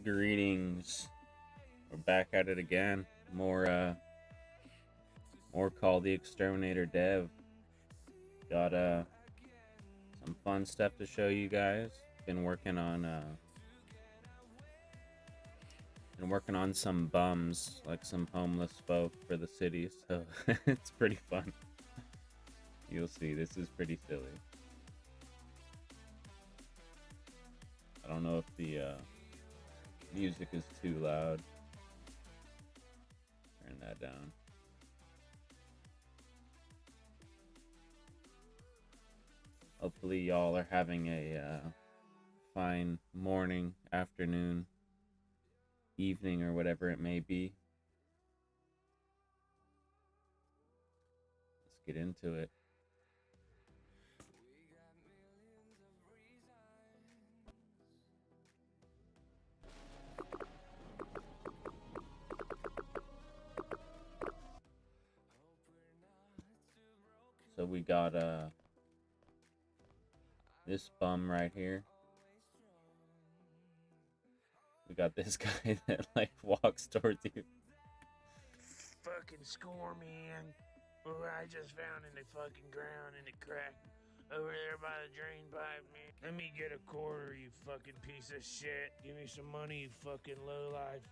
Greetings. We're back at it again. More Call the Exterminator dev. Got some fun stuff to show you guys. Been working on some bums, like some homeless folk for the city, so it's pretty fun. You'll see, this is pretty silly. I don't know if the music is too loud. Turn that down. Hopefully y'all are having a fine morning, afternoon, evening, or whatever it may be. Let's get into it. So we got this bum right here. We got this guy that like walks towards you. Fucking score, man. What I just found in the fucking ground in the crack over there by the drain pipe, man. Let me get a quarter, you fucking piece of shit. Give me some money, you fucking lowlife.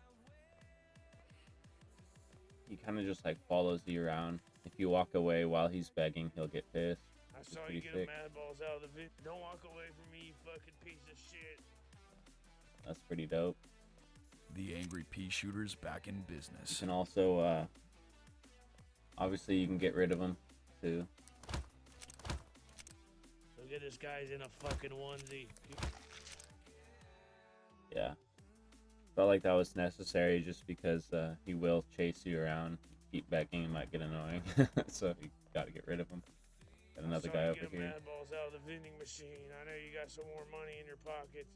He kind of just like follows you around. If you walk away while he's begging, he'll get pissed. I saw you get a mad balls out of the vid. Don't walk away from me, you fucking piece of shit. That's pretty dope. The angry pea shooter's back in business. You can also, obviously you can get rid of him too. Look at this guy's in a fucking onesie. Yeah. Felt like that was necessary just because he will chase you around. Keep begging, it might get annoying. So you gotta get rid of him. Got another guy over here. Mad balls out of the vending machine. I know you got some more money in your pockets.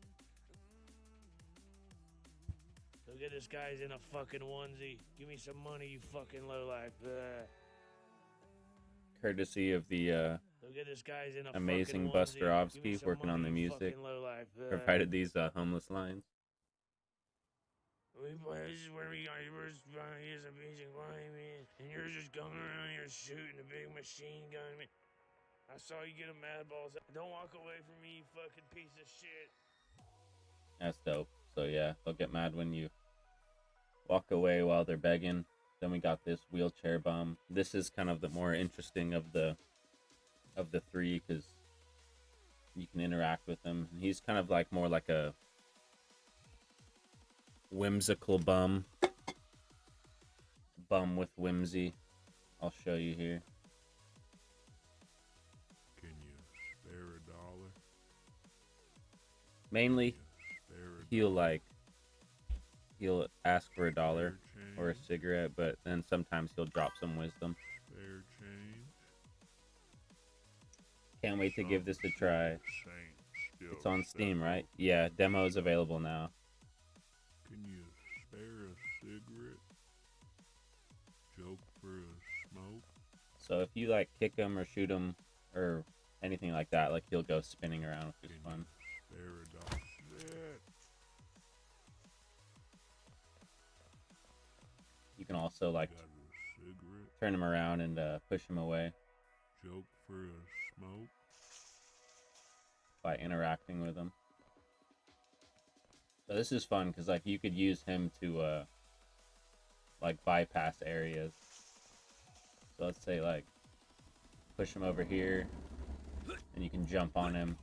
Look at this guy's in a fucking onesie. Give me some money, you fucking lowlife. Courtesy of the Look at this guy's in a amazing Buster Obsky working on the music. Provided these homeless lines. This is where we got yours. Here's amazing line, man. And you're just going around here shooting a big machine gun, man. I saw you get a mad balls. Don't walk away from me, you fucking piece of shit. That's dope. So yeah, they'll get mad when you walk away while they're begging. Then we got this wheelchair bum. This is kind of the more interesting of the three because you can interact with him. And he's kind of like more like a whimsical bum with whimsy. I'll show you here. Can you spare $1? Mainly he'll ask for $1 or a cigarette, but then sometimes he'll drop some wisdom. Spare change. Can't wait to give this a try. It's on Steam, right? Yeah, demo is available now. Can you spare a cigarette? Joke for a smoke? So if you like kick him or shoot him or anything like that, like he'll go spinning around, which is fun. Spare $1. Shit. You can also like turn him around and push him away. Joke for a smoke? By interacting with him. So this is fun because like you could use him to like bypass areas. So let's say like push him over here and you can jump on him,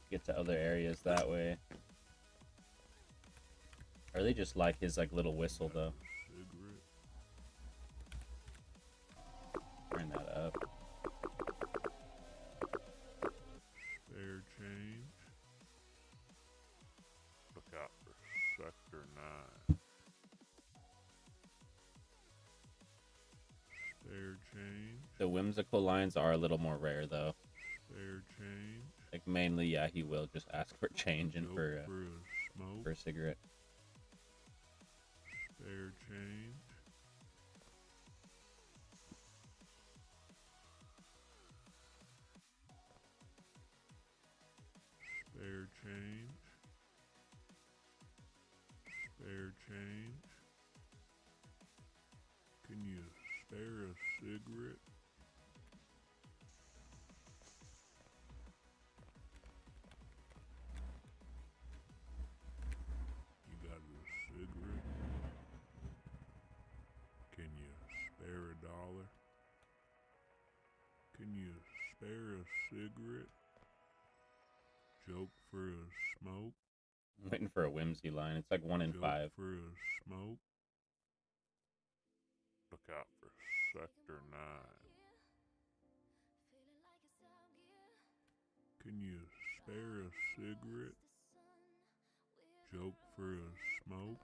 get to other areas that way. Or they just like his like little whistle though. Turn that up. Spare change. Look out for Sector 9. Spare change. The whimsical lines are a little more rare though. Spare change. Like mainly, yeah, he will just ask for change and for a smoke. for a cigarette. Spare change. Spare change. cigarette? You got a cigarette? Can you spare $1? Can you spare a cigarette? Joke for a smoke? I'm waiting for a whimsy line. It's like 1 in Joke 5. for a smoke? Look out for Sector 9. Can you spare a cigarette? Joke for a smoke?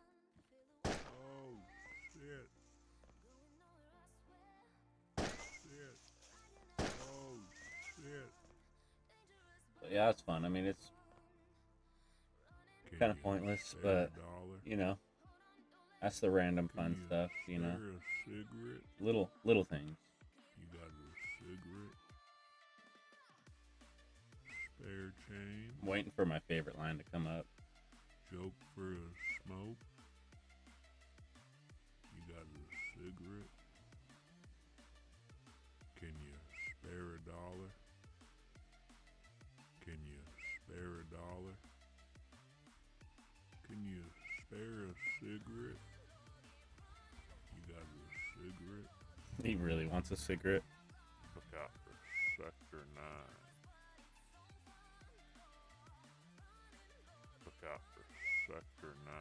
Oh, shit. Shit. Oh, shit. But yeah, it's fun. I mean, it's Can kind of you pointless, spare but, $1? you know, that's the random Can fun you stuff, you know. spare a cigarette? Little things. You got a cigarette? Spare change? I'm waiting for my favorite line to come up. Joke for a smoke? You got a cigarette? Can you spare $1? Can you spare $1? Can you spare a cigarette? You got a cigarette? He really wants a cigarette. Look out for Sector 9. Look out for Sector 9.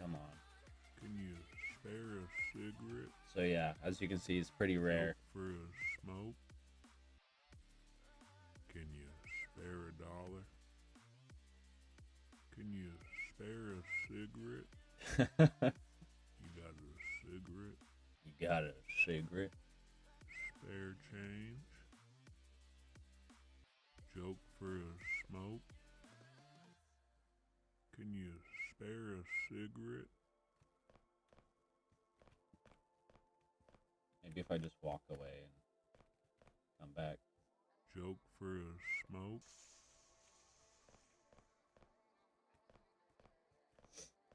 Come on. Can you spare a cigarette? So yeah, as you can see, it's pretty rare. Joke for a smoke? Can you spare $1? Can you spare a cigarette? You got a cigarette? You got a cigarette? Spare change? Joke for a smoke? Can you spare a cigarette? Maybe if I just walk away and come back. Joke for a smoke?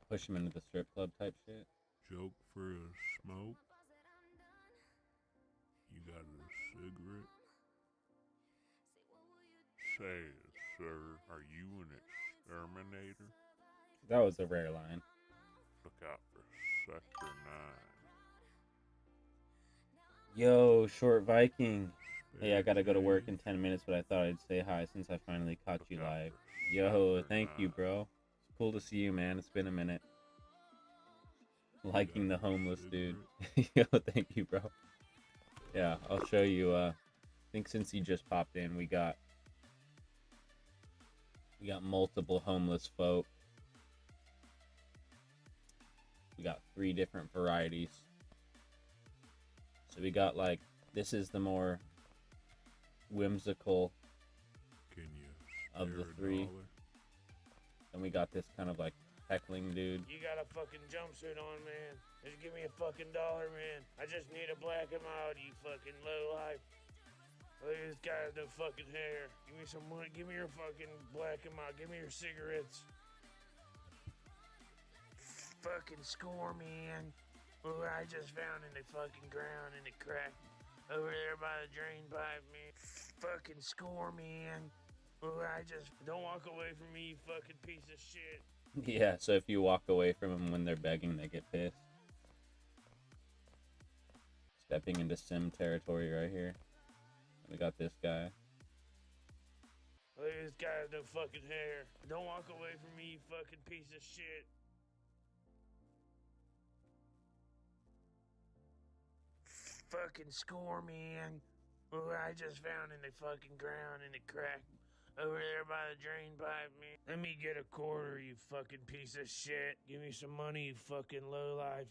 Push him into the strip club type shit. Joke for a smoke? You got a cigarette? Say, sir, are you an exterminator? That was a rare line. Look out for Sector 9. Yo, Short Viking. Hey, I Spare gotta go to work in change? 10 minutes, but I thought I'd say hi since I finally caught Look you out live. for Yo, Sector thank you, 9. bro. It's cool to see you, man. It's been a minute. Liking the got a homeless dude. cigarette? Yo, thank you, bro. Yeah, I'll show you. I think since he just popped in, we got multiple homeless folk. We got 3 different varieties. So we got like, this is the more whimsical Can you of the spare 3. $1? And we got this kind of like heckling dude. You got a fucking jumpsuit on, man. Just give me a fucking $1, man. I just need to black him out, you fucking lowlife. Look at this guy with no fucking hair. Give me some money. Give me your fucking black him out. Give me your cigarettes. Fucking score, man. What I just found in the fucking ground in the crack over there by the drain pipe, man. Fucking score, man. What I just don't walk away from me, you fucking piece of shit. Yeah, so if you walk away from them when they're begging, they get pissed. Stepping into sim territory right here. We got this guy. Look at this guy with no fucking hair. Don't walk away from me, you fucking piece of shit. Fucking score, man. What I just found in the fucking ground in the crack over there by the drain pipe, man. Let me get a quarter, you fucking piece of shit. Give me some money, you fucking lowlife.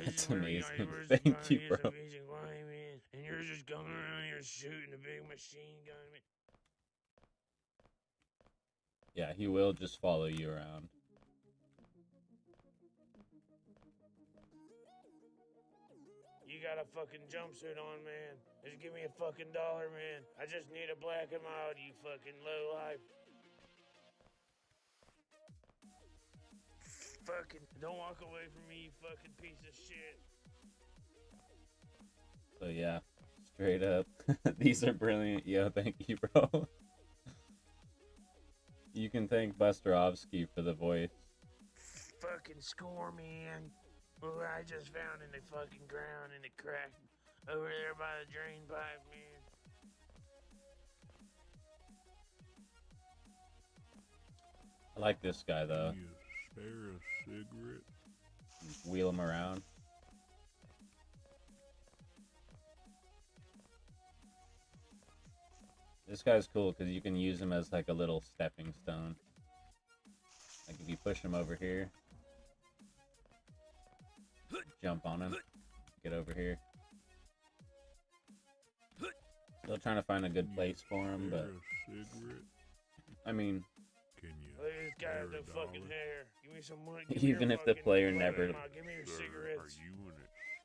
That's amazing. Thank you, bro. Man. And you're just going around here shooting a big machine gun, man. Yeah, he will just follow you around. You got a fucking jumpsuit on, man. Just give me a fucking $1, man. I just need to black him out, you fucking lowlife. Fucking, don't walk away from me, you fucking piece of shit. So yeah, straight up, these are brilliant. Yo, thank you, bro. You can thank Busterovsky for the voice. Fucking score, man. Well, I just found in the fucking ground in the crack over there by the drain pipe, man. I like this guy though. Can you spare a cigarette? Wheel him around. This guy's cool because you can use him as like a little stepping stone. Like if you push him over here, jump on him, get over here. Still trying to find a good place for him, but I mean, Can you Look at this guy spare with a the fucking dollar? hair. Give me some money. Give me even your if the fucking player money, never, Ma. Give me your Sir, cigarettes. Are you an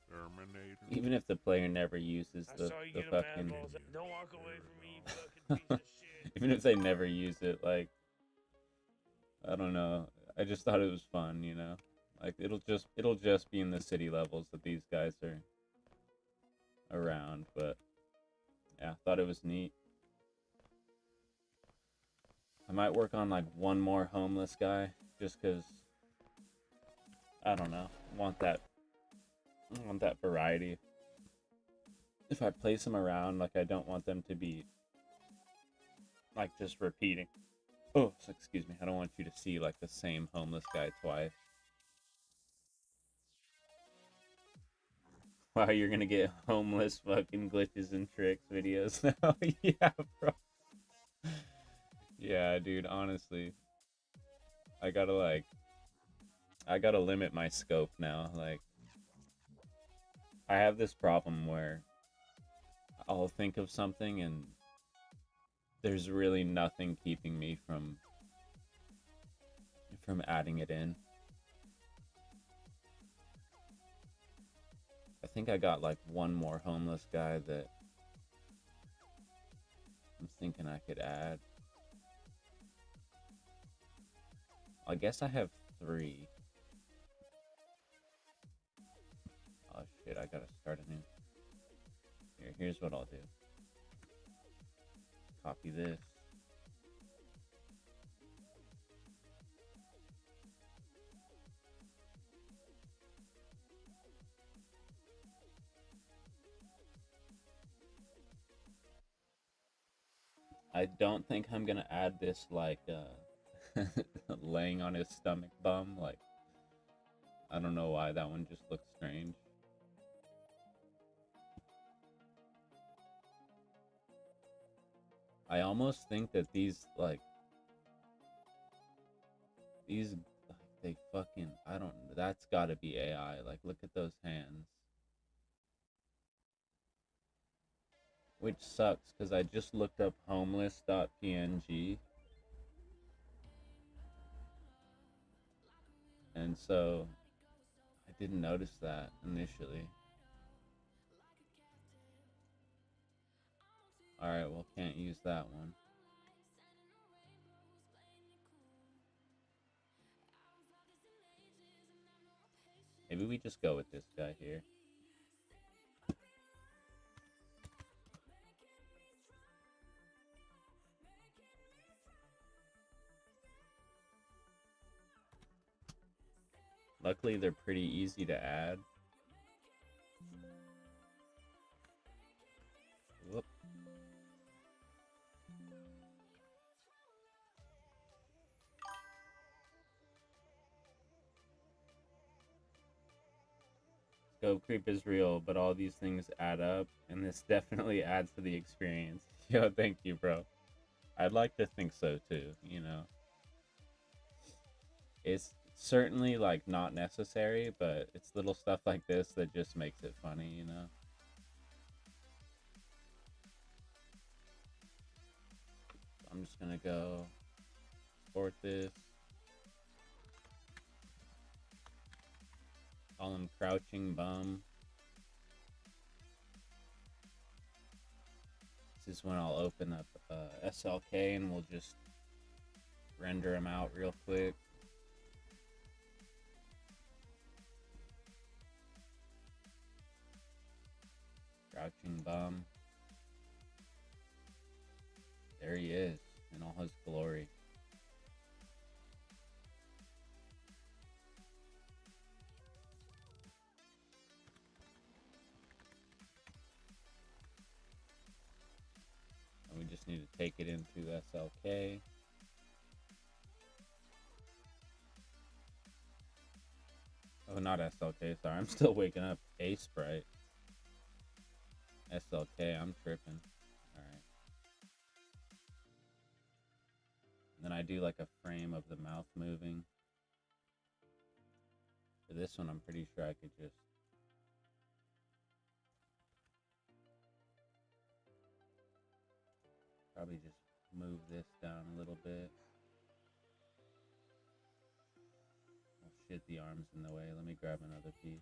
exterminator? even if the player never uses I the saw you the get a mad fucking, balls. Don't walk away from me, you fucking piece of shit. even if they never use it, like, I don't know. I just thought it was fun, you know. Like it'll just be in the city levels that these guys are around, but yeah, thought it was neat. I might work on like one more homeless guy just because I don't know. I want that variety. If I place them around, like I don't want them to be like just repeating. Oh, so excuse me. I don't want you to see like the same homeless guy twice. Wow, you're gonna get homeless fucking glitches and tricks videos now. Yeah, bro. Yeah, dude, honestly. I gotta limit my scope now. Like I have this problem where I'll think of something and there's really nothing keeping me from adding it in. I think I got like one more homeless guy that I'm thinking I could add. I guess I have 3. Oh shit, I gotta start a new. Here's what I'll do. Copy this. I don't think I'm gonna add this like laying on his stomach bum. Like I don't know why that one just looks strange. I almost think that these they fucking, I don't, that's gotta be AI. Like look at those hands. Which sucks because I just looked up homeless.png. And so I didn't notice that initially. Alright, well, can't use that one. Maybe we just go with this guy here. Luckily, they're pretty easy to add. Whoop. Scope creep is real, but all these things add up, and this definitely adds to the experience. Yo, thank you, bro. I'd like to think so too, you know. It's certainly like not necessary, but it's little stuff like this that just makes it funny, you know. I'm just gonna go export this. Call him Crouching Bum. This is when I'll open up SLK and we'll just render him out real quick. Crouching bum. There he is in all his glory. And we just need to take it into SLK. Oh, not SLK, sorry. I'm still waking up. A Sprite. SLK, I'm tripping. Alright. And then I do like a frame of the mouth moving. For this one, I'm pretty sure I could just probably just move this down a little bit. Oh shit, the arm's in the way. Let me grab another piece.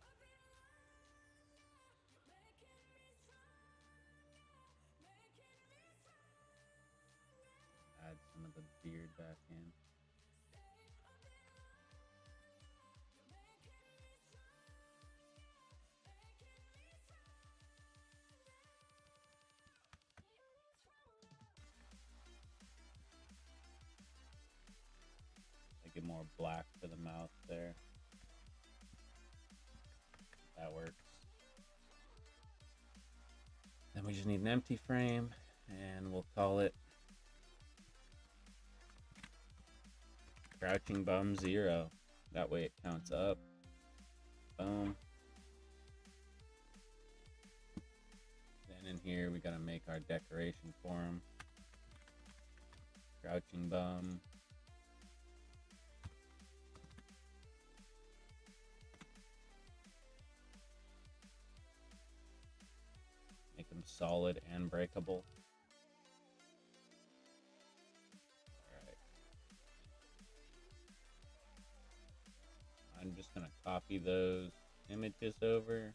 Add some of the beard back in. Make it more black for the mouth there. That works. Then we just need an empty frame, and we'll call it Crouching Bum 0. That way it counts up. Boom. Then in here we gotta make our decoration for him. Crouching Bum. Make them solid and breakable. Alright. I'm just gonna copy those images over.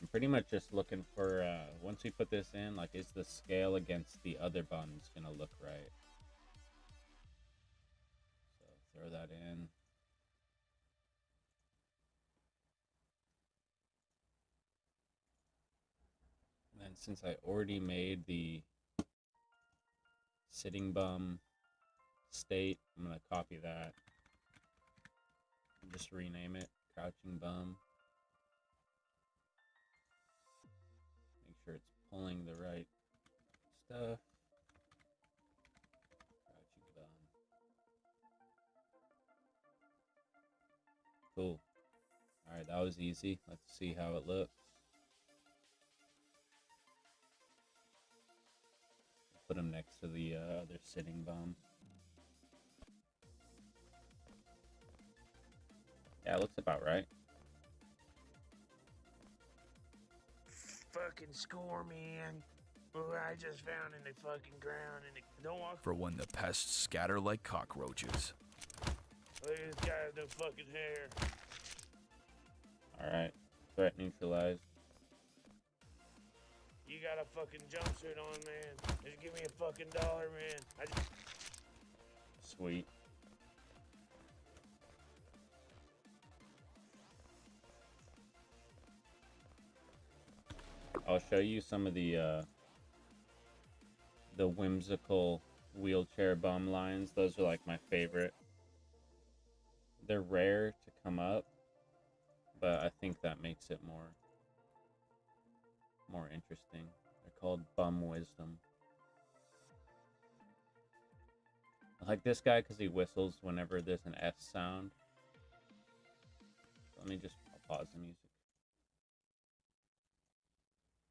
I'm pretty much just looking for, once we put this in, like, is the scale against the other buns gonna look right? So throw that in. And then since I already made the sitting bum state, I'm gonna copy that and just rename it Crouching Bum. Make sure it's pulling the right stuff. Crouching Bum. Cool. Alright, that was easy. Let's see how it looks. Put him next to the other sitting bum. Yeah, it looks about right. Fucking score, man. Oh, I just found in the fucking ground and it don't walk. For when the pests scatter like cockroaches. Look at this guy with no fucking hair. Alright, threat neutralized. You got a fucking jumpsuit on, man. Just give me a fucking dollar, man. Sweet. I'll show you some of the whimsical wheelchair bum lines. Those are like my favorite. They're rare to come up, but I think that makes it more interesting. They're called bum wisdom. I like this guy because he whistles whenever there's an S sound. Let me just pause the music.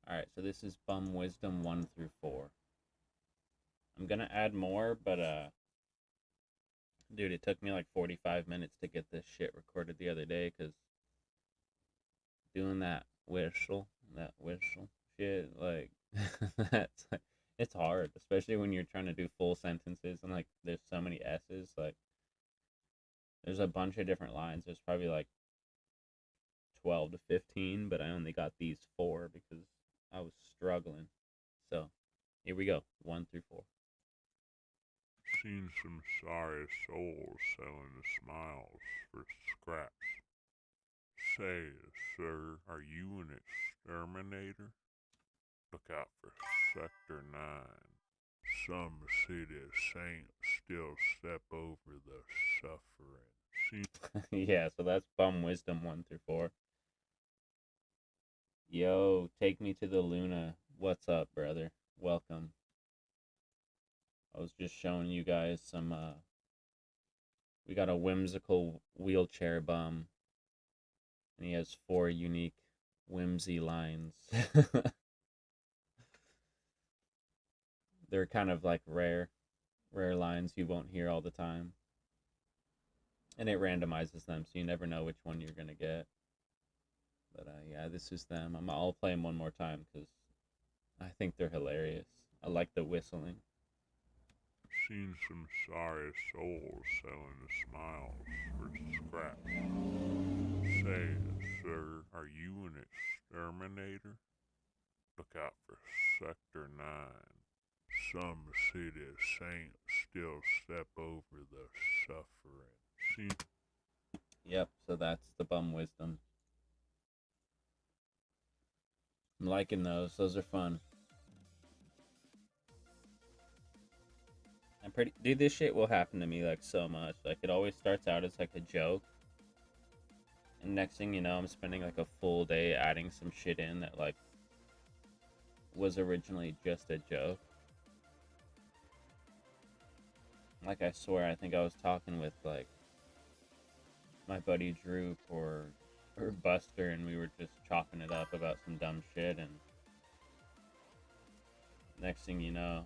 Alright, so this is bum wisdom 1 through 4. I'm gonna add more, but dude, it took me like 45 minutes to get this shit recorded the other day, because doing that whistle shit, like, that's like, it's hard, especially when you're trying to do full sentences and like there's so many S's. Like, there's a bunch of different lines. There's probably like 12 to 15, but I only got these 4 because I was struggling. So here we go, 1 through 4. Seen some sorry souls selling the smiles for scraps. Say, sir, are you an exterminator? Look out for Sector 9. Some city saints still step over the suffering. Yeah, so that's bum wisdom 1 through 4. Yo, take me to the Luna. What's up, brother? Welcome. I was just showing you guys some, we got a whimsical wheelchair bum, and he has 4 unique whimsy lines. They're kind of like rare lines you won't hear all the time. And it randomizes them, so you never know which one you're gonna get. But yeah, this is them. I'll play them one more time because I think they're hilarious. I like the whistling. Seen some sorry souls selling the smiles for scraps. Say, sir, are you an exterminator? Look out for Sector 9. Some city saints still step over the suffering. Yep, so that's the bum wisdom. I'm liking those. Those are fun. Dude, this shit will happen to me like so much. Like it always starts out as like a joke. And next thing you know, I'm spending like a full day adding some shit in that like was originally just a joke. Like I swear, I think I was talking with like my buddy Drew or Buster, and we were just chopping it up about some dumb shit, and next thing you know,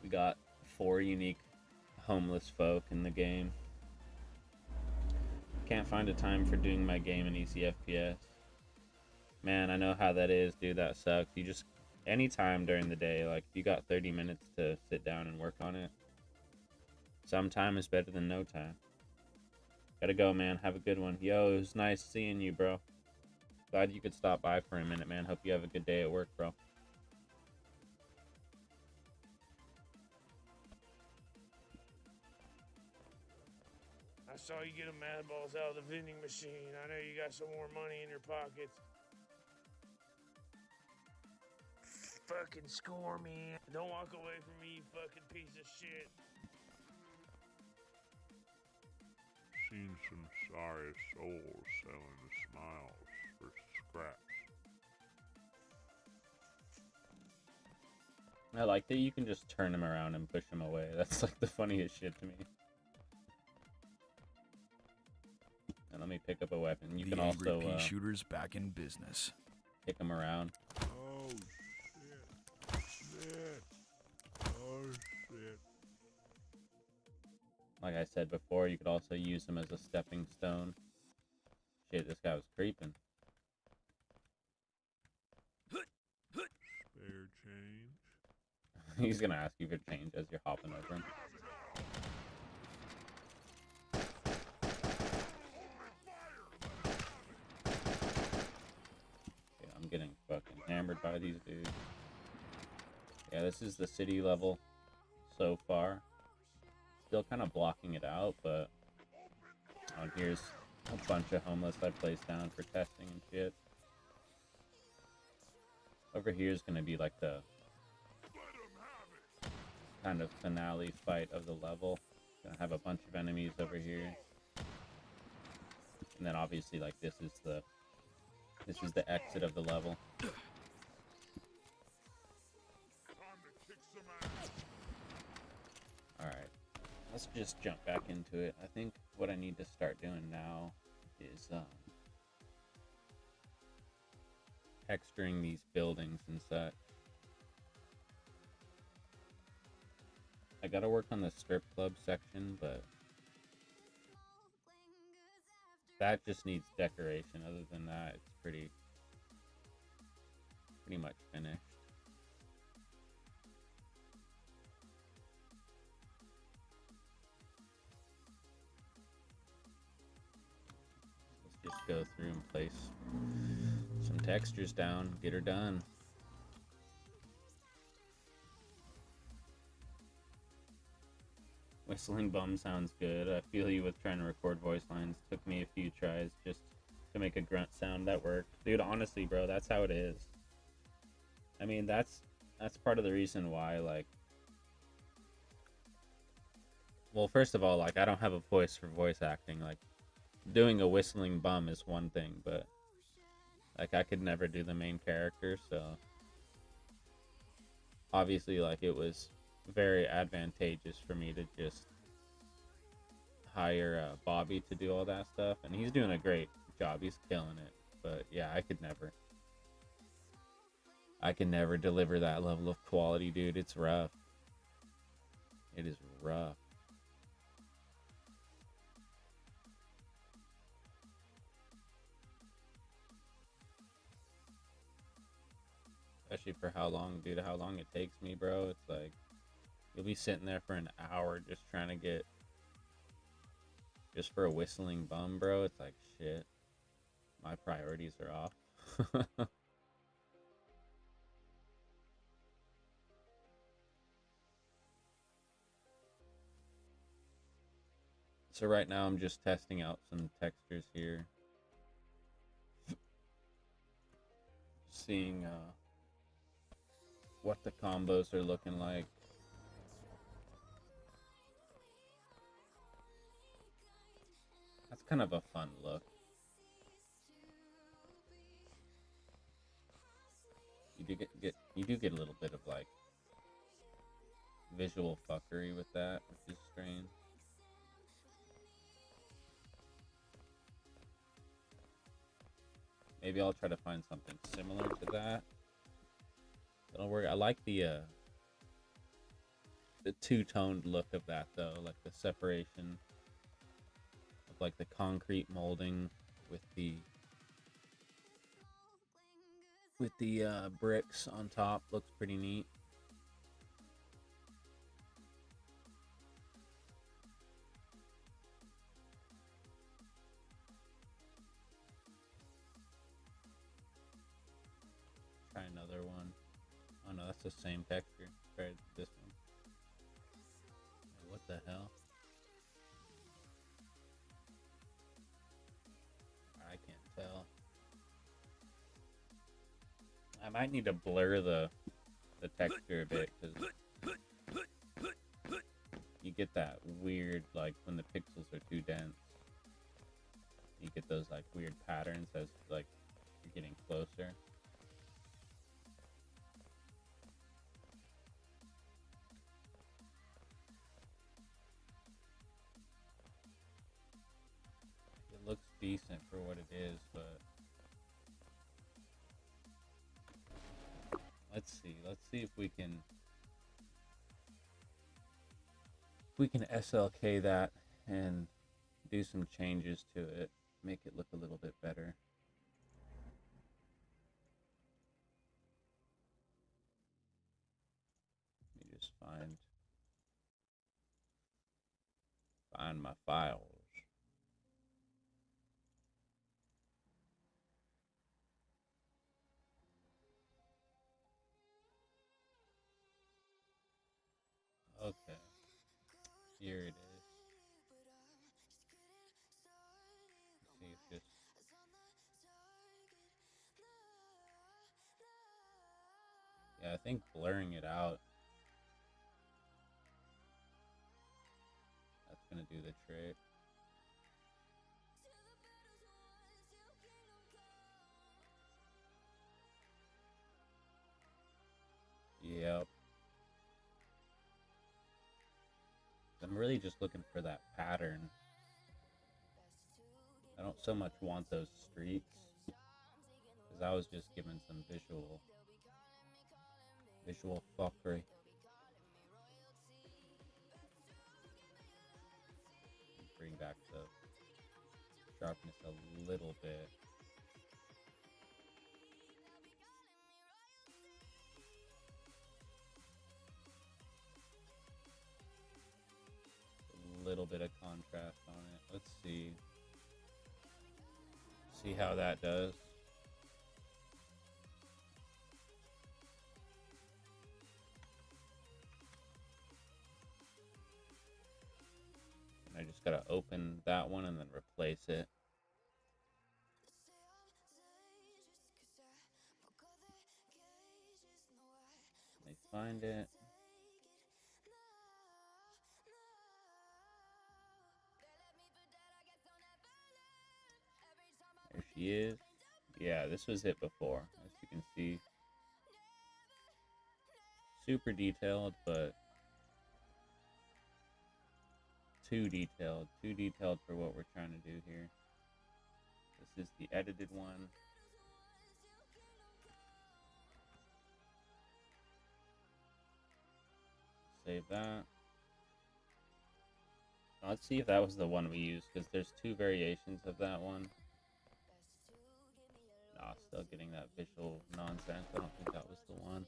we got 4 unique homeless folk in the game. Can't find a time for doing my game in easy FPS. Man, I know how that is, dude. That sucks. You just, anytime during the day, like if you got 30 minutes to sit down and work on it, some time is better than no time. Gotta go, man. Have a good one. Yo, it was nice seeing you, bro. Glad you could stop by for a minute, man. Hope you have a good day at work, bro. I saw you get a Mad Balls out of the vending machine. I know you got some more money in your pockets. Fucking score, man. Don't walk away from me, you fucking piece of shit. Seen some sorry souls selling the smiles for scraps. I like that you can just turn him around and push him away. That's like the funniest shit to me. And let me pick up a weapon. You the can angry also pea shooters back in business. kick him around. Oh, shit. Oh, shit. Like I said before, you could also use him as a stepping stone. Shit, this guy was creeping. Spare change. He's gonna ask you for change as you're hopping over him. Yeah, I'm getting fucking hammered by these dudes. Yeah, this is the city level so far. Still kind of blocking it out, but here's a bunch of homeless I placed down for testing and shit. Over here is gonna be like the kind of finale fight of the level. Gonna have a bunch of enemies over here, and then obviously like this is the exit of the level. All right. Let's just jump back into it. I think what I need to start doing now is texturing these buildings and such. I gotta work on the strip club section, but that just needs decoration. Other than that, it's pretty much finished. Let's just go through and place some textures down, get her done. Whistling bum sounds good. I feel you with trying to record voice lines. Took me a few tries just to make a grunt sound that worked. Dude, honestly, bro, that's how it is. I mean, that's part of the reason why, like, well, first of all, like, I don't have a voice for voice acting. Like, doing a whistling bum is one thing, but like, I could never do the main character, so obviously, like, it was very advantageous for me to just hire Bobby to do all that stuff, and he's doing a great job. He's killing it. But yeah, I can never deliver that level of quality, dude. It's rough. It is rough. Especially for how long, dude, how long it takes me, bro. It's like, you'll be sitting there for an hour just trying to get, just for a whistling bum, bro. It's like, shit. My priorities are off. So right now I'm just testing out some textures here. Seeing what the combos are looking like. That's kind of a fun look. You do get a little bit of like visual fuckery with that, which is strange. Maybe I'll try to find something similar to that. That'll work. I like the two-toned look of that though, like the separation of like the concrete molding with the bricks on top. Looks pretty neat. Try another one. Oh no, that's the same texture. Try this one. What the hell? I can't tell. I might need to blur the texture a bit, because you get that weird, like, when the pixels are too dense. You get those, like, weird patterns as, like, you're getting closer. It looks decent for what it is, but let's see if we can SLK that and do some changes to it, make it look a little bit better. Let me just find my files. Okay, here it is. Let's see if just I think blurring it out, that's gonna do the trick. Yep. I'm really just looking for that pattern. I don't so much want those streaks, because I was just given some visual fuckery. Bring back the sharpness a little bit. A little bit of contrast on it. Let's see how that does. just gotta open that one and then replace it. Let me find it. There she is. Yeah, this was it before, as you can see. Super detailed, but too detailed. Too detailed for what we're trying to do here. This is the edited one. Save that. Let's see if that was the one we used, because there's two variations of that one. Nah, still getting that visual nonsense. I don't think that was the one.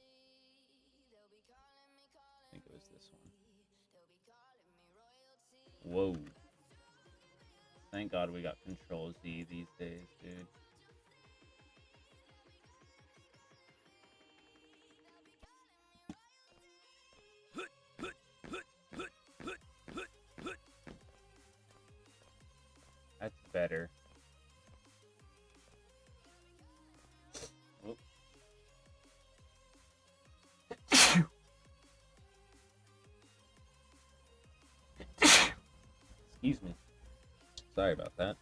I think it was this one. Whoa. Thank God we got Control Z these days, dude. That's better. Whoop. Excuse me. Sorry about that.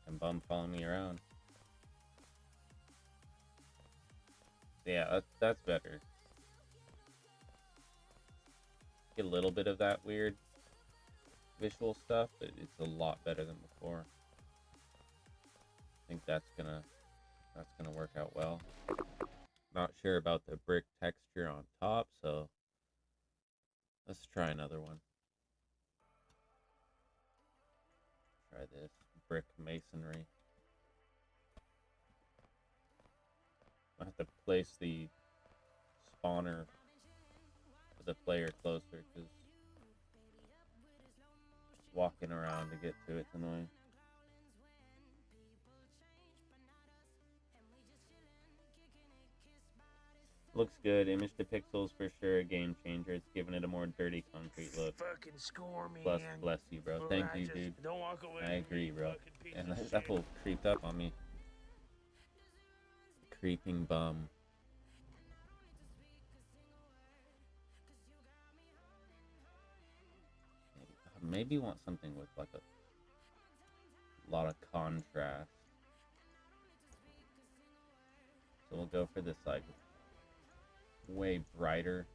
Fucking bum following me around. Yeah, that's better. Get a little bit of that weird visual stuff, but it's a lot better than before. I think that's gonna work out well. Not sure about the brick texture on top, so let's try another one. Try this brick masonry. I have to place the spawner of the player closer, because walking around to get to it's annoying. Looks good. Image to pixels for sure a game changer. It's giving it a more dirty concrete look. Fucking score me. Bless you, bro. Thank you, dude. Don't walk away. I agree, bro. And that fool creeped up on me. Creeping bum. Maybe want something with like a lot of contrast. So we'll go for this like way brighter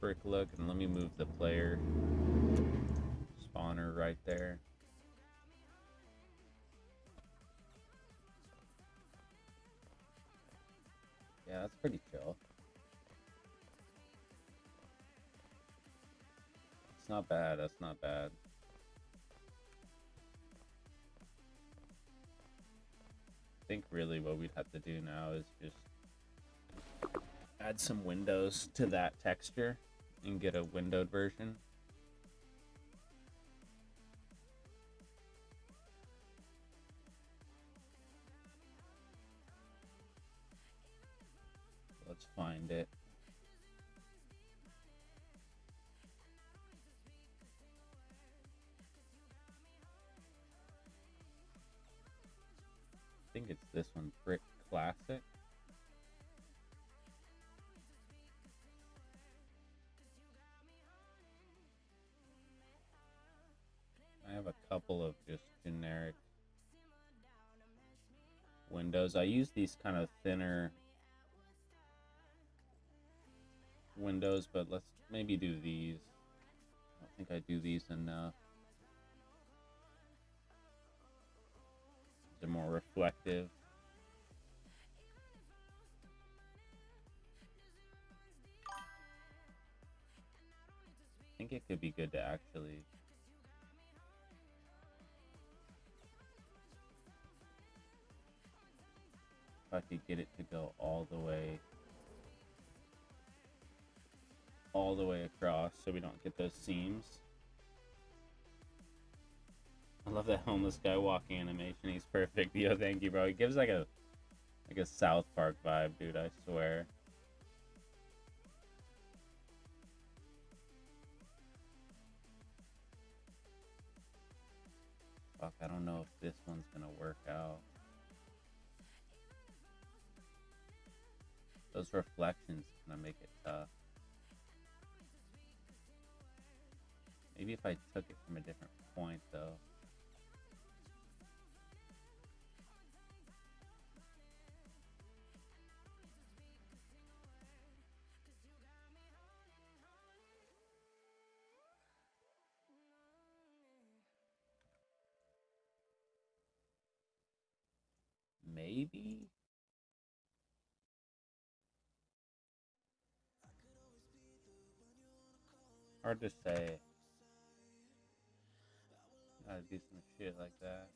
brick look, and let me move the player spawner right there. Yeah, that's pretty chill. It's not bad, that's not bad. I think really what we'd have to do now is just add some windows to that texture and get a windowed version. Let's find it. I think it's this one, Brick Classic. I have a couple of just generic windows. I use these kind of thinner windows, but let's maybe do these. I don't think I do these enough. They're more reflective. I think it could be good to actually if I could get it to go all the way across so we don't get those seams. I love that homeless guy walking animation. He's perfect. Yo, thank you, bro. It gives like a South Park vibe, dude, I swear. don't know if this one's gonna work out. Those reflections kind of make it tough. Maybe if I took it from a different point, though. Maybe? Hard to say. Gotta do some shit like that.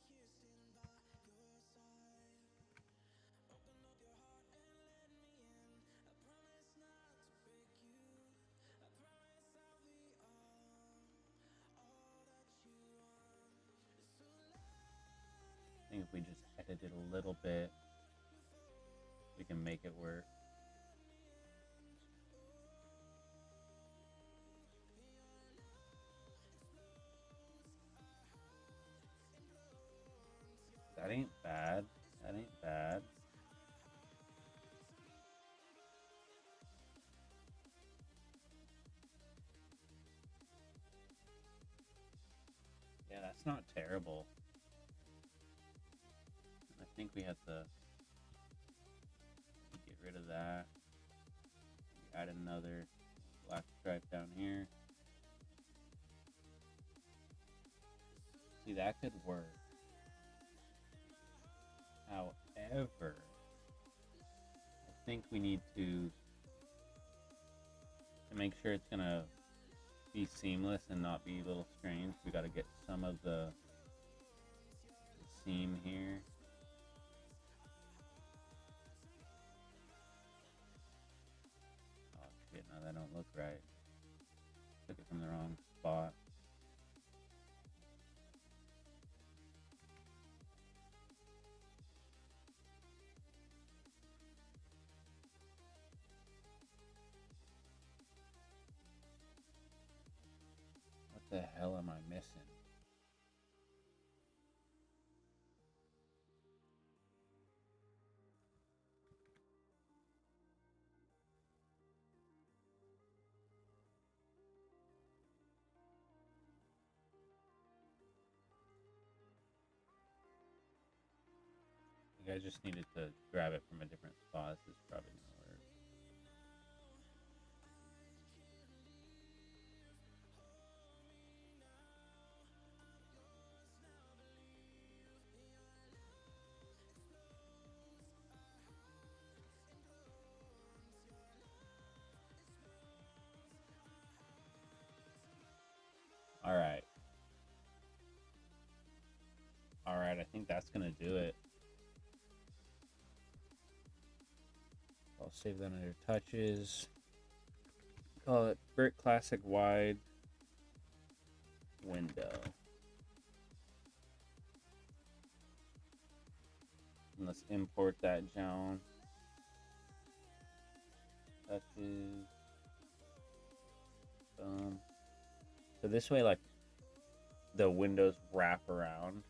I think if we just edit it a little bit, we can make it work. That ain't bad. That ain't bad. Yeah, that's not terrible. I think we have to get rid of that. Add another black stripe down here. See, that could work. However, I think we need to make sure it's gonna be seamless and not be a little strange. We gotta get some of the seam here. Oh shit, no, that don't look right. Took it from the wrong spot. What the hell am I missing? I think I just needed to grab it from a different spot. This is probably gonna work. All right. All right, I think that's gonna do it. I'll save that under touches. Call it Brick Classic Wide Window. And let's import that down. Touches. Boom. So this way, like, the windows wrap around.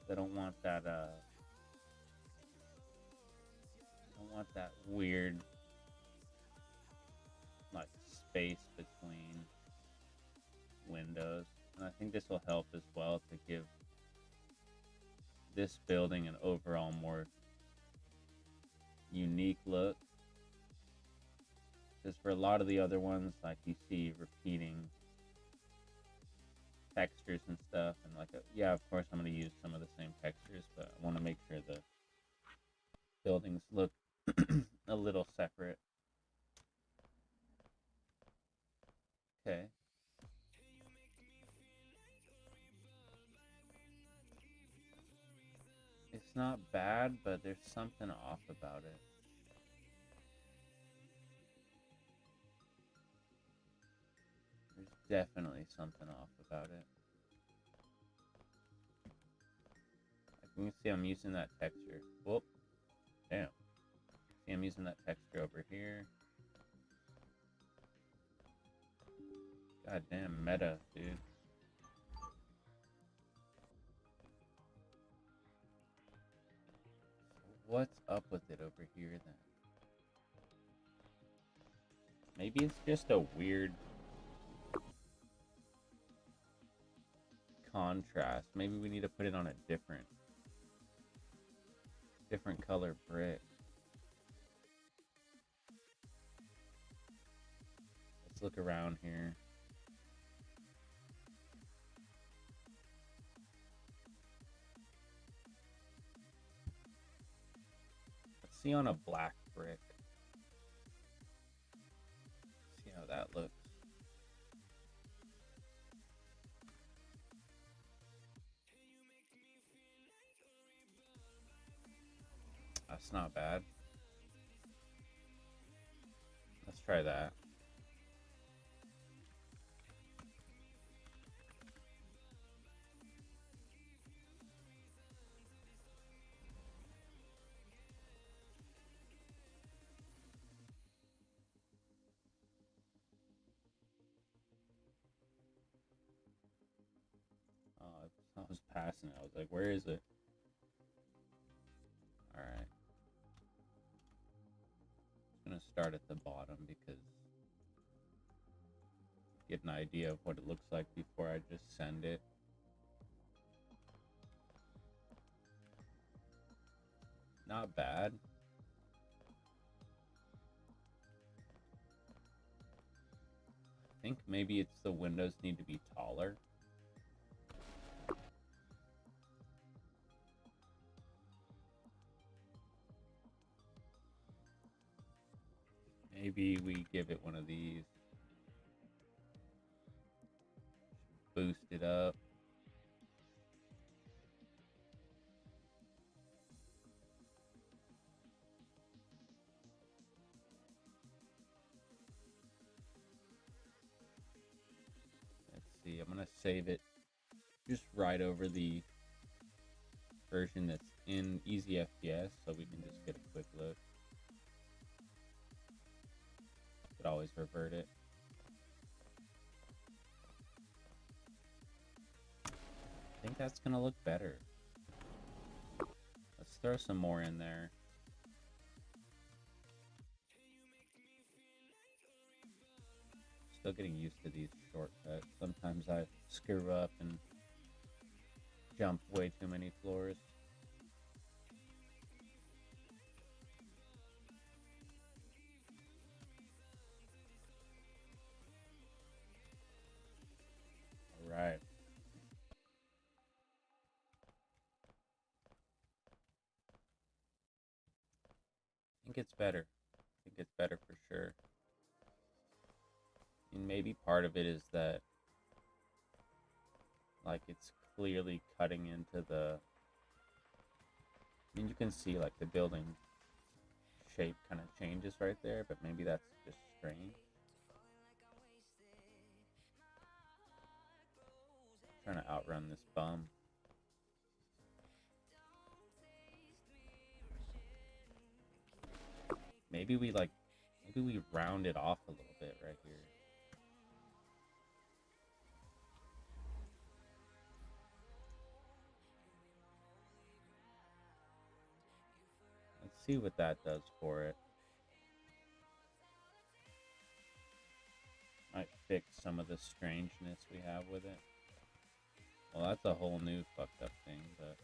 I don't want that, I don't want that weird, like, space between windows. And I think this will help as well to give this building an overall more unique look. Because for a lot of the other ones, like, you see repeating textures and stuff, and like, yeah, of course I'm going to use some of the same textures, but I want to make sure the buildings look a little separate. Okay. It's not bad, but there's something off about it. There's definitely something off about it. You can see I'm using that texture. Whoop. Damn. See, I'm using that texture over here. God damn meta, dude. What's up with it over here then? Maybe it's just a weird contrast. Maybe we need to put it on a different color brick. Let's look around here. Let's see on a black brick. See how that looks. That's not bad. Let's try that. Oh, I was passing it. I was like, where is it? Alright. I'm gonna start at the bottom because get an idea of what it looks like before I just send it. Not bad. I think maybe it's the windows need to be taller. Maybe we give it one of these. Boost it up. Let's see, I'm gonna save it just right over the version that's in easy FPS so we can just get a quick look. Could always revert it. I think that's gonna look better. Let's throw some more in there. Still getting used to these shortcuts. Sometimes I screw up and jump way too many floors. All right. I think it's better. I think it's better for sure. And maybe part of it is that, like, it's clearly cutting into the... I mean, you can see, like, the building shape kind of changes right there, but maybe that's just strange. I'm trying to outrun this bum. Maybe we round it off a little bit right here. Let's see what that does for it. Might fix some of the strangeness we have with it. Well, that's a whole new fucked up thing, but...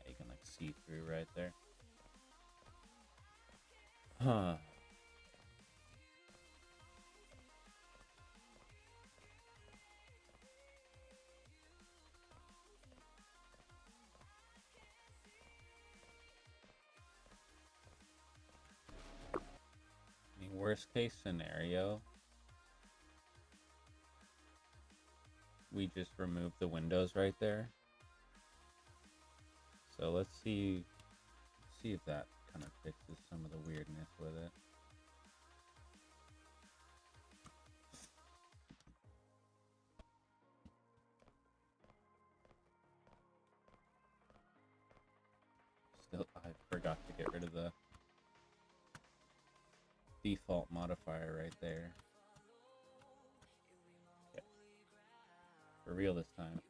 you can, like, see through right there. Huh. I mean, worst case scenario, we just remove the windows right there. So let's see if that kind of fixes some of the weirdness with it. Still, I forgot to get rid of the default modifier right there. Okay. For real this time.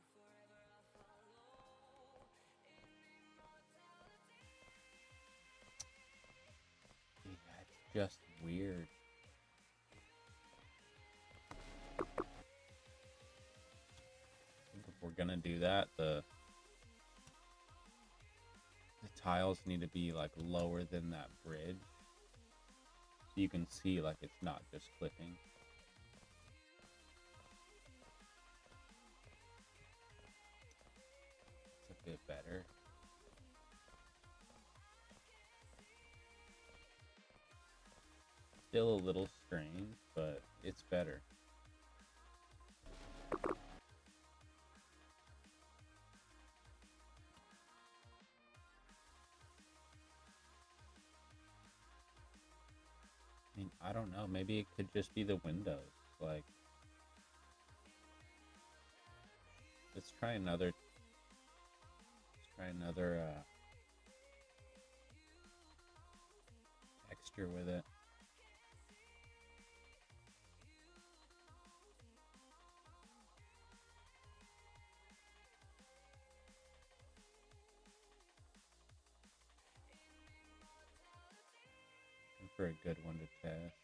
Yeah, it's just weird. I think if we're gonna do that, the tiles need to be like lower than that bridge. So you can see like it's not just clipping. It's a bit better. Still a little strange, but it's better. I mean, I don't know. Maybe it could just be the windows. Like, let's try another texture with it. For a good one to test.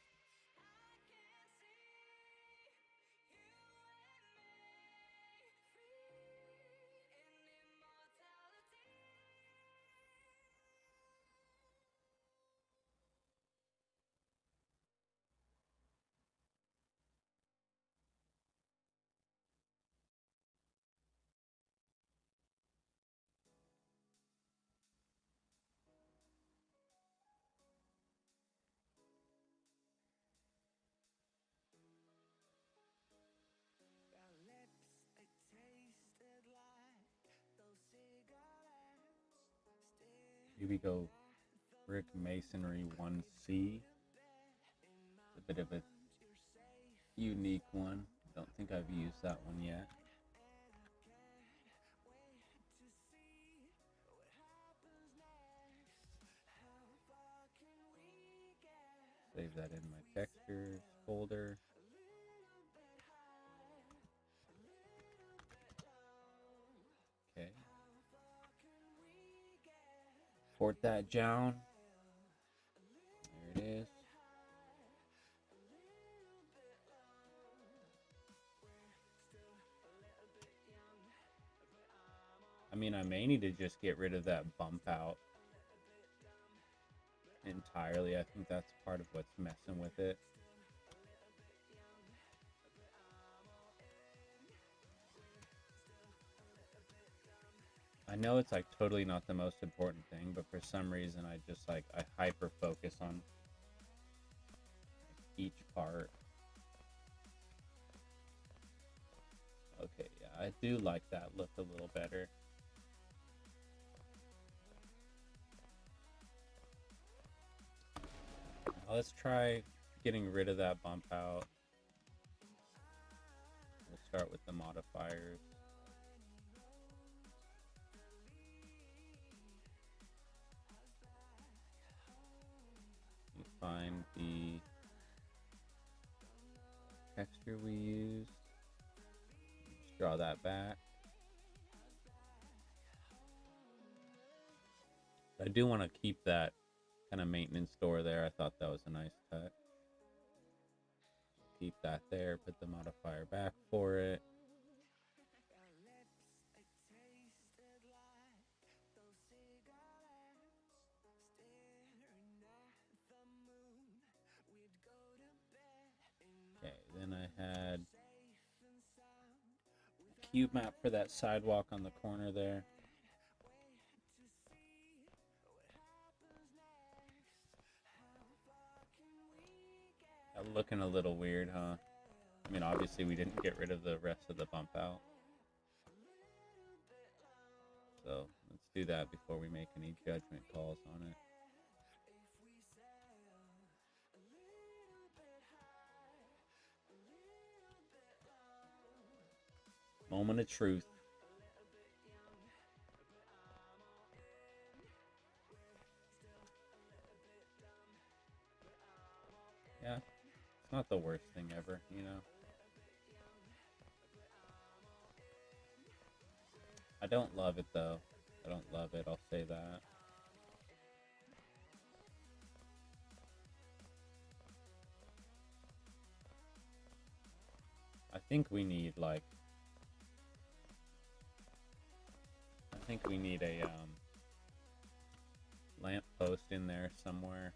Here we go. Brick Masonry 1C. It's a bit of a unique one. Don't think I've used that one yet. Save that in my textures folder. Okay. Port that down. There it is. I mean, I may need to just get rid of that bump out entirely. I think that's part of what's messing with it. I know it's like totally not the most important thing, but for some reason I just like I hyper focus on each part. Okay, yeah, I do like that look a little better. Now let's try getting rid of that bump out. We'll start with the modifiers. Find the texture we used. Just draw that back. I do want to keep that kind of maintenance door there. I thought that was a nice touch. Keep that there. Put the modifier back for it. Okay, then I had a cube map for that sidewalk on the corner there. Looking a little weird, huh? I mean, obviously we didn't get rid of the rest of the bump out. So let's do that before we make any judgment calls on it. Moment of truth. Yeah, it's not the worst thing ever, you know. don't love it though. I don't love it, I'll say that. I think we need like a lamp post in there somewhere.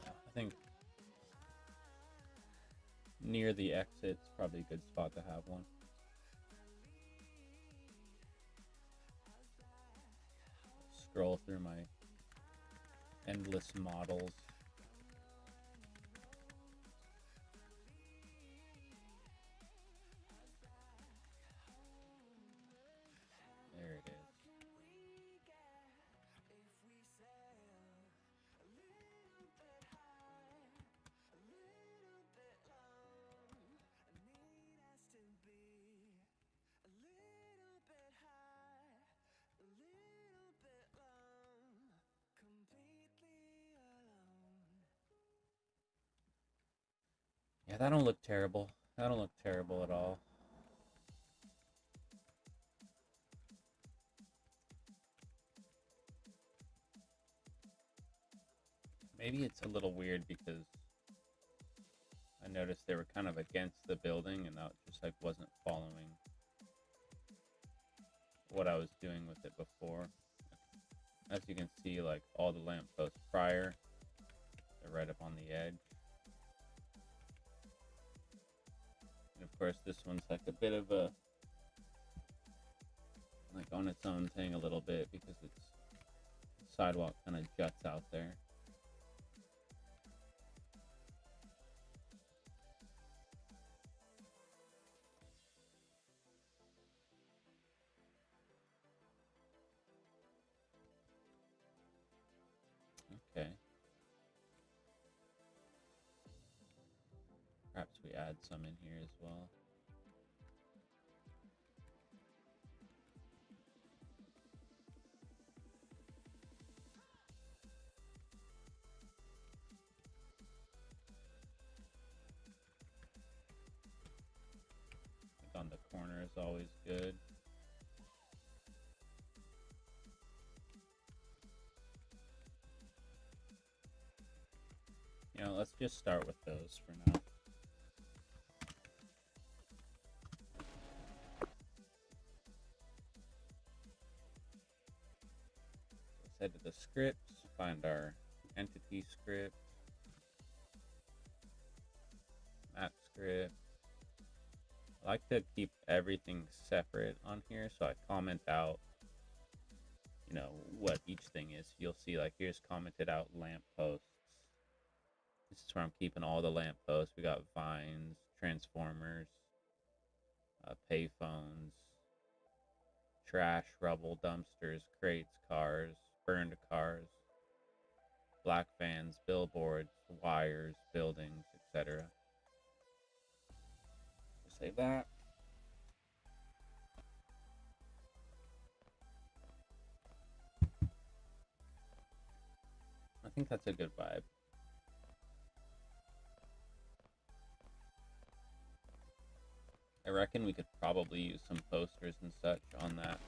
I think near the exit's probably a good spot to have one. Scroll through my endless models. There it is. Yeah, that don't look terrible. That don't look terrible at all. Maybe it's a little weird because I noticed they were kind of against the building and that just like wasn't following what I was doing with it before. As you can see, like all the lampposts prior, they're right up on the edge. And of course this one's like a bit of a, like on its own thing a little bit because it's the sidewalk kind of juts out there. Okay. Perhaps we add some in here as well. Like on the corner is always good. You know, let's just start with those for now. Let's head to the scripts, find our entity script, map script. I like to keep everything separate on here, so I comment out, you know, what each thing is. You'll see, like, here's commented out lampposts. This is where I'm keeping all the lampposts. We got vines, transformers, payphones, trash, rubble, dumpsters, crates, cars, burned cars, black vans, billboards, wires, buildings, etc. Save that. I think that's a good vibe. I reckon we could probably use some posters and such on that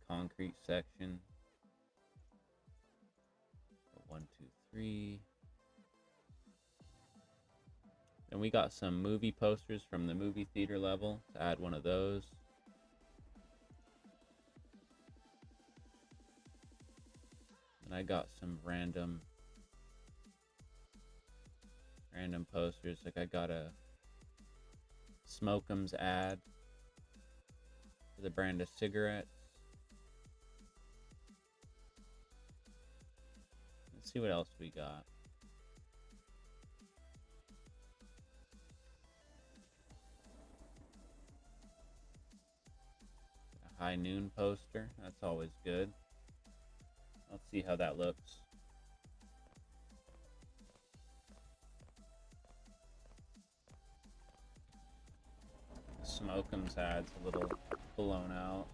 concrete section. 1, 2, 3. Then we got some movie posters from the movie theater level to add one of those. And I got some random posters. Like I got a Smoke'ems ad for the brand of cigarettes. Let's see what else we got. high noon poster. That's always good. Let's see how that looks. Smoke'em's ad's a little blown out.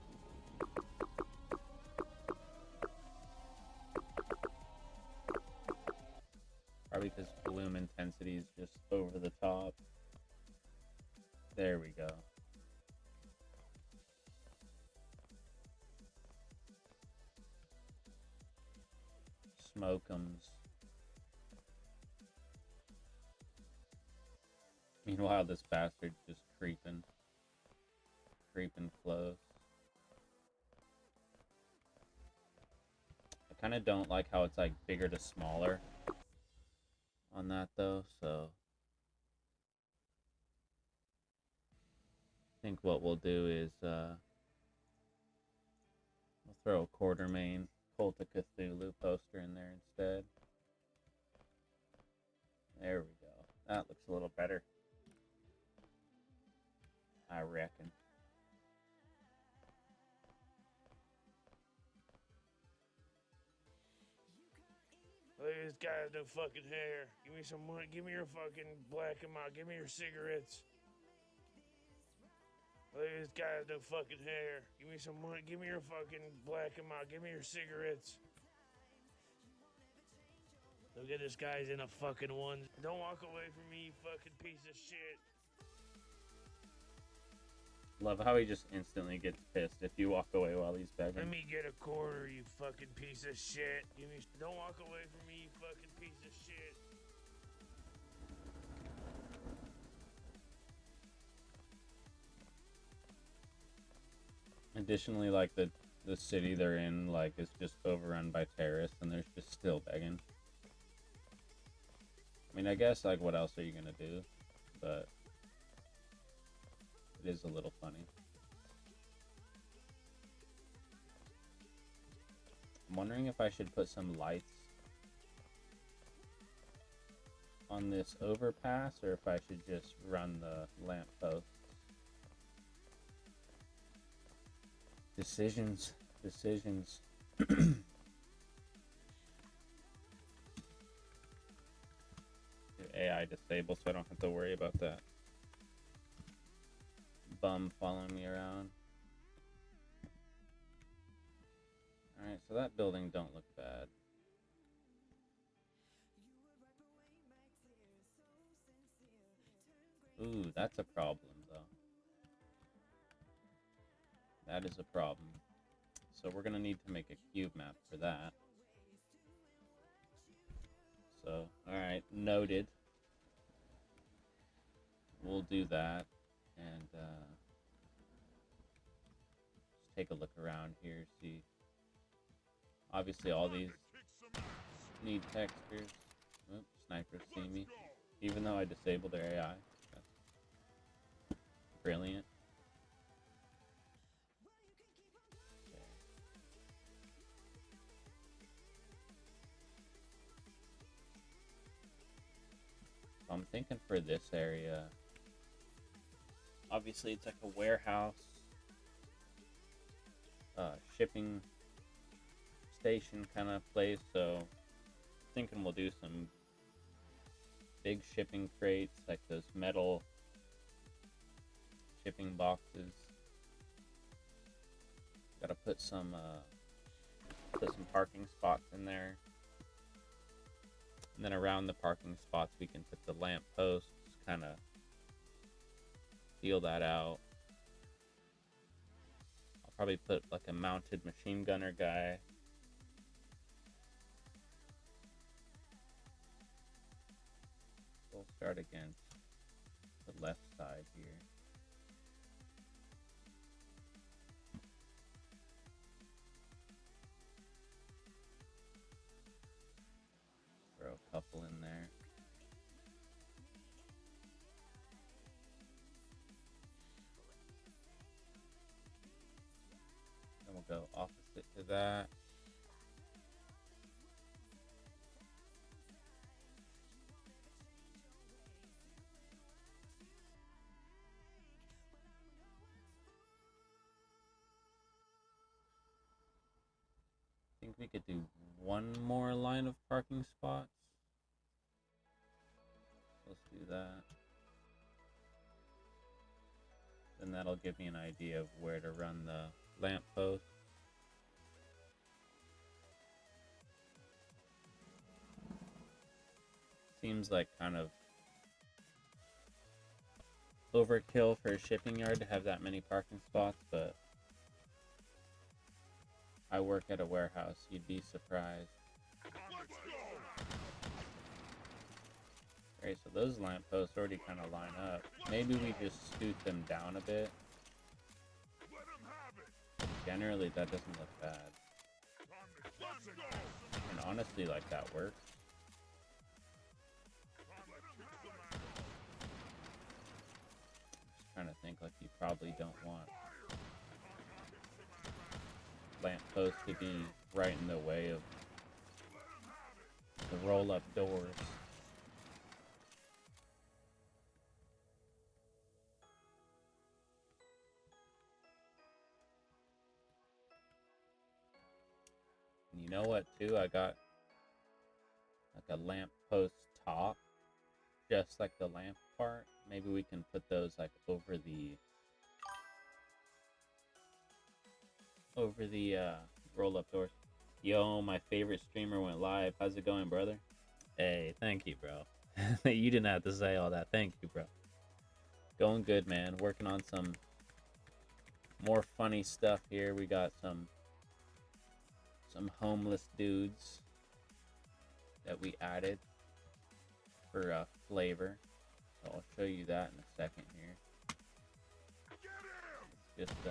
Probably because bloom intensity is just over the top. There we go. Smoke'ems. Meanwhile, this bastard's just creeping close. I kind of don't like how it's like bigger to smaller on that though, so I think what we'll do is we'll throw a Quartermain Cult of Cthulhu poster in there instead. There we go. That looks a little better, I reckon. Look at this guy with no fucking hair. Give me some money. Give me your fucking black and mild. Give me your cigarettes. Look at this guy with no fucking hair. Give me some money. Give me your fucking black and mild. Give me your cigarettes. Look at this guy's in a fucking one. Don't walk away from me, you fucking piece of shit. Love how he just instantly gets pissed if you walk away while he's begging. Let me get a quarter, you fucking piece of shit. Give me. Don't walk away from me, you fucking piece of shit. Additionally, like the city they're in, like, is just overrun by terrorists, and they're just still begging. I mean, I guess, like, what else are you gonna do? But it is a little funny. I'm wondering if I should put some lights on this overpass, or if I should just run the lampposts. Decisions. AI disable so I don't have to worry about that bum following me around. Alright, so that building don't look bad. Ooh, that's a problem though. That is a problem. So we're gonna need to make a cube map for that. So, alright, noted. We'll do that, and just take a look around here, see. Obviously all these need textures. Oops, snipers see me. Even though I disabled their AI. That's brilliant. So I'm thinking for this area, obviously it's like a warehouse, shipping station kind of place, so thinking we'll do some big shipping crates, like those metal shipping boxes. Gotta put some parking spots in there. And then around the parking spots we can put the lamp posts, kind of feel that out. I'll probably put like a mounted machine gunner guy. We'll start against the left side here. Throw a couple in there. Then we'll go opposite to that. think we could do one more line of parking spots. Let's do that. Then that'll give me an idea of where to run the lamppost. Seems like kind of overkill for a shipping yard to have that many parking spots, but I work at a warehouse. You'd be surprised. Okay, so those lampposts already kind of line up. Maybe we just scoot them down a bit. Generally, that doesn't look bad. And honestly, like, that works. Just trying to think, like, you probably don't want lampposts to be right in the way of the roll-up doors. And you know what, too? I got like a lamppost top, just like the lamp part. Maybe we can put those like over the roll-up doors. Yo, my favorite streamer went live. How's it going, brother? Hey, thank you, bro. You didn't have to say all that. Thank you, bro. Going good, man. Working on some more funny stuff here. We got some homeless dudes that we added for flavor. So I'll show you that in a second here. Let's just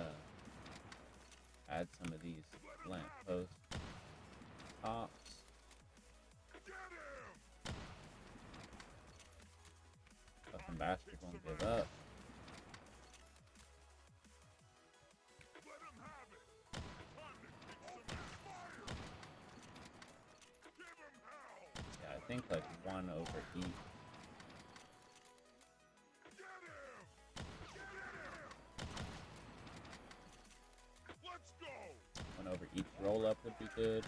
add some of these lamppost tops. Fucking bastard won't give up. Yeah, I think like one over each. One over each roll up would be good.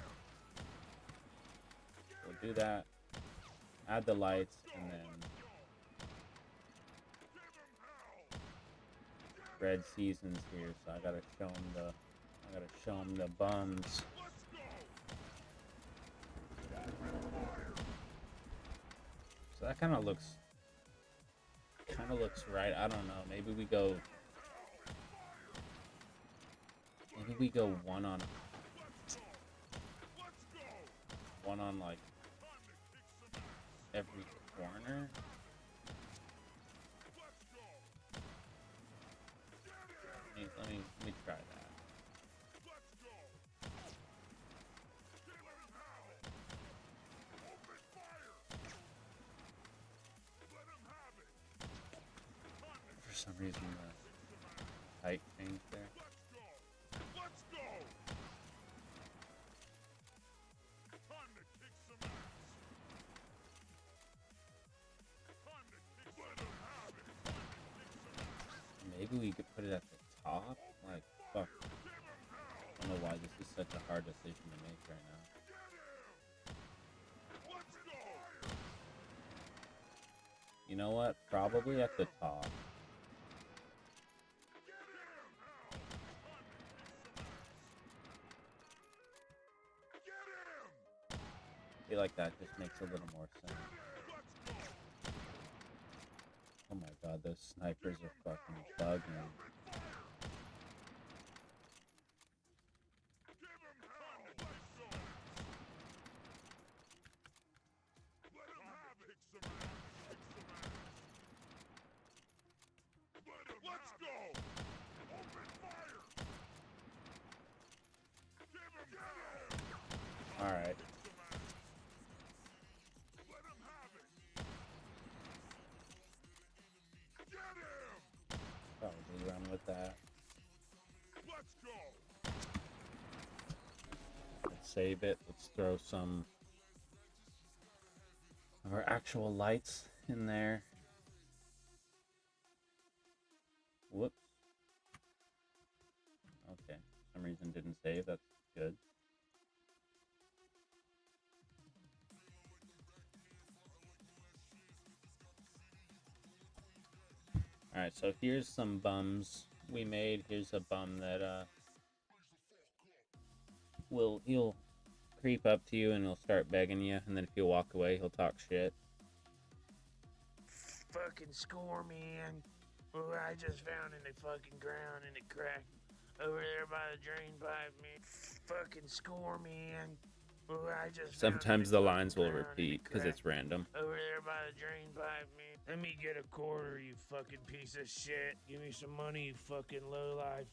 We'll do that. Add the lights and then Red Seasons here, so I gotta show them the bums. So that kind of looks right. I don't know. Maybe we go one on like every corner. Let me try that. For some reason, the height changed there. Maybe we could put it at the top? Like, fuck. I don't know why this is such a hard decision to make right now. You know what? Probably at the top. I feel like that just makes a little more sense. Oh my god, those snipers are fucking bugging. Alright. Probably run with that. Let's save it. Let's throw some of our actual lights in there. Whoops. Okay. For some reason didn't save. That's good. Alright, so here's some bums we made. Here's a bum that he'll creep up to you and he'll start begging you, and then if you walk away, he'll talk shit. Fucking score, man. Oh, I just found in the fucking ground and it cracked over there by the drain pipe, man. Fucking score, man. Oh, I just Sometimes the lines will repeat because it's random. over there by the drain pipe, man. Let me get a quarter, you fucking piece of shit. Give me some money, you fucking lowlife.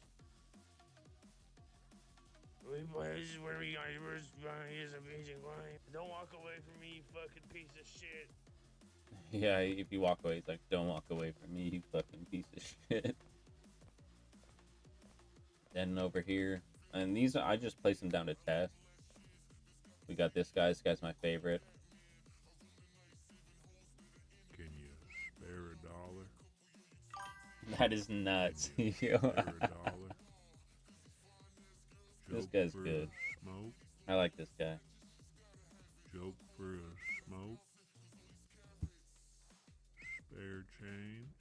This is where we are. Here's a amazing line. Don't walk away from me, you fucking piece of shit. Yeah, if you walk away, he's like, don't walk away from me, you fucking piece of shit. Then over here, and these, I just place them down to test. We got this guy. This guy's my favorite. Can you spare a dollar? That is nuts. Can you Yo. spare a dollar? This Joke guy's for good. A smoke? I like this guy. Joke for a smoke? Spare change?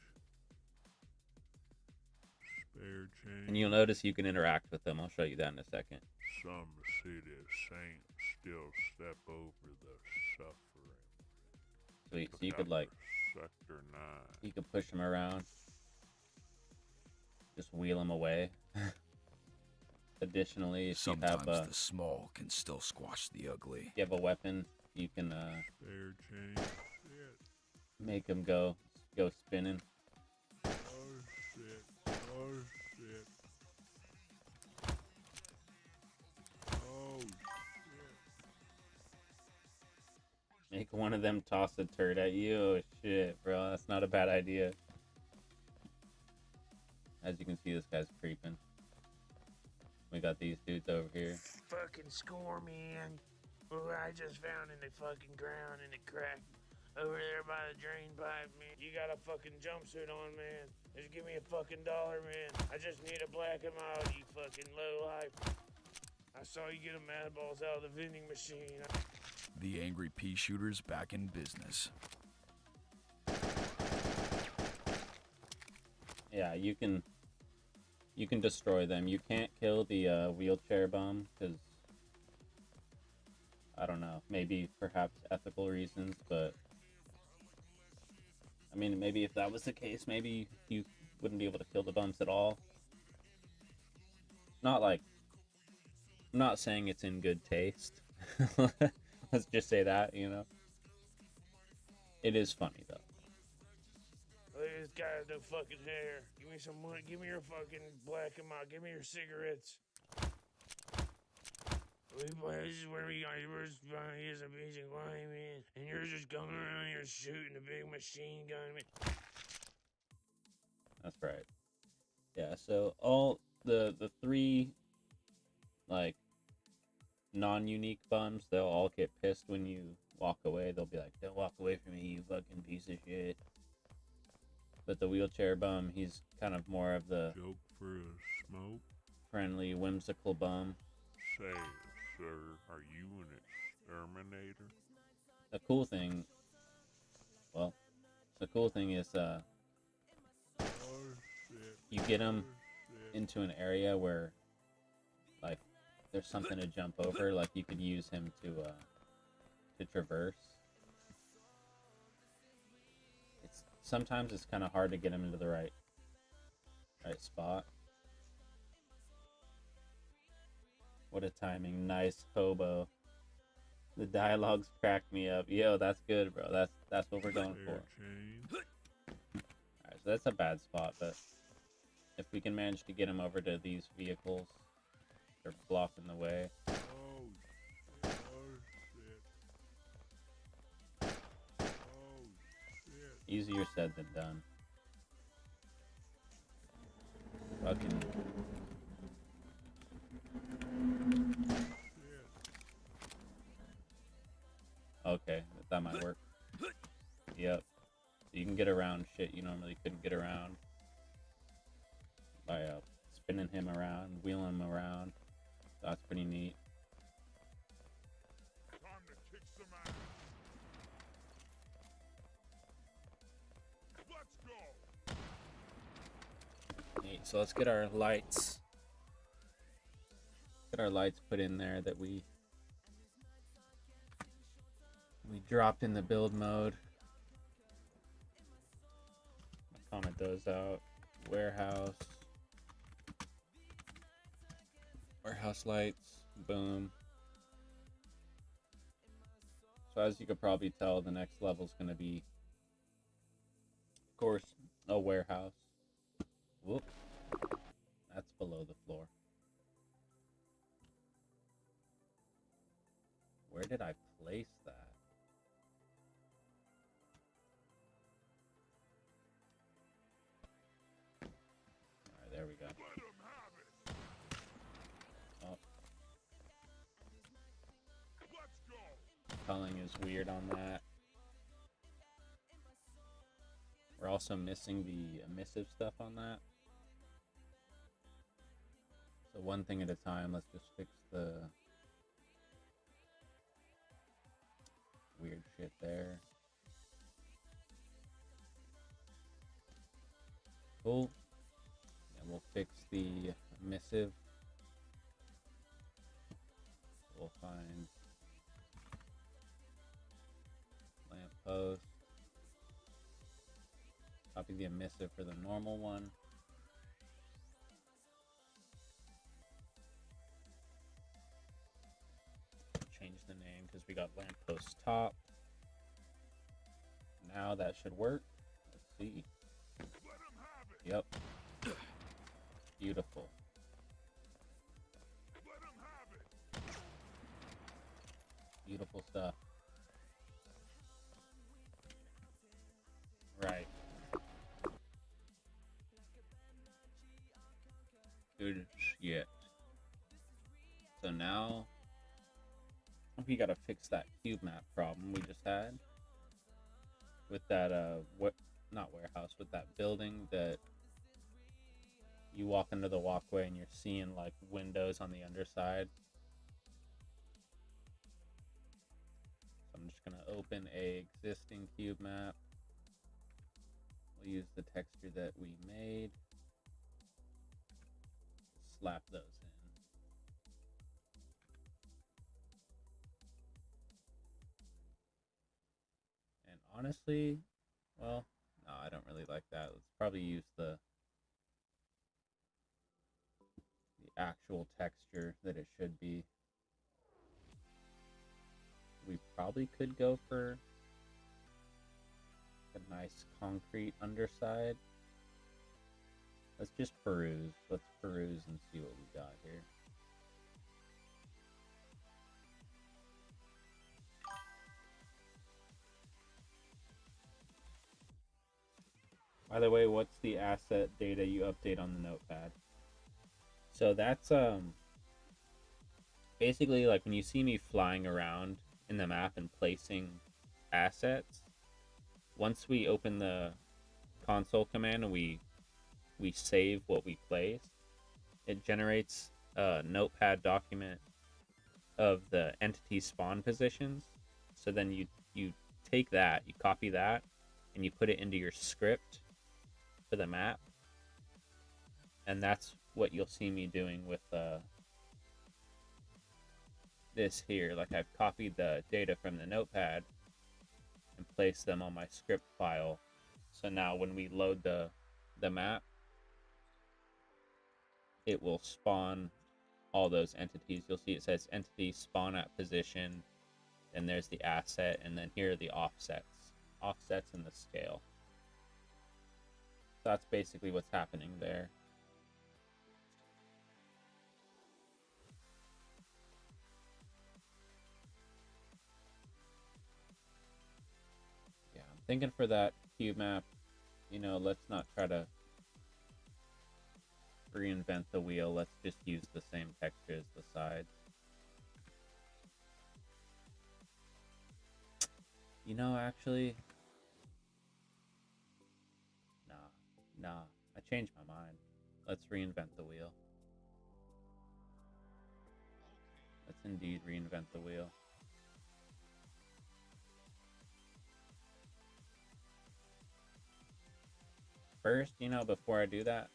Spare change? And you'll notice you can interact with them. I'll show you that in a second. Some city saints still step over the suffering. Sweet. So you Look could out like, for Sector 9. you could push him around. Just wheel him away. Additionally, if you Sometimes have the small can still squash the ugly. you have a weapon, you can Spare change? Shit. make him go spinning. Oh shit. Oh shit. Oh shit. Make one of them toss a turd at you. Oh shit, bro, that's not a bad idea. As you can see, this guy's creeping. We got these dudes over here. Fucking score, man. Oh, I just found in the fucking ground and it cracked over there by the drain pipe, man. You got a fucking jumpsuit on, man. Just give me a fucking dollar, man. I just need to black him out, you fucking lowlife. I saw you get a Mad Balls out of the vending machine. The angry pea shooter's back in business. Yeah, you can destroy them. You can't kill the wheelchair bum because I don't know, maybe perhaps ethical reasons, but I mean, maybe if that was the case, maybe you wouldn't be able to kill the bums at all. Not like, I'm not saying it's in good taste. Let's just say that, you know. It is funny though. Look at this guy with no fucking hair. Give me some money. Give me your fucking black him out. Give me your cigarettes. This is where we are. Here's a amazing line, man. And you're just going around here shooting a big machine gun, man. That's right. Yeah, so all the three like non-unique bums, they'll all get pissed when you walk away. They'll be like, "Don't walk away from me, you fucking piece of shit." But the wheelchair bum, he's kind of more of the Joke for a smoke? friendly, whimsical bum. Say it, sir. Are you an exterminator? The cool thing, well, the cool thing is Oh shit. you get him Oh shit. into an area where like there's something to jump over, like you could use him to traverse. Sometimes it's kind of hard to get him into the right spot. What a timing. Nice hobo. The dialogues cracked me up. Yo, that's good, bro. That's what we're going for. Spare change? Alright, so that's a bad spot, but if we can manage to get him over to these vehicles, they're blocking the way. Oh shit. Oh shit. Oh shit. Easier said than done. Fucking Shit. okay, that might work. Yep. So you can get around shit you normally couldn't get around by spinning him around, wheeling him around. That's pretty neat. Time to kick some ass. Let's go. So let's get our lights. Get our lights put in there that we dropped in the build mode. I'll comment those out. Warehouse lights, boom. So as you could probably tell, the next level is going to be, of course, a warehouse. Whoop, that's below the floor. Where did I place that? Alright, there we go. Oh. Culling is weird on that. We're also missing the emissive stuff on that. So one thing at a time, let's just fix the weird shit there. Cool. And we'll fix the emissive. We'll find lamppost. Copy the emissive for the normal one. Change the name because we got lamppost top. Now that should work. Let's see. Yep. Beautiful. Beautiful stuff. Right. Good shit. So now we gotta fix that cube map problem we just had with that not warehouse, with that building that you walk into the walkway and you're seeing like windows on the underside. So I'm just gonna open a existing cube map. We'll use the texture that we made. Slap those in. And honestly, well, no, I don't really like that. Let's probably use the actual texture that it should be. We probably could go for a nice concrete underside. Let's just peruse. Let's peruse and see what we got here. By the way, what's the asset data you update on the notepad? So that's basically like when you see me flying around in the map and placing assets, once we open the console command and we save what we place, it generates a notepad document of the entity spawn positions. So then you take that, you copy that, and you put it into your script for the map. And that's what you'll see me doing with this here. Like I've copied the data from the notepad and placed them on my script file. So now when we load the map, it will spawn all those entities. You'll see it says entity spawn at position, and there's the asset, and then here are the offsets in the scale. So that's basically what's happening there. Yeah, I'm thinking for that cube map, you know, let's not try to reinvent the wheel. Let's just use the same texture as the sides. You know, actually, nah, I changed my mind. Let's reinvent the wheel. Let's indeed reinvent the wheel. First, you know, before I do that,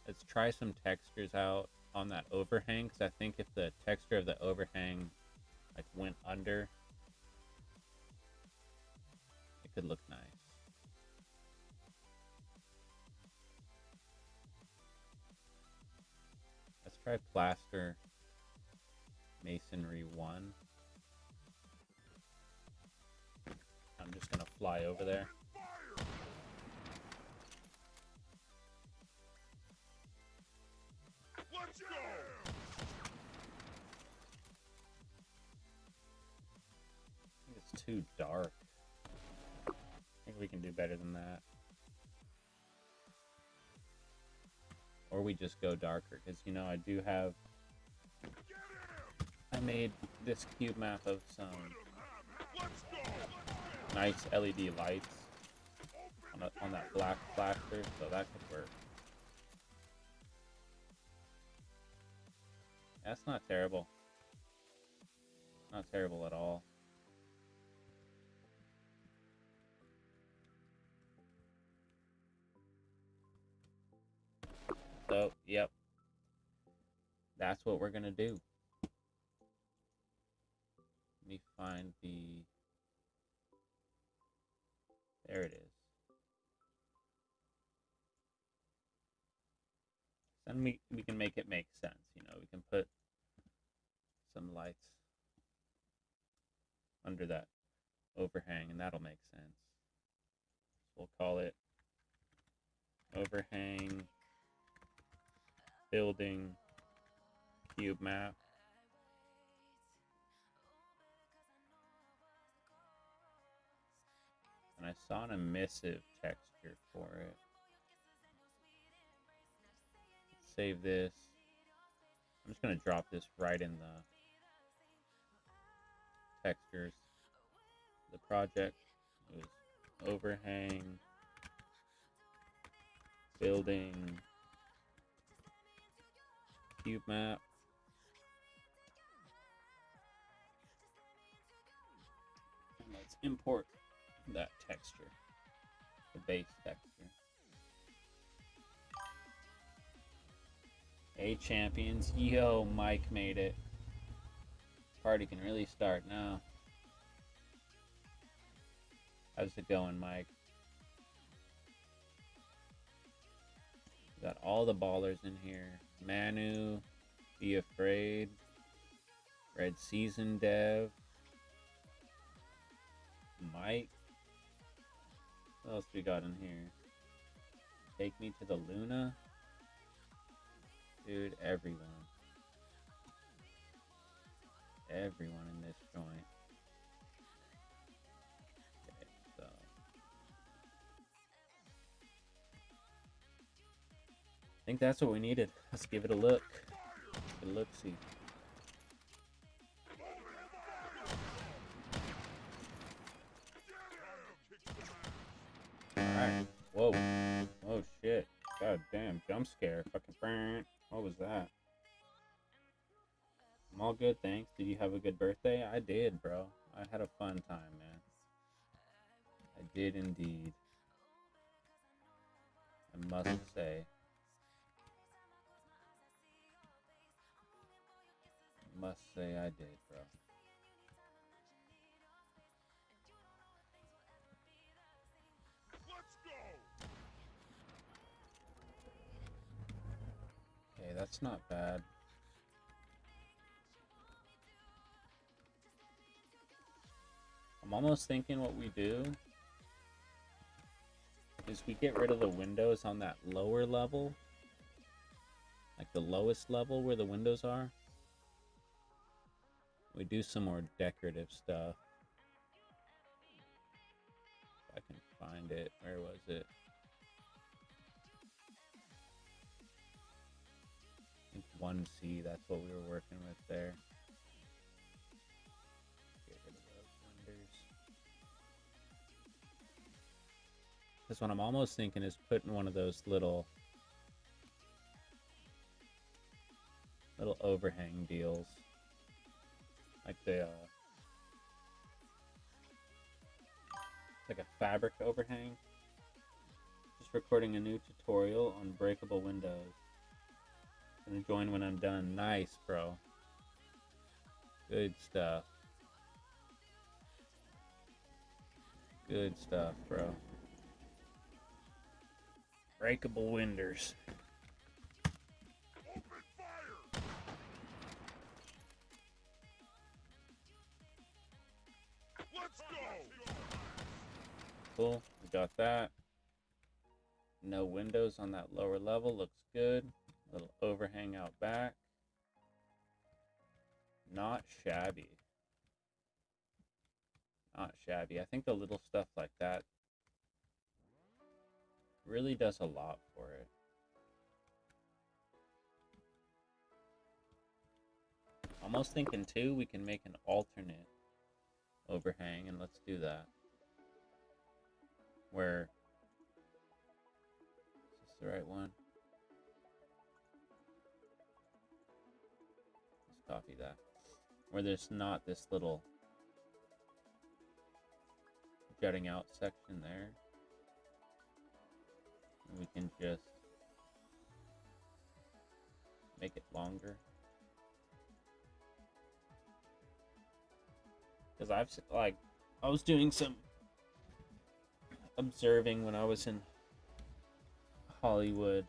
Let's try some textures out on that overhang, because I think if the texture of the overhang like went under, it could look nice. Let's try plaster masonry 1. I'm just gonna fly over there. Let's go! I think it's too dark. I think we can do better than that. Or we just go darker, because you know I do have. I made this cube map of some nice LED lights on that black plaster, so that could work. That's not terrible. Not terrible at all. So, yep. That's what we're gonna do. Let me find the... There it is. Then we can make it make sense, you know. We can put some lights under that overhang, and that'll make sense. We'll call it overhang building cube map. And I saw an emissive texture for it. Let's save this. I'm just going to drop this right in the textures. The project was overhang building cube map. And let's import that texture, the base texture. Hey champions, yo, Mike made it. Party can really start now. How's it going, Mike? We got all the ballers in here. Manu, Be Afraid, Red Season Dev, Mike. What else we got in here? Take Me to the Luna. Dude, everyone. Everyone in this joint. Okay, so. I think that's what we needed. Let's give it a look. A look-see. Alright. Whoa. Oh shit. God damn. Jump scare. Fucking burn. What was that? I'm all good, thanks. Did you have a good birthday? I did, bro. I had a fun time, man. I did indeed. I must say. Must say I did, bro. Let's go! Okay, that's not bad. I'm almost thinking what we do is we get rid of the windows on that lower level. Like the lowest level where the windows are. We do some more decorative stuff. If I can find it. Where was it? I think 1C, that's what we were working with there. Get rid of those windows. This one I'm almost thinking is putting one of those little overhang deals. Like the like a fabric overhang. Just recording a new tutorial on breakable windows. Gonna join when I'm done. Nice, bro. Good stuff. Good stuff, bro. Breakable windows. Let's go! Cool. We got that. No windows on that lower level. Looks good. Little overhang out back. Not shabby. Not shabby. I think the little stuff like that really does a lot for it. Almost thinking too, we can make an alternate overhang, and let's do that. Where is this the right one? Let's copy that. Where there's not this little jutting out section there. And we can just make it longer. Because I was doing some observing when I was in Hollywood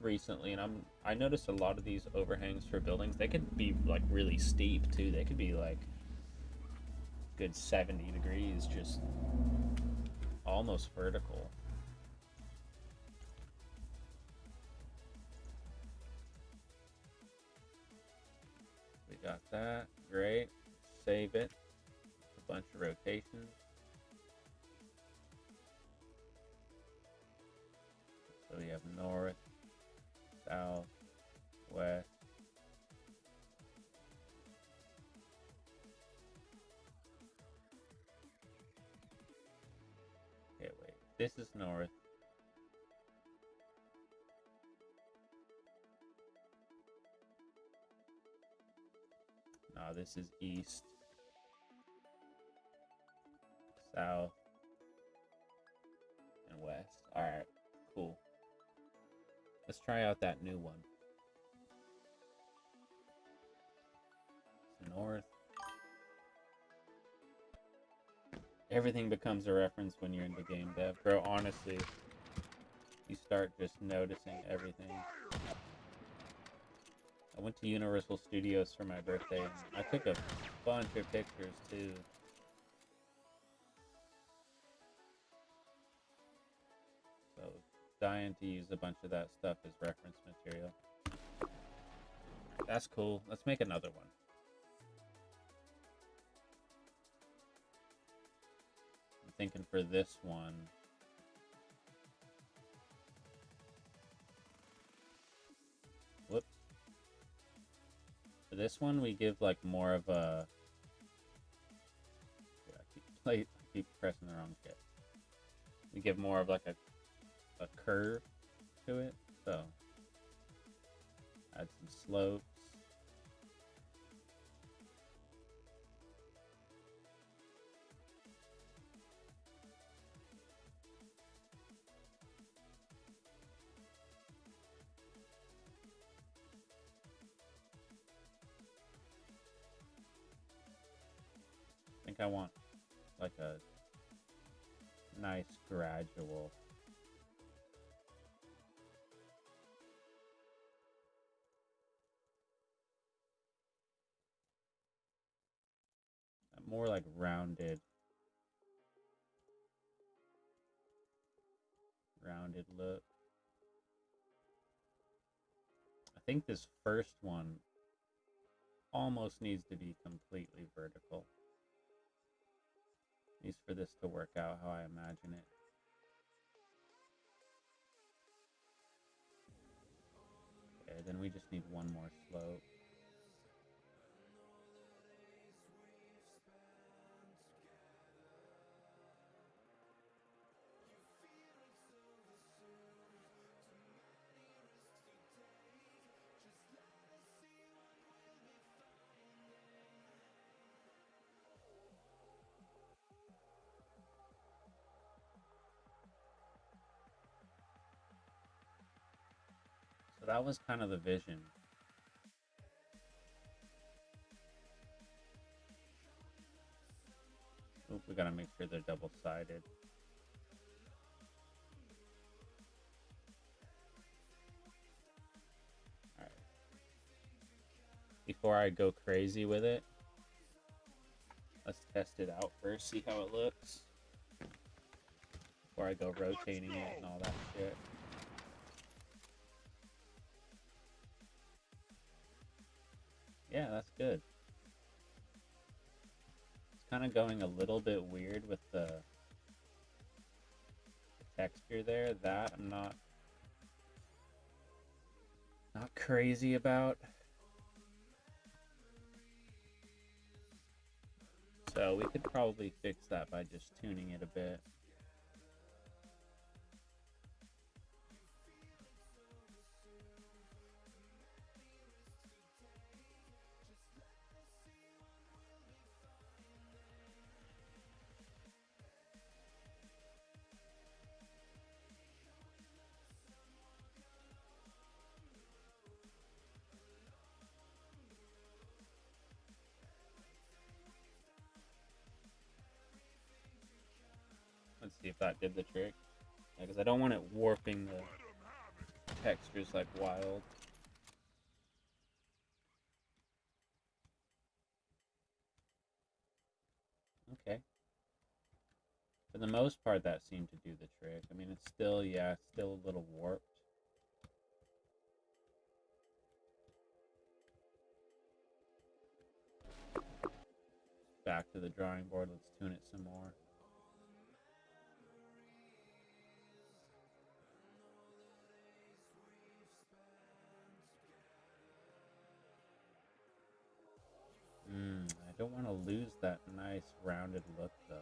recently, and I noticed a lot of these overhangs for buildings, they could be like really steep too. They could be like good 70 degrees, just almost vertical. We got that. Great. Save it. A bunch of rotations. So we have north, south, west. Okay, wait. This is north. No, this is east. South. And west. Alright, cool. Let's try out that new one. So north. Everything becomes a reference when you're into game dev. Bro, honestly, you start just noticing everything. I went to Universal Studios for my birthday, and I took a bunch of pictures too. So, dying to use a bunch of that stuff as reference material. That's cool. Let's make another one. I'm thinking for this one. Whoops. For this one, we give like more of a. Yeah, I keep pressing the wrong shit. We give more of like a curve to it, so add some slopes. I think I want like a nice gradual. More like rounded look. I think this first one almost needs to be completely vertical. Needs for this to work out how I imagine it. Okay, then we just need one more slope. So that was kind of the vision. Oop, we gotta make sure they're double-sided. Alright. Before I go crazy with it, let's test it out first, see how it looks. Before I go rotating it and all that shit. Yeah, that's good. It's kind of going a little bit weird with the texture there. That I'm not crazy about. So we could probably fix that by just tuning it a bit. Let's see if that did the trick. Because I don't want it warping the textures like wild. Okay. For the most part, that seemed to do the trick. I mean, it's still, yeah, it's still a little warped. Back to the drawing board. Let's tune it some more. I don't want to lose that nice rounded look, though.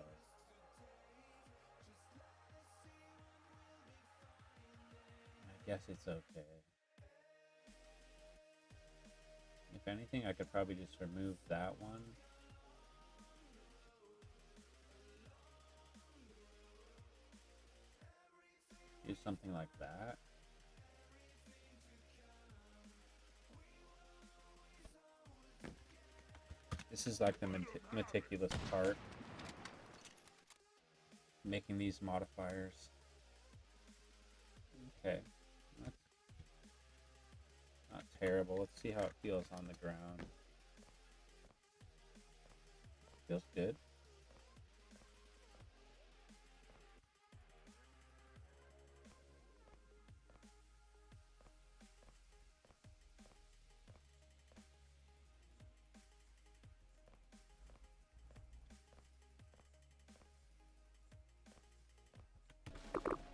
I guess it's okay. If anything, I could probably just remove that one. Do something like that. This is like the meticulous part. Making these modifiers. Okay. That's not terrible. Let's see how it feels on the ground. Feels good.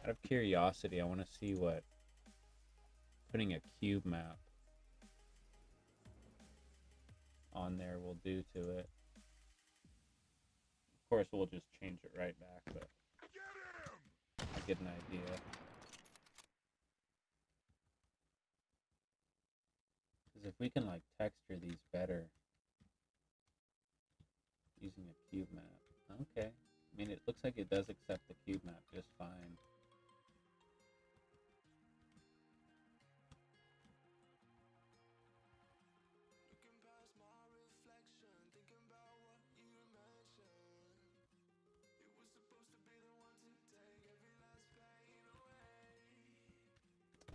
Out of curiosity, I want to see what putting a cube map on there will do to it. Of course, we'll just change it right back, but I get an idea. Because if we can like texture these better using a cube map, okay. I mean, it looks like it does accept the cube map just fine.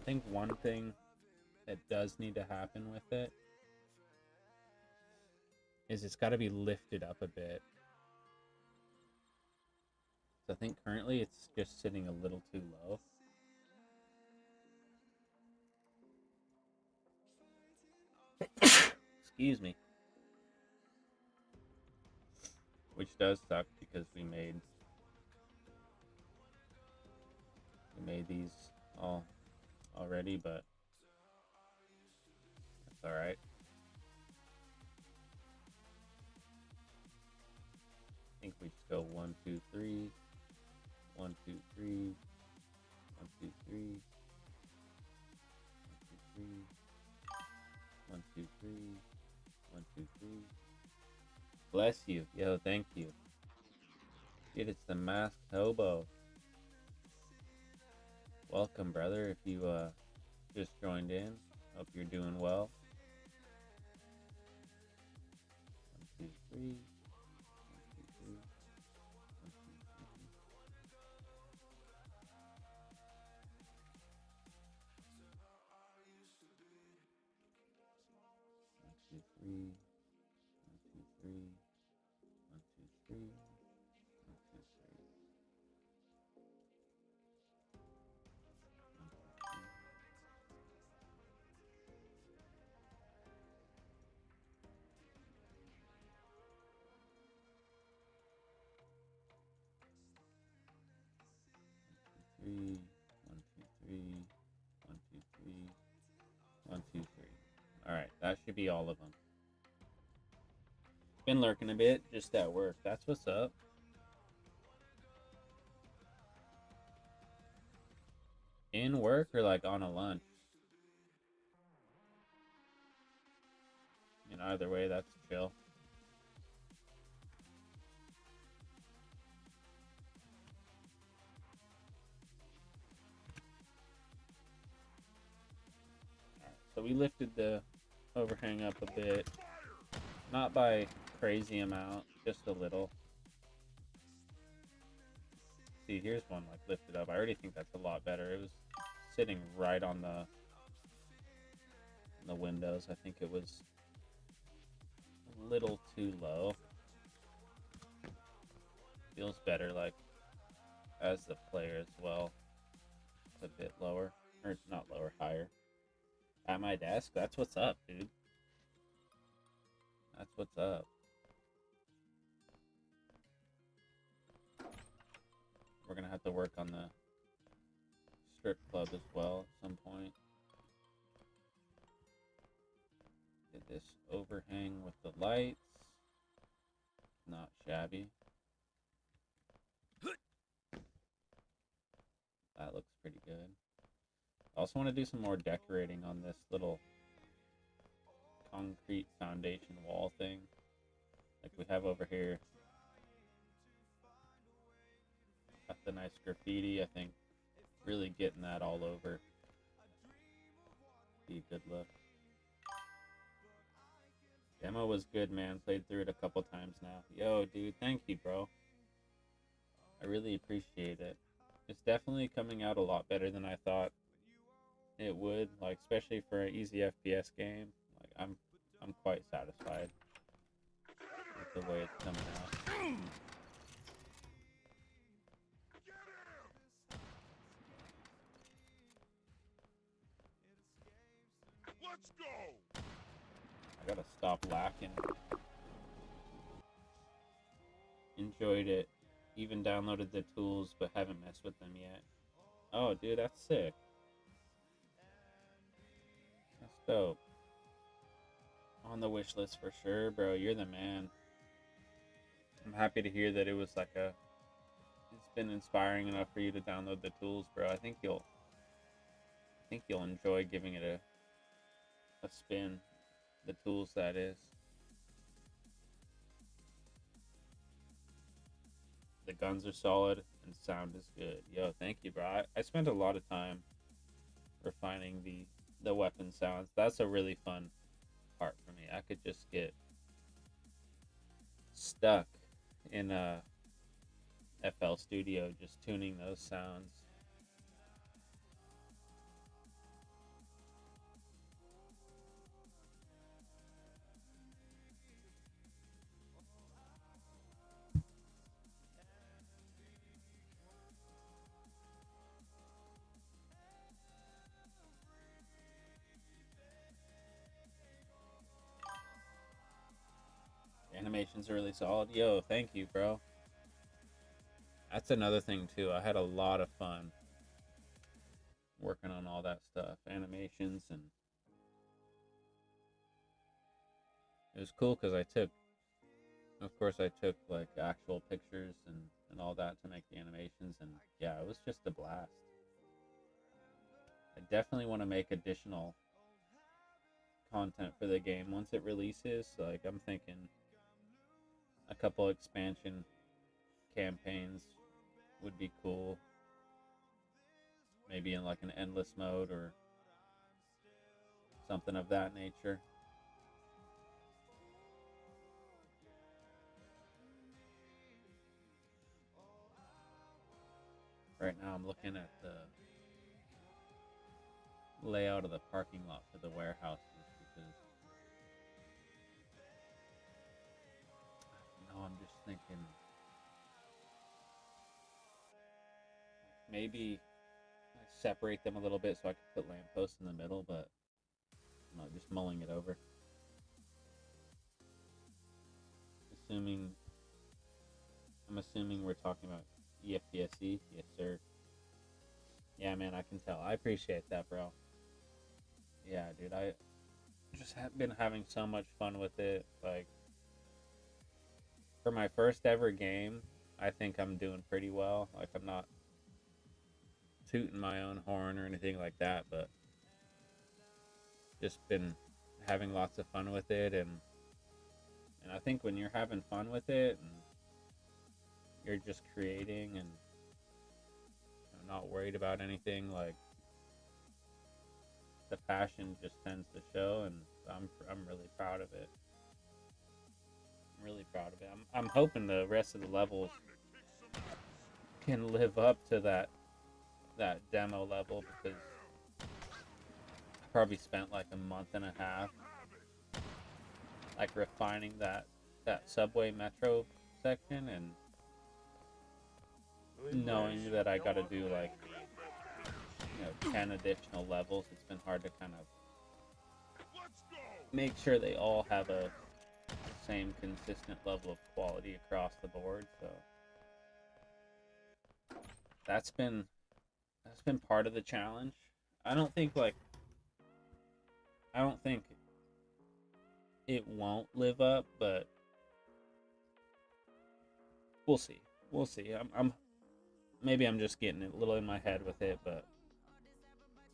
I think one thing that does need to happen with it is it's got to be lifted up a bit. So I think currently it's just sitting a little too low. Excuse me. Which does suck because we made these all already, but that's all right. I think we just go 1, 2, 3, 1, 2, 3, 1, 2, 3, 1, 2, 3, 1, 2, 3, 1, 2, 3. Bless you. Yo, thank you. Dude, it's the masked hobo. Welcome, brother. If you just joined in, hope you're doing well. 1, 2, 3. 1, 2, 3. 1, 2, 3. 1, 2, 3. 1, 2, 3. 1, 2, 3. 1, 2, 3. 3, 1, 2, 3, 1, 2, 3, 1, 2, 3. All right, that should be all of them. Been lurking a bit, just at work. That's what's up. In work or like on a lunch? In either way, that's chill. All right, so we lifted the overhang up a bit. Not by crazy amount, just a little. See, here's one like lifted up. I already think that's a lot better. It was sitting right on the windows. I think it was a little too low. Feels better like as the player as well. It's a bit lower, or not lower, higher. At my desk, that's what's up, dude. That's what's up. We're gonna have to work on the strip club as well at some point. Did this overhang with the lights. Not shabby. That looks pretty good. I also want to do some more decorating on this little concrete foundation wall thing like we have over here. Got the nice graffiti. I think really getting that all over be a good look. Demo was good, man. Played through it a couple times now. Yo, dude, thank you, bro. I really appreciate it. It's definitely coming out a lot better than I thought it would, like especially for an easy FPS game. Like I'm quite satisfied with the way it's coming out. Let's go! I gotta stop lacking. Enjoyed it. Even downloaded the tools, but haven't messed with them yet. Oh, dude, that's sick. That's dope. On the wish list for sure, bro. You're the man. I'm happy to hear that it was like it's been inspiring enough for you to download the tools, bro. I think you'll enjoy giving it a spin. The tools, that is. The guns are solid and sound is good. Yo, thank you, bro. I spent a lot of time refining the weapon sounds. That's a really fun part for me. I could just get stuck in a FL Studio just tuning those sounds. Animations are really solid. Yo, thank you, bro. That's another thing too. I had a lot of fun working on all that stuff, animations, and it was cool because I took like actual pictures and all that to make the animations, and yeah, it was just a blast. I definitely want to make additional content for the game once it releases. Like I'm thinking a couple expansion campaigns would be cool. Maybe in like an endless mode or something of that nature. Right now I'm looking at the layout of the parking lot for the warehouses because I'm just thinking maybe separate them a little bit so I can put lampposts in the middle, but I'm not just mulling it over. I'm assuming we're talking about EFPSE. Yes, sir. Yeah, man, I can tell. I appreciate that, bro. Yeah, dude, I just have been having so much fun with it. Like, for my first ever game, I think I'm doing pretty well. Like, I'm not tooting my own horn or anything like that, but just been having lots of fun with it, and I think when you're having fun with it and you're just creating and not worried about anything, like, the passion just tends to show, and I'm really proud of it. I'm really proud of it. I'm hoping the rest of the levels can live up to that demo level, because I probably spent like a month and a half like refining that subway metro section, and knowing that I got to do like 10 additional levels, it's been hard to kind of make sure they all have a same consistent level of quality across the board. So that's been part of the challenge. I don't think it won't live up, but we'll see. I'm maybe I'm just getting a little in my head with it, but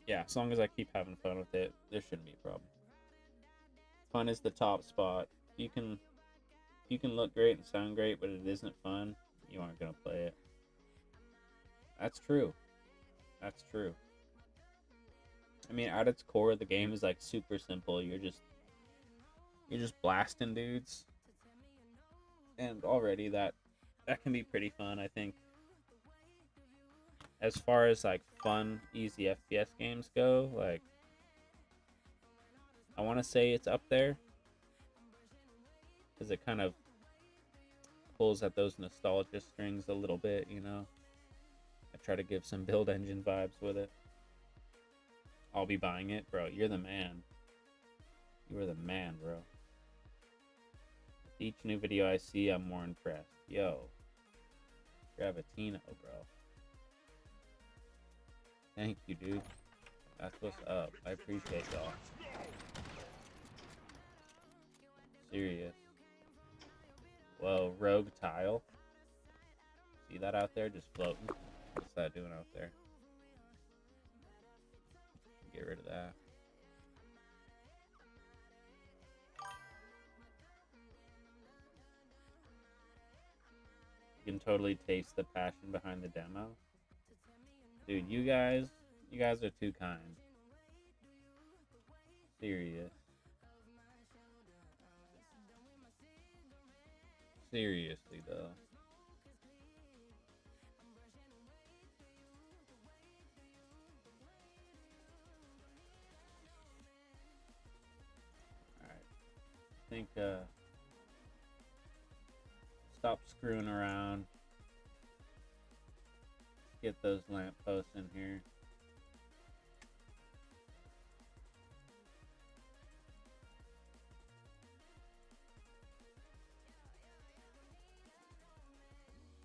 yeah, as long as I keep having fun with it, there shouldn't be a problem. Fun is the top spot. You can look great and sound great, but it isn't fun, you aren't gonna play it. That's true. I mean, at its core, the game is like super simple. You're just blasting dudes, and already that can be pretty fun, I think. As far as like fun, easy FPS games go, like, I want to say it's up there, because it kind of pulls at those nostalgia strings a little bit, I try to give some build engine vibes with it. I'll be buying it, bro. You're the man. You are the man, bro. Each new video I see, I'm more impressed. Yo, Gravitino, bro. Thank you, dude. That's what's up. I appreciate y'all. Serious. Whoa, rogue tile. See that out there? Just floating. What's that doing out there? Get rid of that. You can totally taste the passion behind the demo. Dude, you guys are too kind. Serious. Seriously, though. Alright. I think, stop screwing around. Get those lampposts in here.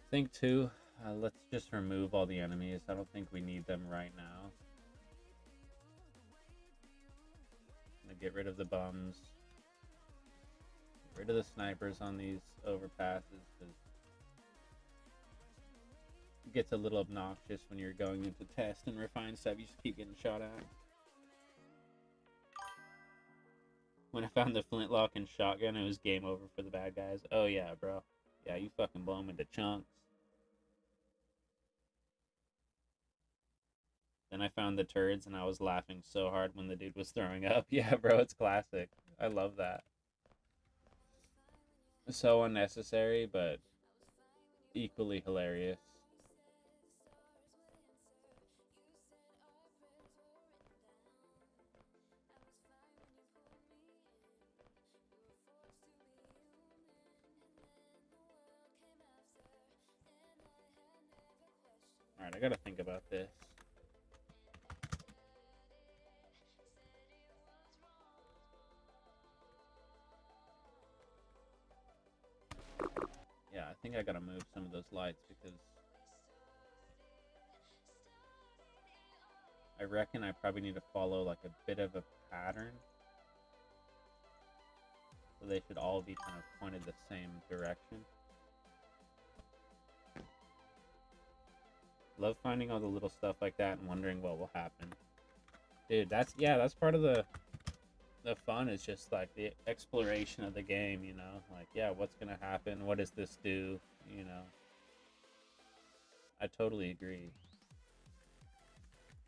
I think too, let's just remove all the enemies. I don't think we need them right now. I'm gonna get rid of the bums. Get rid of the snipers on these overpasses, because it gets a little obnoxious when you're going into test and refine stuff. You just keep getting shot at. When I found the flintlock and shotgun, it was game over for the bad guys. Oh yeah, bro. Yeah, you fucking blow them into chunks. Then I found the turds and I was laughing so hard when the dude was throwing up. Yeah, bro, it's classic. I love that. So unnecessary, but equally hilarious. Alright, I gotta think about this. Yeah, I think I gotta move some of those lights because I reckon I probably need to follow like a bit of a pattern. So they should all be kind of pointed the same direction. Love finding all the little stuff like that and wondering what will happen. Dude, that's part of the fun is just like the exploration of the game, you know? Like, yeah, what's gonna happen? What does this do? You know? I totally agree.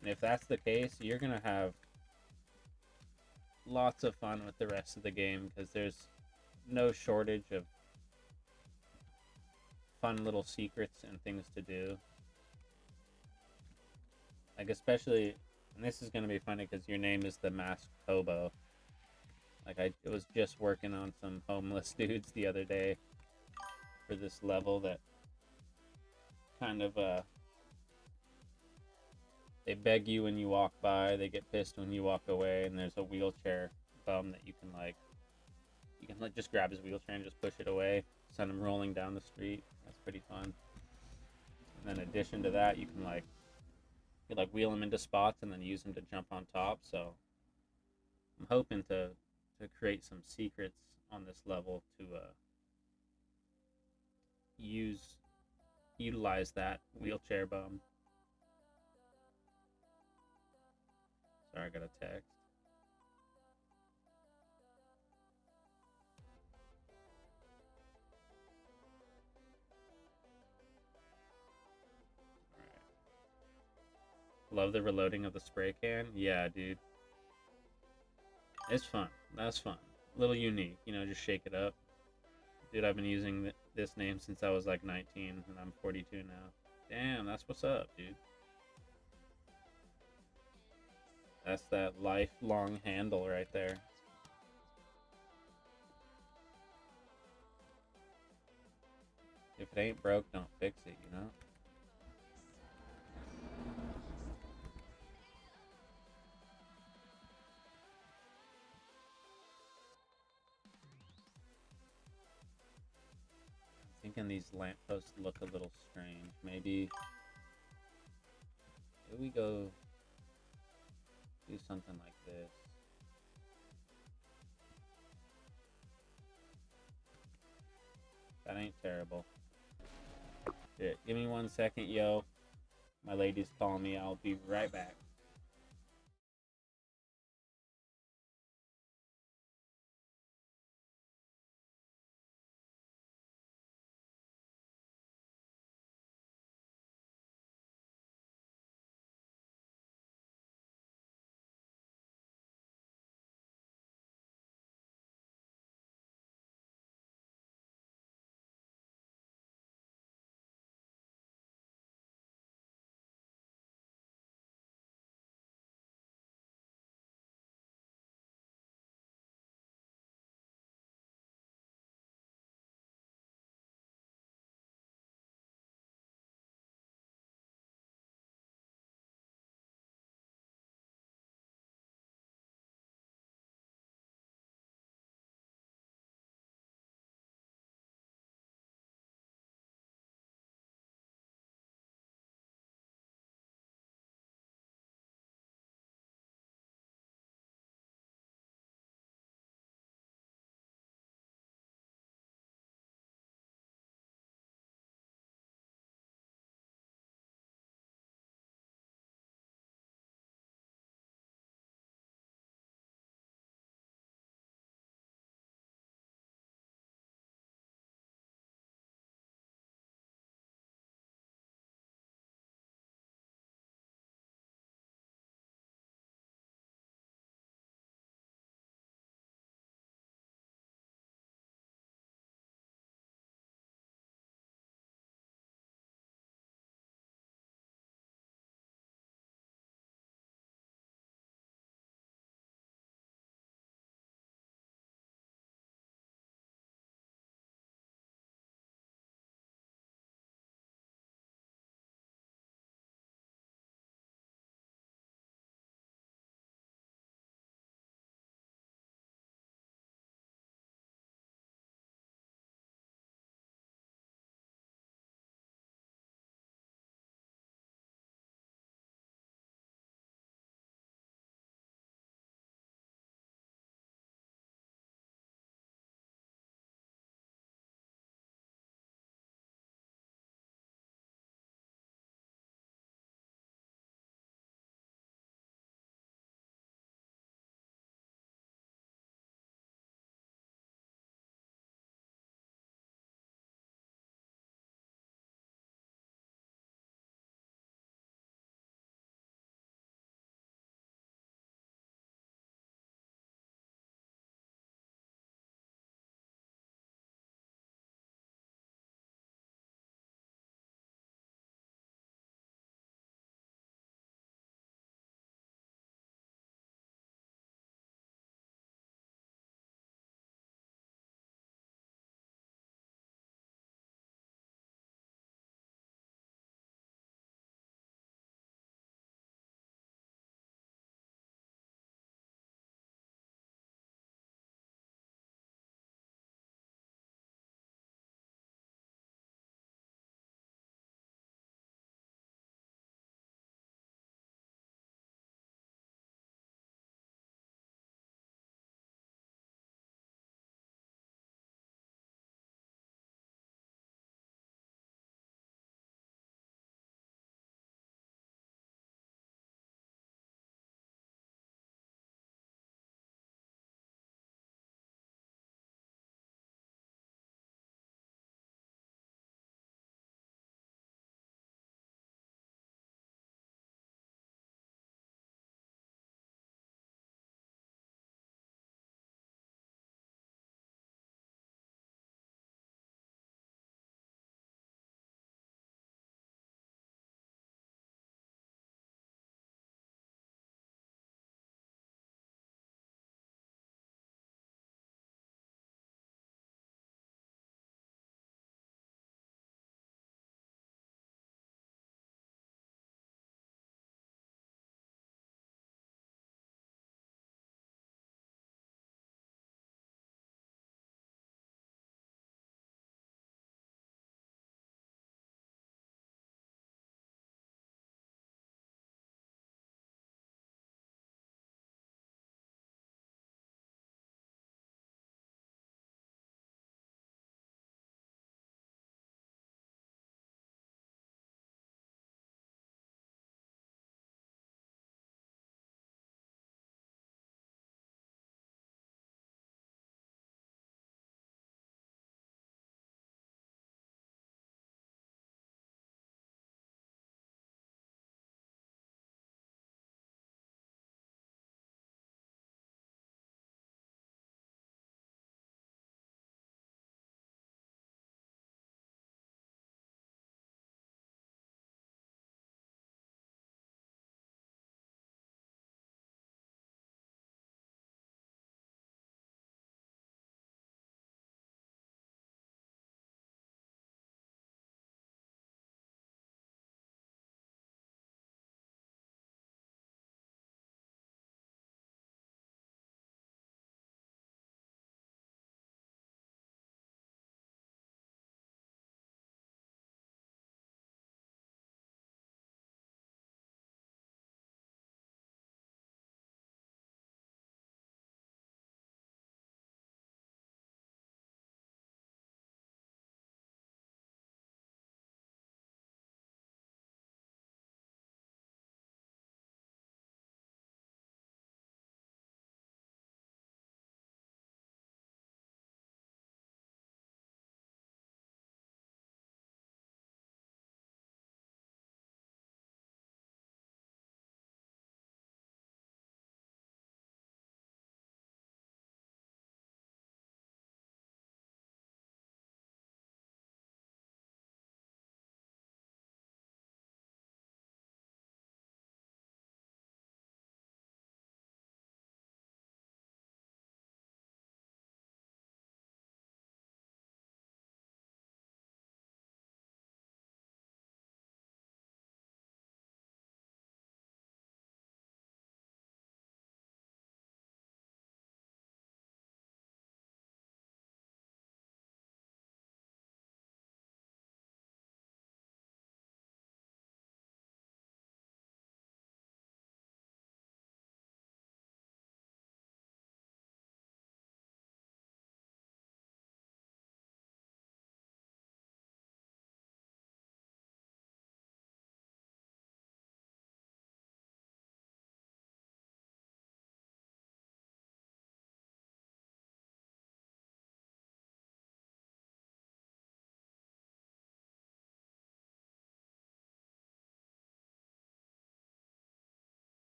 And if that's the case, you're gonna have lots of fun with the rest of the game because there's no shortage of fun little secrets and things to do. Like, especially, and this is gonna be funny because your name is the Masked Hobo. Like, I was just working on some homeless dudes the other day for this level that kind of, they beg you when you walk by, they get pissed when you walk away, and there's a wheelchair bum that you can, like, just grab his wheelchair and just push it away, send him rolling down the street. That's pretty fun. And then in addition to that, you can, like, wheel him into spots and then use him to jump on top, so I'm hoping to create some secrets on this level to utilize that wheelchair bum. Sorry, I got a text. Alright. Love the reloading of the spray can. Yeah, dude. It's fun. That's fun. A little unique, you know, just shake it up. Dude, I've been using this name since I was like 19, and I'm 42 now. Damn, that's what's up, dude. That's that lifelong handle right there. If it ain't broke, don't fix it, you know? I'm thinking these lampposts look a little strange. Maybe we go do something like this. That ain't terrible. Shit, give me 1 second, yo. My lady's calling me. I'll be right back.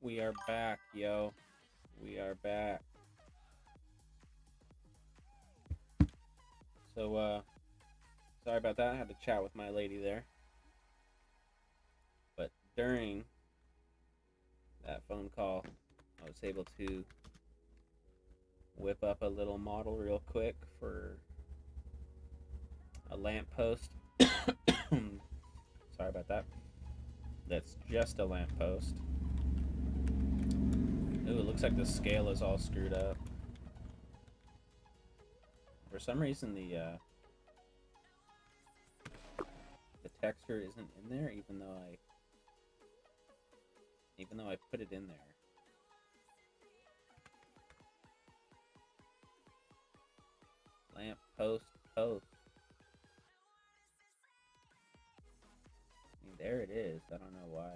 We are back, yo. We are back. So, sorry about that. I had to chat with my lady there. But during that phone call, I was able to whip up a little model real quick for a lamppost. Sorry about that. That's just a lamppost. Ooh, it looks like the scale is all screwed up. For some reason, the texture isn't in there, even though I put it in there. Lamppost post. I mean, there it is. I don't know why.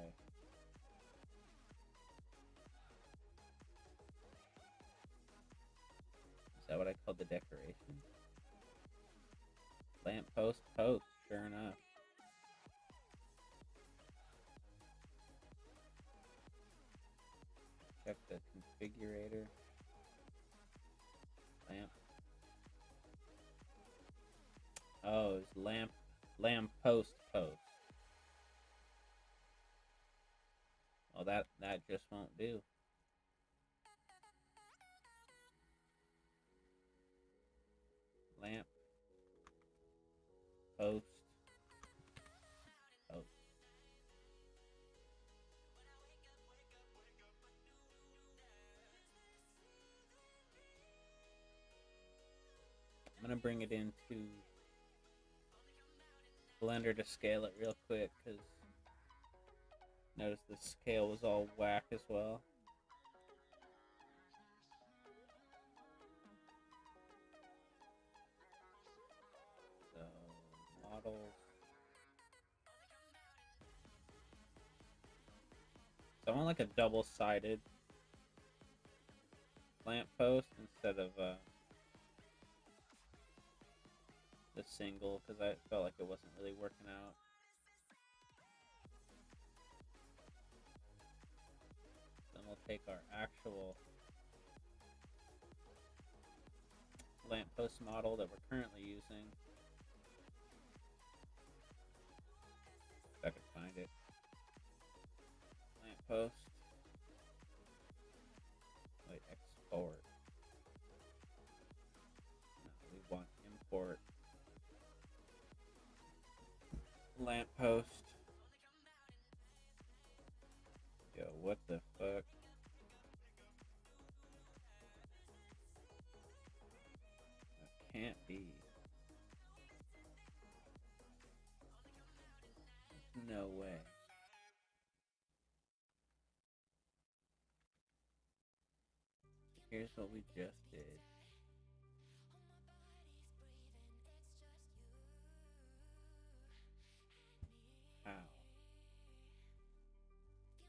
Is that what I called the decoration? Lamppost post, sure enough. Check the configurator. Lamp. Oh, it's lamppost post. Well, that just won't do. Lamp post post. I'm gonna bring it into Blender to scale it real quick, because notice the scale was all whack as well. So, models. So I want like a double-sided lamppost instead of the single, because I felt like it wasn't really working out. Then we'll take our actual lamppost model that we're currently using. If I could find it. Lamppost. Wait, export. No, we want import. Lamppost. Yo, what the fuck? That can't be. No way. Here's what we just did. How?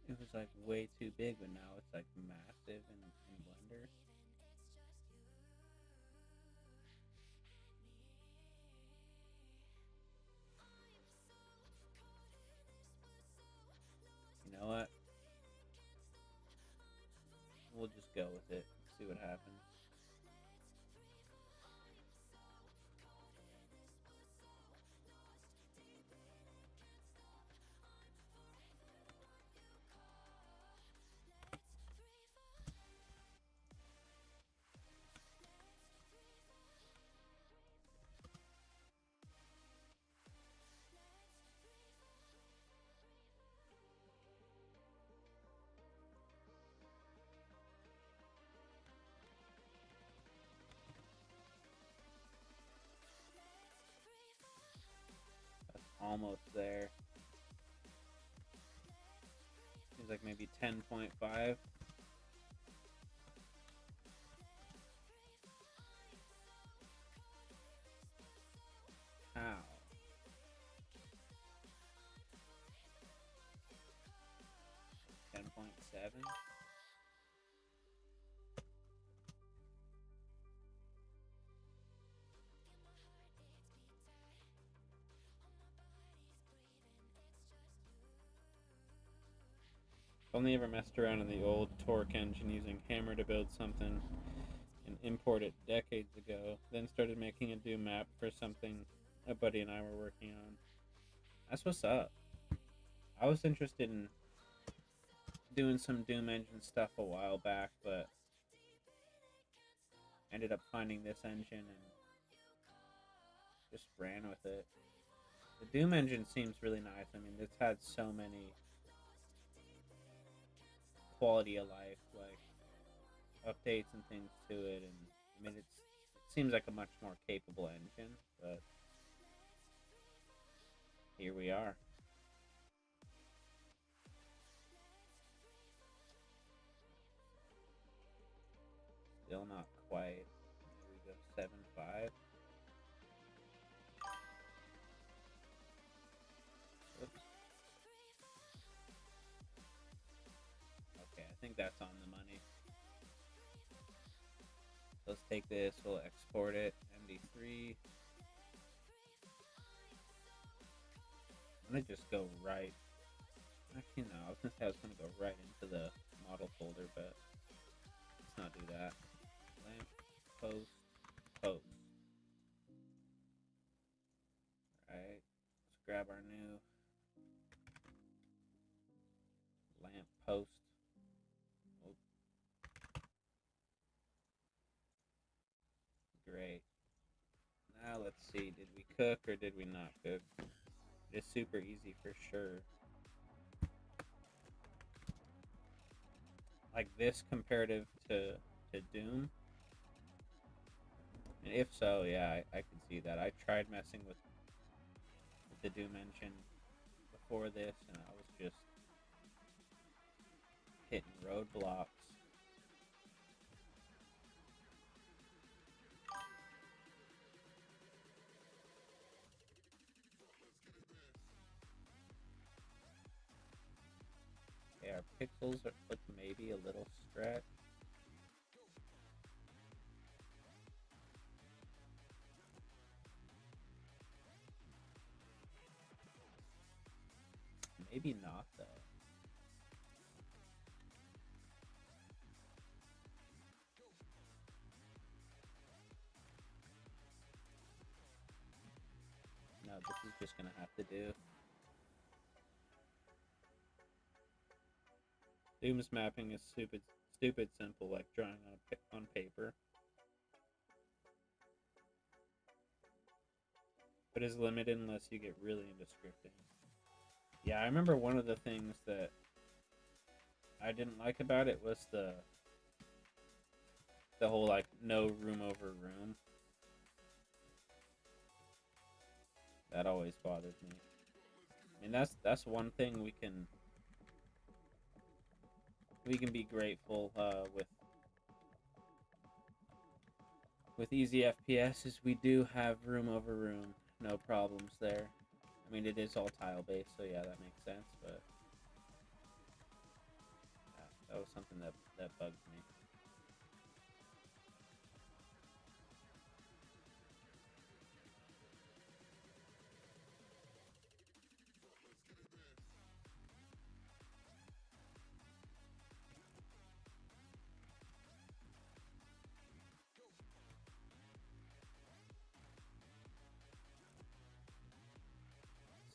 It was like way too big, but now it's like massive in Blender. You know what? We'll just go with it. See what happens. That's almost there. Seems like maybe 10.5. How? 10.7? only ever messed around in the old torque engine using hammer to build something and import it decades ago. Then started making a Doom map for something a buddy and I were working on. That's what's up. I was interested in doing some Doom engine stuff a while back, but ended up finding this engine and just ran with it. The Doom engine seems really nice. I mean, it's had so many quality of life, like updates and things to it, and I mean, it seems like a much more capable engine, but here we are. Still not quite. Here we go, 7.5. Oops. Okay, I think that's on the money. Let's take this, we'll export it, MD3. I'm gonna just go right. Actually, no, I was gonna say I was gonna go right into the model folder, but let's not do that. Lamp, post, post. Alright, let's grab our new lamp post. Oh. Great. Now let's see, did we cook or did we not cook? It's super easy for sure. Like this comparative to Doom? And if so, yeah, I could see that. I tried messing with the Doom engine before this, and I was just hitting roadblocks. Okay, our pixels look maybe a little stretched. Maybe not, though. No, this is just gonna have to do. Doom's mapping is stupid simple, like drawing on paper. But is limited unless you get really into scripting. Yeah, I remember one of the things that I didn't like about it was the whole like no room over room. That always bothered me. I mean, that's one thing we can be grateful with easy FPS is we do have room over room, no problems there. I mean, it is all tile based, so yeah, that makes sense. But yeah, that was something that bugged me.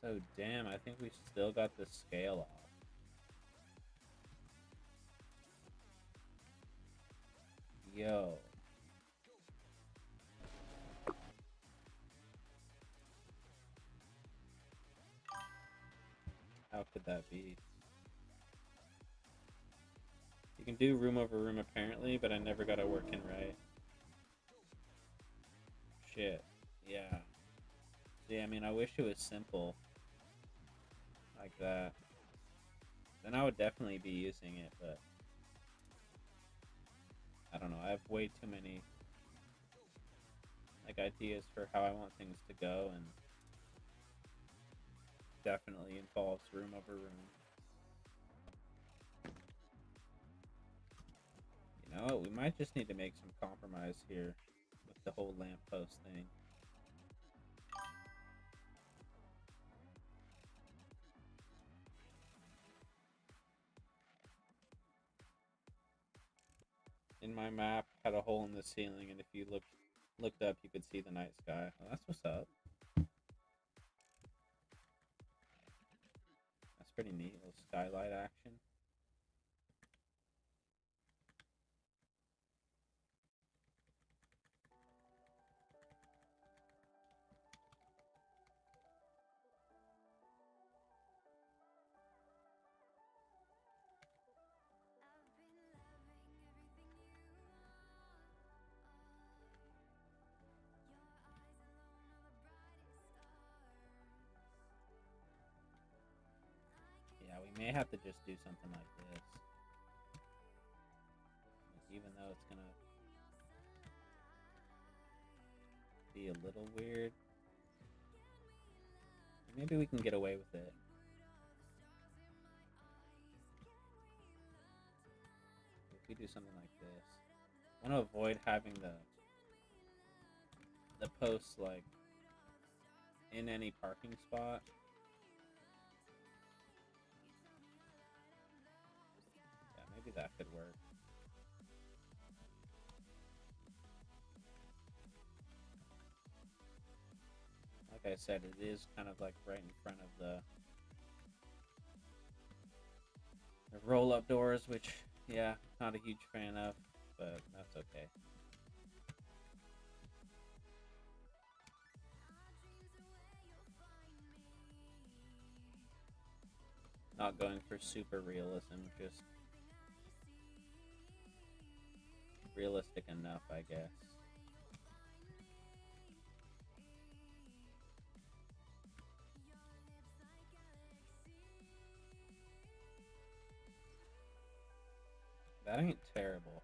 So damn, I think we still got the scale off. Yo. How could that be? You can do room over room apparently, but I never got it working right. Shit. Yeah. See, I mean, I wish it was simple. Like that. Then I would definitely be using it, but I don't know. I have way too many like ideas for how I want things to go, and definitely involves room over room. You know what? We might just need to make some compromise here with the whole lamppost thing. in my map had a hole in the ceiling, and if you looked up, you could see the night sky. Well, that's what's up. That's pretty neat. Little skylight action. Yeah, we may have to just do something like this. Even though it's gonna be a little weird. Maybe we can get away with it. If we do something like this. I want to avoid having the posts like in any parking spot. Yeah, maybe that could work. Like I said, it is kind of like right in front of the roll-up doors, which, yeah, not a huge fan of, but that's okay. Not going for super realism, just realistic enough, I guess. That ain't terrible.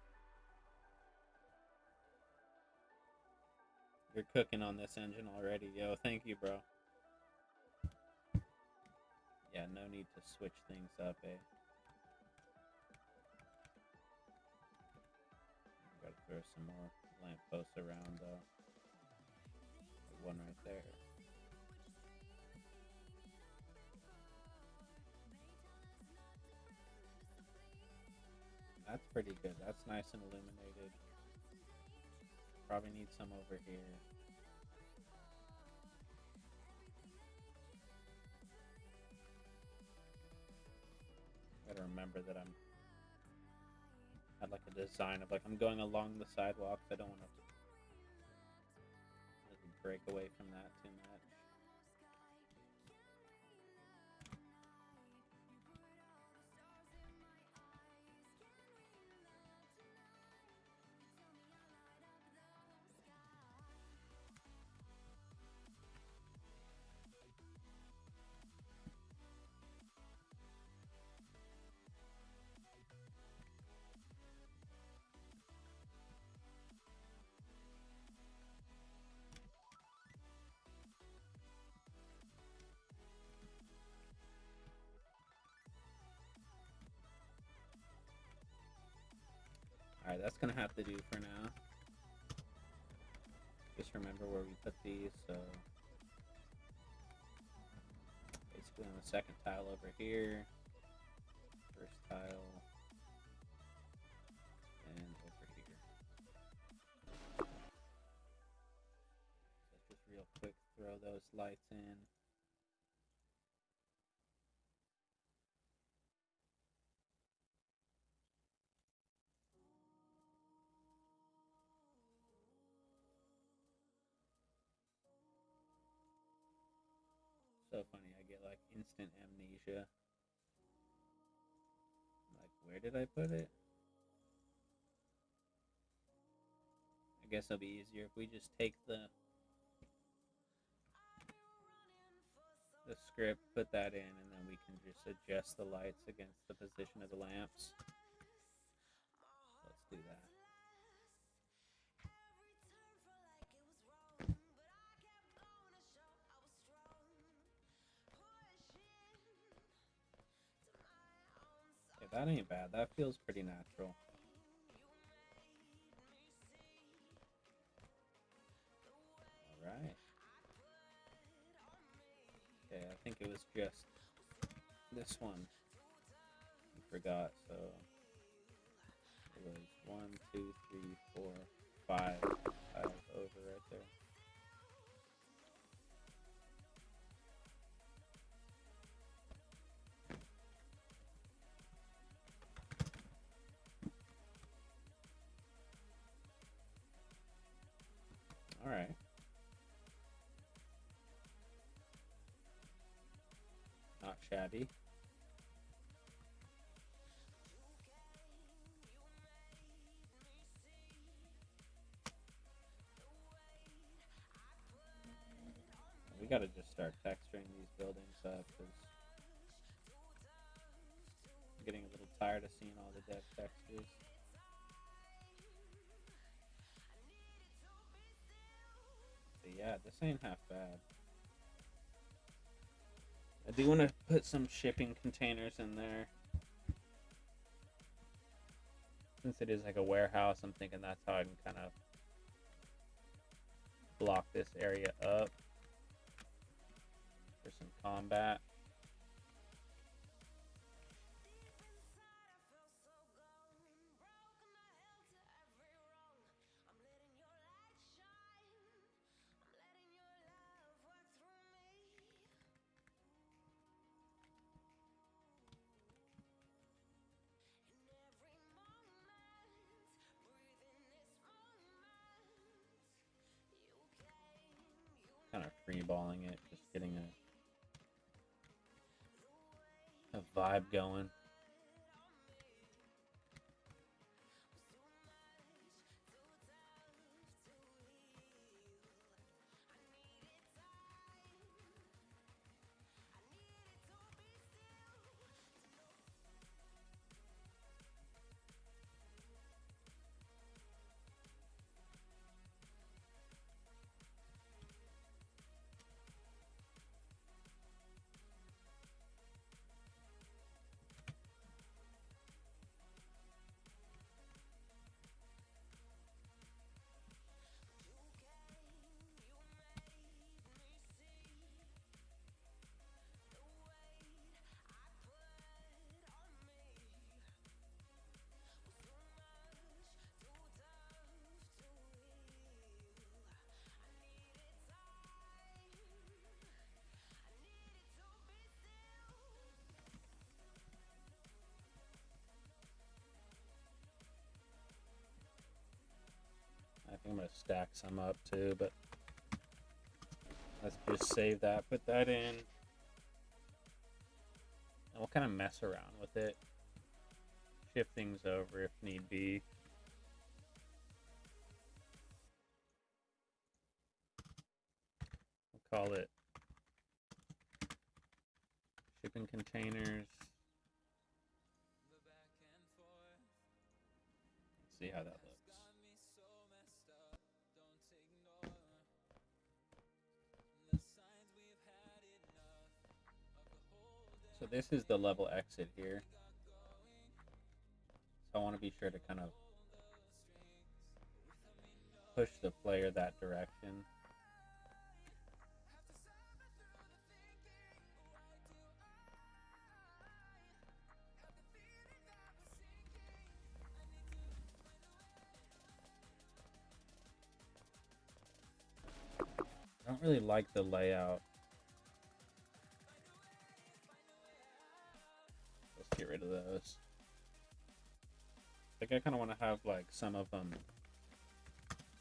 You're cooking on this engine already, yo. Thank you, bro. Yeah, no need to switch things up, eh? Gotta throw some more lampposts around, though. Like one right there. That's pretty good. That's nice and illuminated. Probably need some over here. Gotta remember that had like a design of like I'm going along the sidewalks. I don't want to break away from that too much. Alright, that's gonna have to do for now. Just remember where we put these, so basically on the second tile over here, first tile, and over here. So just real quick, throw those lights in. So funny, I get like instant amnesia. Like, where did I put it? I guess it'll be easier if we just take the script, put that in, and then we can just adjust the lights against the position of the lamps. Let's do that. Yeah, that ain't bad. That feels pretty natural. Alright. Okay, I think it was just this one. I forgot, so it was 1, 2, not shabby. We gotta just start texturing these buildings up because I'm getting a little tired of seeing all the dev textures. But yeah, this ain't half bad. I do want to put some shipping containers in there. Since it is like a warehouse, I'm thinking that's how I can kind of block this area up for some combat. Kind of freeballing it, just getting a vibe going. I think I'm going to stack some up too, but let's just save that, put that in, and we'll kind of mess around with it, shift things over if need be. We'll call it shipping containers. Let's see how that looks. So this is the level exit here. So I want to be sure to kind of push the player that direction. I don't really like the layout. Let's get rid of those. I think I kind of want to have like some of them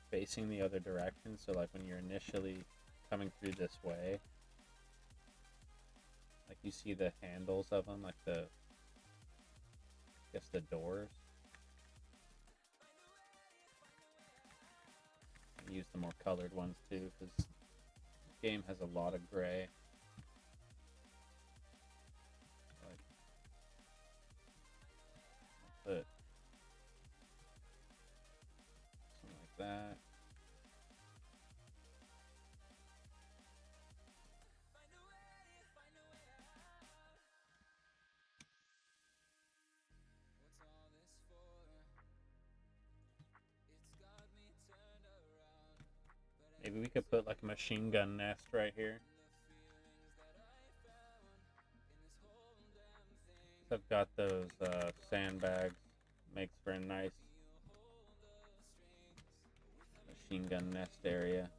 facing the other direction. So like when you're initially coming through this way, like you see the handles of them, like the, I guess the doors. I use the more colored ones too, because the game has a lot of gray. Like, I'll put something like that. Maybe we could put like a machine gun nest right here. So I've got those sandbags. Makes for a nice machine gun nest area.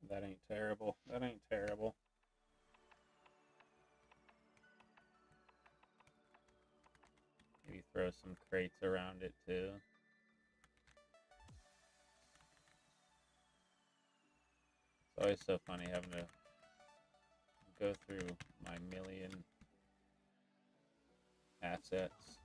That ain't terrible. That ain't terrible. Maybe throw some crates around it too. It's always so funny having to go through my million assets.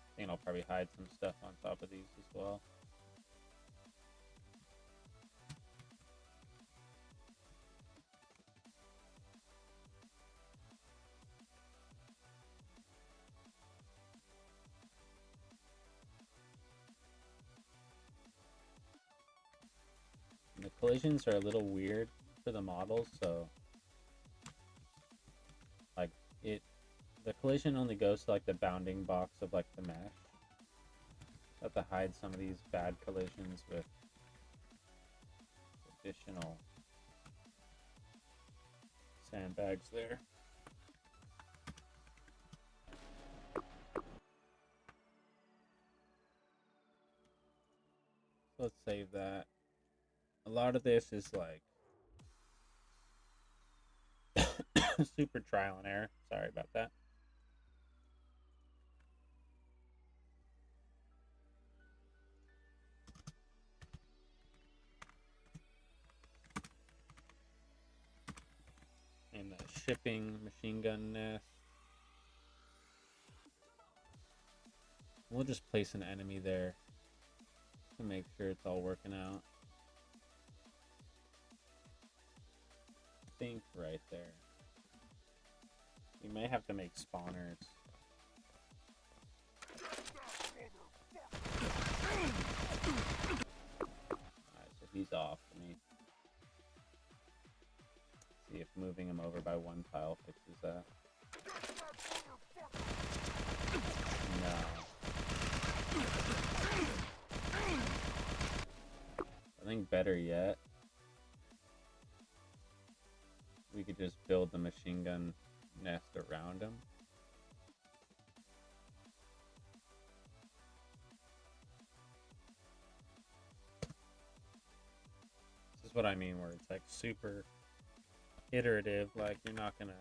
I think I'll probably hide some stuff on top of these as well. The collisions are a little weird for the models, so like the collision only goes to like the bounding box of like the mesh. I have to hide some of these bad collisions with additional sandbags there. So let's save that. A lot of this is like super trial and error. Sorry about that. And the shipping machine gun nest. We'll just place an enemy there to make sure it's all working out. I think right there. We may have to make spawners. Alright, so he's off. Let me see if moving him over by one tile fixes that. No. I think better yet, we could just build the machine gun nest around him. This is what I mean, where it's like super iterative, like you're not gonna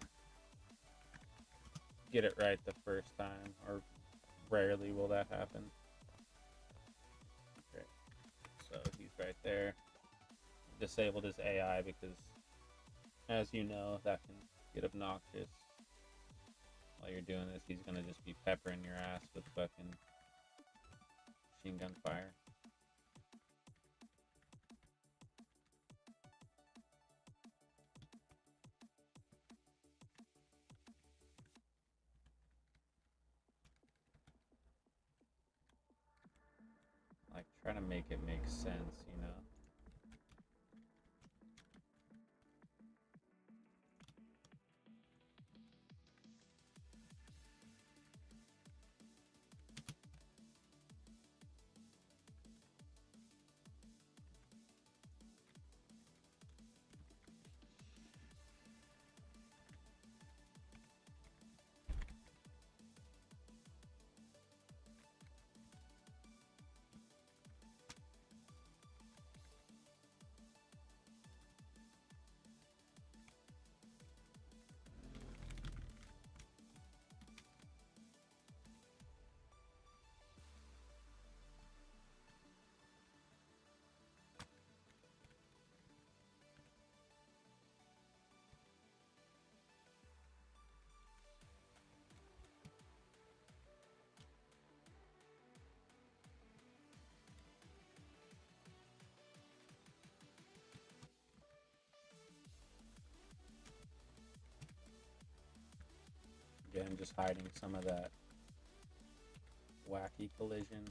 get it right the first time, or rarely will that happen. Okay, so he's right there. Disabled his AI because, as you know, that can get obnoxious. While you're doing this, he's gonna just be peppering your ass with fucking machine gun fire. Like, try to make it make sense, you know? Again, just hiding some of that wacky collision.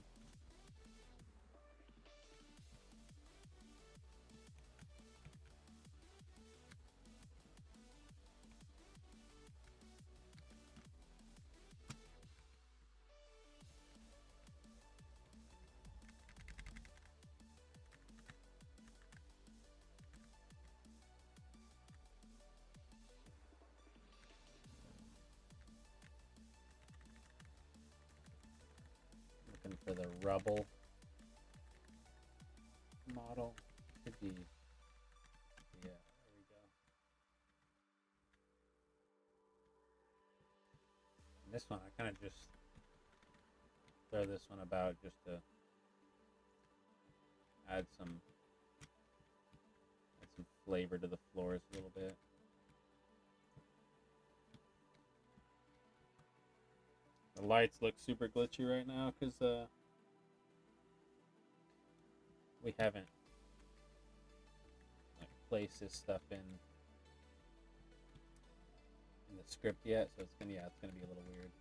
rubble model. Could be. Yeah, there we go. And this one, I kind of just throw this one about just to add some flavor to the floors a little bit. The lights look super glitchy right now because we haven't like placed this stuff in the script yet, so it's gonna be a little weird.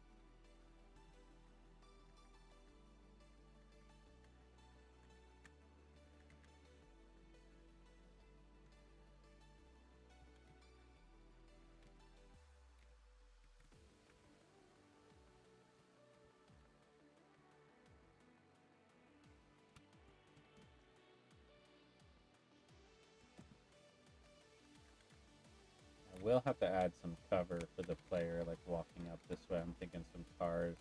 We'll have to add some cover for the player, like walking up this way. I'm thinking some cars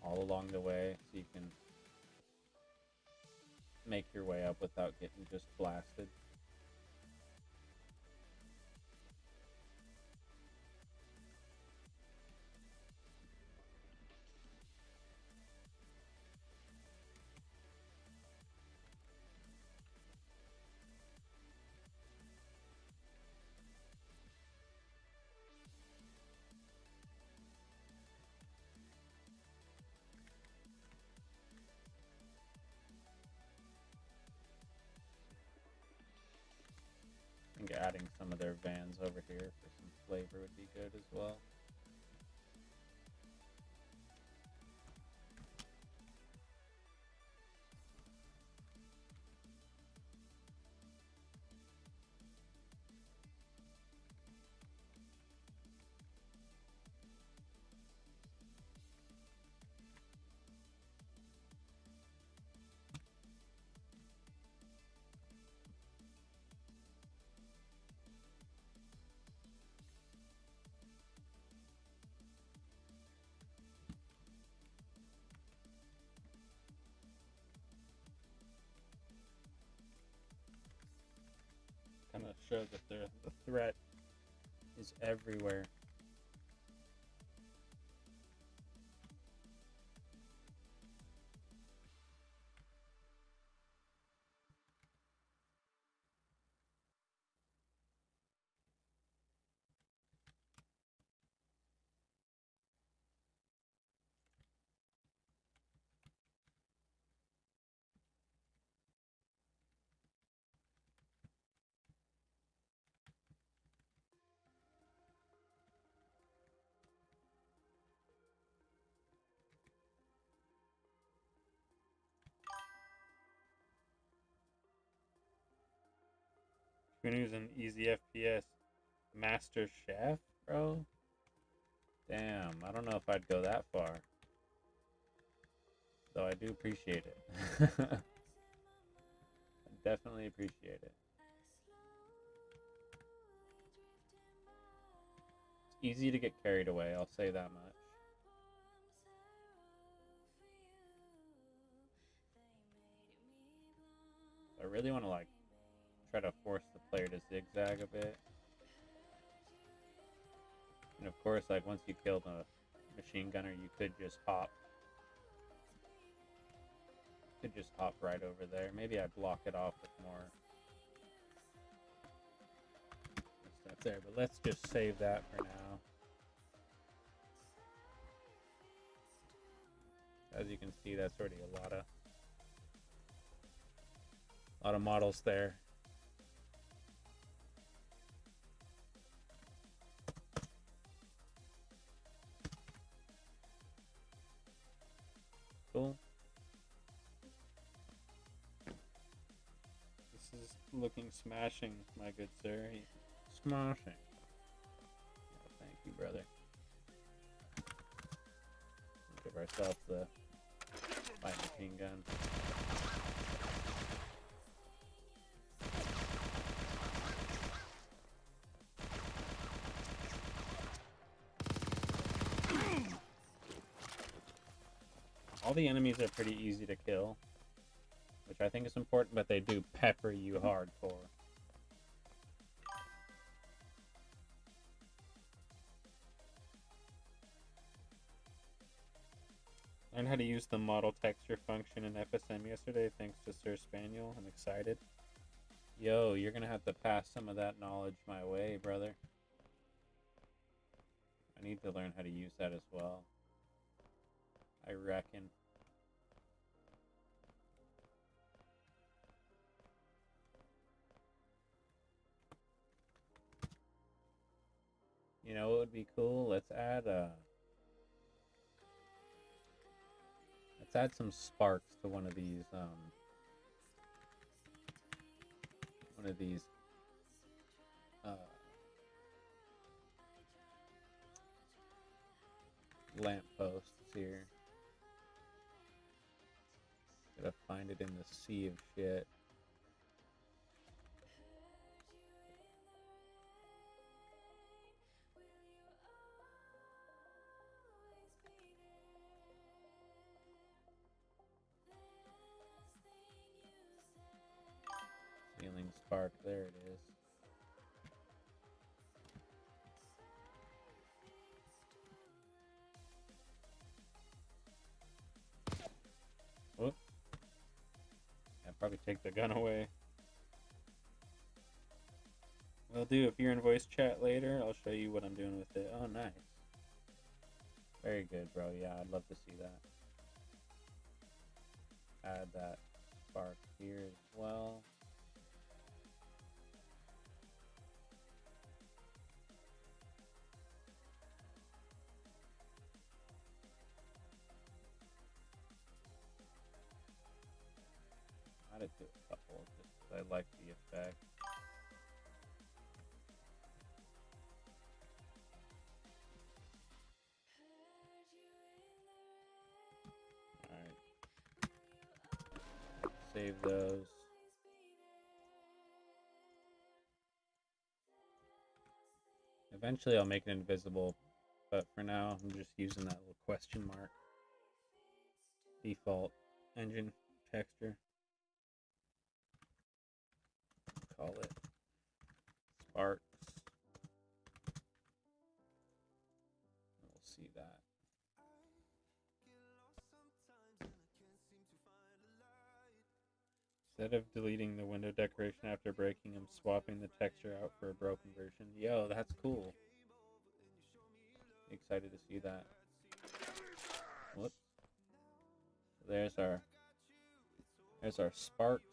all along the way, so you can make your way up without getting just blasted. I think adding some of their vans over here for some flavor would be good as well. Kind of show that the threat is everywhere. Who's an easy FPS Master Chef, bro? Damn, I don't know if I'd go that far. Though I do appreciate it. I definitely appreciate it. It's easy to get carried away, I'll say that much. I really want to like try to force the player to zigzag a bit. And of course, like once you kill the machine gunner, you could just hop. Could just hop right over there. Maybe I block it off with more stuff there, but let's just save that for now. As you can see, that's already a lot of models there. Cool. This is looking smashing, my good sir. Smashing. Oh, thank you, brother. Give ourselves the light machine gun. All the enemies are pretty easy to kill, which I think is important, but they do pepper you hardcore. Learned how to use the model texture function in FSM yesterday thanks to Sir Spaniel. I'm excited. Yo, you're gonna have to pass some of that knowledge my way, brother. I need to learn how to use that as well, I reckon. You know what would be cool? Let's add some sparks to one of these lampposts here. Gotta find it in the sea of shit. Ceiling spark, there it is. Whoop. I'd probably take the gun away. Will do. If you're in voice chat later, I'll show you what I'm doing with it. Oh, nice. Very good, bro. Yeah, I'd love to see that. Add that spark here as well. Add it to a couple just because I like the effect. Save those. Eventually I'll make it invisible, but for now I'm just using that little question mark. Default engine texture. Call it sparks. We'll see that. Instead of deleting the window decoration after breaking, I'm swapping the texture out for a broken version. Yo, that's cool. Excited to see that. Whoops. So there's our sparks.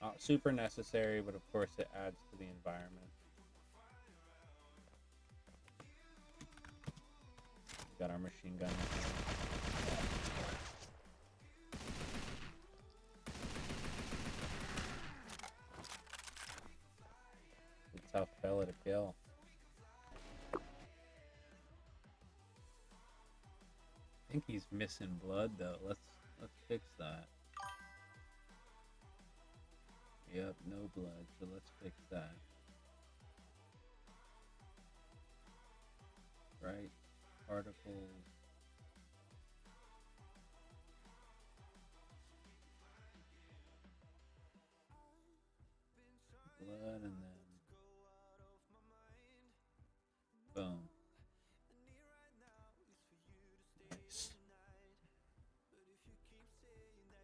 Not super necessary, but of course it adds to the environment. Got our machine gun. It's a tough fella to kill. I think he's missing blood though. Let's fix that. Yep, no blood, so let's fix that. Right, particles. Blood and then boom. Nice.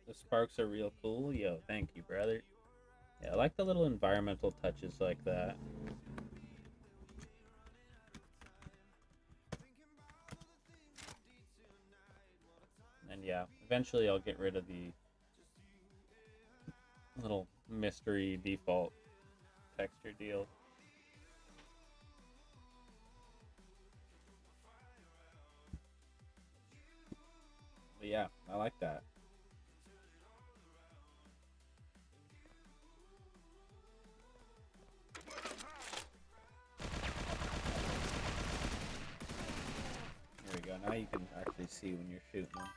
The sparks are real cool. Yo, thank you, brother. Yeah, I like the little environmental touches like that. And yeah, eventually I'll get rid of the little mystery default texture deal. But yeah, I like that. Now you can actually see when you're shooting them.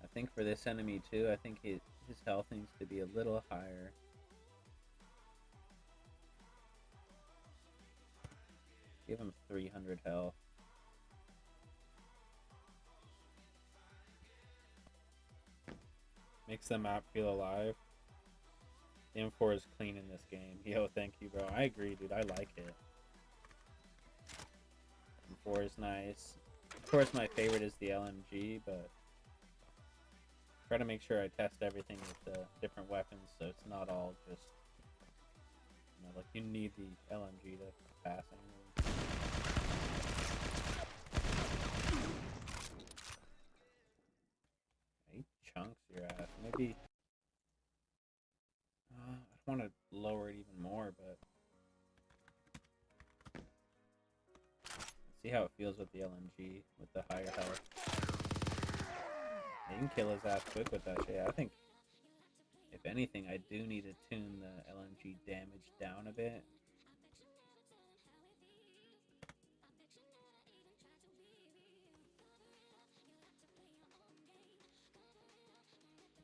I think for this enemy too, I think His health needs to be a little higher. Give him 300 health. Makes the map feel alive. The M4 is clean in this game. Yo, thank you, bro. I agree, dude. I like it. M4 is nice. Of course, my favorite is the LMG, but try to make sure I test everything with the different weapons, so it's not all just, you know, like you need the LMG to pass anything. He chunks your ass. Maybe I want to lower it even more, but let's see how it feels with the LMG with the higher health. You can kill his ass quick with that shit. I think, if anything, I do need to tune the LMG damage down a bit.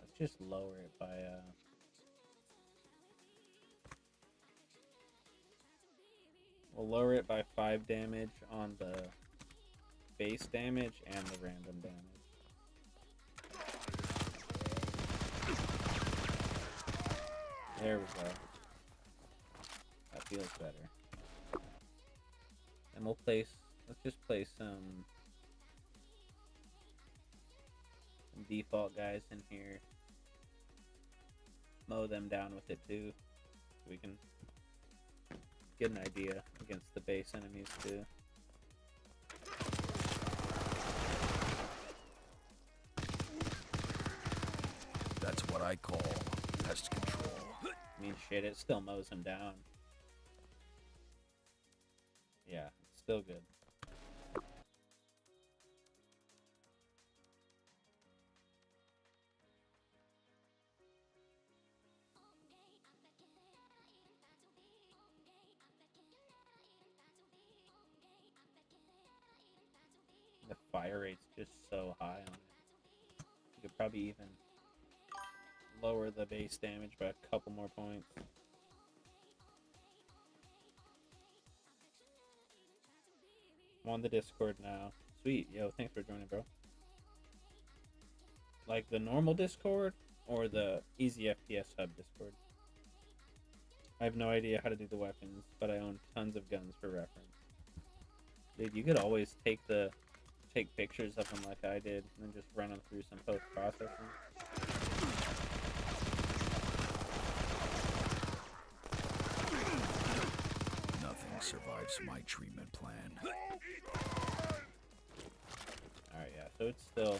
Let's just lower it by we'll lower it by 5 damage on the base damage and the random damage. There we go. That feels better. And we'll place, let's just place some default guys in here. Mow them down with it too, so we can get an idea against the base enemies too. That's what I call pest control. I mean, shit, it still mows him down. Yeah, it's still good. The fire rate's just so high on it. You could probably even lower the base damage by a couple more points. I'm on the Discord now. Sweet. Yo, thanks for joining, bro. Like the normal Discord or the Easy FPS Hub Discord? I have no idea how to do the weapons, but I own tons of guns for reference. Dude, you could always take pictures of them like I did and then just run them through some post-processing. Nothing survives my treatment plan. Alright, yeah, so it's still...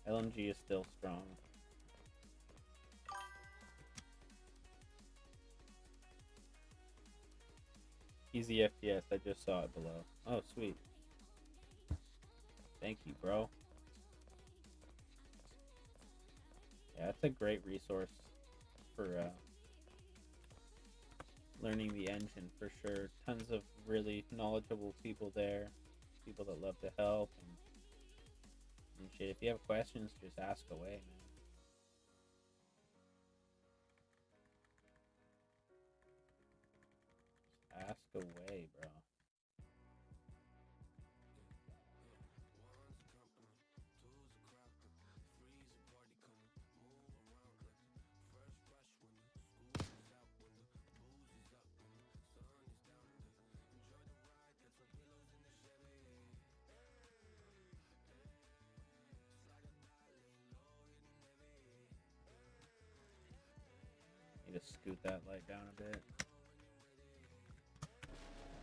LMG is still strong. Easy FPS, I just saw it below. Oh, sweet. Thank you, bro. Yeah, it's a great resource for learning the engine for sure. Tons of really knowledgeable people there, people that love to help and shit. If you have questions, just ask away, man. Just ask away, bro. Need to scoot that light down a bit.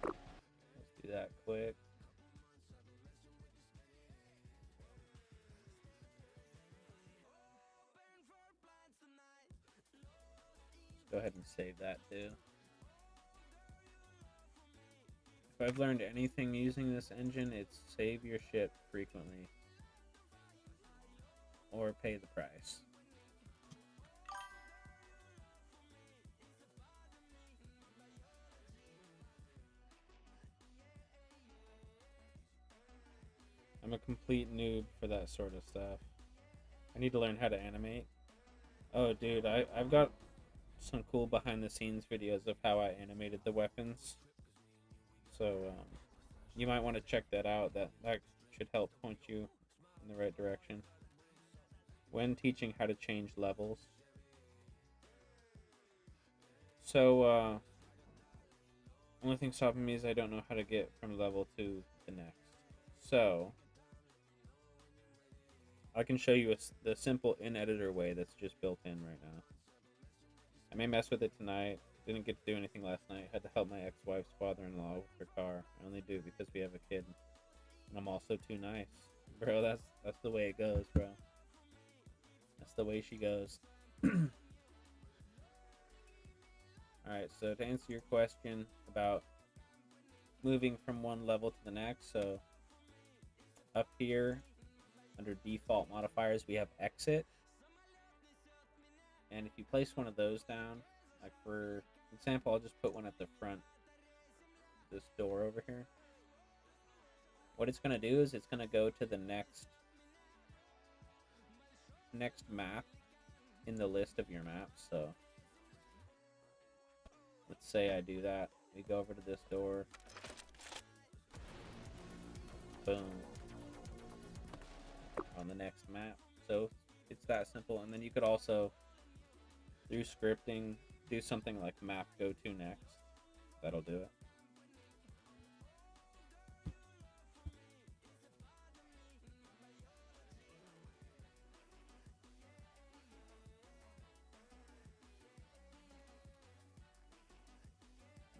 Let's do that quick. Let's go ahead and save that too. If I've learned anything using this engine, it's save your ship frequently or pay the price. I'm a complete noob for that sort of stuff. I need to learn how to animate. Oh, dude, I've got some cool behind the scenes videos of how I animated the weapons. So you might want to check that out. That should help point you in the right direction when teaching how to change levels. So only thing stopping me is I don't know how to get from level to the next. So I can show you the simple in-editor way that's just built in right now. I may mess with it tonight. Didn't get to do anything last night. Had to help my ex-wife's father-in-law with her car. I only do because we have a kid, and I'm also too nice, bro. That's the way it goes, bro. That's the way she goes. All right. So to answer your question about moving from one level to the next, so up here under default modifiers, we have exit. And if you place one of those down, like for example, I'll just put one at the front of this door over here. What it's going to do is it's going to go to the next map in the list of your maps. So let's say I do that. We go over to this door. Boom. On the next map. So it's that simple. And then you could also, through scripting, do something like map go to next. That'll do it.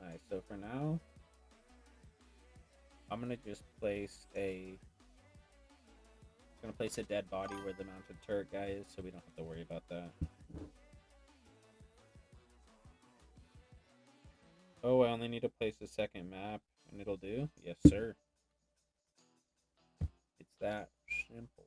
Alright, so for now, I'm gonna just place a dead body where the mounted turret guy is, so we don't have to worry about that. Oh, I only need to place a second map, and it'll do? Yes, sir. It's that simple.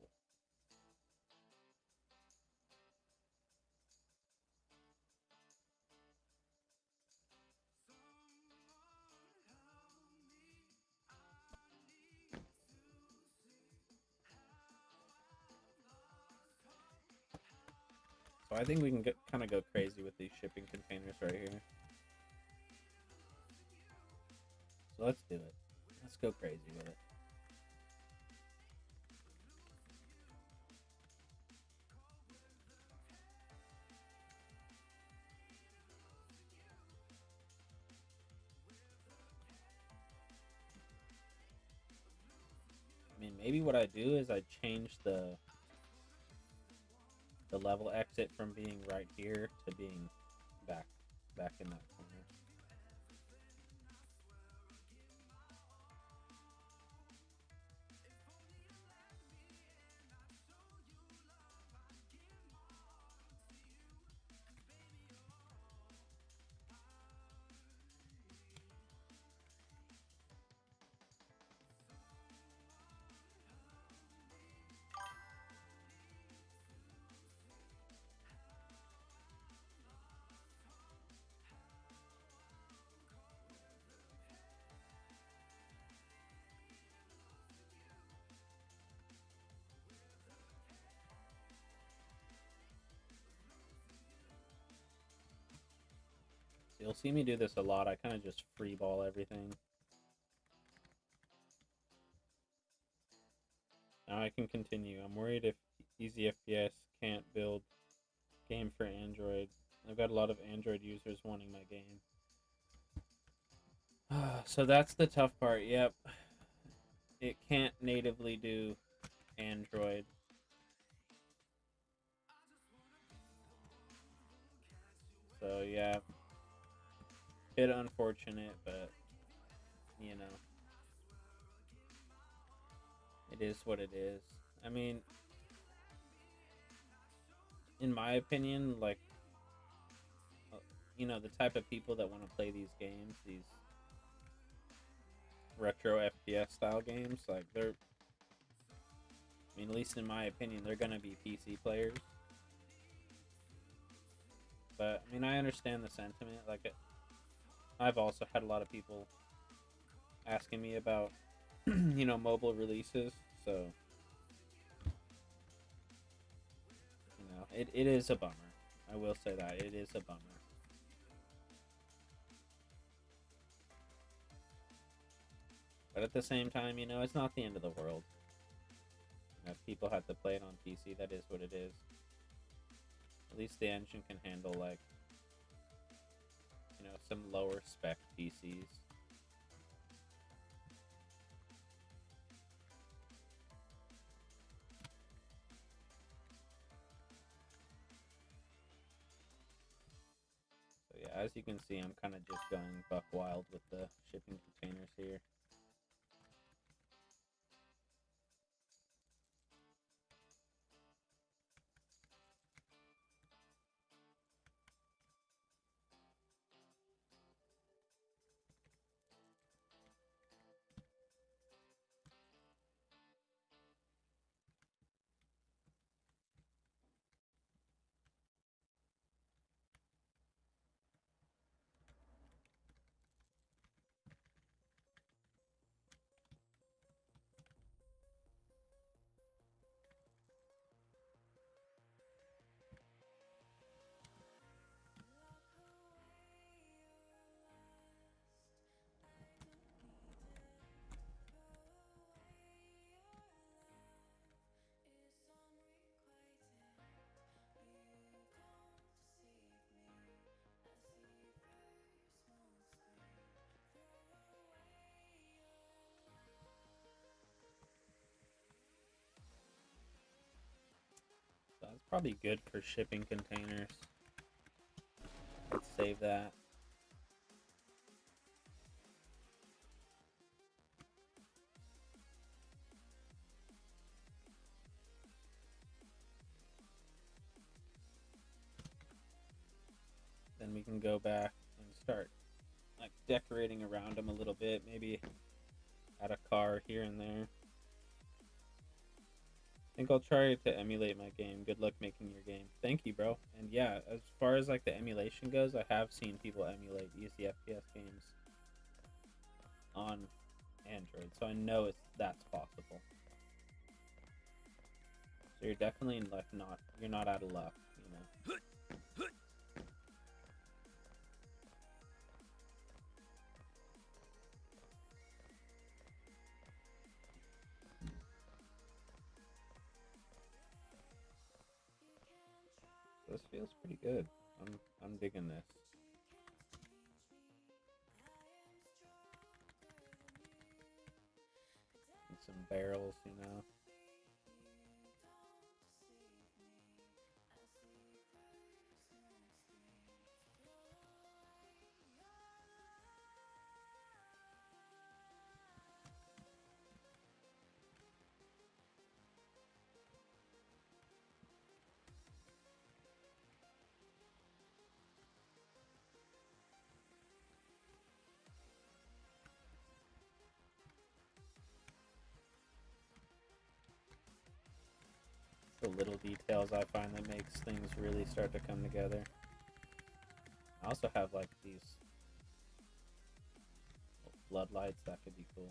So I think we can kind of go crazy with these shipping containers right here. So let's do it. Let's go crazy with it. I mean, maybe what I do is I change the level exit from being right here to being back in that corner. So you'll see me do this a lot. I kind of just free ball everything. Now I can continue. I'm worried if Easy FPS can't build game for Android. I've got a lot of Android users wanting my game. So that's the tough part. Yep. It can't natively do Android. So yeah. Bit unfortunate, but you know. It is what it is. I mean, in my opinion, like, you know, the type of people that want to play these games, these retro FPS style games, like, they're, I mean, at least in my opinion, they're gonna be PC players. But, I mean, I understand the sentiment. Like, I've also had a lot of people asking me about, you know, mobile releases, so, you know, it is a bummer. I will say that it is a bummer. But at the same time, you know, it's not the end of the world. You know, if people have to play it on PC, that is what it is. At least the engine can handle, like, you know, some lower spec PCs. So yeah, as you can see, I'm kind of just going buck wild with the shipping containers here. So that's probably good for shipping containers. Let's save that. Then we can go back and start like decorating around them a little bit. Maybe add a car here and there. I think I'll try to emulate my game. Good luck making your game. Thank you, bro. And yeah, as far as like the emulation goes, I have seen people emulate easy FPS games on Android, so I know that's possible. So you're definitely like you're not out of luck, you know. This feels pretty good. I'm digging this. And some barrels, you know. The little details I find that makes things really start to come together. I also have like these floodlights that could be cool.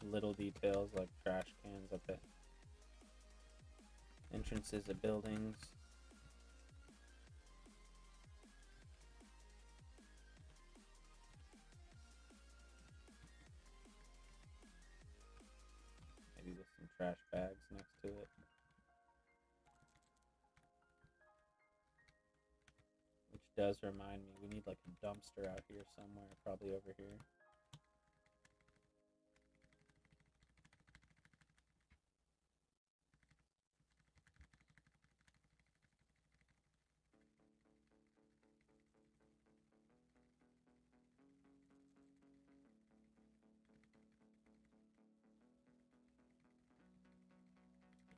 Little details like trash cans up at entrances of buildings. Maybe with some trash bags next to it. Which does remind me, we need like a dumpster out here somewhere, probably over here.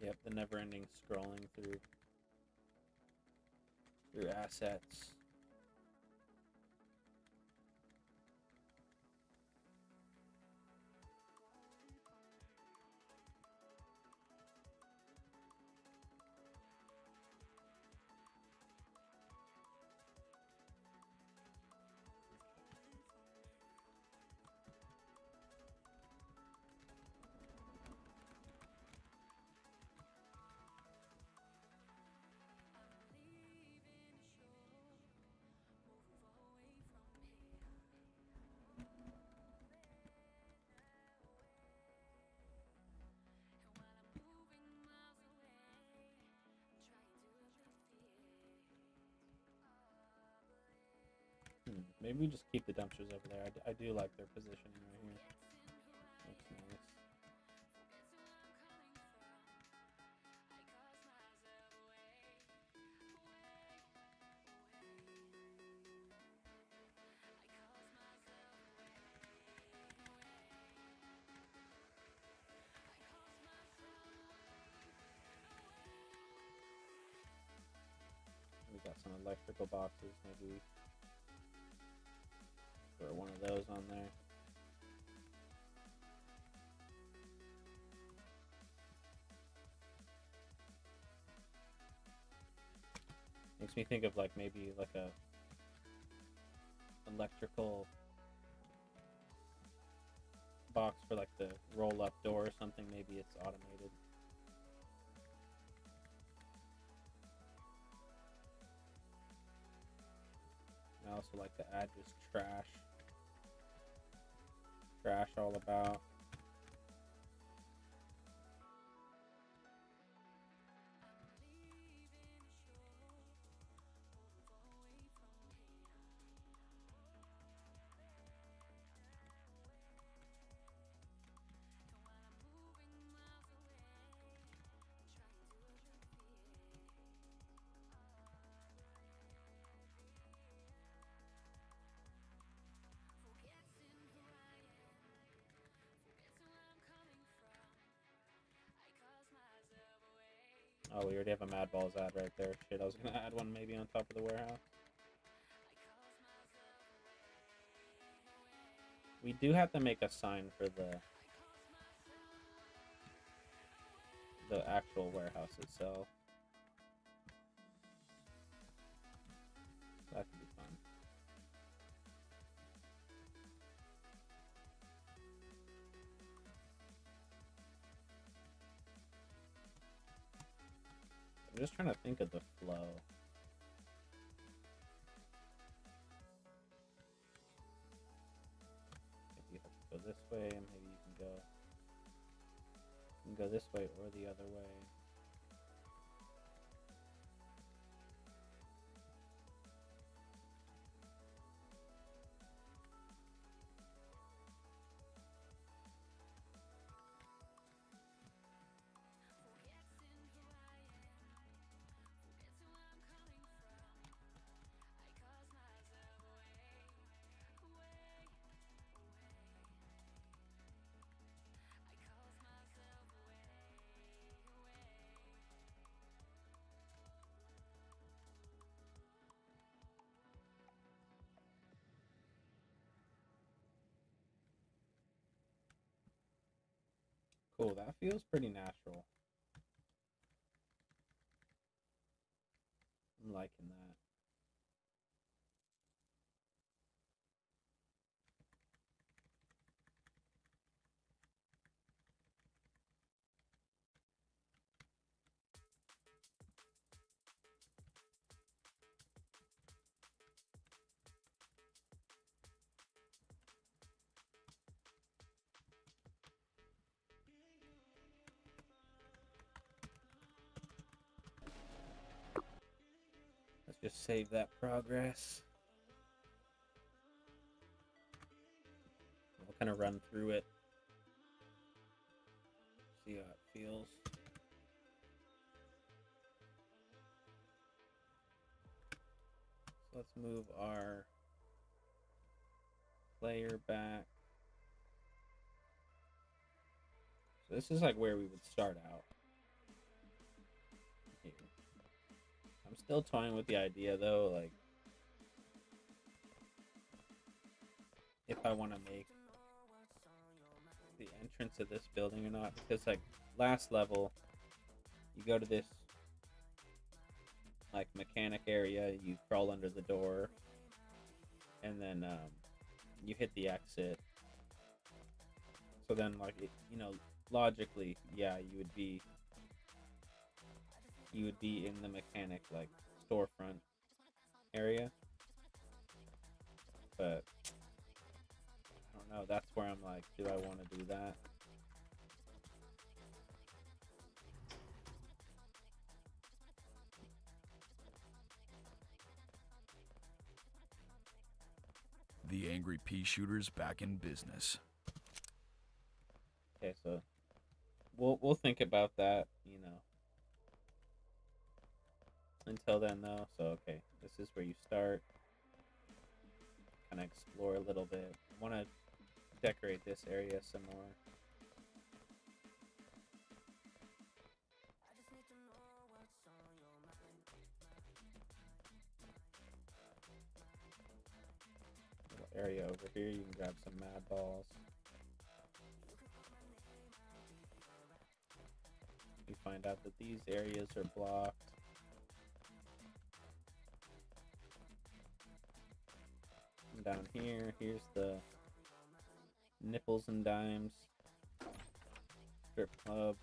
Yep, the never-ending scrolling through assets. Maybe we just keep the dumpsters over there. I do like their positioning right here. Looks nice. We got some electrical boxes. Maybe we throw one of those on there. Makes me think of like maybe like a electrical box for like the roll up door or something. Maybe it's automated. I also like to add just trash all about. Oh, we already have a Mad Balls ad right there. Shit, I was gonna add one maybe on top of the warehouse. We do have to make a sign for the actual warehouse itself. That could be fun. I'm just trying to think of the flow. Maybe you have to go this way, and maybe you can go this way or the other way. Cool, that feels pretty natural. I'm liking that. Let's just save that progress. We'll kind of run through it. See how it feels. So let's move our player back. So this is like where we would start out. Here. I'm still toying with the idea though, like if I want to make the entrance of this building or not, because like last level you go to this like mechanic area, you crawl under the door, and then you hit the exit. So then like logically, yeah, you would be in the mechanic like storefront area, but I don't know, that's where I'm like, do I want to do that? The angry pea shooter's back in business. Okay, so we'll think about that, you know. Until then, though, so okay, this is where you start. Kind of explore a little bit. Want to decorate this area some more. Little area over here, you can grab some mad balls. You find out that these areas are blocked. And down here, here's the nipples and dimes strip club.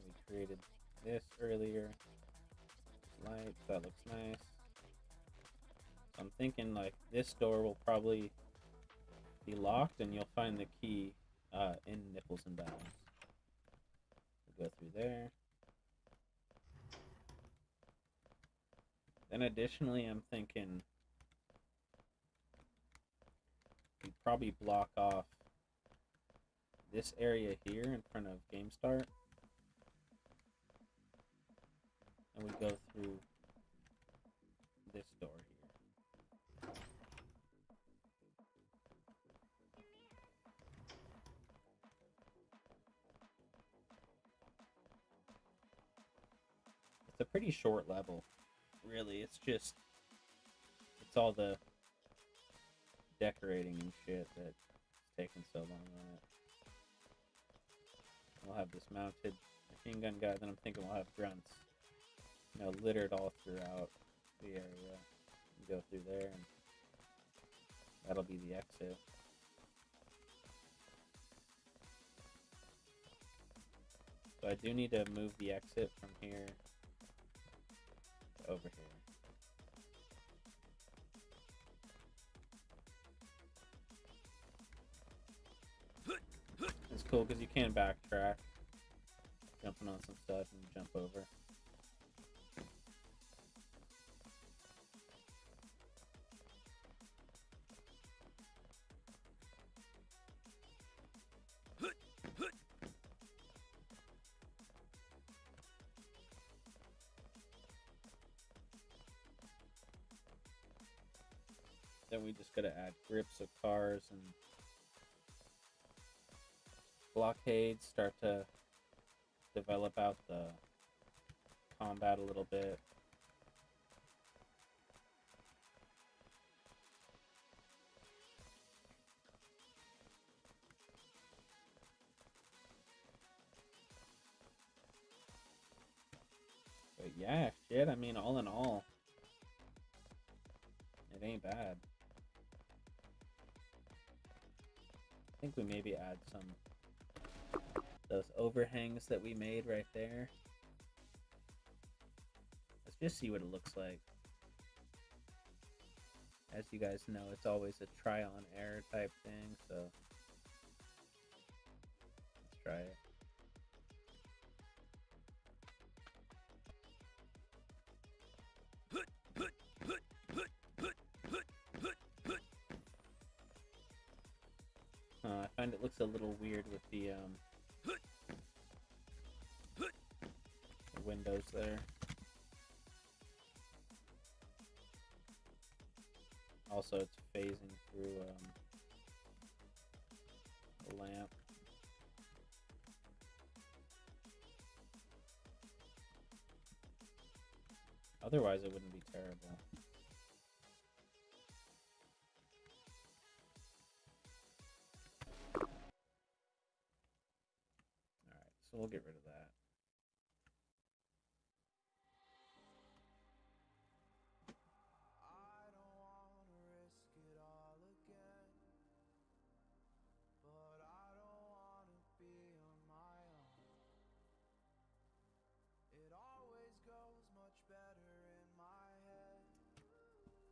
We created this earlier. Lights, that looks nice. So I'm thinking like this door will probably be locked and you'll find the key in nipples and dimes. We'll go through there. Then additionally, I'm thinking we probably block off this area here in front of Game Start. And we go through this door here. It's a pretty short level. Really, it's all the decorating and shit that's taking so long on it. We'll have this mounted machine gun guy, then I'm thinking we'll have grunts, you know, littered all throughout the area. You go through there, and that'll be the exit. So I do need to move the exit from here to over here. It's cool because you can backtrack, jumping on some stuff and jump over. Then we just gotta add grips of cars and blockades, start to develop out the combat a little bit. But yeah, shit, I mean, all in all, it ain't bad. I think we maybe add some those overhangs that we made right there. Let's just see what it looks like. As you guys know, it's always a trial and error type thing, so let's try it. I find it looks a little weird with the windows there. Also, it's phasing through the lamp. Otherwise, it wouldn't be terrible. Alright, so we'll get rid of that.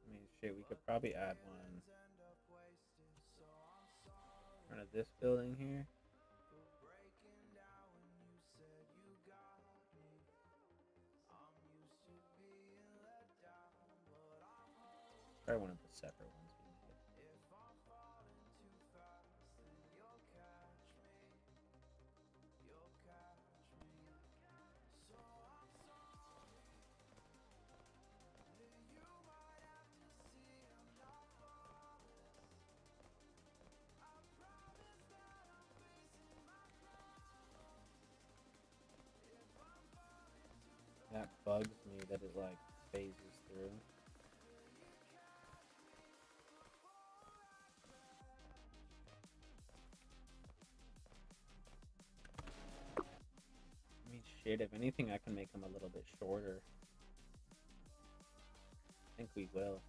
I mean, shit, we could probably add one in front of this building here. Try one of the separate ones we made. That bugs me that it like phases through. I mean, shit, if anything, I can make them a little bit shorter. I think we will.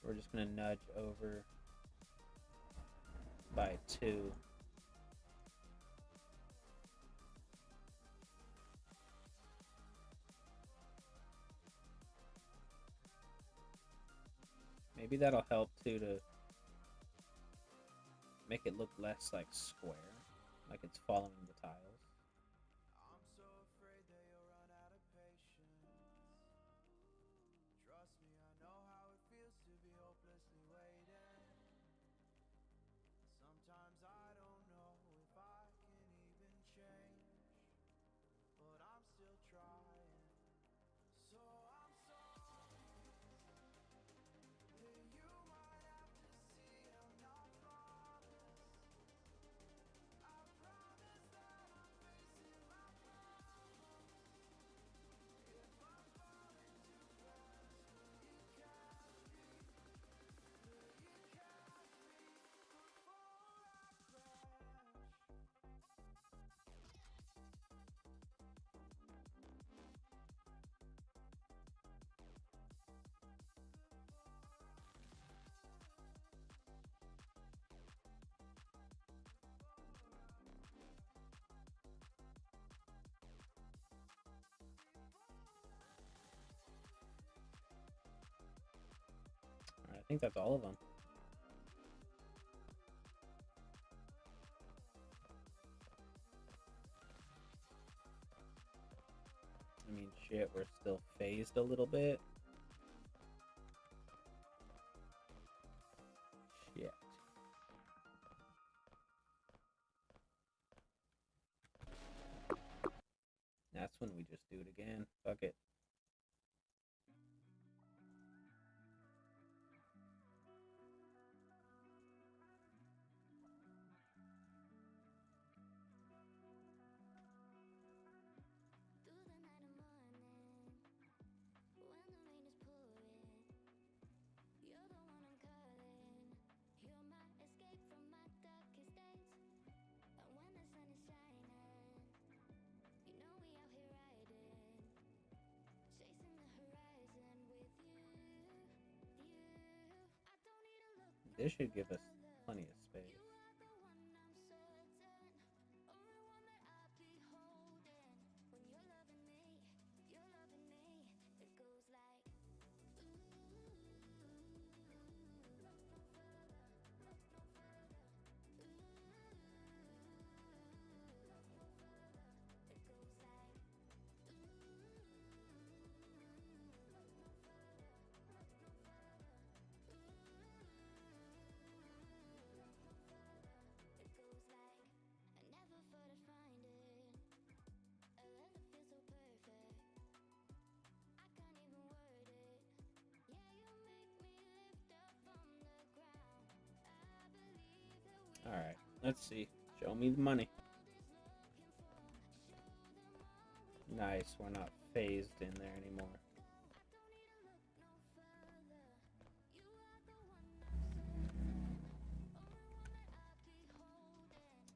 We're just gonna nudge over by 2. Maybe that'll help too to make it look less like square, like it's following the tiles. Alright, I think that's all of them. I mean, shit, we're still phased a little bit. Shit. That's when we just do it again. Fuck it. This should give us plenty of space. Alright, let's see. Show me the money. Nice, we're not phased in there anymore.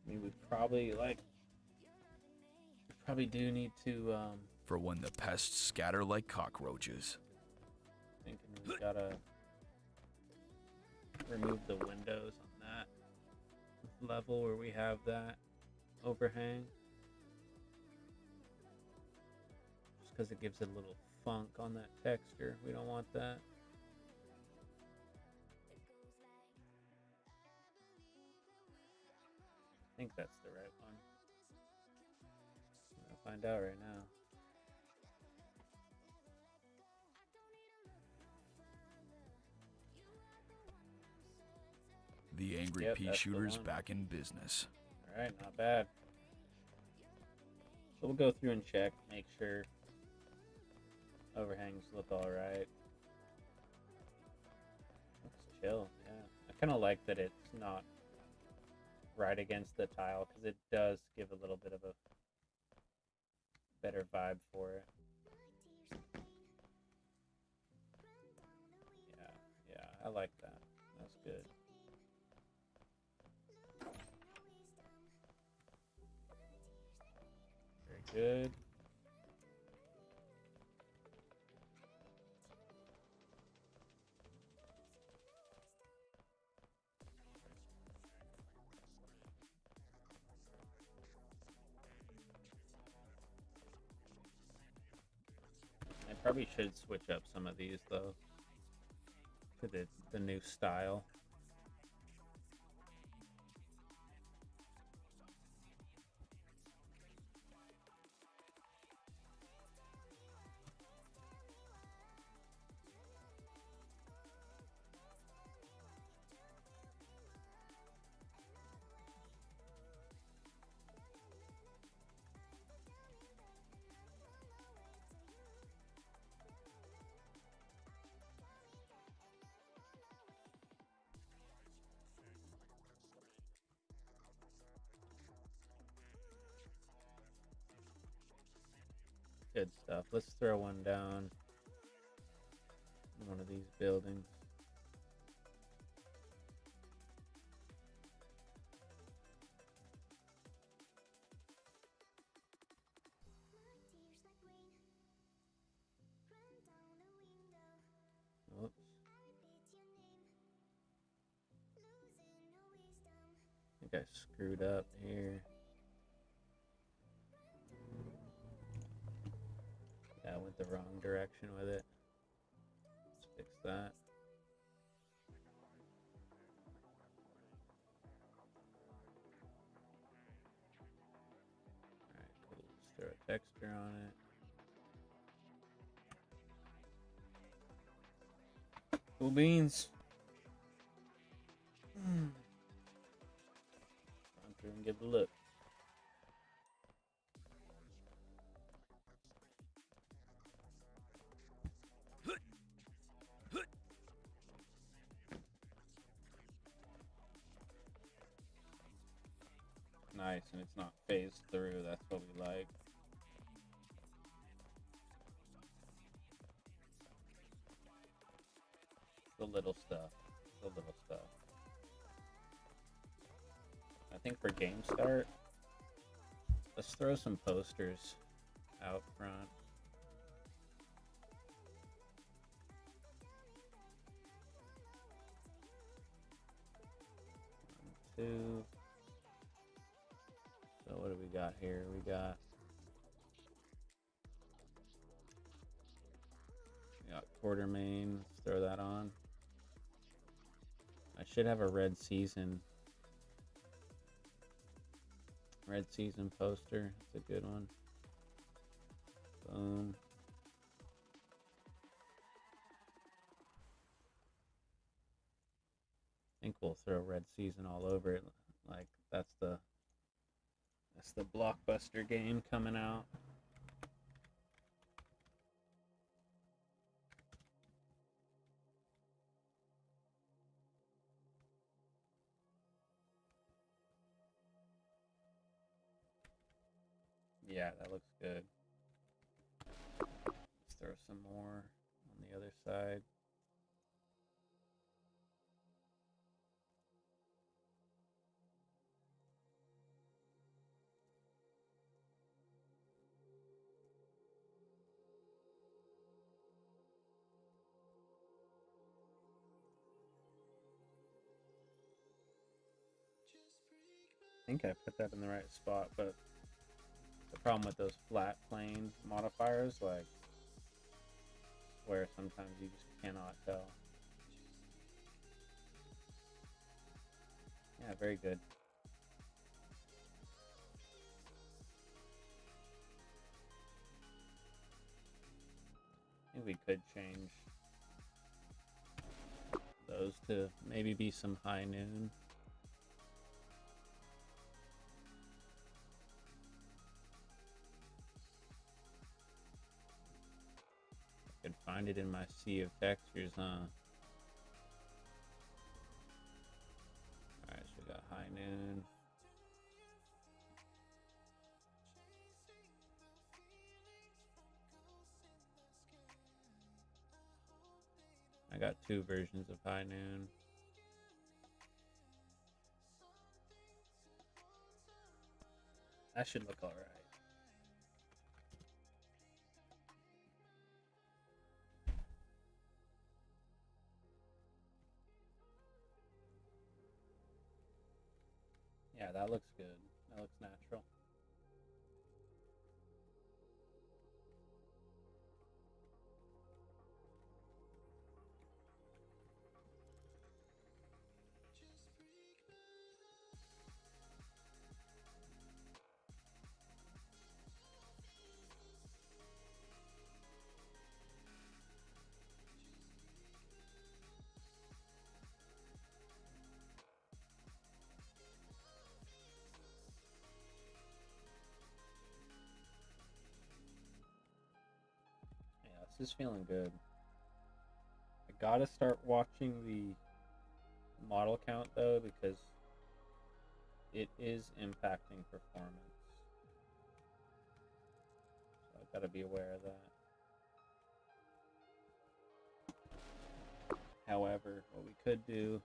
I mean, we probably do need to, For when the pests scatter like cockroaches. thinking we gotta remove the windows on that level where we have that overhang. Just because it gives it a little funk on that texture. We don't want that. think that's the right one. I'm gonna find out right now. The Angry Yep, Pea that's the Shooter's one. back in business. All right, not bad. So we'll go through and check, make sure overhangs look all right. Looks chill, yeah. I kind of like that it's not right against the tile because it does give a little bit of a better vibe for it. Yeah, I like that. That's good. Very good. I probably should switch up some of these though to the new style. Good stuff. Let's throw one down in one of these buildings. Oops. I think I screwed up here. Yeah, I went the wrong direction with it. Let's fix that. Alright, cool. Let's throw a texture on it. Cool beans. Run through and give it a look. Nice, and it's not phased through. That's what we like. The little stuff. The little stuff. I think for game start, let's throw some posters out front. 1, 2. So what do we got here? We got quarter main. Let's throw that on. I should have a red season poster. It's a good one. Boom. I think we'll throw red season all over it. Like that's the blockbuster game coming out. Yeah, that looks good. Let's throw some more on the other side. I think I put that in the right spot, but the problem with those flat plane modifiers, like, where sometimes you just cannot tell. Yeah, very good. we could change those to maybe be some high noon. I could find it in my sea of textures, huh? Alright, so we got high noon. I got 2 versions of high noon. That should look alright. Yeah, that looks good. That looks natural. Yeah, this is feeling good. I gotta start watching the model count though, because it is impacting performance. So I gotta be aware of that. However, what we could do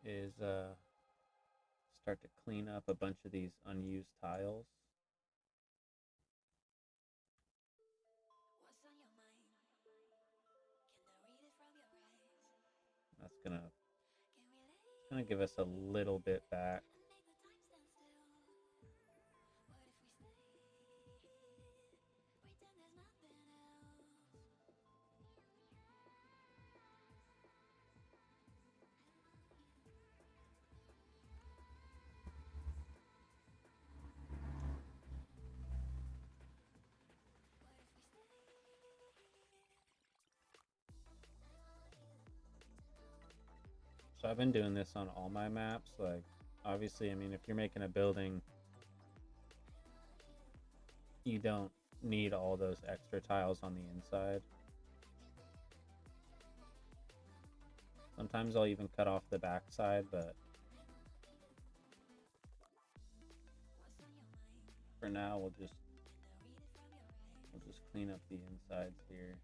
is start to clean up a bunch of these unused tiles. That's gonna give us a little bit back. So I've been doing this on all my maps. Like, obviously, I mean, if you're making a building, you don't need all those extra tiles on the inside. Sometimes I'll even cut off the back side, but for now we'll just clean up the insides here.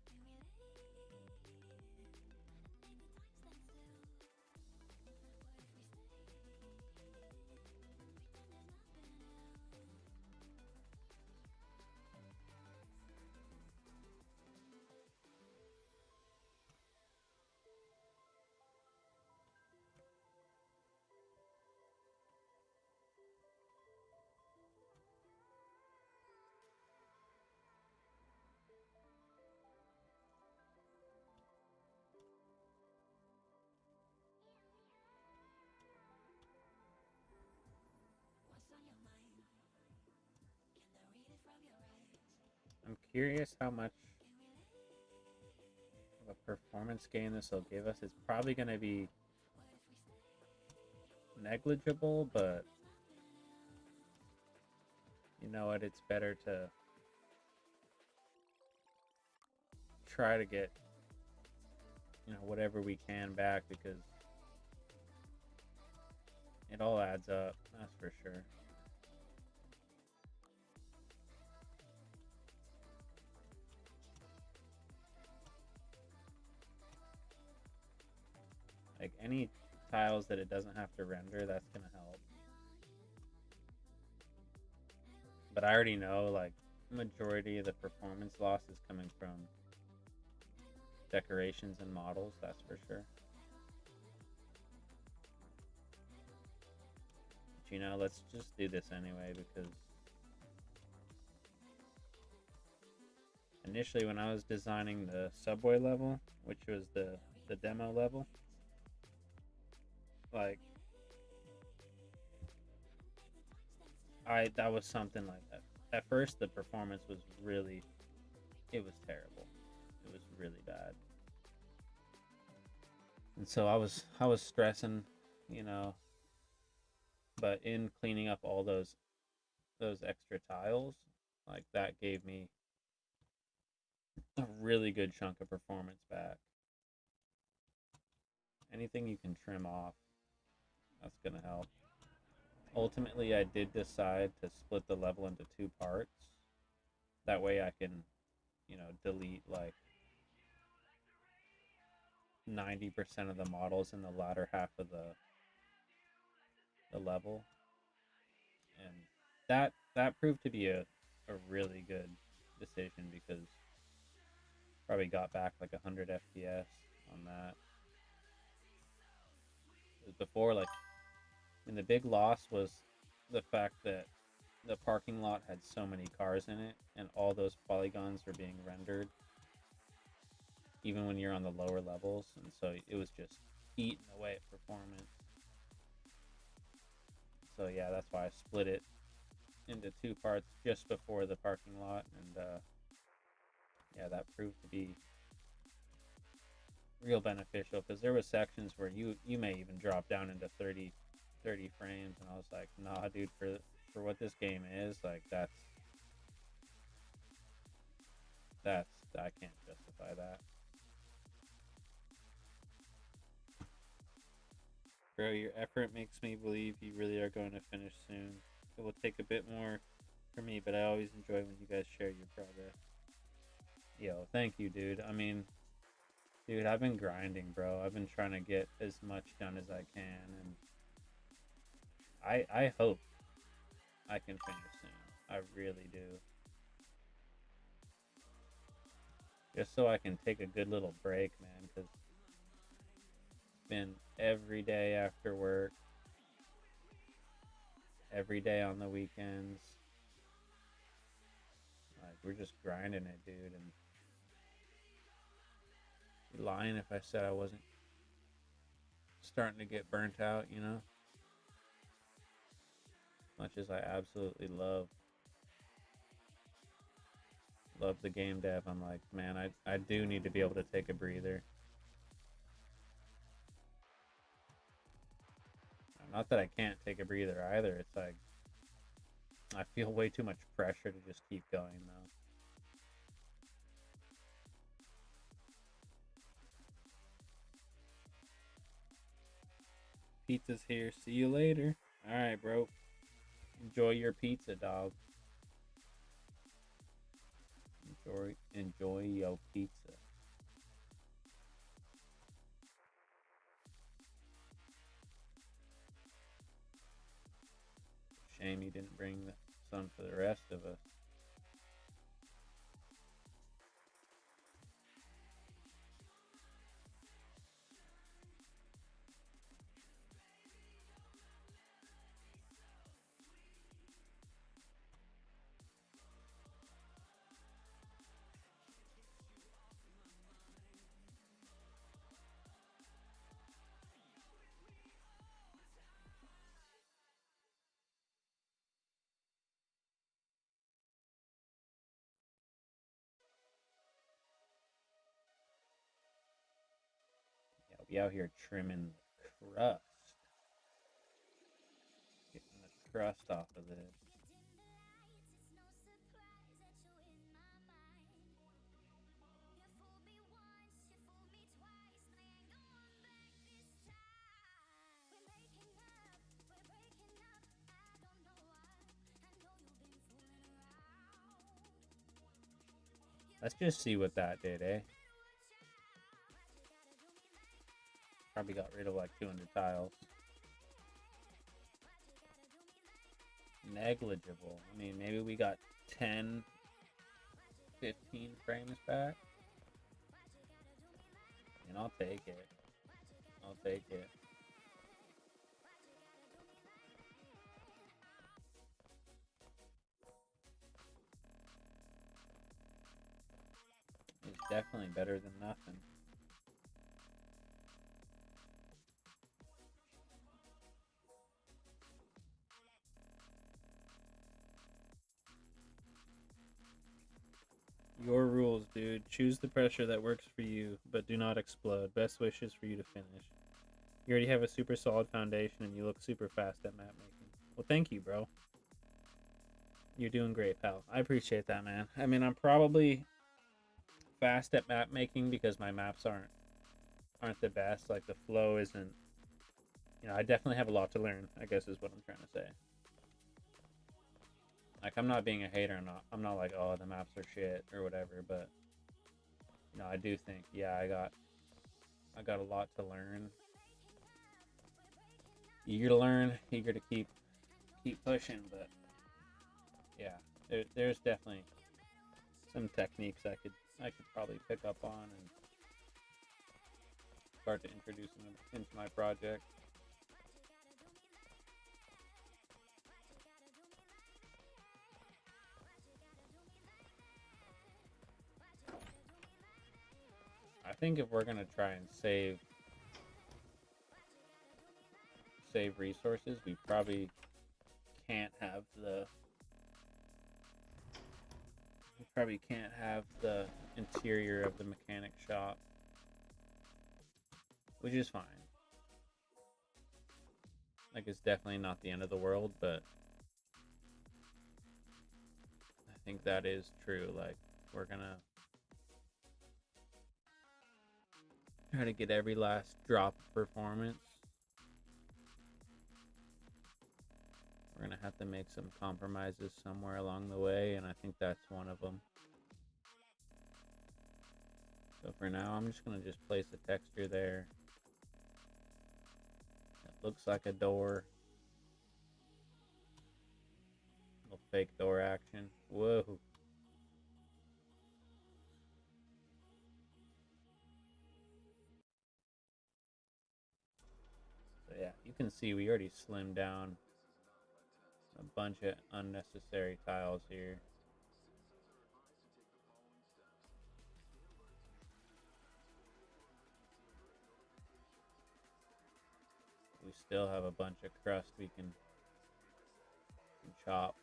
I'm curious how much of a performance gain this will give us. It's probably going to be negligible, but you know what? It's better to try to get, whatever we can back, because it all adds up, that's for sure. Like, any tiles that it doesn't have to render, that's gonna help. But I already know, like, majority of the performance loss is coming from decorations and models, that's for sure. But let's just do this anyway, because initially when I was designing the subway level, which was the demo level, like, that was something like that. At first the performance was really, it was terrible. really bad. And so I was stressing, you know, but in cleaning up all those extra tiles, like that gave me a really good chunk of performance back. Anything you can trim off, that's gonna help. Ultimately, I did decide to split the level into 2 parts. That way I can, you know, delete like 90% of the models in the latter half of the level. And that proved to be a really good decision because probably got back like 100 FPS on that. Before, like, I mean, the big loss was the fact that the parking lot had so many cars in it, and all those polygons were being rendered, even when you're on the lower levels, and so it was just eating away at performance. So yeah, that's why I split it into 2 parts just before the parking lot, and yeah, that proved to be real beneficial because there was sections where you may even drop down into 30 frames, and I was like, nah, dude, for what this game is, like, that's I can't justify that. Bro, your effort makes me believe you really are going to finish soon. It will take a bit more for me, but I always enjoy when you guys share your progress. Yo, thank you, dude. I mean, dude, I've been grinding, bro. I've been trying to get as much done as I can, and I hope I can finish soon. I really do. Just so I can take a good little break, man, because it's been every day after work, every day on the weekends. Like, we're just grinding it, dude, and I'd be lying if I said I wasn't starting to get burnt out, you know? Much as I absolutely love the game dev, I'm like, man, I do need to be able to take a breather. Not that I can't take a breather either. It's like I feel way too much pressure to just keep going though. Pizza's here. See you later. All right, bro. Enjoy your pizza, dog. Enjoy your pizza. Shame you didn't bring some for the rest of us. Yeah, I'll be out here trimming the crust. Getting the crust off of this. Let's just see what that did, eh? Probably got rid of like 200 tiles. Negligible. I mean, maybe we got 10, 15 frames back. And I'll take it. I'll take it. It's definitely better than nothing. Your rules. goals, dude. Choose the pressure that works for you, but do not explode. Best wishes for you to finish. You already have a super solid foundation, and you look super fast at map making. Well, thank you, bro. You're doing great, pal. I appreciate that, man. I mean, I'm probably fast at map making because my maps aren't the best. Like, the flow isn't... You know, I definitely have a lot to learn, I guess is what I'm trying to say. Like, I'm not being a hater. I'm not like, oh, the maps are shit or whatever. But, you know, I do think, yeah, I got a lot to learn. Eager to learn, eager to keep pushing. But, yeah, there's definitely some techniques I could probably pick up on and start to introduce them into my project. I think if we're gonna try and save resources, we probably can't have the interior of the mechanic shop, which is fine. Like, it's definitely not the end of the world, but I think that is true. Like, we're gonna try to get every last drop of performance. We're gonna have to make some compromises somewhere along the way, and I think that's one of them. So for now, I'm just gonna place a texture there. That looks like a door. Little fake door action. Whoa. So yeah, you can see we already slimmed down a bunch of unnecessary tiles here. We still have a bunch of crust we can chop.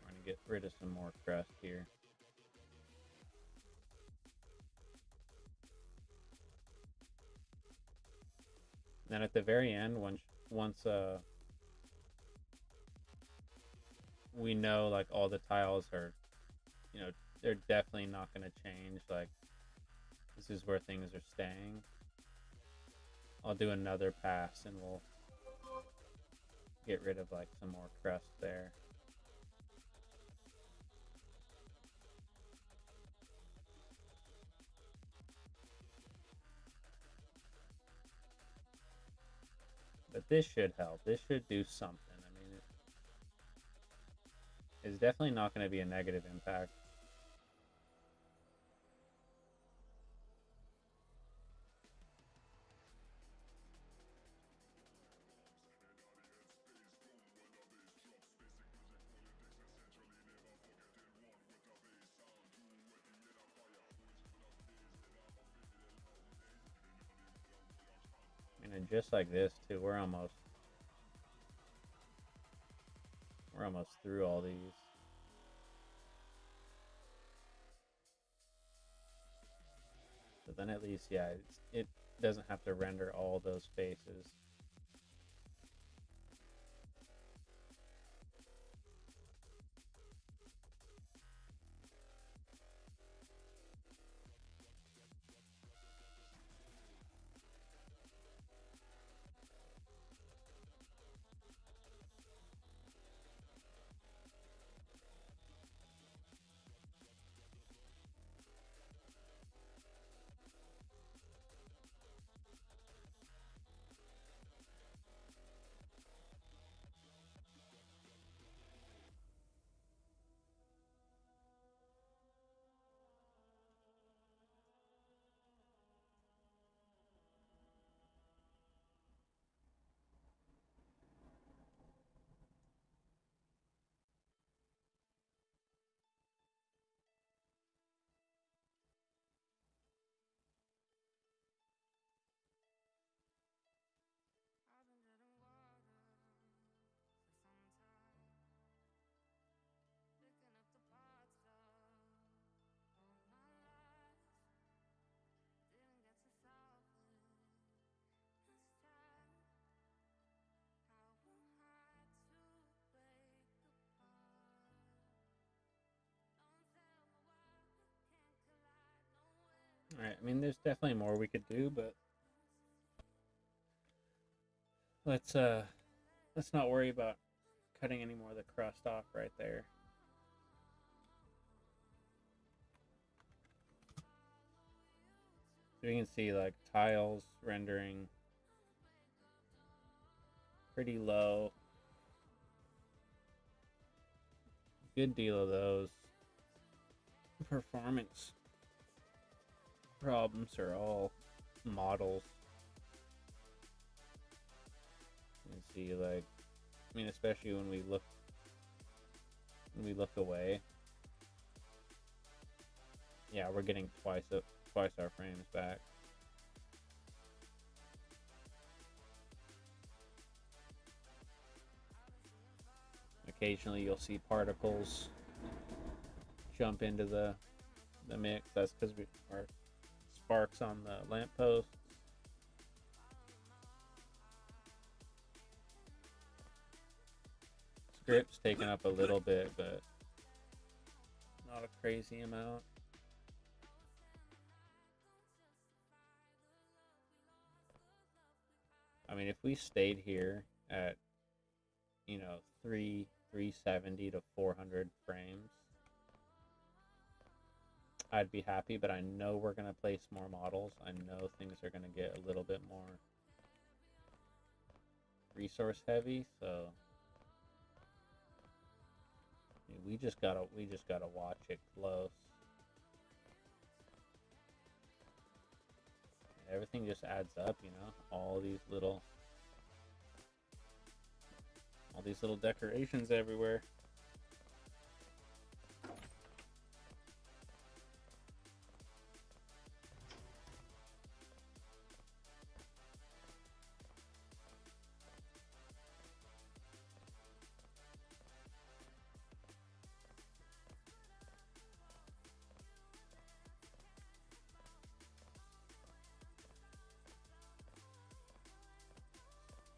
We're gonna get rid of some more crust here. Then at the very end, once we know like all the tiles are, you know, they're definitely not gonna change. Like, this is where things are staying. I'll do another pass and we'll get rid of like some more crust there. But this should help. This should do something. I mean, it's definitely not going to be a negative impact. And just like this too, we're almost through all these. So then at least, yeah, it doesn't have to render all those faces. Alright, I mean, there's definitely more we could do, but let's not worry about cutting any more of the crust off right there. So you can see like tiles rendering pretty low. Good deal of those. Performance problems are all models. You can see like, I mean, especially when we look away. Yeah, we're getting twice our frames back. Occasionally you'll see particles jump into the mix. That's because we are sparks on the lamppost. Script's taken up a little bit, but not a crazy amount. I mean, if we stayed here at, 370 to 400 frames, I'd be happy, but I know we're going to place more models. I know things are going to get a little bit more resource heavy, so I mean, we just gotta watch it close. Everything just adds up, all these little decorations everywhere.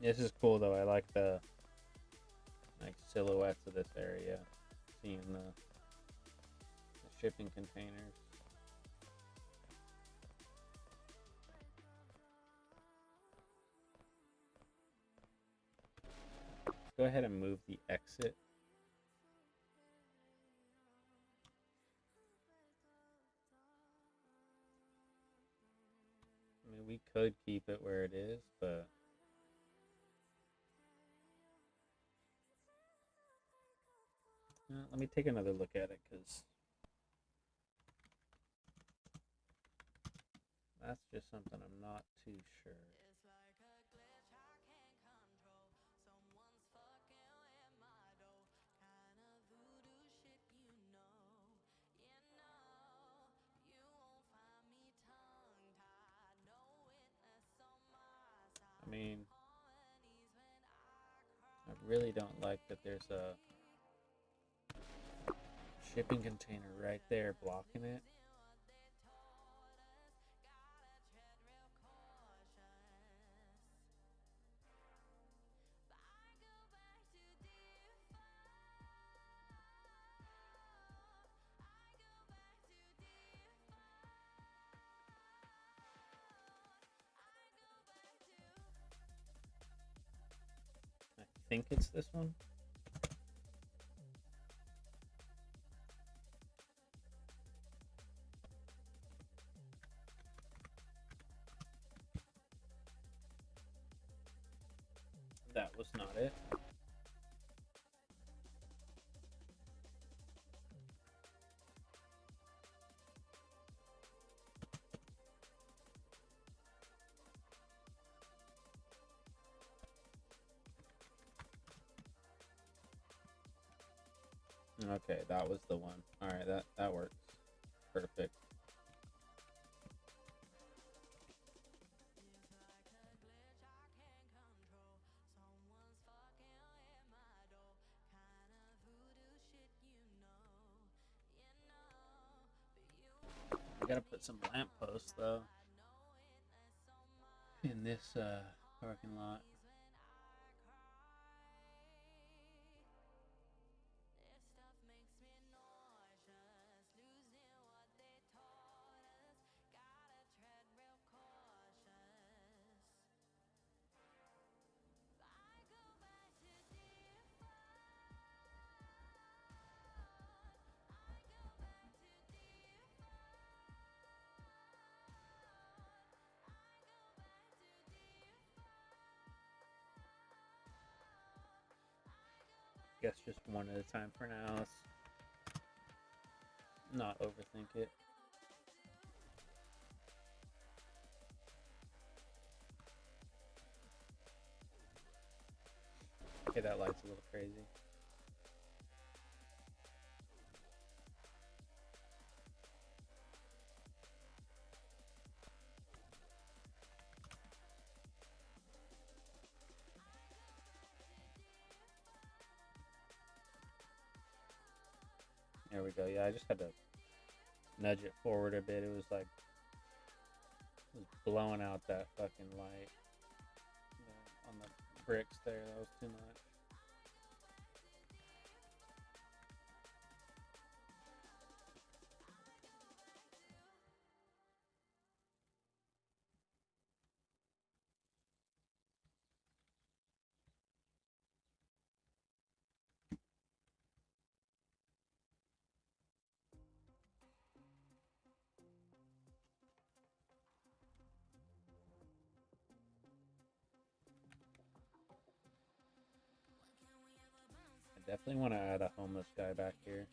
This is cool though. I like the silhouettes of this area. Seeing the shipping containers. Let's go ahead and move the exit. I mean, we could keep it where it is, but let me take another look at it, because that's just something I'm not too sure. I mean, I really don't like that there's a shipping container right there blocking it. I think it's this one. That was not it. Okay, that was the one. Alright, that works. Perfect. I gotta put some lampposts though in this parking lot. Guess just one at a time for now. Let's not overthink it. Okay, that light's a little crazy. There we go. Yeah, I just had to nudge it forward a bit. It was like it was blowing out that fucking light on the bricks there. That was too much. I definitely want to add a homeless guy back here.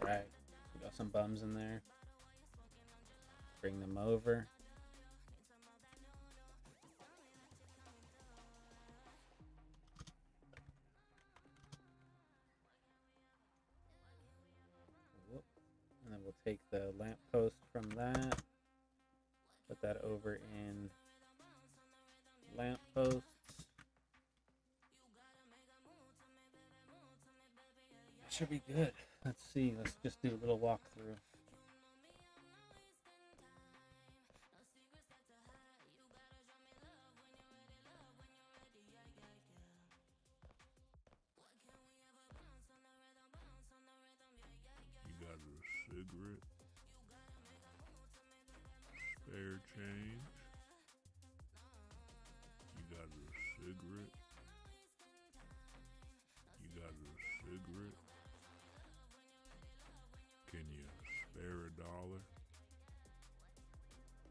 Alright, we got some bums in there. Bring them over. Whoop. And then we'll take the lamppost from that. Put that over in lampposts. That should be good. Let's see. Let's just do a little walkthrough. You got a cigarette, spare change. You got a cigarette. You got a cigarette. Can you spare $1?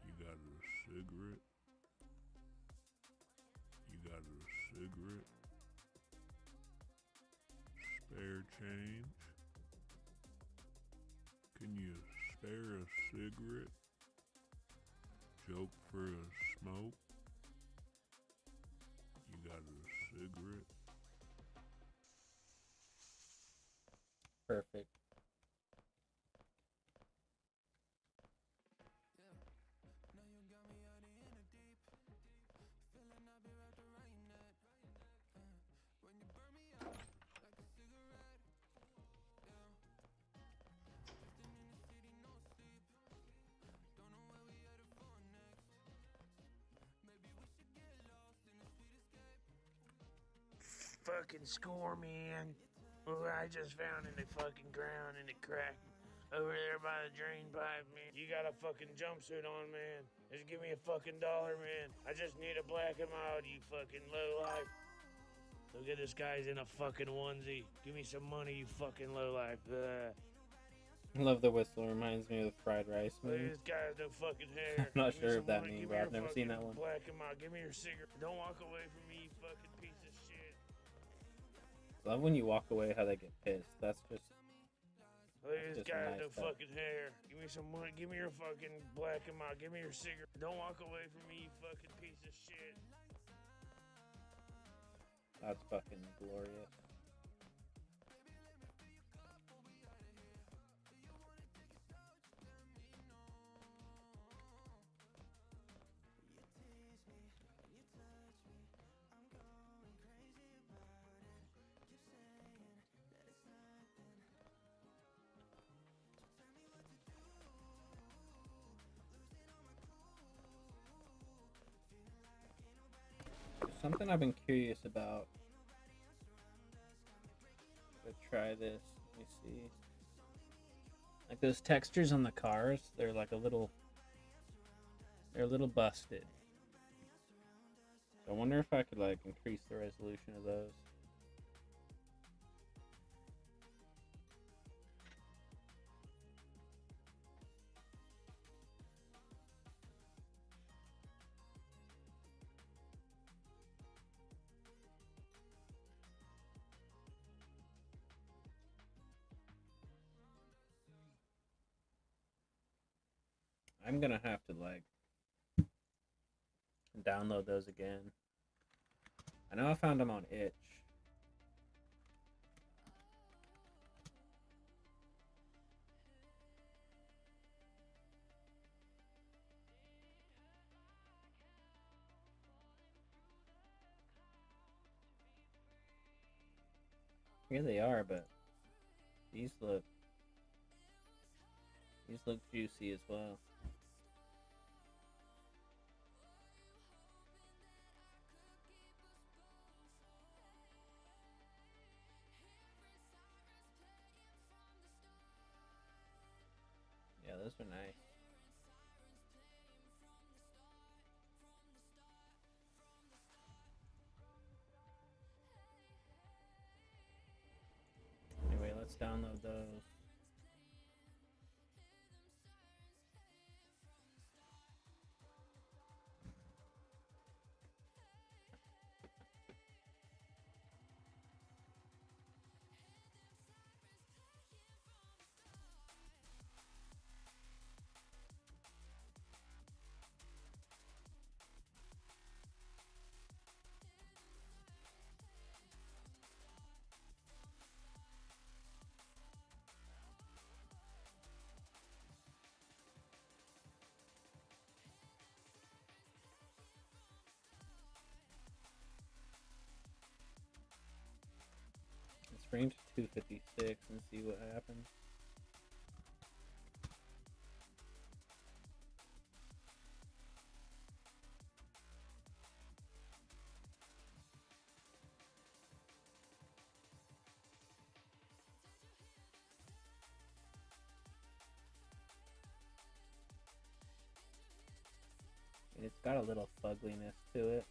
You got a cigarette. You got a cigarette. Spare change. Can you spare a cigarette? Joke for a smoke. You got a cigarette. Perfect. Fucking score, man. Well, I just found in the fucking ground in the crack over there by the drain pipe, man. You got a fucking jumpsuit on, man. Just give me a fucking $1, man. I just need to black him out, you fucking lowlife. Look at this guy's in a fucking onesie. Give me some money, you fucking lowlife. I love the whistle. Reminds me of the fried rice Look at movie. this guy has no fucking hair. I'm not Give me sure some if that money. means, Give bro. me I've your never seen that fucking one. Black him out. Give me your cigarette. Don't walk away from me, you fucking piece of shit. I love when you walk away how they get pissed. That's just Look at this just guy nice with no stuff. fucking hair. Give me some money. Give me your fucking black him out. Give me your cigarette. Don't walk away from me, you fucking piece of shit. that's fucking glorious. something I've been curious about. Let's try this. Let me see. Like those textures on the cars, they're like they're a little busted. So I wonder if I could like increase the resolution of those. I'm gonna have to like download those again. I know I found them on itch. Here they are, but these look juicy as well. Yeah, those are nice. Anyway, let's download those. Let's bring to 256 and see what happens. And it's got a little fugliness to it.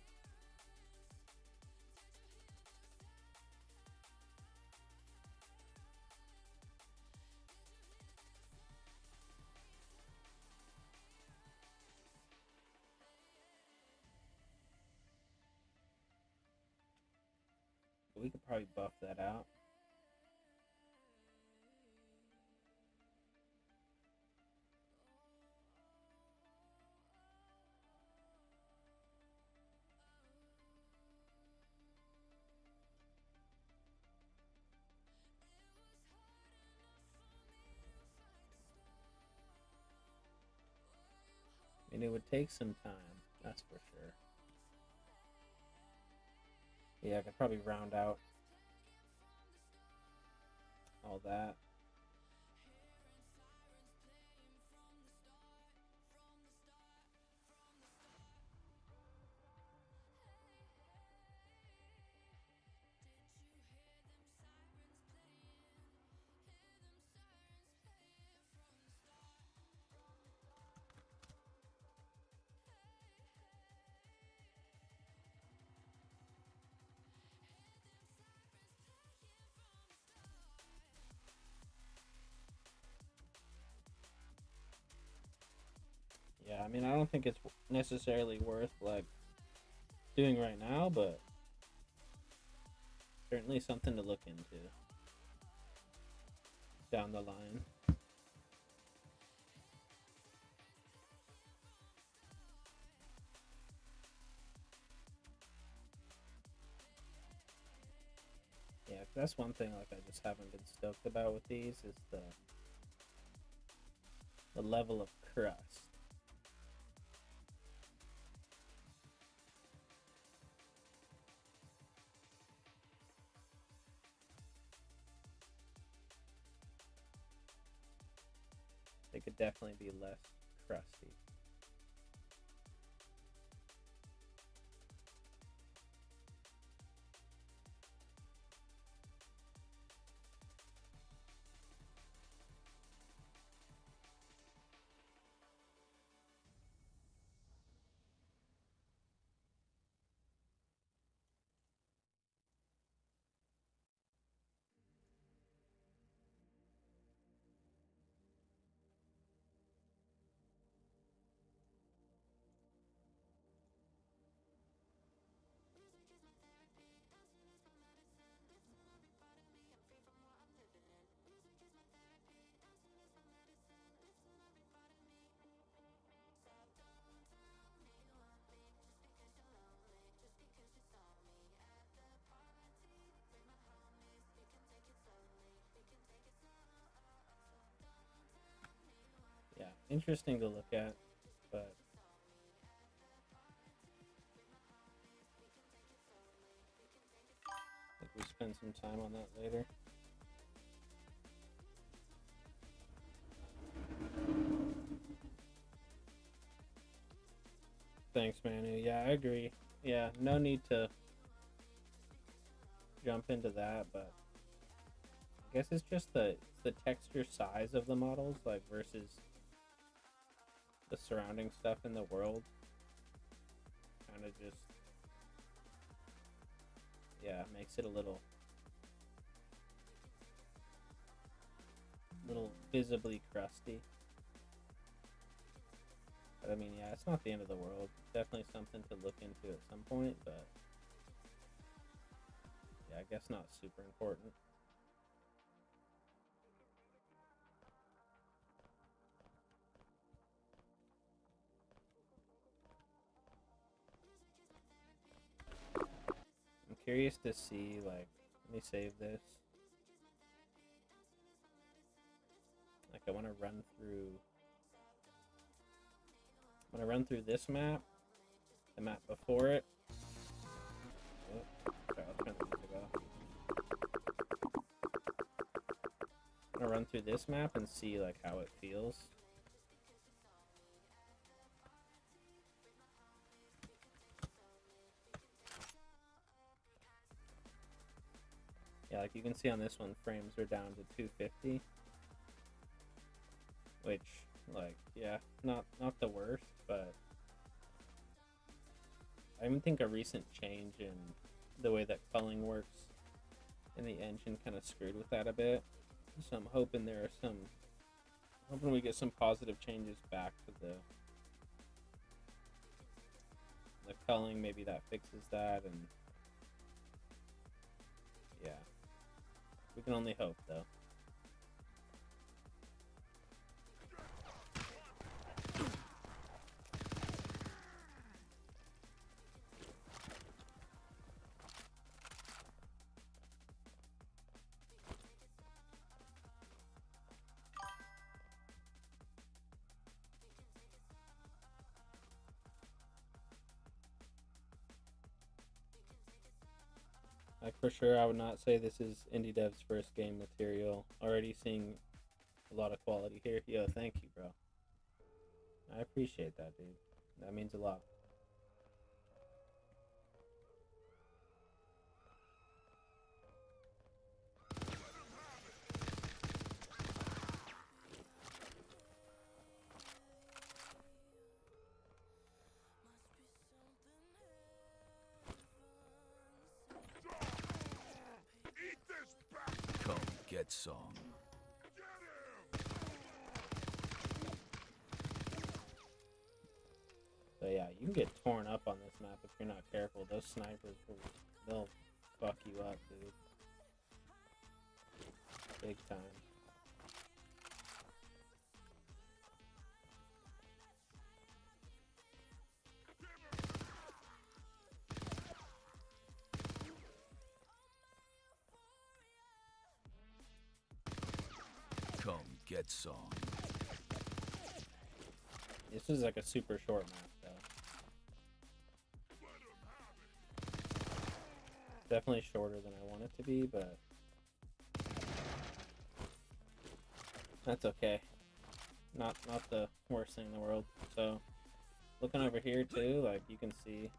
But we could probably buff that out. And it would take some time, that's for sure. Yeah, I could probably round out all that. Yeah, I mean, I don't think it's necessarily worth like doing right now, but certainly something to look into down the line. Yeah, 'cause that's one thing like I just haven't been stoked about with these is the level of crust. They could definitely be less crusty. interesting to look at, but I think we spend some time on that later. Thanks, Manu. Yeah, I agree. Yeah, no need to jump into that, but I guess it's just the texture size of the models, like, versus the surrounding stuff in the world. Kind of just, yeah, makes it a little visibly crusty. But I mean, yeah, it's not the end of the world. Definitely something to look into at some point, but yeah, I guess not super important. I'm curious to see, like, let me save this. Like, I want to run through this map, the map before it. Oh, sorry, I'll turn the music off. I'm gonna run through this map and see, like, how it feels. Yeah, like you can see on this one, frames are down to 250. Which, like, yeah, not the worst, but I even think a recent change in the way that culling works in the engine kind of screwed with that a bit. So I'm hoping hoping we get some positive changes back to the culling. Maybe that fixes that, and yeah, we can only hope, though. Like, for sure, I would not say this is Indie Dev's first game material. Already seeing a lot of quality here. Yo, thank you, bro. I appreciate that, dude. That means a lot. Come get some. So yeah, you can get torn up on this map if you're not careful. Those snipers they'll fuck you up, dude. Big time. Come get some. This is like a super short map, though. Definitely shorter than I want it to be, but that's okay. Not the worst thing in the world. So, looking over here too, like you can see,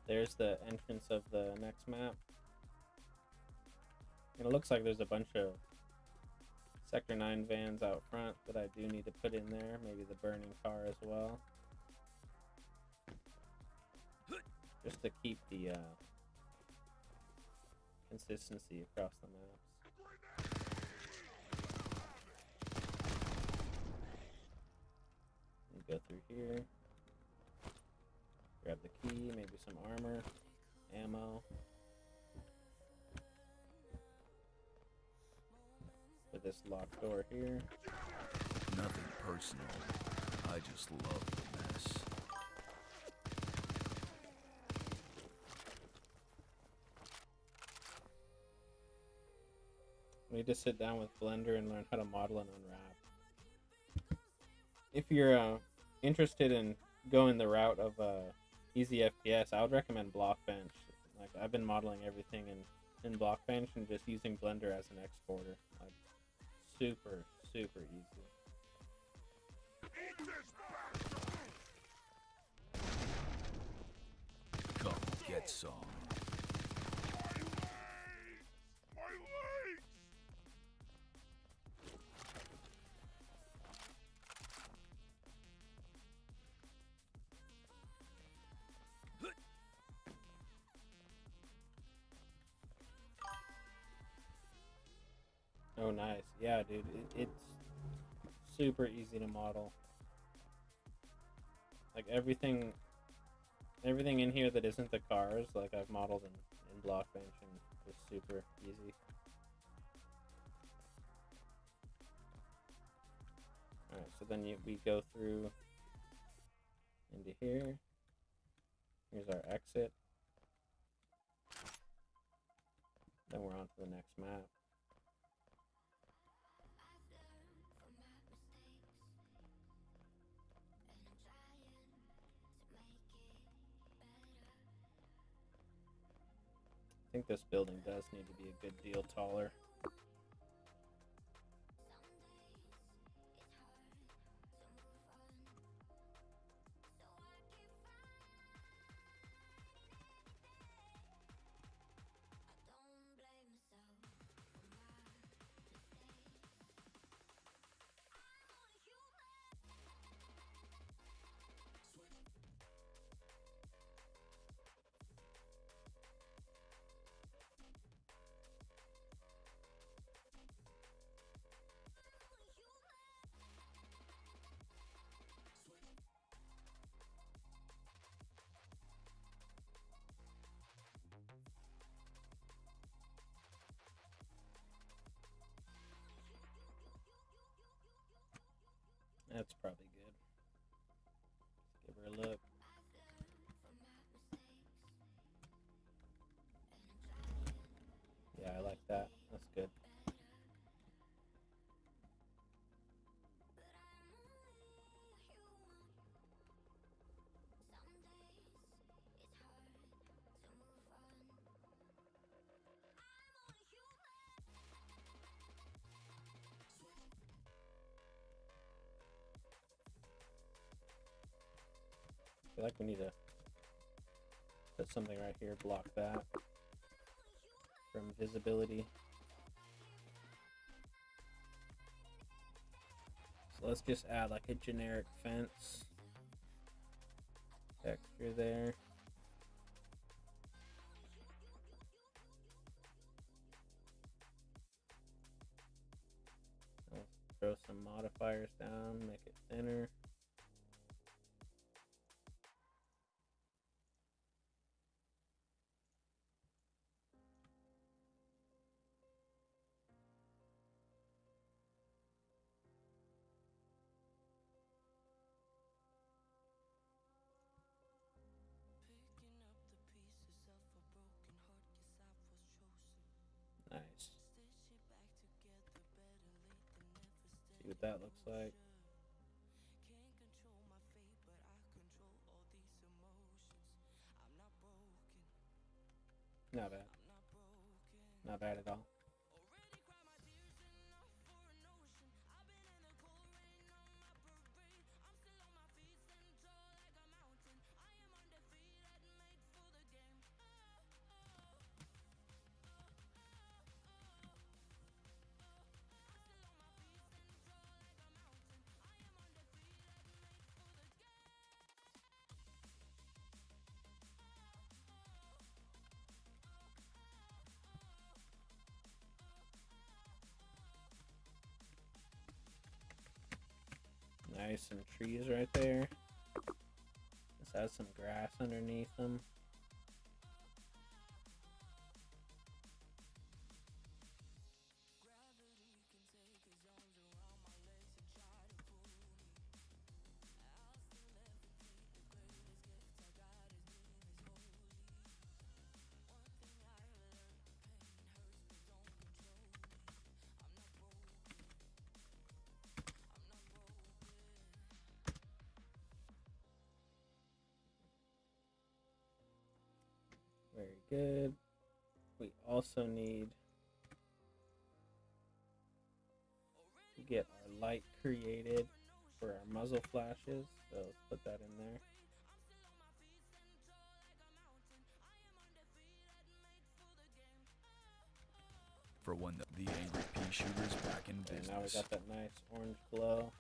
there's the entrance of the next map. And it looks like there's a bunch of Sector 9 vans out front that I do need to put in there. Maybe the burning car as well. Just to keep the consistency across the maps. Go through here. Grab the key, maybe some armor, ammo. For this locked door here. Nothing personal. I just love the mess. We need to sit down with Blender and learn how to model and unwrap. if you're interested in going the route of easy FPS, I would recommend Blockbench. Like I've been modeling everything in Blockbench and just using Blender as an exporter. Like super easy. Come get some. My legs! Oh, nice. Yeah, dude, it's super easy to model. Like everything in here that isn't the cars, like I've modeled in Blockbench and it's super easy. Alright, so then we go through into here. Here's our exit. Then we're on to the next map. I think this building does need to be a good deal taller. That's probably good. Let's give her a look. Yeah, I like that. That's good. I feel like we need to put something right here, block that from visibility. So let's just add like a generic fence texture there. I'll throw some modifiers down, make it thinner. Nice. See what that looks like. Not bad. Not bad at all. Nice, some trees right there. This has some grass underneath them. Very good. We also need to get our light created for our muzzle flashes. So let's put that in there. For when the angry pea shooter's back in Okay, business. now we got that nice orange glow.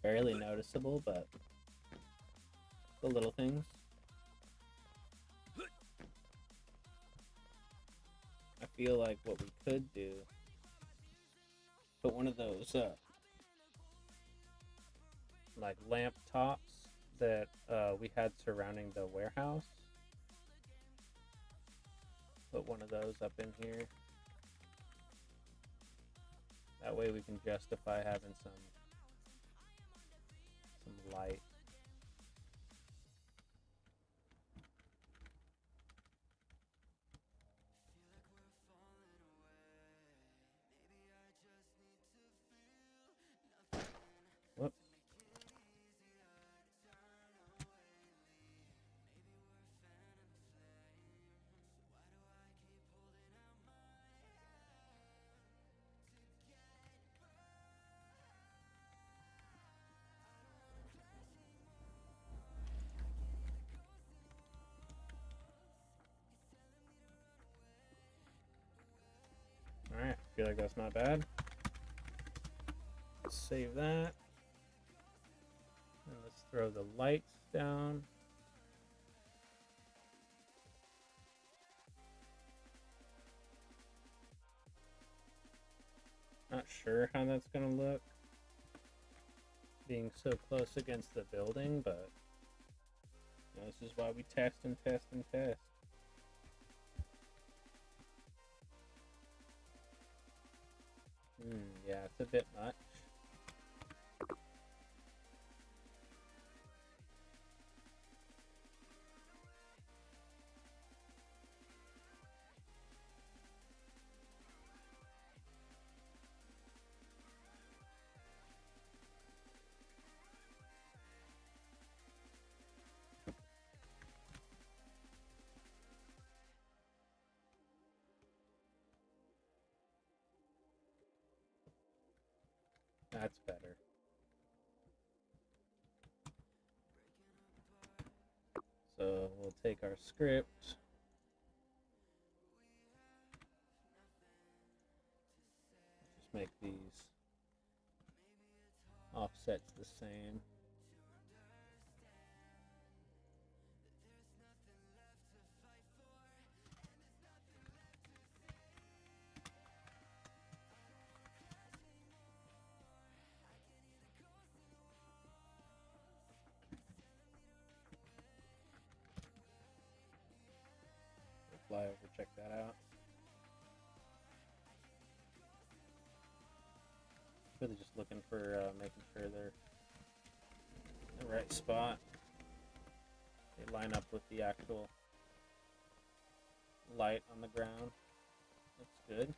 Barely noticeable, but the little things. I feel like what we could do, put one of those like lamp tops that we had surrounding the warehouse. Put one of those up in here. That way we can justify having some light. Whoops. Alright, I feel like that's not bad. Let's save that. And let's throw the lights down. Not sure how that's gonna look being so close against the building, but you know, this is why we test and test and test. Yeah, it's a bit much. That's better. So we'll take our script. Just make these offsets the same. Fly over, check that out. Really just looking for making sure they're in the right spot. They line up with the actual light on the ground. Looks good.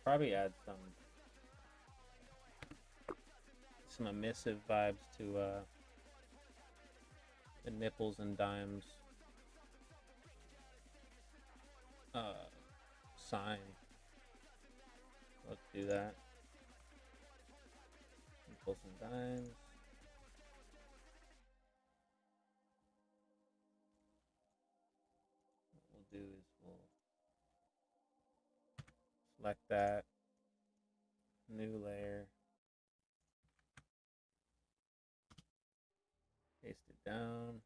Probably add some emissive vibes to the nipples and dimes sign. Let's do that. Nipples and dimes. What we'll do is we'll select that, new layer, paste it down,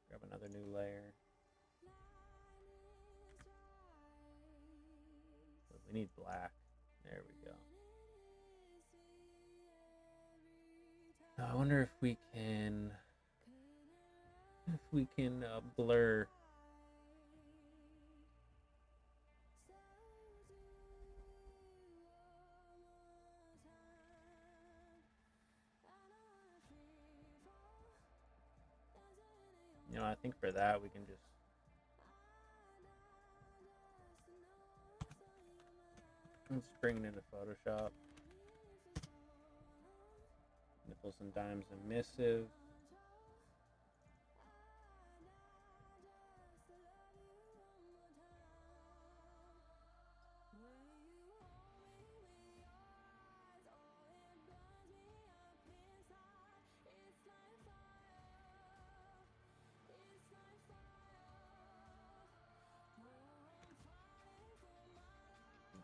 grab another new layer. But we need black. There we go. Now I wonder if we can If we can blur. You know, I think for that we can just let's bring it into Photoshop. Nickels and dimes and missive.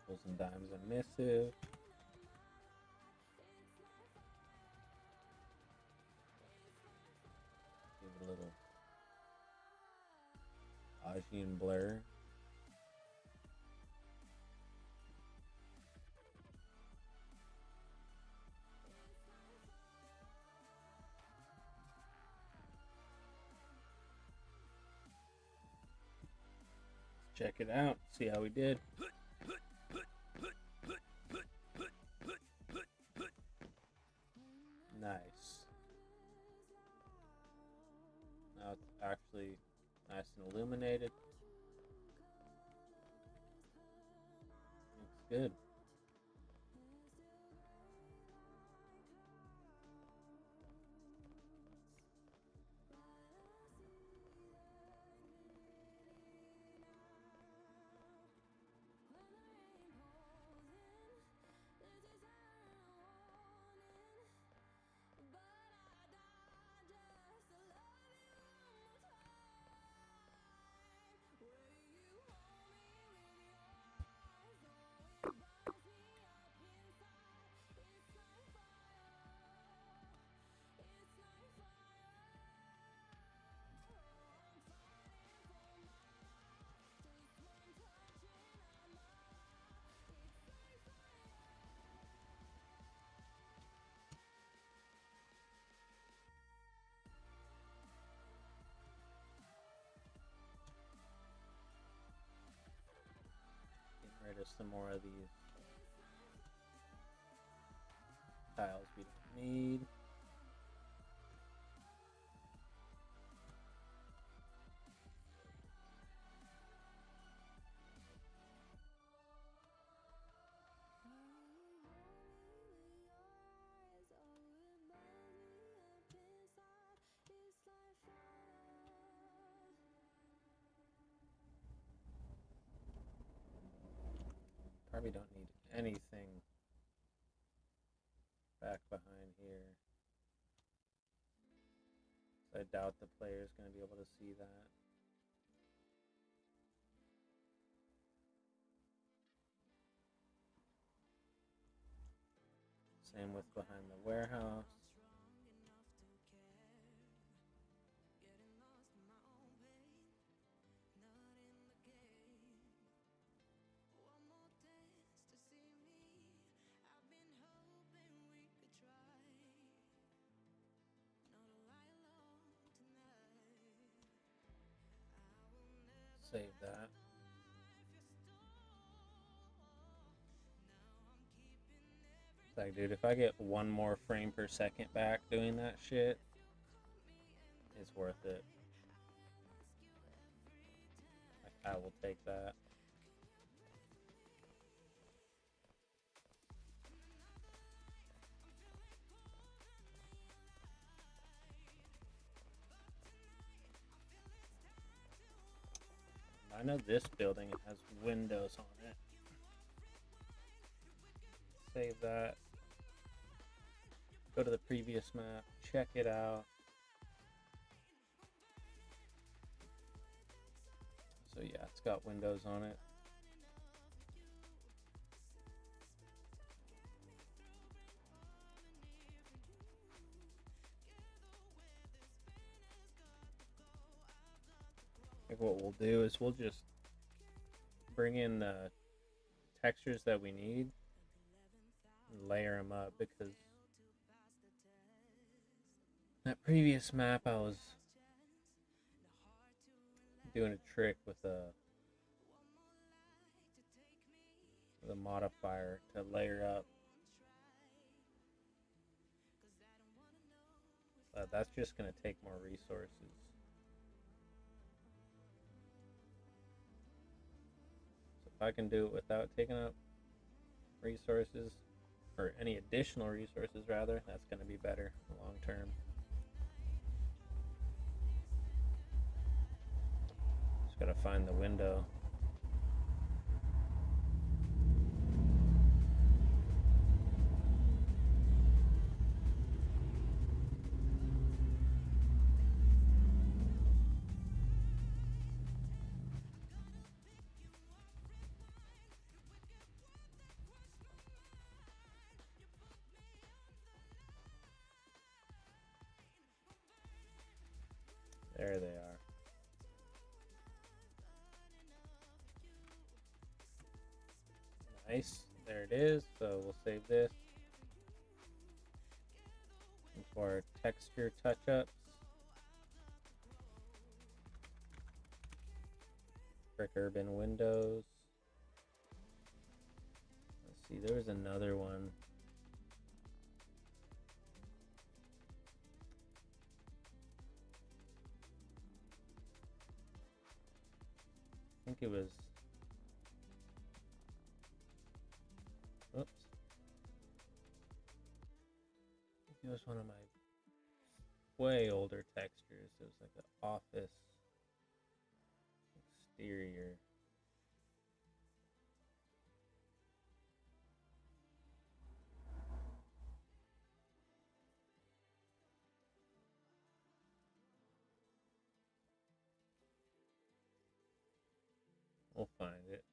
Nickels and dimes and missive. Give it a little Gaussian blur. Check it out, see how we did. Nice. Now it's actually nice and illuminated. Looks good. Get rid of some more of these tiles we don't need. Probably don't need anything back behind here. I doubt the player is going to be able to see that. Same with behind the warehouse. Save that. It's like, dude, if I get one more frame per second back doing that shit, it's worth it. Like, I will take that. I know this building has windows on it. Save that. Go to the previous map, check it out. So yeah, it's got windows on it. Like what we'll do is we'll just bring in the textures that we need and layer them up, because that previous map I was doing a trick with a modifier to layer up. But that's just going to take more resources. So if I can do it without taking up resources, or any additional resources rather, that's going to be better long term. Just got to find the window. There they are. Nice. There it is. So we'll save this. Into our texture touch-ups. Brick urban windows. Let's see, there was another one. I think it was, oops. I think it was one of my way older textures. It was like an office exterior. We'll find it.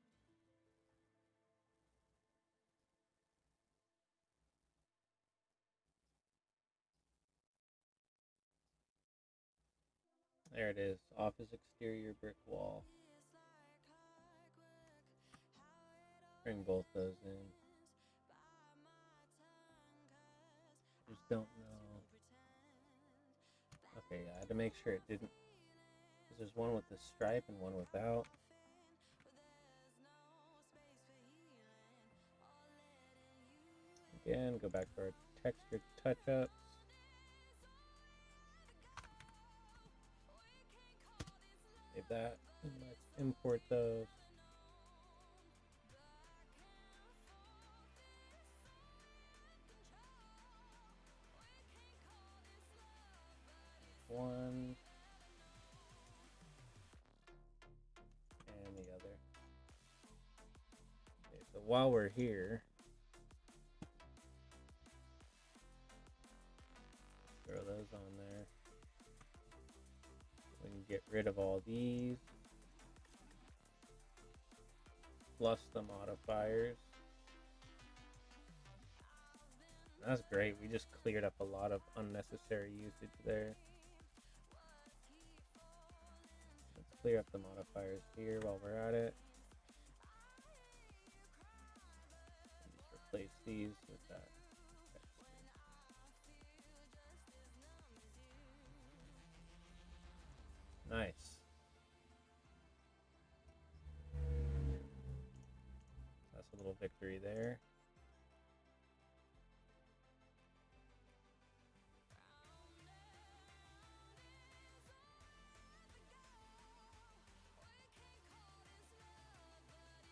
There it is. Office exterior brick wall. Bring both those in. Just don't know. Okay, yeah, I had to make sure it didn't. Because there's one with the stripe and one without. Again, go back to our texture touch-ups. Save that. And let's import those. One. And the other. Okay, so while we're here, throw those on there. We can get rid of all these. Plus the modifiers. That's great. We just cleared up a lot of unnecessary usage there. Let's clear up the modifiers here while we're at it. Just replace these with that. Nice. That's a little victory there.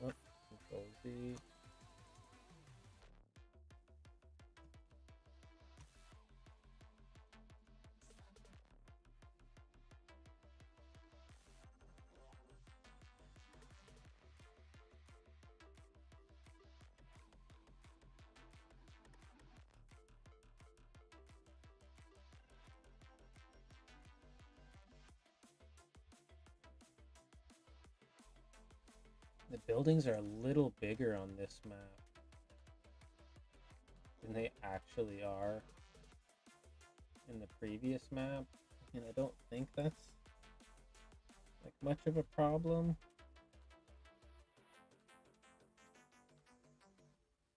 Oh, Control Z. The buildings are a little bigger on this map than they actually are in the previous map, and I don't think that's like much of a problem.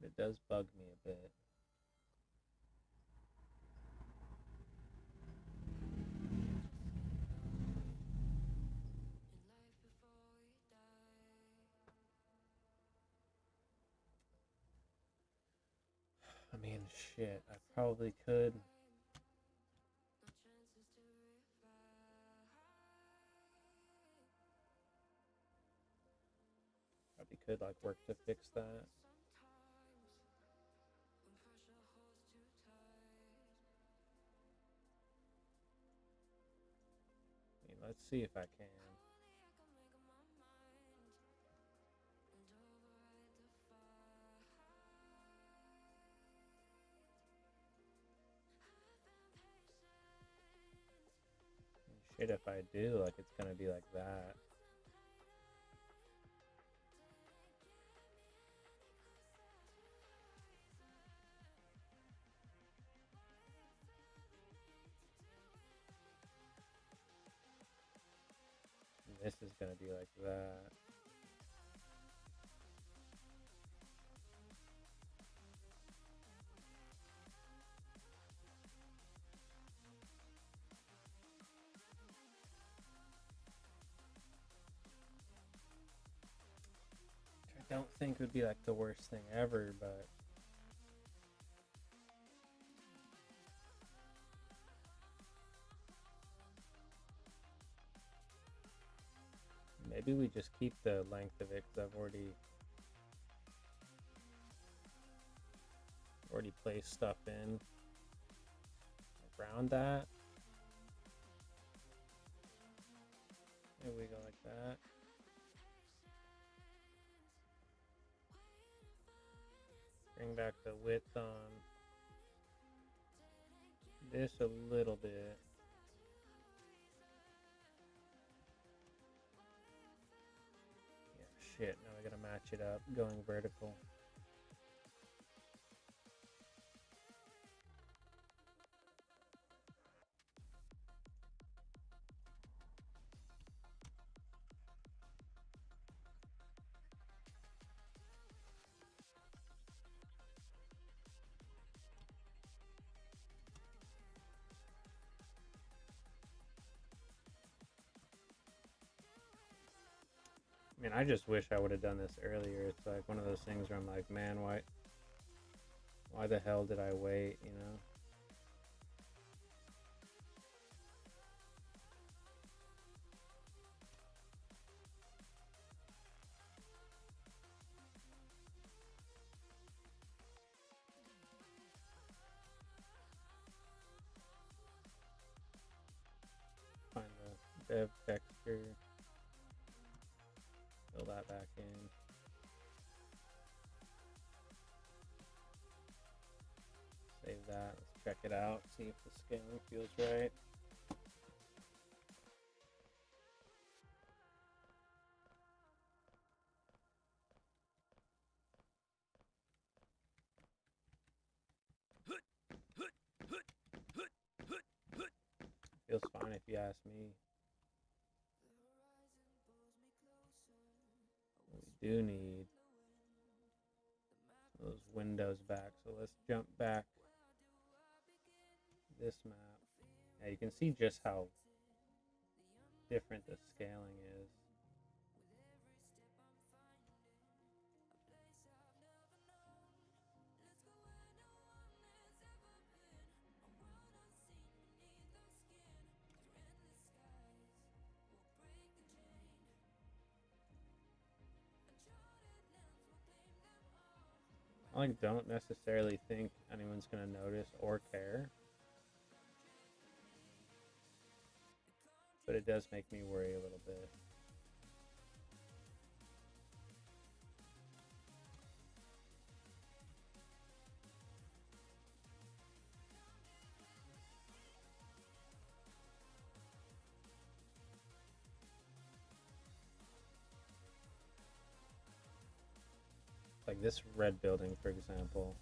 It does bug me a bit. I mean, shit, I probably could. Probably could, like, work to fix that. I mean, let's see if I can. Shit, if I do, like, it's gonna be like that. And this is gonna be like that. I don't think would be like the worst thing ever, but maybe we just keep the length of it because I've already placed stuff in around that. Maybe we go like that. Bring back the width on this a little bit. Yeah, shit, now I gotta match it up, going vertical. I mean, I just wish I would have done this earlier. It's like one of those things where I'm like, man, why the hell did I wait, you know? Find the dev texture, fill that back in. Save that, let's check it out, see if the scaling feels right. Feels fine if you ask me. We do need those windows back, so let's jump back this map. Yeah, you can see just how different the scaling is. I like don't necessarily think anyone's gonna notice or care, but it does make me worry a little bit. Like this red building, for example.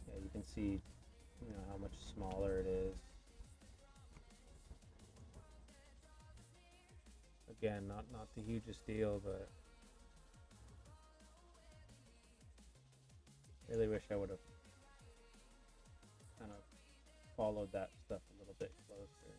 Yeah, you can see, you know, how much smaller it is. Again, not the hugest deal, but really wish I would have kind of followed that stuff a little bit closer.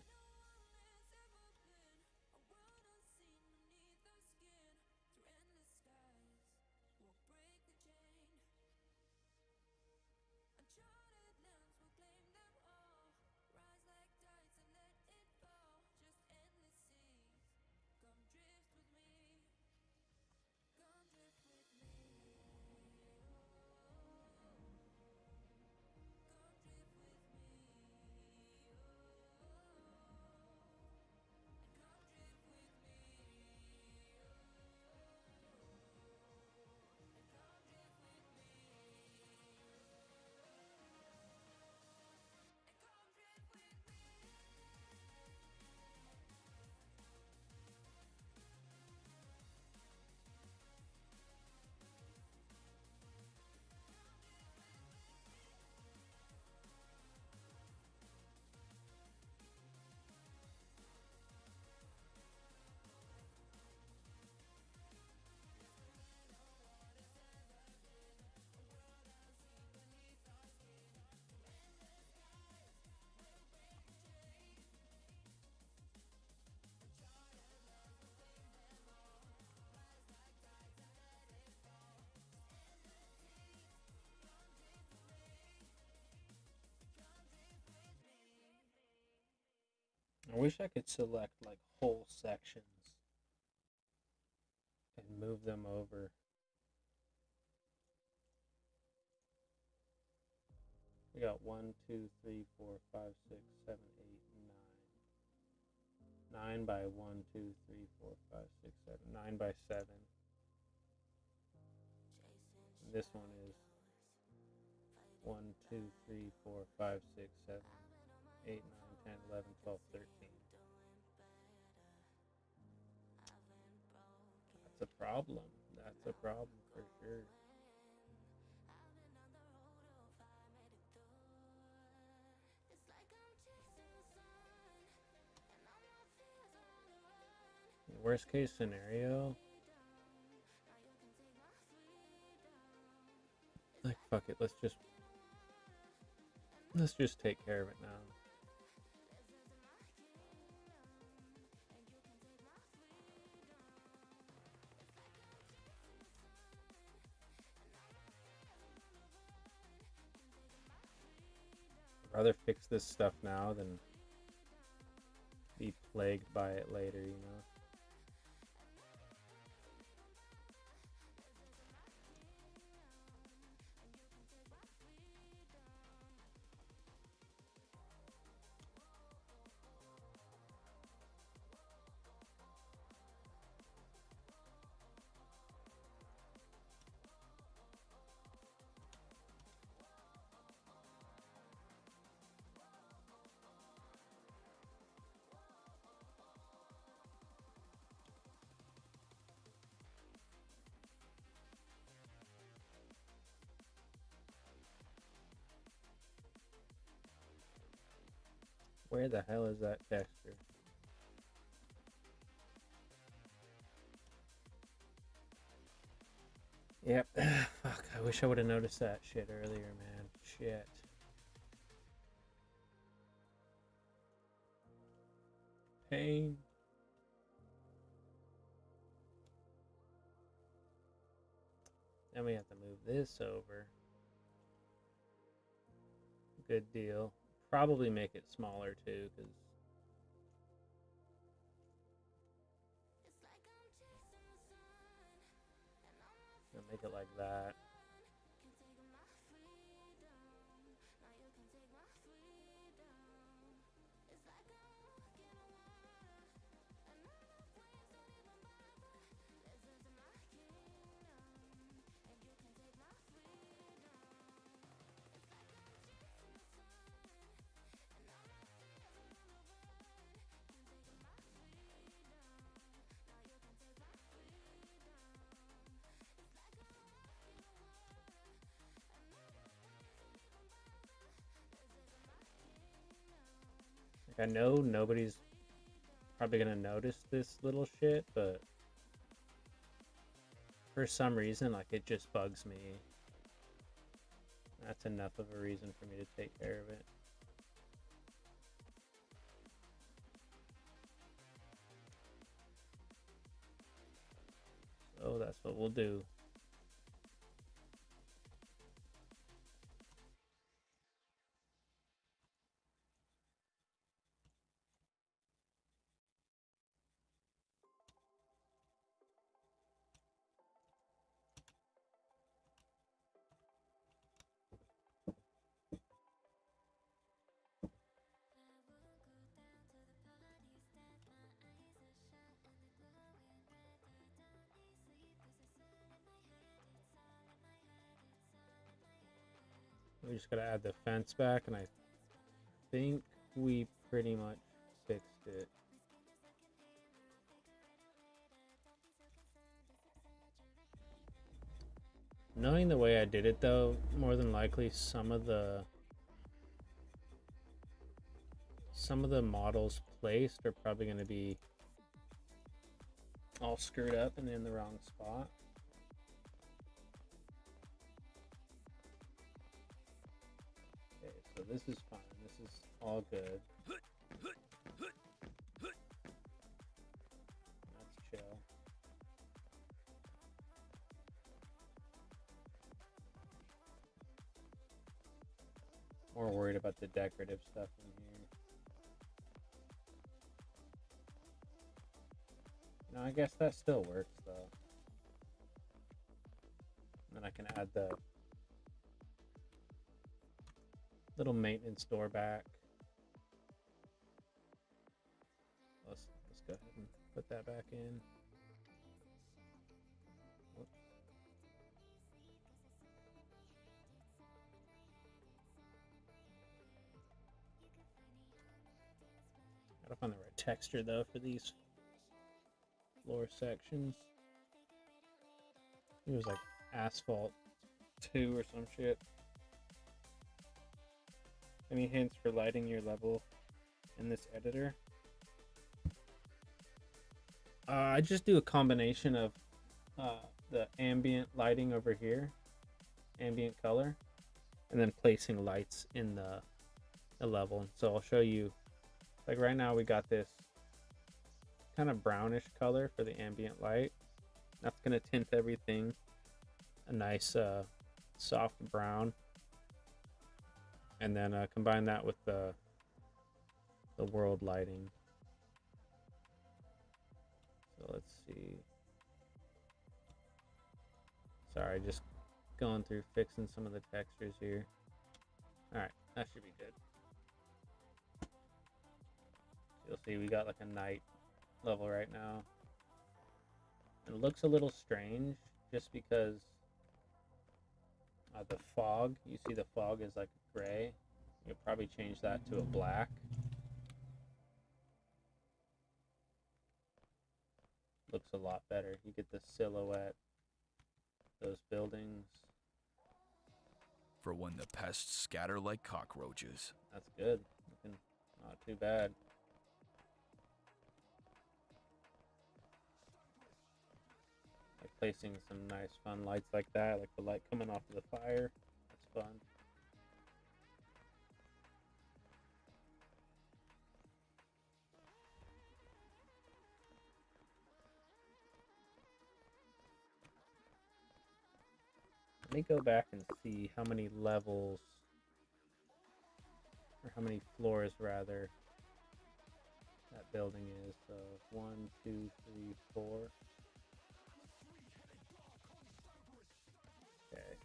I wish I could select like whole sections and move them over. We got 1, 2, 3, 4, 5, 6, 7, 8, 9. 9 by 1, 2, 3, 4, 5, 6, 7. 9 by 7. And this one is 1, 2, 3, 4, 5, 6, 7, 8, 9, 10, 11, 12, 13. That's a problem. That's a problem for sure. Worst case scenario, like fuck it, let's just take care of it now. I'd rather fix this stuff now than be plagued by it later, you know? Where the hell is that texture? Yep. Fuck, I wish I would have noticed that shit earlier, man. Shit. Pain. Then we have to move this over. Good deal. Probably make it smaller too, because make it like that. I know nobody's probably gonna notice this little shit, but for some reason, like, it just bugs me. That's enough of a reason for me to take care of it. So that's what we'll do. We just gotta add the fence back, and I think we pretty much fixed it. Knowing the way I did it though, more than likely some of the models placed are probably going to be all screwed up and in the wrong spot. Okay, so this is fine. This is all good. That's chill. More worried about the decorative stuff in here. I guess that still works though. And then I can add the little maintenance door back. Let's go ahead and put that back in. Whoops. Gotta find the right texture though for these floor sections. It was like asphalt 2 or some shit. Any hints for lighting your level in this editor? I just do a combination of the ambient lighting over here, ambient color, and then placing lights in the level. And so I'll show you, like right now we got this kind of brownish color for the ambient light. That's going to tint everything a nice soft brown. And then combine that with the world lighting. So let's see. Sorry, just going through fixing some of the textures here. Alright, that should be good. You'll see we got like a night level right now. It looks a little strange just because the fog, you see the fog is like gray. You'll probably change that to a black. Looks a lot better. You get the silhouette, those buildings. For when the pests scatter like cockroaches. That's good. Looking not too bad. Like placing some nice fun lights like that, like the light coming off of the fire. That's fun. Let me go back and see how many levels, or how many floors rather, that building is. So 1, 2, 3, 4. Okay.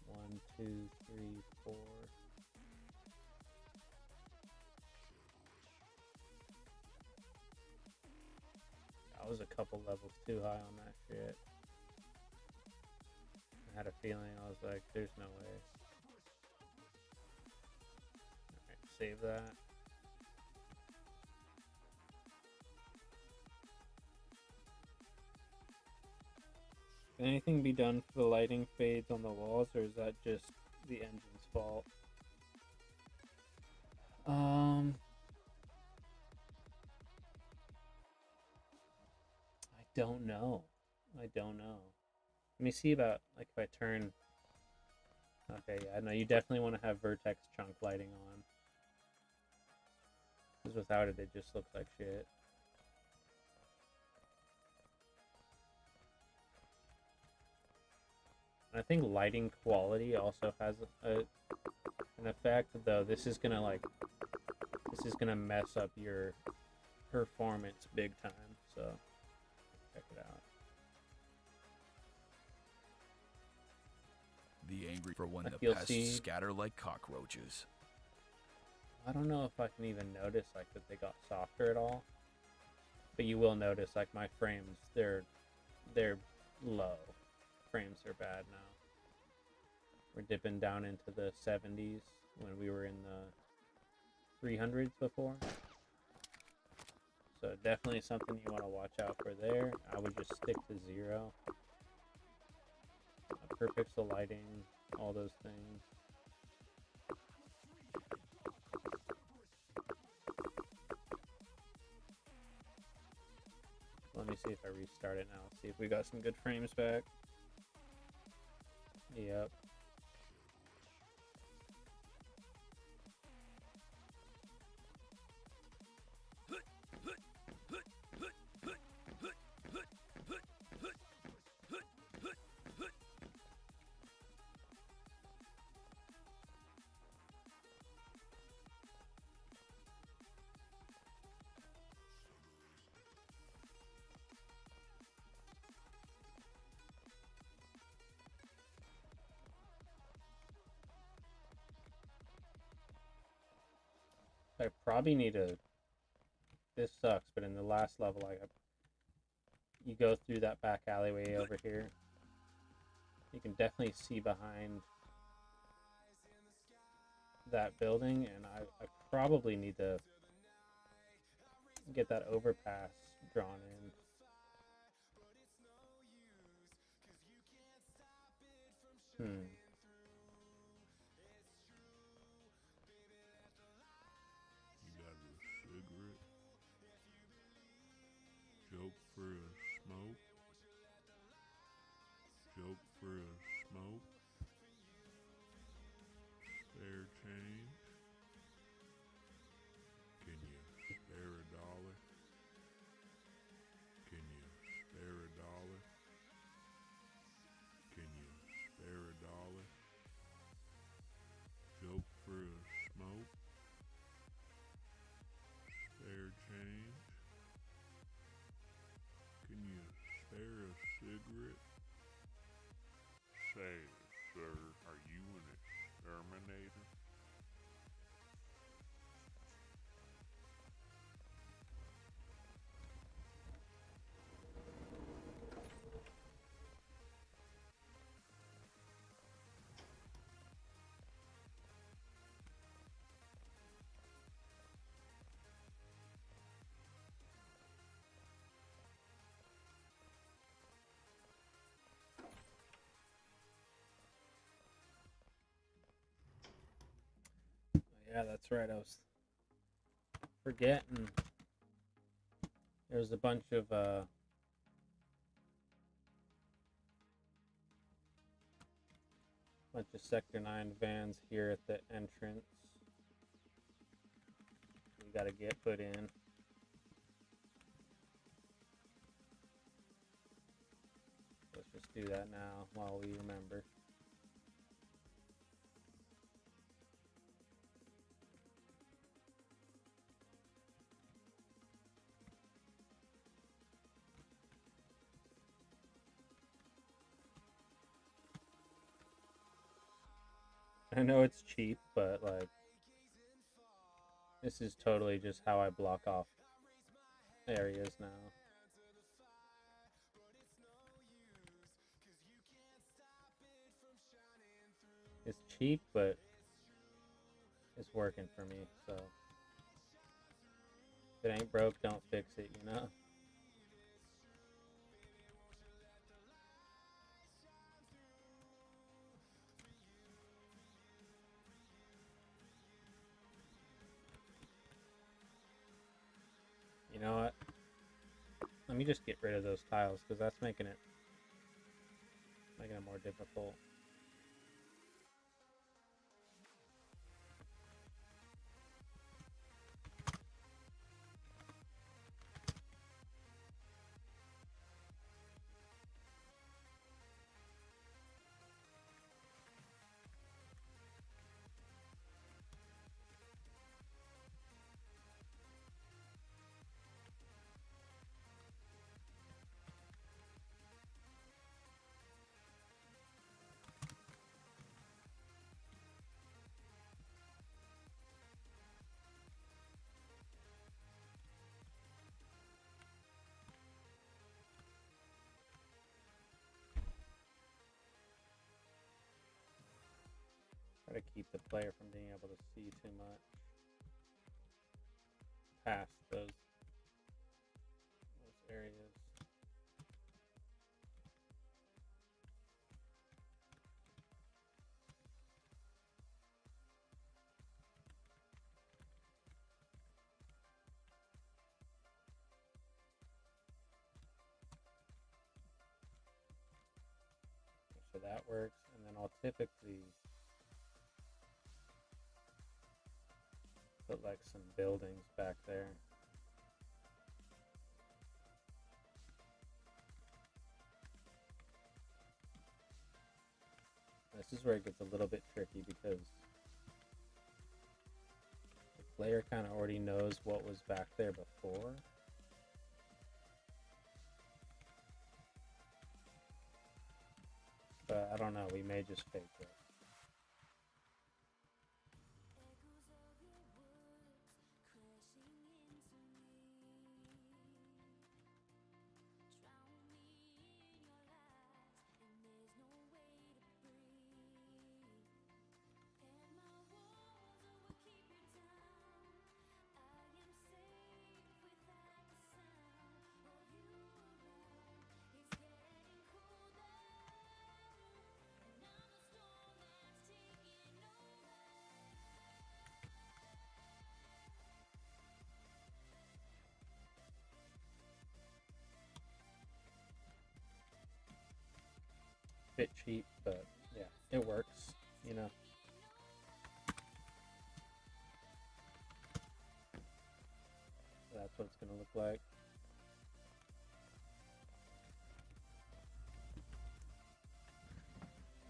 1, 2, 3, 4. I was a couple levels too high on that shit. I had a feeling, I was like, there's no way. Alright, save that. Can anything be done for the lighting fades on the walls, or is that just the engine's fault? I don't know. I don't know. Let me see about, like, if I turn... Okay, yeah, no, you definitely want to have vertex chunk lighting on. Because without it, it just looks like shit. I think lighting quality also has an effect, though this is gonna mess up your performance big time, so check it out. The angry for when Like the you'll pests see- scatter like cockroaches. I don't know if I can even notice like that they got softer at all, but you will notice like my frames, they're low. Frames are bad now. We're dipping down into the 70s when we were in the 300s before. So definitely something you want to watch out for there. I would just stick to 0. Per pixel lighting, all those things. Let me see if I restart it now. See if we got some good frames back. Yep. I probably need to. This sucks, but in the last level, you go through that back alleyway over here. You can definitely see behind that building, and I probably need to get that overpass drawn in. Hmm. You got a cigarette? Joke for a smoke? Joke for a smoke? Spare change? Can you spare a dollar? Can you spare a dollar? Can you spare a dollar? Joke for a smoke? Spare change? Can you spare a cigarette? Say, sir, are you an exterminator? Yeah, that's right. I was forgetting. There's a bunch of Sector 9 vans here at the entrance. We gotta get put in. Let's just do that now while we remember. I know it's cheap, but like, this is totally just how I block off areas now. It's cheap, but it's working for me, so if it ain't broke, don't fix it, you know? You know what? Let me just get rid of those tiles, because that's making it more difficult. Try to keep the player from being able to see too much past those areas. So that works, and then I'll typically put like some buildings back there. This is where it gets a little bit tricky because the player kind of already knows what was back there before. But I don't know, we may just fake it. bit cheap, but yeah, it works, you know. That's what it's gonna look like.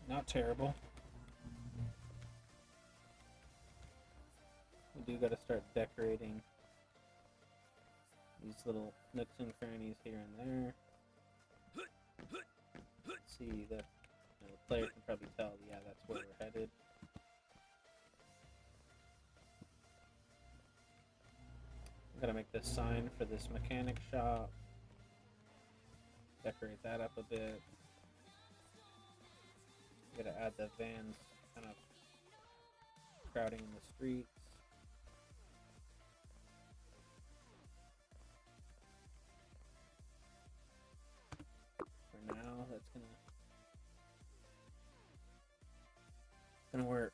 Not terrible. We do gotta start decorating these little nooks and crannies here and there. Let's see, the player can probably tell, yeah, that's where we're headed. I'm gonna make this sign for this mechanic shop. Decorate that up a bit. Gotta add the vans kind of crowding in the streets. For now, that's gonna work.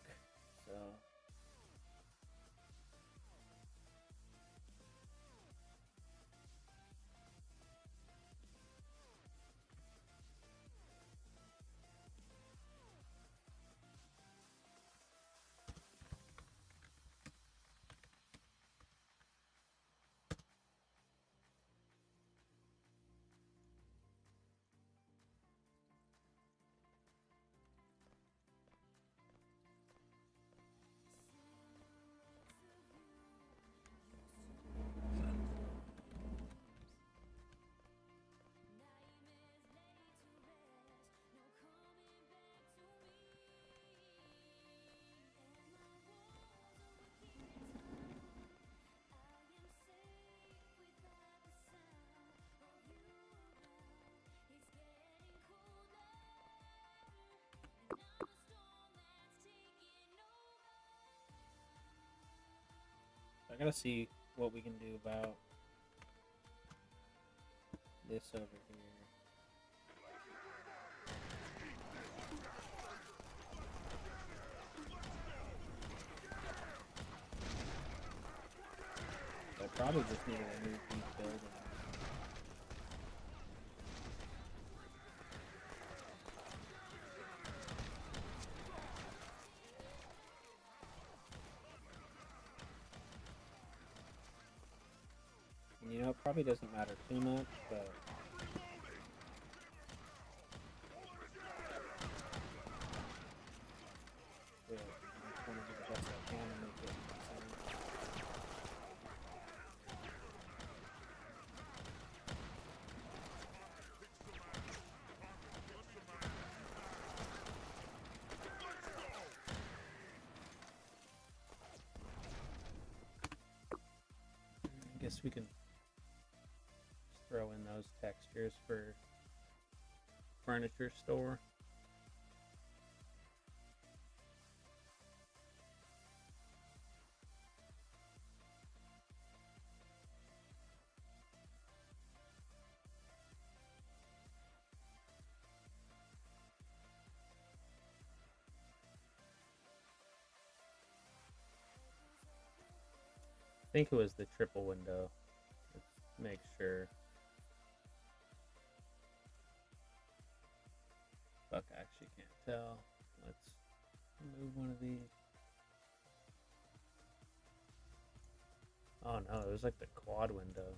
So I gotta see what we can do about this over here. I probably just need to remove these buildings. And you know, it probably doesn't matter too much, but yeah, I just want to do the best I can to make it consistent. I guess we can just throw in those textures for furniture store. I think it was the triple window. Let's make sure. Fuck, I actually can't tell. Let's remove one of these. Oh no, it was like the quad window.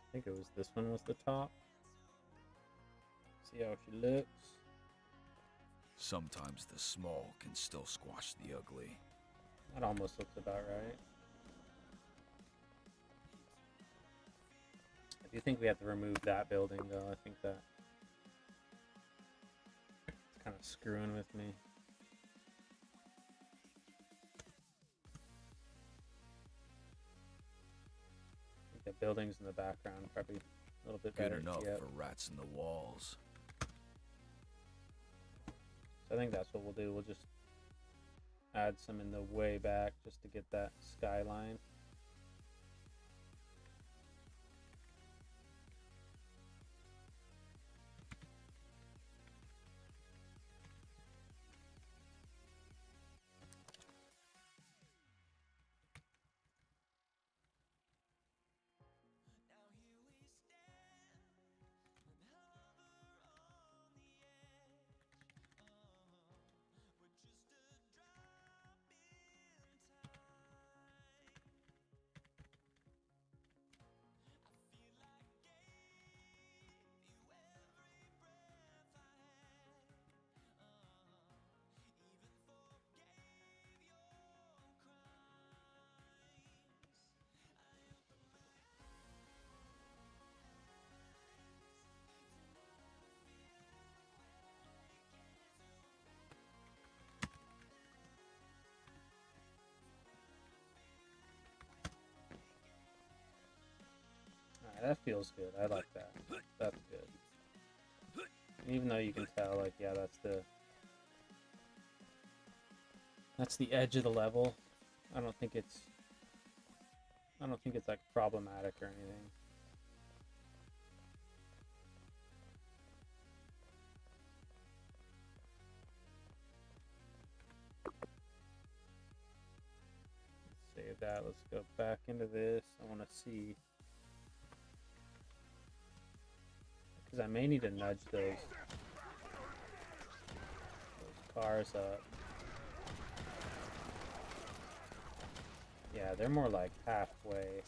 I think it was this one was the top. See how she looks. Sometimes the small can still squash the ugly. That almost looks about right. I do think we have to remove that building though. I think that it's kind of screwing with me. I think the buildings in the background probably a little bit Good better. enough Yep. for rats in the walls. So I think that's what we'll do. We'll just add some in the way back just to get that skyline. Alright, that feels good. I like that. That's good. Even though you can tell, like, yeah, that's the edge of the level. I don't think it's like problematic or anything. Let's save that. Let's go back into this. I want to see, because I may need to nudge those cars up. Yeah, they're more like halfway.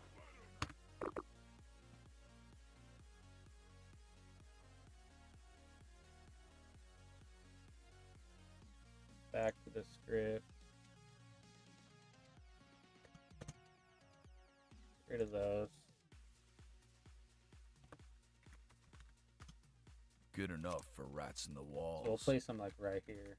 Back to the script. Get rid of those. Good enough for rats in the walls. So we'll place them like right here.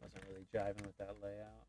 Wasn't really jiving with that layout.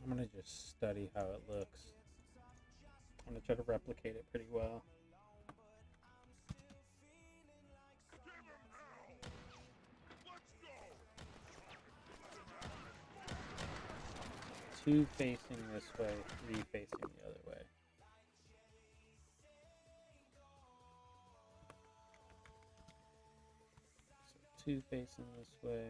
I'm gonna just study how it looks. I'm gonna try to replicate it pretty well. Two facing this way, three facing the other way. So two facing this way.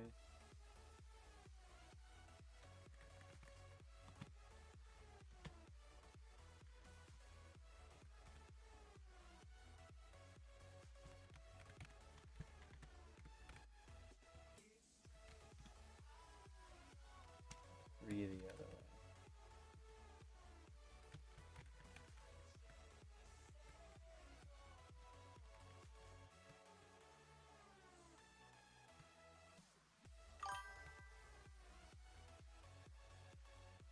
Three the other way.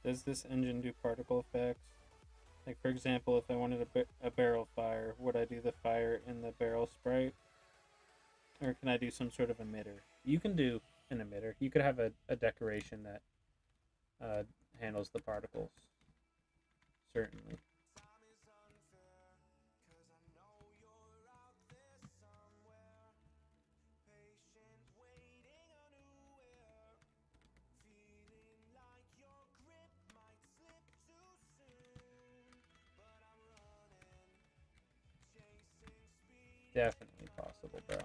Does this engine do particle effects? Like, for example, if I wanted a barrel fire, would I do the fire in the barrel sprite? Or can I I do some sort of emitter. You can do an emitter. You could have a decoration that handles the particles. Certainly. Definitely possible, bro.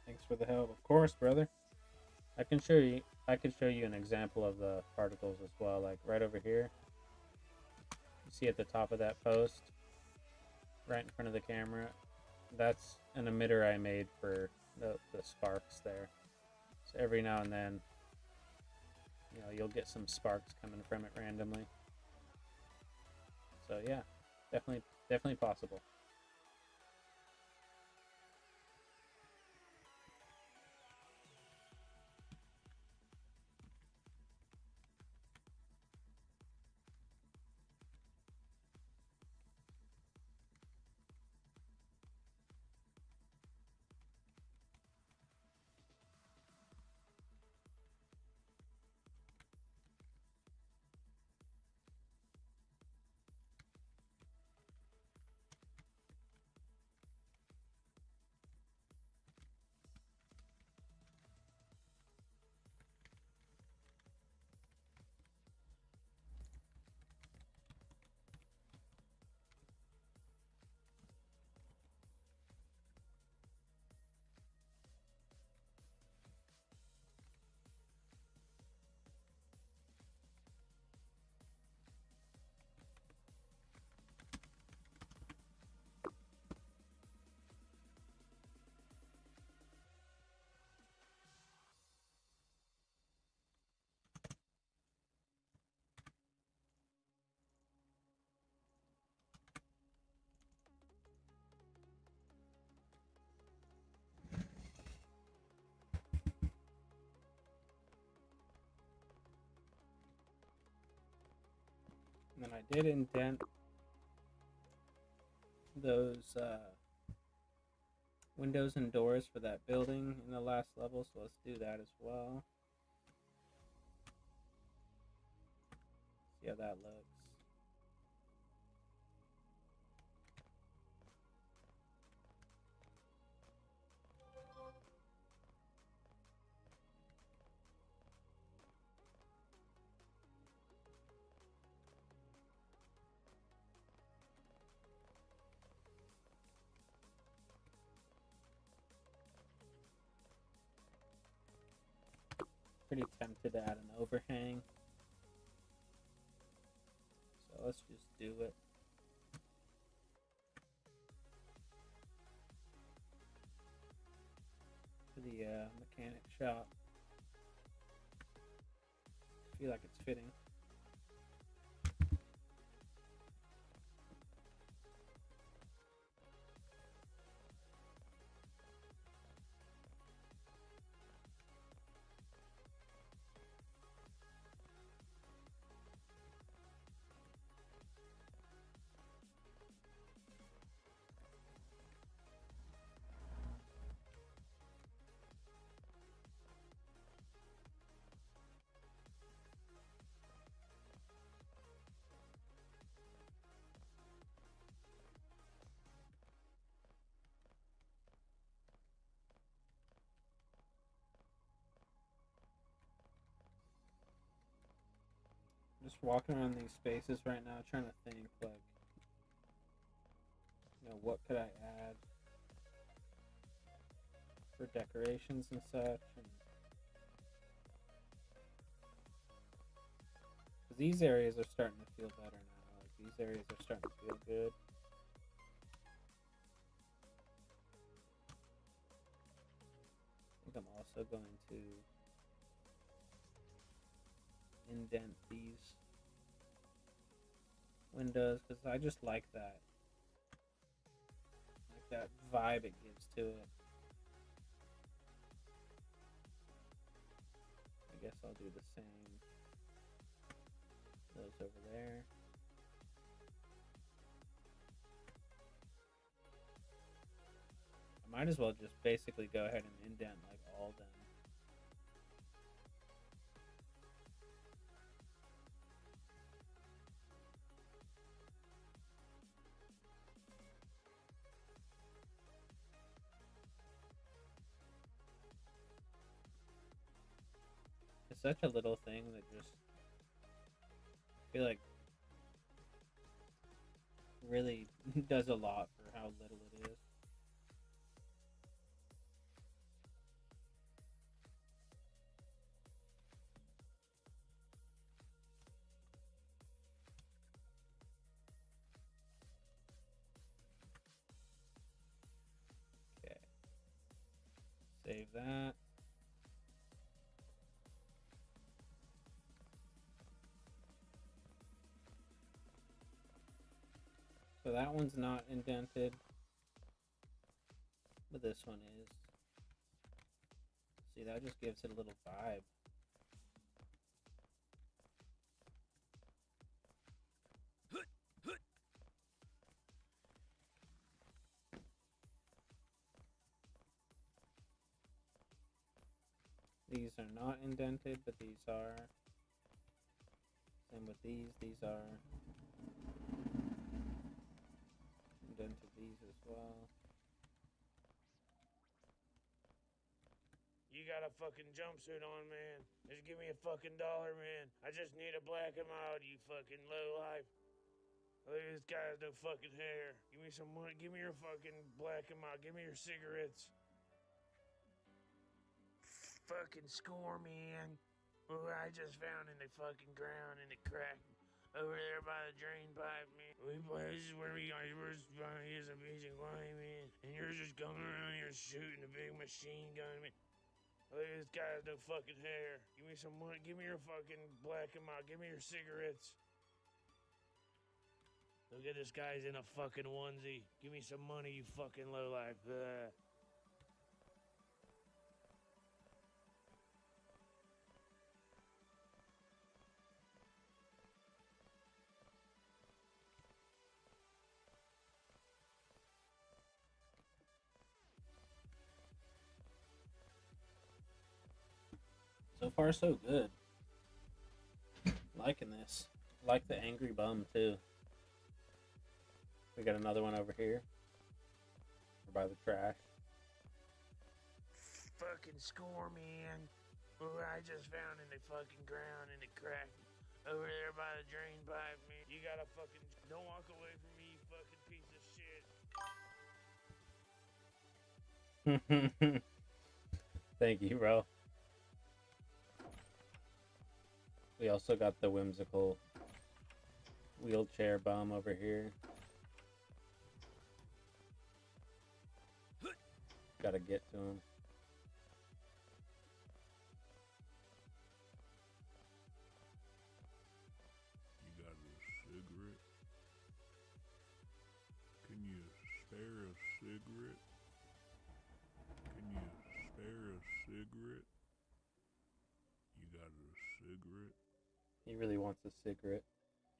Thanks for the help. Of course, brother. I can show you. I can show you an example of the particles as well. Like right over here. You see at the top of that post, right in front of the camera. That's an emitter I made for the sparks there. So every now and then, you know, you'll get some sparks coming from it randomly. So yeah, definitely possible. And then I did indent those windows and doors for that building in the last level, so let's do that as well. See how that looks. Pretty tempted to add an overhang. So let's just do it. To the mechanic shop. I feel like it's fitting. Just walking around these spaces right now, trying to think, like, you know, what could I add for decorations and such. And Because these areas are starting to feel better now. Like, these areas are starting to feel good. I think I'm also going to indent these windows because I just like that vibe it gives to it. I guess I'll do the same. Those over there. I might as well just basically go ahead and indent like all of them. It's such a little thing that just I feel like really does a lot for how little it is. Okay. Save that. So that one's not indented, but this one is. See, that just gives it a little vibe. These are not indented, but these are. Same with these. These are indented. These as well. You got a fucking jumpsuit on, man. Just give me a fucking dollar, man. I just need to black him out, you fucking lowlife. Look at this guy has no fucking hair. Give me some money. Give me your fucking black him out. Give me your cigarettes. Fucking score, man. Oh, I just found in the fucking ground in the crack over there by the drain pipe, man. This is where we are. We're just trying to use a piece of clay, man. And you're just going around here shooting a big machine gun, man. Look at this guy has no fucking hair. Give me some money. Give me your fucking black him out. Give me your cigarettes. Look at this guy's in a fucking onesie. Give me some money, you fucking lowlife. So far, so good. Liking this. Like the angry bum, too. We got another one over here. By the trash. Fucking score, man. Oh, I just found in the fucking ground in the crack over there by the drain pipe, man. You gotta fucking... Don't walk away from me, you fucking piece of shit. Thank you, bro. We also got the whimsical wheelchair bum over here. Gotta get to him. You got a cigarette? Can you spare a cigarette? Can you spare a cigarette? You got a cigarette? He really wants a cigarette.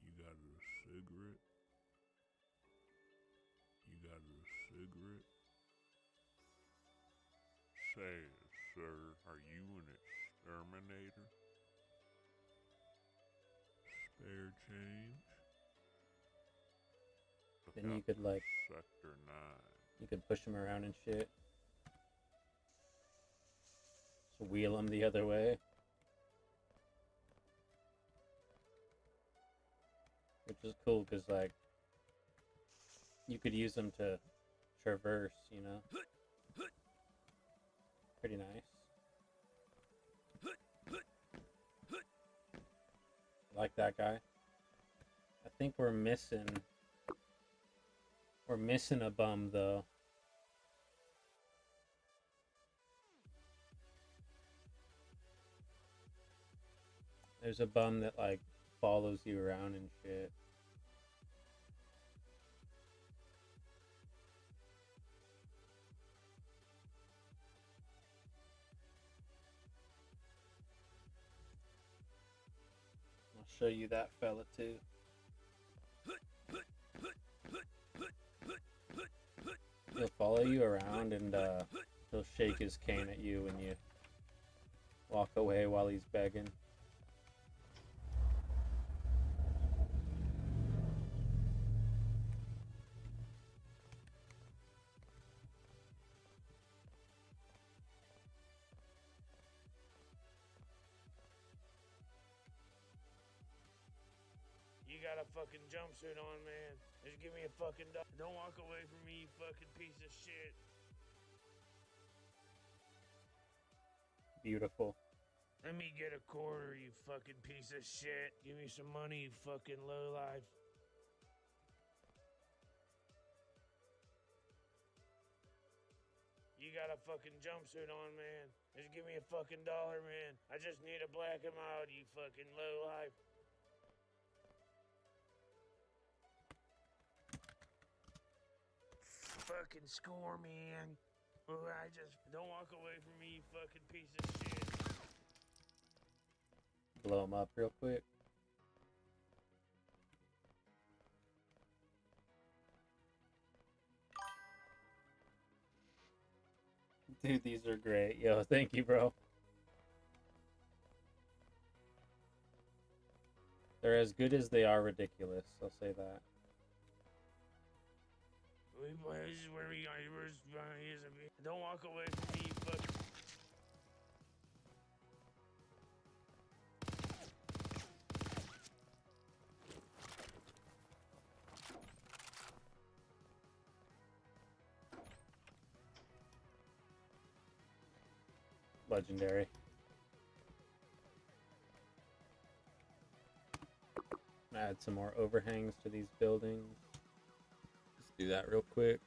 You got a cigarette? You got a cigarette? Say, sir, are you an exterminator? Spare change? Look Then you out could, for like, Sector 9. you could push him around and shit. Just wheel him the other way. Which is cool, because, like, you could use them to traverse, you know? Pretty nice. like that guy. I think we're missing a bum though. There's a bum that like follows you around and shit. I'll show you that fella too. He'll follow you around and he'll shake his cane at you when you walk away while he's begging. You got a fucking jumpsuit on, man. Just give me a fucking dollar. Don't walk away from me, you fucking piece of shit. Beautiful. Let me get a quarter, you fucking piece of shit. Give me some money, you fucking lowlife. You got a fucking jumpsuit on, man. Just give me a fucking dollar, man. I just need to black him out, you fucking lowlife. Fucking score, man. Oh, I just don't walk away from me, you fucking piece of shit. Blow him up real quick. Dude, these are great. Yo, thank you, bro. They're as good as they are ridiculous. I'll say that. This is where we are. Don't walk away from me, you fucking. Legendary. Add some more overhangs to these buildings. Just do that real quick.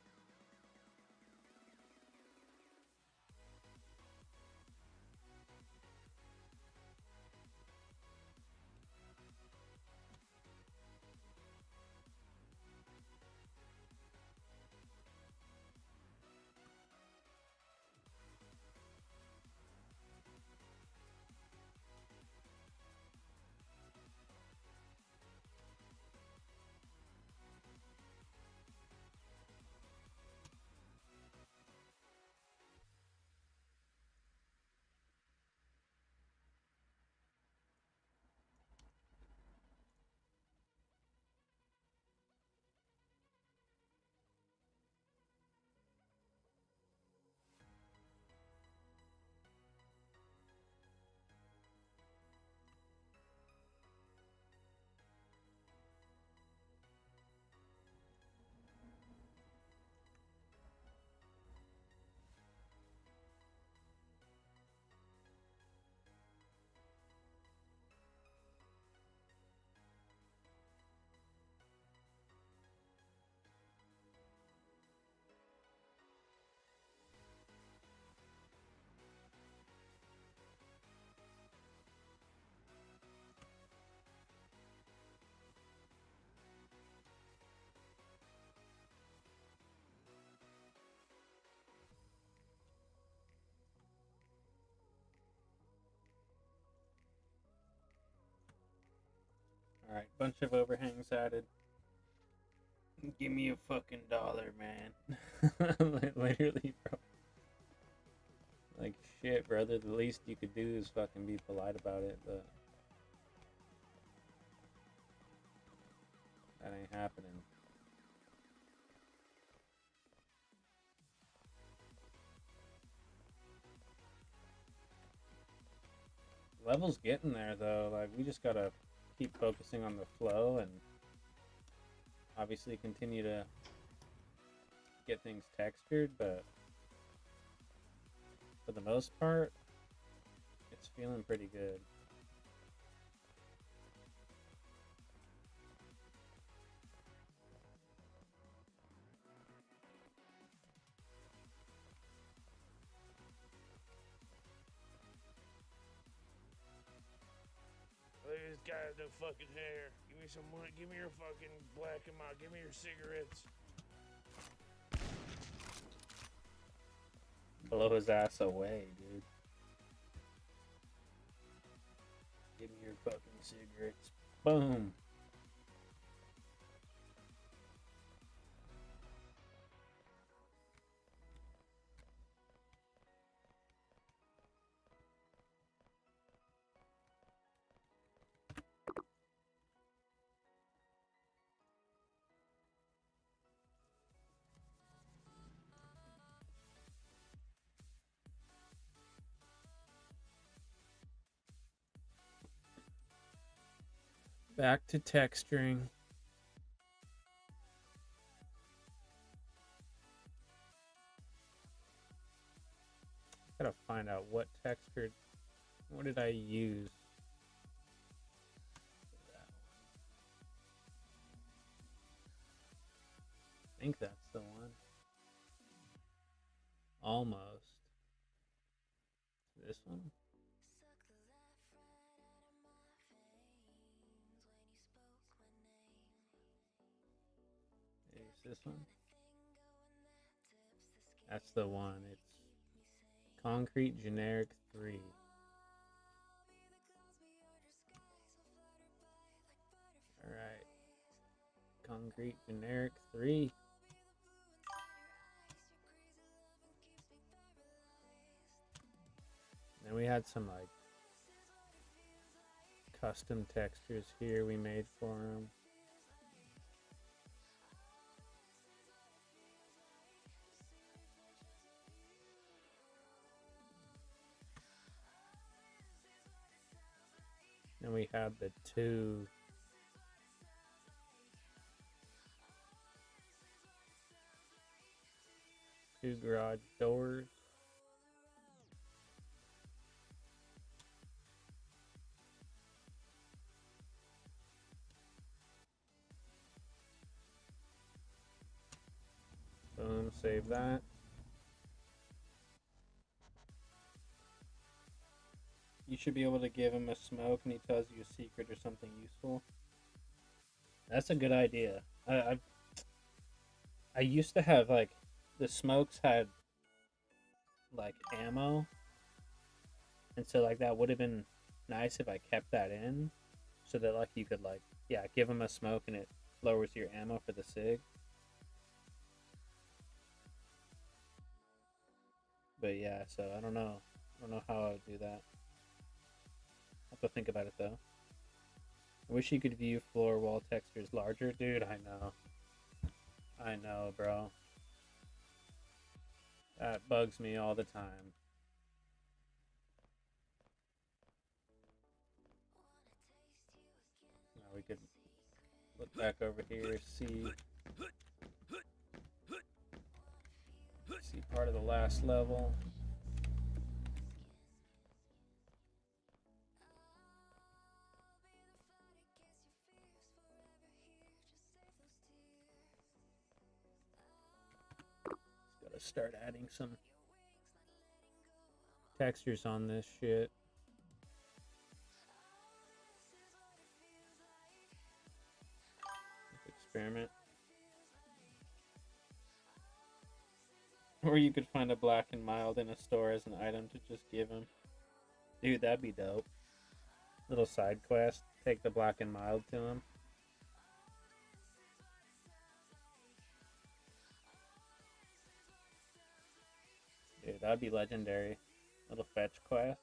Alright, bunch of overhangs added. Give me a fucking dollar, man. Literally, bro. Like, shit, brother. The least you could do is fucking be polite about it, but that ain't happening. Level's getting there, though. Like, we just gotta keep focusing on the flow and obviously continue to get things textured, but for the most part, it's feeling pretty good. got no fucking hair. Give me some money. Give me your fucking black and mild. Give me your cigarettes. Blow his ass away, dude. Give me your fucking cigarettes. Boom. Back to texturing. Gotta find out what texture. What did I use? I think that's the one. Almost. This one? Is this one? That's the one. It's Concrete Generic 3. Alright. Concrete Generic 3. Then we had some like custom textures here we made for him. Then we had the two garage doors. Boom, save that. You should be able to give him a smoke and he tells you a secret or something useful. That's a good idea. I used to have like the smokes had like ammo, and so like that would have been nice if I kept that in, so that like you could like give him a smoke and it lowers your ammo for the sig. But yeah, so I don't know how I would do that. I have to think about it though. I wish you could view floor wall textures larger, dude. I know, bro. That bugs me all the time. Now we could look back over here, see part of the last level. Gotta start adding some textures on this shit. Let's experiment. Or you could find a black and mild in a store as an item to just give him. Dude, that'd be dope. Little side quest. Take the black and mild to him. Dude, that'd be legendary. Little fetch quest.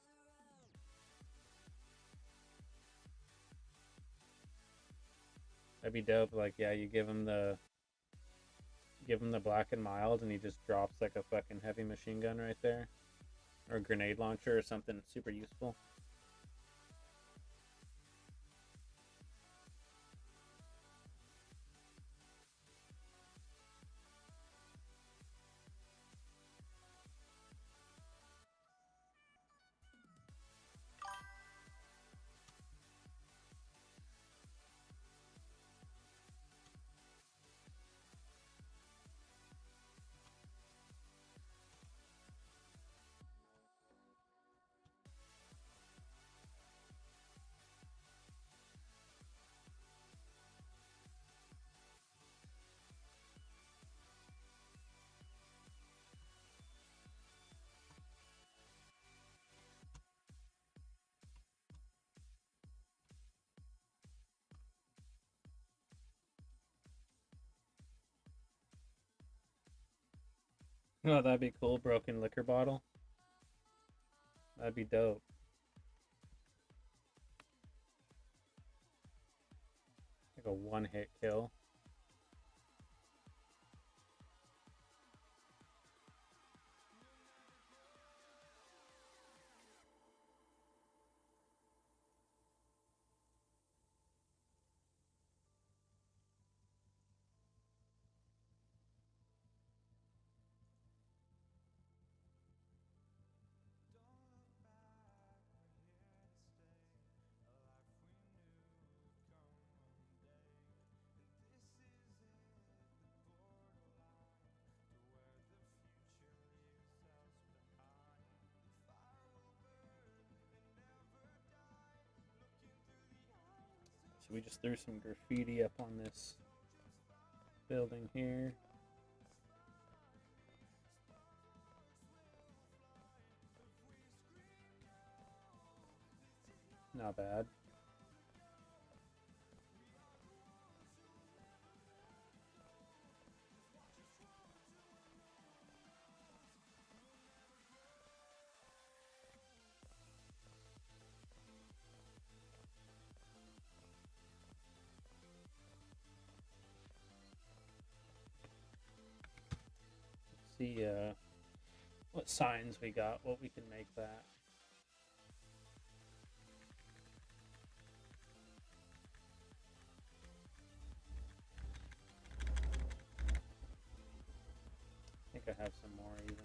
That'd be dope. Like, yeah, you give him the black and mild and he just drops like a fucking heavy machine gun right there. Or a grenade launcher or something super useful. Oh, that'd be cool. Broken liquor bottle. That'd be dope. Like a one-hit kill. So we just threw some graffiti up on this building here. Not bad. Let's see what signs we got, what we can make that. I think I have some more even.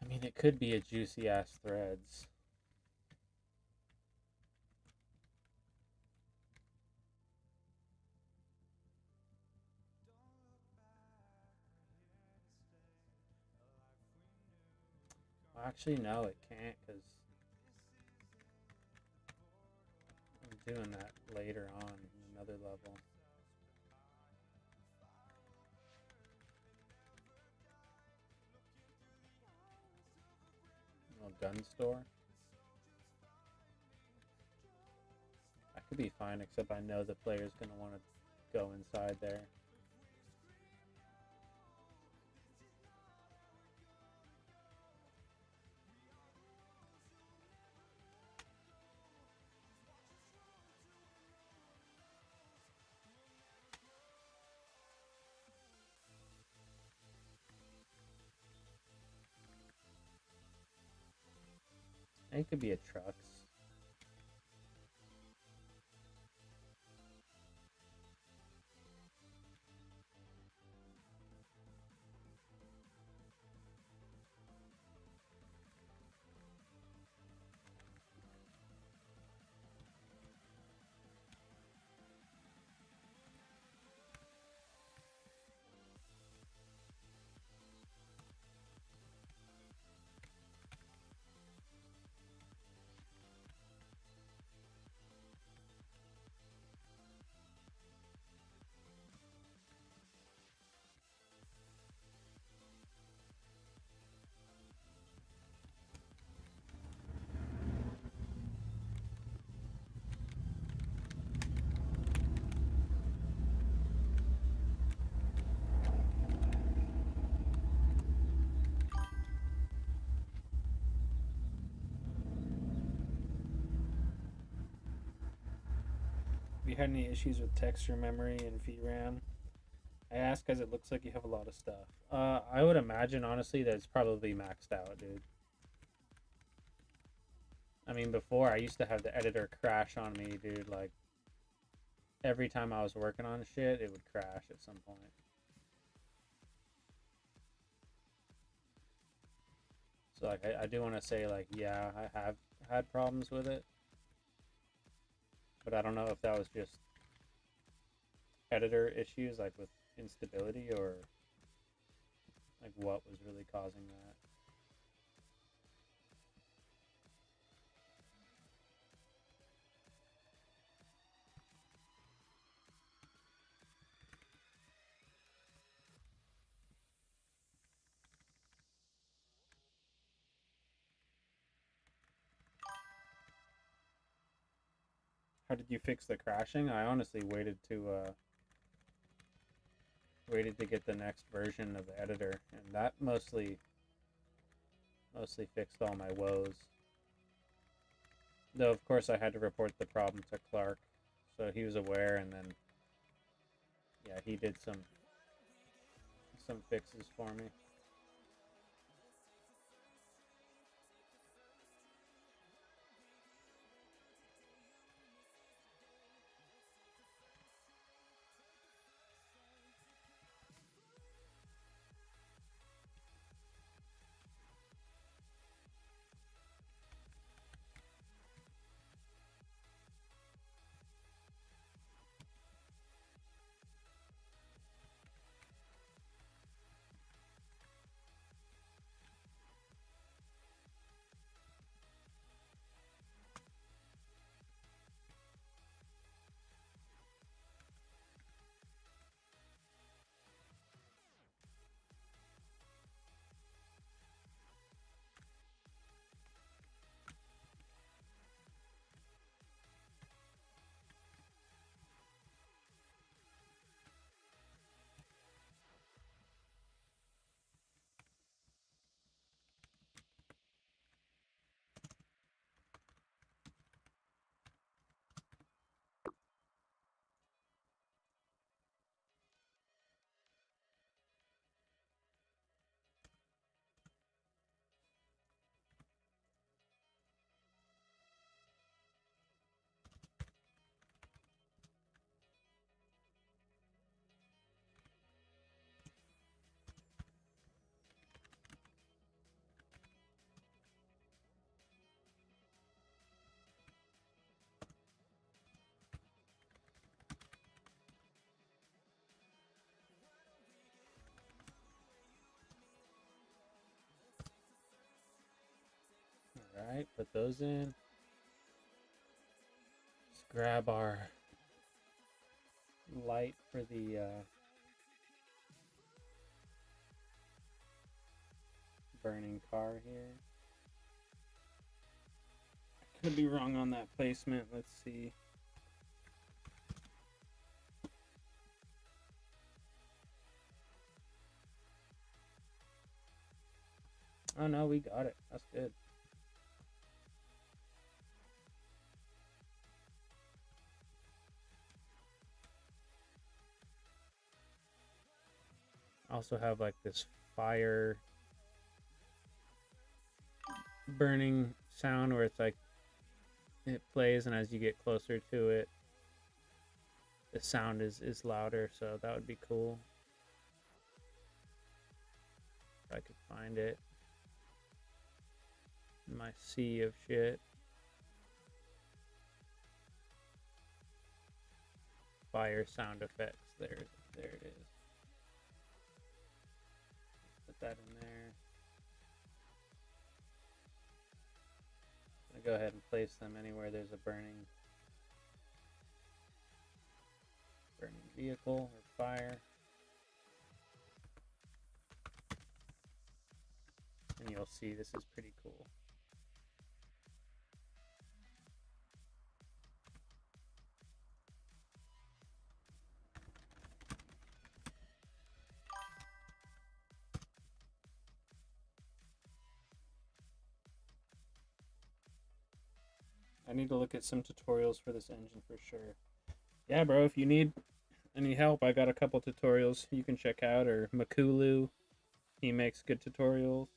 I mean, it could be a juicy ass threads. Well, actually, no, it can't because I'm doing that later on in another level. Little gun store. That could be fine, except I know the player's gonna want to go inside there. It could be a trucks. Have you had any issues with texture memory and VRAM? I ask because it looks like you have a lot of stuff. I would imagine, honestly, that it's probably maxed out, dude. I mean, before, I used to have the editor crash on me, dude. Like, every time I was working on shit, it would crash at some point. So, like, I do want to say, like, yeah, I have had problems with it. But I don't know if that was just editor issues, like with instability, or like what was really causing that. How did you fix the crashing? I honestly waited to get the next version of the editor, and that mostly fixed all my woes. Though of course I had to report the problem to Clark, so he was aware, and then yeah, he did some fixes for me. Alright, put those in. Let's grab our light for the burning car here. I could be wrong on that placement. Let's see. Oh no, we got it. That's good. I also have like this fire burning sound where it's like it plays, and as you get closer to it, the sound is louder, so that would be cool. If I could find it in my sea of shit. Fire sound effects. There it is. Put that in there. I'm gonna go ahead and place them anywhere there's a burning vehicle or fire. And you'll see this is pretty cool. I need to look at some tutorials for this engine for sure. Yeah, bro, if you need any help, I got a couple tutorials you can check out, or Makulu. He makes good tutorials.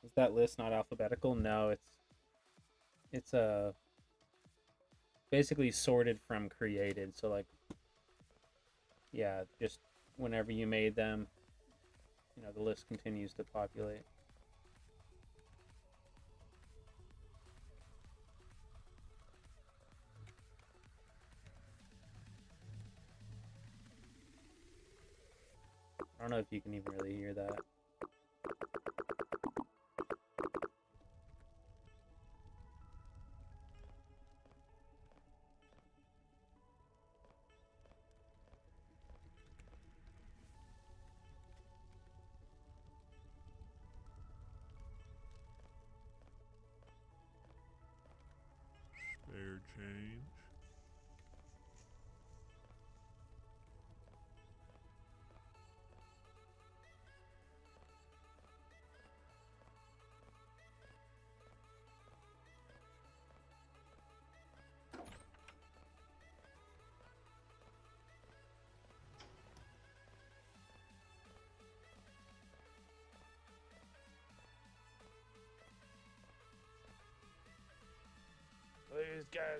Is that list not alphabetical? No, it's basically sorted from created. So like, yeah, just whenever you made them, you know, the list continues to populate. I don't know if you can even really hear that. Spare change.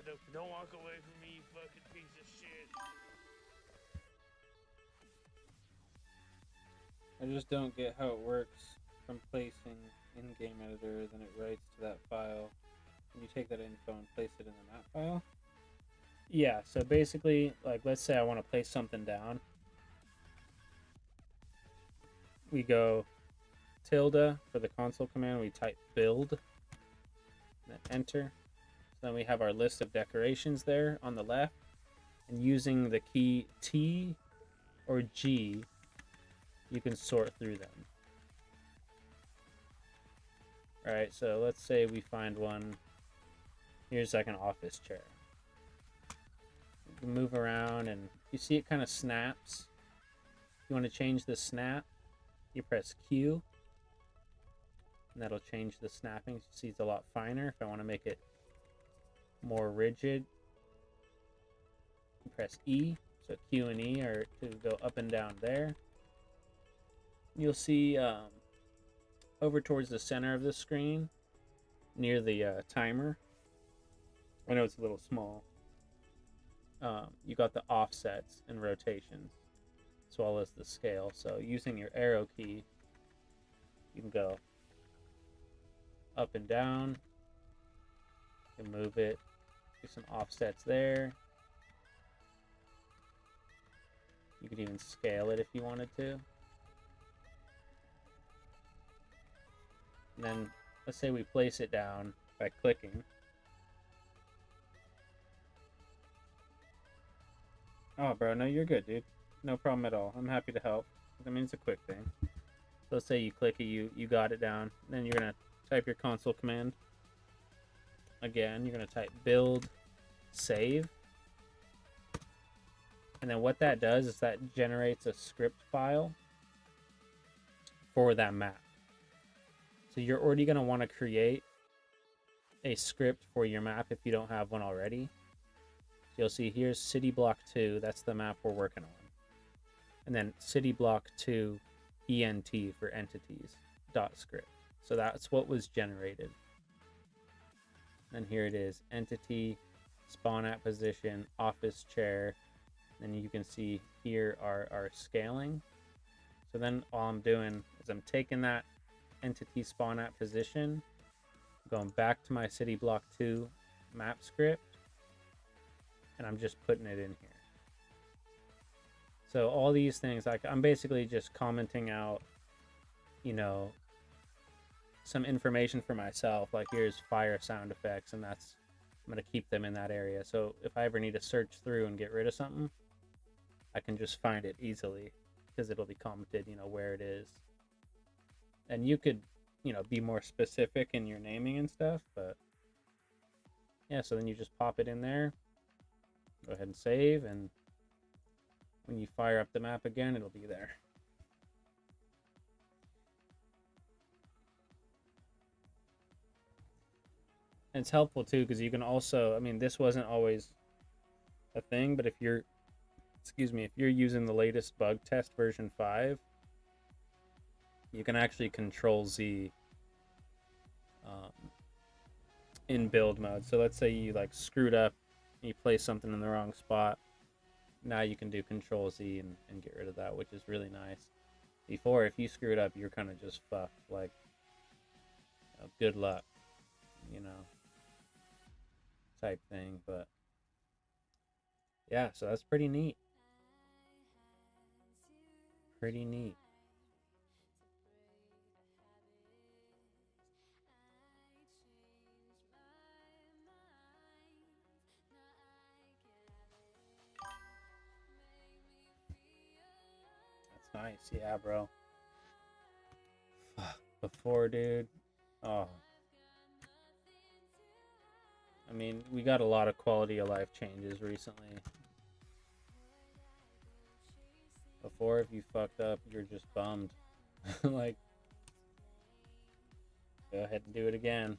though. Don't walk away from me, you fucking piece of shit. I just don't get how it works from placing in-game editor, then it writes to that file, and you take that info and place it in the map file. Yeah, so basically, like, let's say I want to place something down. We go tilde for the console command, we type build, then enter. So then we have our list of decorations there on the left, and using the key T or G, you can sort through them. Alright, so let's say we find one. Here's like an office chair. You can move around and you see it kind of snaps. If you want to change the snap, you press Q. And that'll change the snapping. You see it's a lot finer. If I want to make it more rigid, you press E. So Q and E are to go up and down there. You'll see over towards the center of the screen, near the timer. I know it's a little small. You got the offsets and rotations, as well as the scale. So using your arrow key, you can go up and down. You can move it. Do some offsets there. You could even scale it if you wanted to. And then let's say we place it down by clicking. Oh, bro, no, you're good, dude. No problem at all. I'm happy to help. I mean, it's a quick thing. So let's say you click it, you got it down. Then you're going to type your console command. Again, you're going to type build, save. And then what that does is that generates a script file for that map. So you're already going to want to create a script for your map if you don't have one already. So you'll see here's City Block 2. That's the map we're working on. And then City Block 2 ENT for entities .script. So that's what was generated. And here it is. Entity, spawn at position, office chair. And you can see here our scaling. So then all I'm doing is I'm taking that entity spawn at position, going back to my City Block 2 map script, and I'm just putting it in here. So all these things, like I'm basically just commenting out, you know, some information for myself, like here's fire sound effects, and I'm going to keep them in that area. So if I ever need to search through and get rid of something, I can just find it easily because it'll be commented, you know, where it is. And you could, you know, be more specific in your naming and stuff, but yeah, so then you just pop it in there, go ahead and save, and when you fire up the map again, it'll be there. And it's helpful too, because you can also, I mean, this wasn't always a thing, but if you're using the latest bug test version 5, you can actually control Z in build mode. So let's say you like screwed up, you place something in the wrong spot. Now you can do control Z and get rid of that, which is really nice. Before, if you screwed up, you're kind of just fucked. Like, you know, good luck, you know, type thing. But yeah, so that's pretty neat. Pretty neat. That's nice. Yeah, bro. Before, dude. Oh. I mean, we got a lot of quality of life changes recently. Before, if you fucked up, you're just bummed. Like, go ahead and do it again.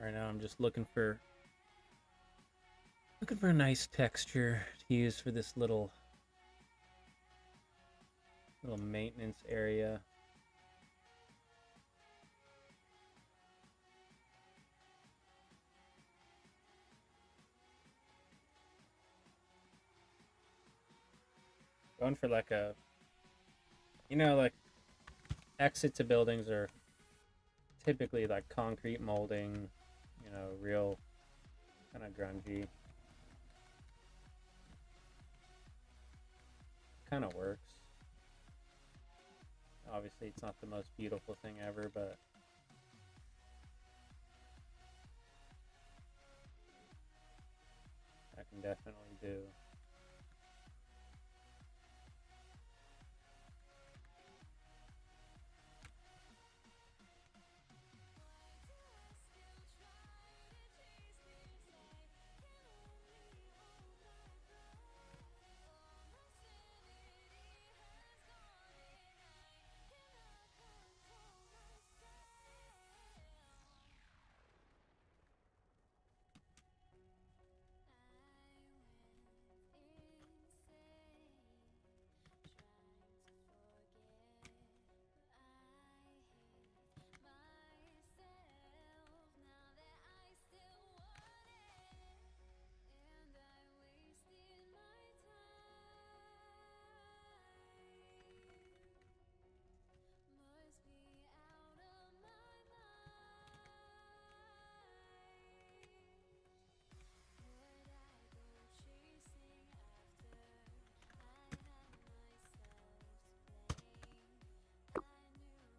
Right now I'm just looking for a nice texture to use for this little maintenance area. Going for like a, like exit to buildings are typically like concrete molding, real kind of grungy. Kind of works. Obviously, it's not the most beautiful thing ever, but I can definitely do.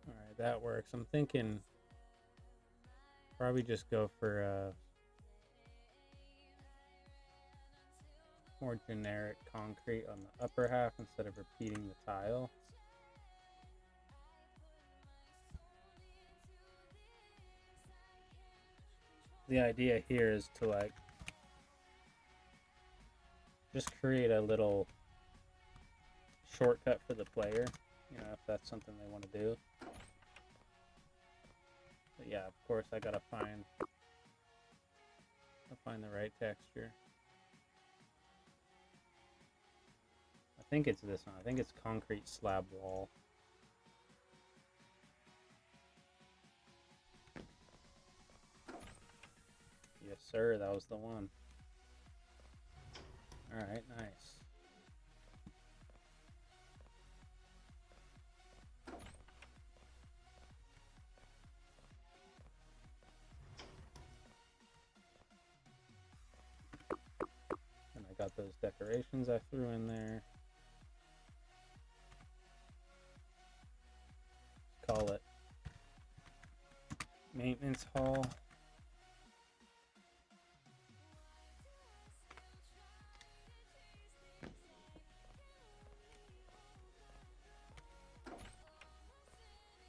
All right, that works. I'm thinking probably just go for more generic concrete on the upper half instead of repeating the tile. The idea here is to like just create a little shortcut for the player, if that's something they want to do. But yeah, of course I gotta find the right texture. I think it's this one. I think it's concrete slab wall. Yes, sir. That was the one. All right, nice. And I got those decorations I threw in there. Call it maintenance hall.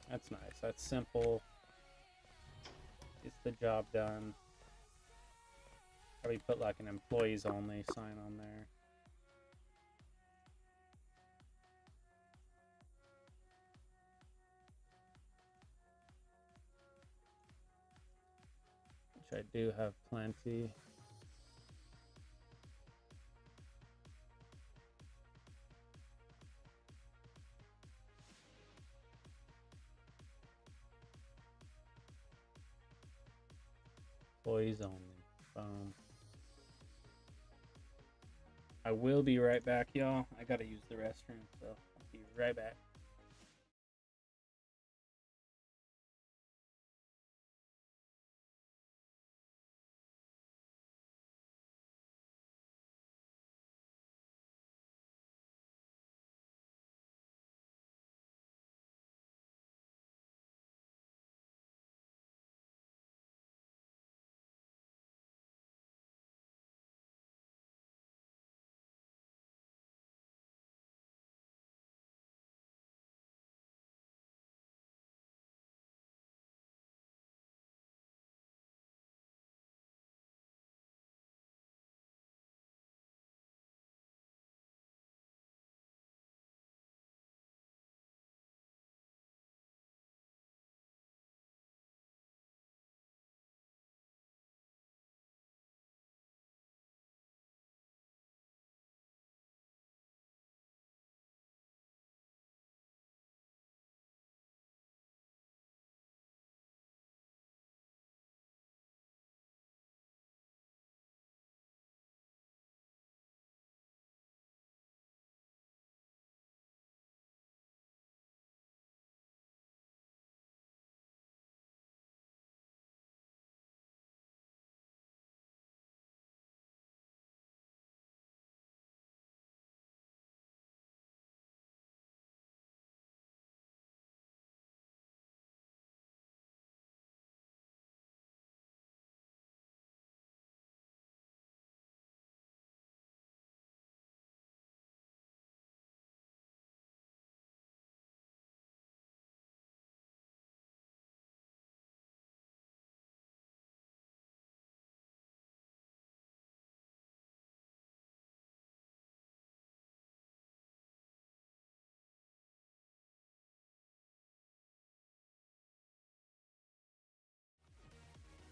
That's nice. That's simple. Gets the job done. Probably put like an employees only sign on there. Which I do have plenty. Employees only. Boom. I will be right back, y'all. I gotta use the restroom, so I'll be right back.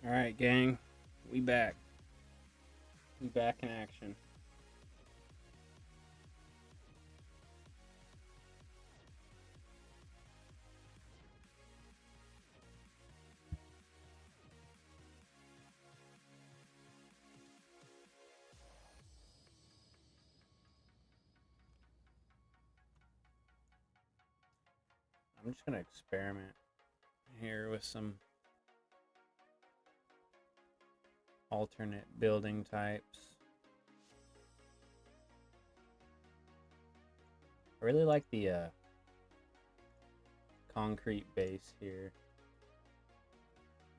Alright, gang. We back. We back in action. I'm just gonna experiment here with some alternate building types. I really like the concrete base here.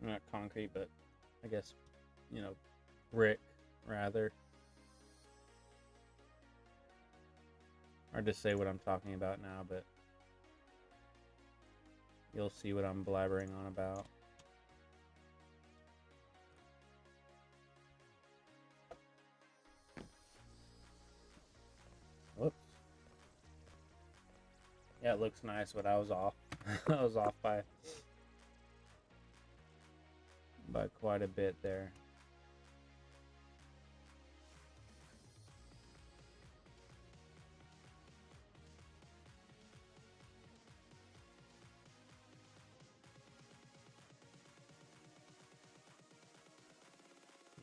Not concrete, but I guess, you know, brick rather. Hard to say what I'm talking about now, but you'll see what I'm blabbering on about. Whoops. Yeah, it looks nice, but I was off. I was off by quite a bit there.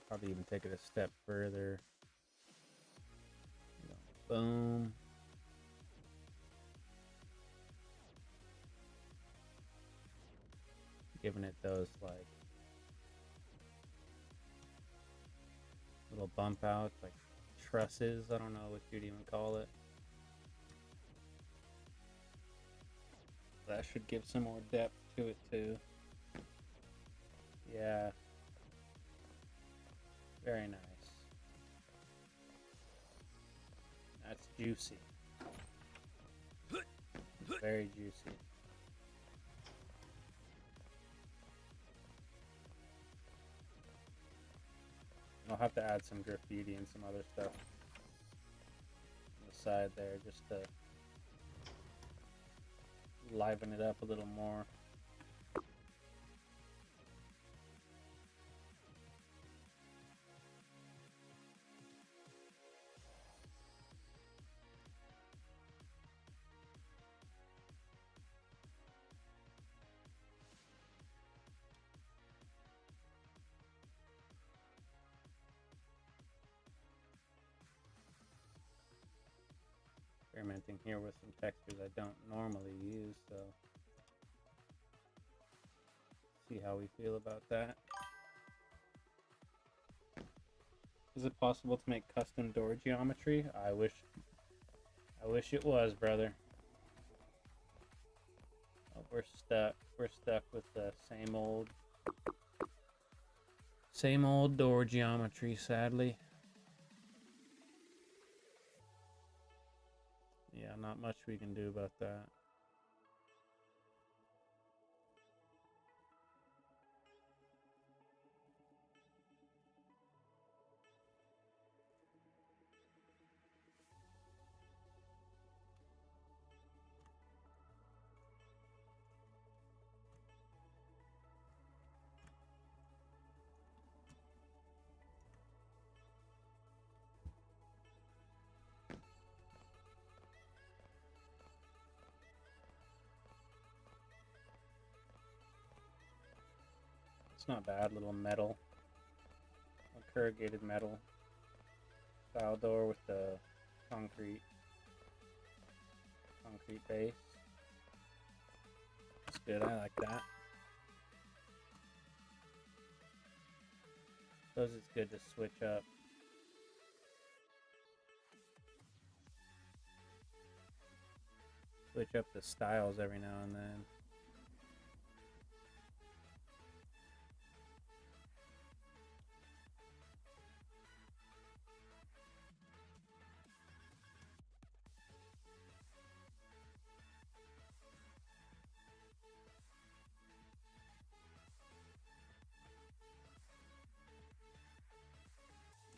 Probably even take it a step further. Boom. Giving it those like little bump outs, like trusses. I don't know what you'd even call it. That should give some more depth to it too. Yeah. Very nice. That's juicy. Very juicy. I'll have to add some graffiti and some other stuff on the side there just to liven it up a little more. Experimenting here with some textures I don't normally use, so see how we feel about that. Is it possible to make custom door geometry? I wish it was, brother. Oh, we're stuck. We're stuck with the same old door geometry, sadly. Yeah, not much we can do about that. It's not bad, little metal, a corrugated metal style door with the concrete base. It's good, I like that. Suppose it's good to switch up. Switch up the styles every now and then.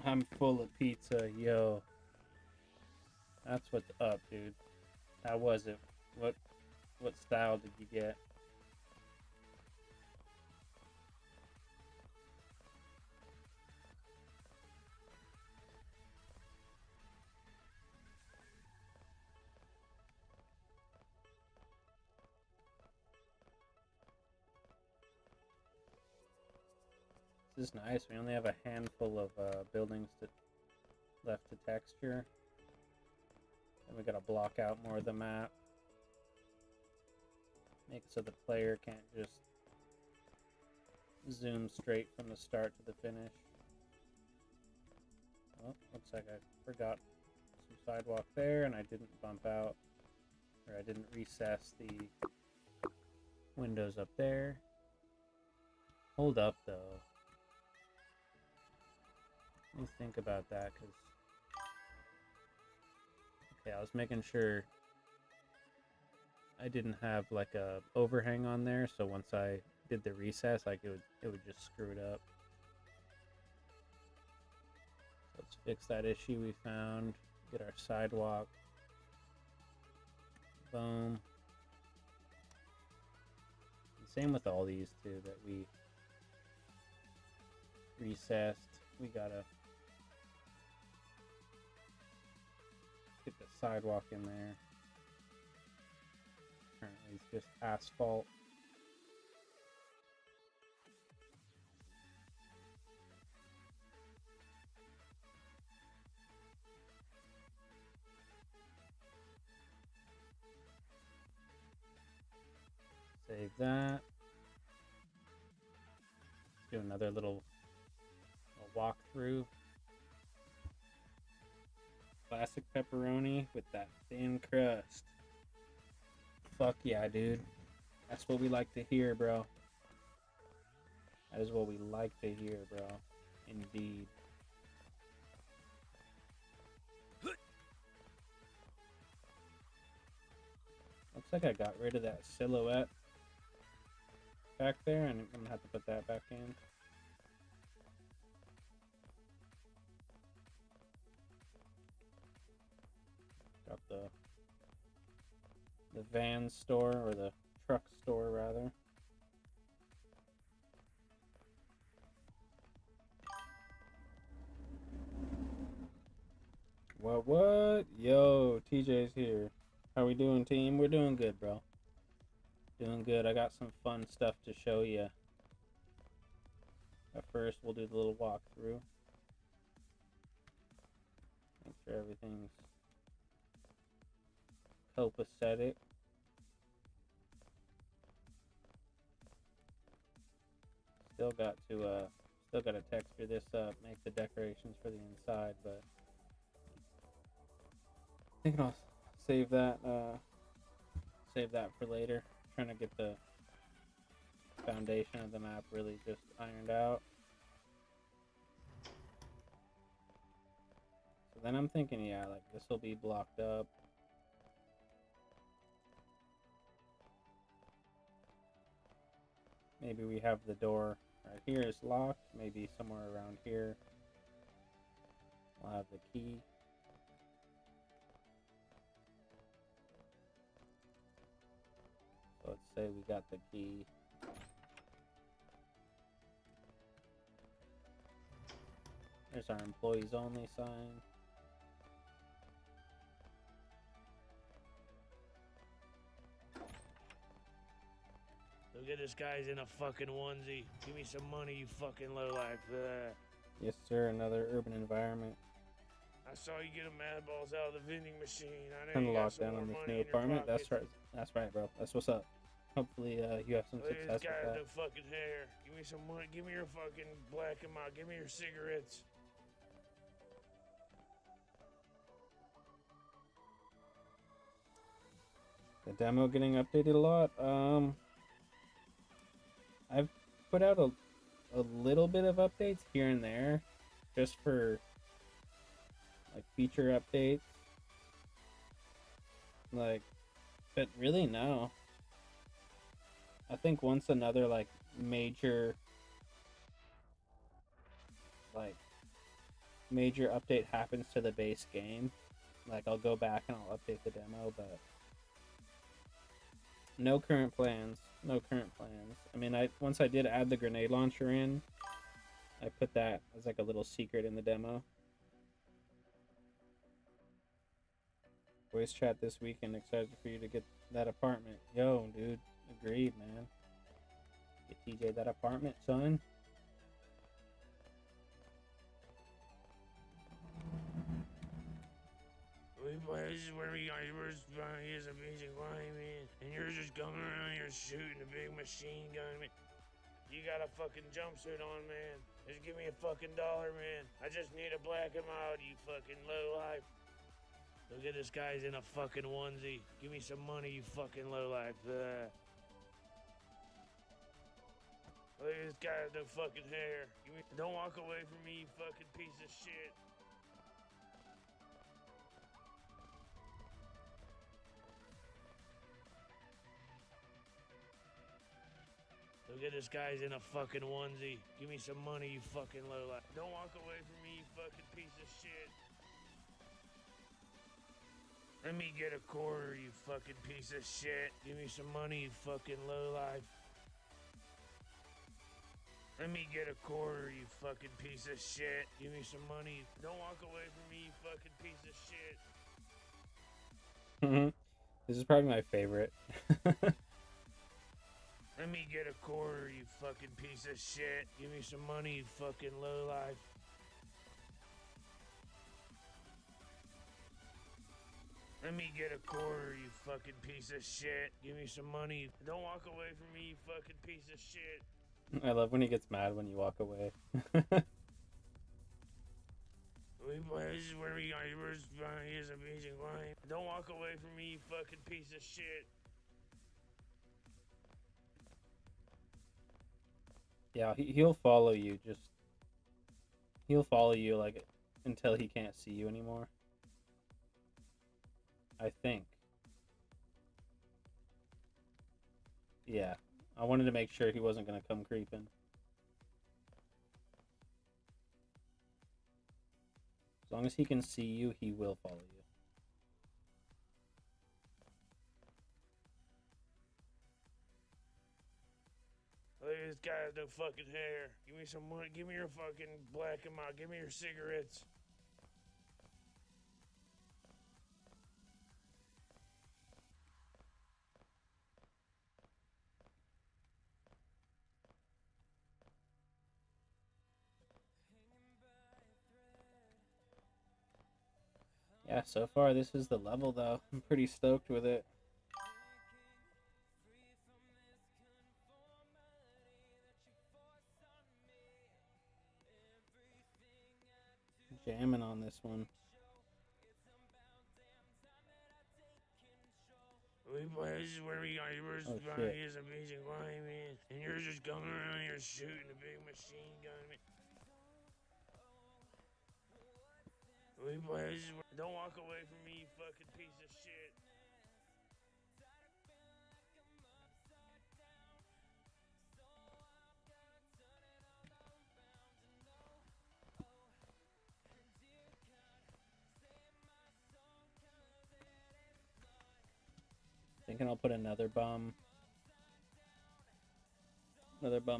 I'm full of pizza, yo. That's what's up, dude. How was it? What style did you get? This is nice. We only have a handful of buildings left to texture. And we gotta block out more of the map. Make it so the player can't just zoom straight from the start to the finish. Oh, looks like I forgot some sidewalk there and I didn't bump out, or I didn't recess the windows up there. Hold up though. Let me think about that, because okay, I was making sure I didn't have like a overhang on there, so once I did the recess, like it would just screw it up. Let's fix that issue we found. Get our sidewalk. Boom. And same with all these too that we recessed. We gotta get the sidewalk in there. Currently it's just asphalt. Save that. Let's do another little walkthrough. Classic pepperoni with that thin crust. Fuck yeah, dude. That's what we like to hear, bro. That is what we like to hear, bro. Indeed. Looks like I got rid of that silhouette back there, and I'm gonna have to put that back in. Got the van store, or the truck store rather. What? Yo, TJ's here. How we doing, team? We're doing good, bro. Doing good. I got some fun stuff to show you. But first, we'll do the little walkthrough. Make sure everything's copacetic. Still got to texture this up, make the decorations for the inside, but I think I'll save that for later. Trying to get the foundation of the map really just ironed out. So then I'm thinking, yeah, like this will be blocked up. Maybe we have the door right here is locked. Maybe somewhere around here we'll have the key. So let's say we got the key. There's our employees only sign. Look at this guy's in a fucking onesie. Give me some money, you fucking lowlife. Yes, sir. Another urban environment. I saw you get a mad balls out of the vending machine. I know Turn the you got some lockdown more on this money new in your apartment. That's pockets. right. That's right, bro. That's what's up. Hopefully, you have some Look at success this guy with with that. the fucking hair. Give me some money. Give me your fucking black and mild. Give me your cigarettes. The demo getting updated a lot. I've put out a little bit of updates here and there, just for like feature updates. Like, but really no. I think once another like major update happens to the base game, like I'll go back and I'll update the demo, but no current plans. No current plans. I mean, once I did add the grenade launcher in, I put that as like a little secret in the demo. Voice chat this weekend. Excited for you to get that apartment. Yo, dude. Agreed, man. Get TJ that apartment, son. This is where we got yours is a basic line, man. And you're just going around here shooting a big machine gun, man. You got a fucking jumpsuit on, man. Just give me a fucking $1, man. I just need to black him out, you fucking lowlife. Look at this guy's in a fucking onesie. Give me some money, you fucking lowlife. Look at this guy with no fucking hair. Don't walk away from me, you fucking piece of shit. Look at this guy's in a fucking onesie. Give me some money, you fucking lowlife. Don't walk away from me, you fucking piece of shit. Let me get a quarter, you fucking piece of shit. Give me some money, you fucking lowlife. Let me get a quarter, you fucking piece of shit. Give me some money. Don't walk away from me, you fucking piece of shit. This is probably my favorite. Let me get a quarter, you fucking piece of shit. Give me some money, you fucking lowlife. Let me get a quarter, you fucking piece of shit. Give me some money. Don't walk away from me, you fucking piece of shit. I love when he gets mad when you walk away. This is where we got yours is a basic line. Don't walk away from me, you fucking piece of shit. Yeah, he'll follow you. He'll follow you like until he can't see you anymore. I think. Yeah, I wanted to make sure he wasn't gonna come creeping. As long as he can see you, he will follow you. Look at this guy with no fucking hair. Give me some money. Give me your fucking black and out. Give me your cigarettes. Yeah, so far this is the level though. I'm pretty stoked with it. Jamming on this one. This is where we got yours Oh, shit. is a basic line, man. And you're just going around here shooting a big machine gun, man. Don't walk away from me, you fucking piece of shit. Thinking I'll put another bum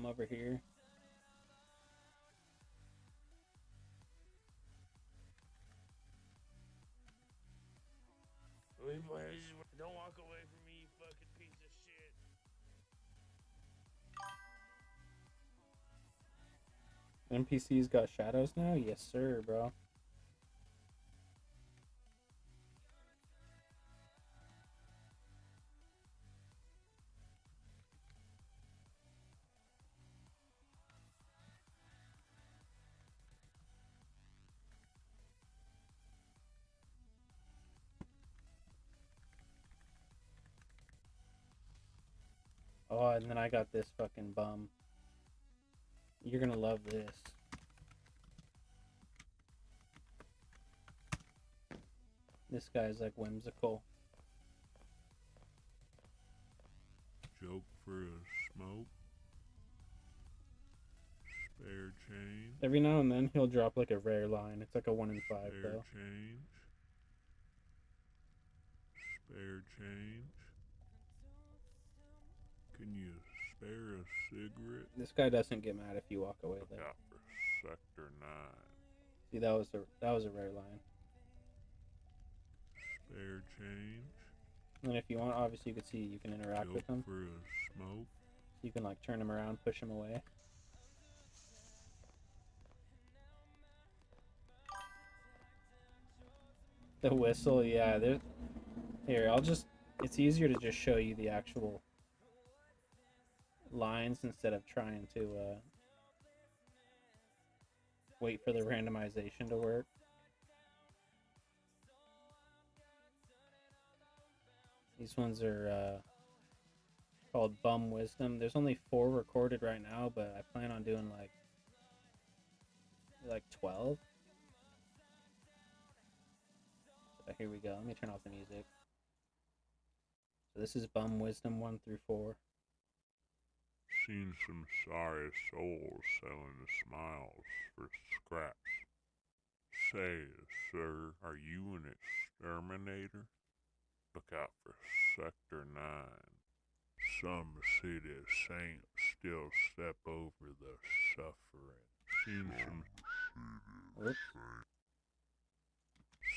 over here. Don't walk away from me, you fucking piece of shit. NPCs got shadows now? Yes, sir, bro. Oh, and then I got this fucking bum. You're gonna love this. This guy's like whimsical. Joke for a smoke. Spare change. Every now and then he'll drop like a rare line. It's like a 1 in 5 Spare though. change. Spare change. Can you spare a cigarette? This guy doesn't get mad if you walk away Look though. out for Sector 9. See, that was a rare line. Spare change. And if you want, obviously you can see you can interact Joke with him. for a smoke. You can like turn him around, push him away. The whistle, yeah. There. Here, I'll just. It's easier to just show you the actual lines instead of trying to wait for the randomization to work. These ones are called Bum Wisdom. There's only 4 recorded right now, but I plan on doing like 12. So here we go. Let me turn off the music. So this is Bum Wisdom 1 through 4. Seen some sorry souls selling the smiles for scraps. Say, sir, are you an exterminator? Look out for Sector 9. Some city saints still step over the suffering. Seen Oops.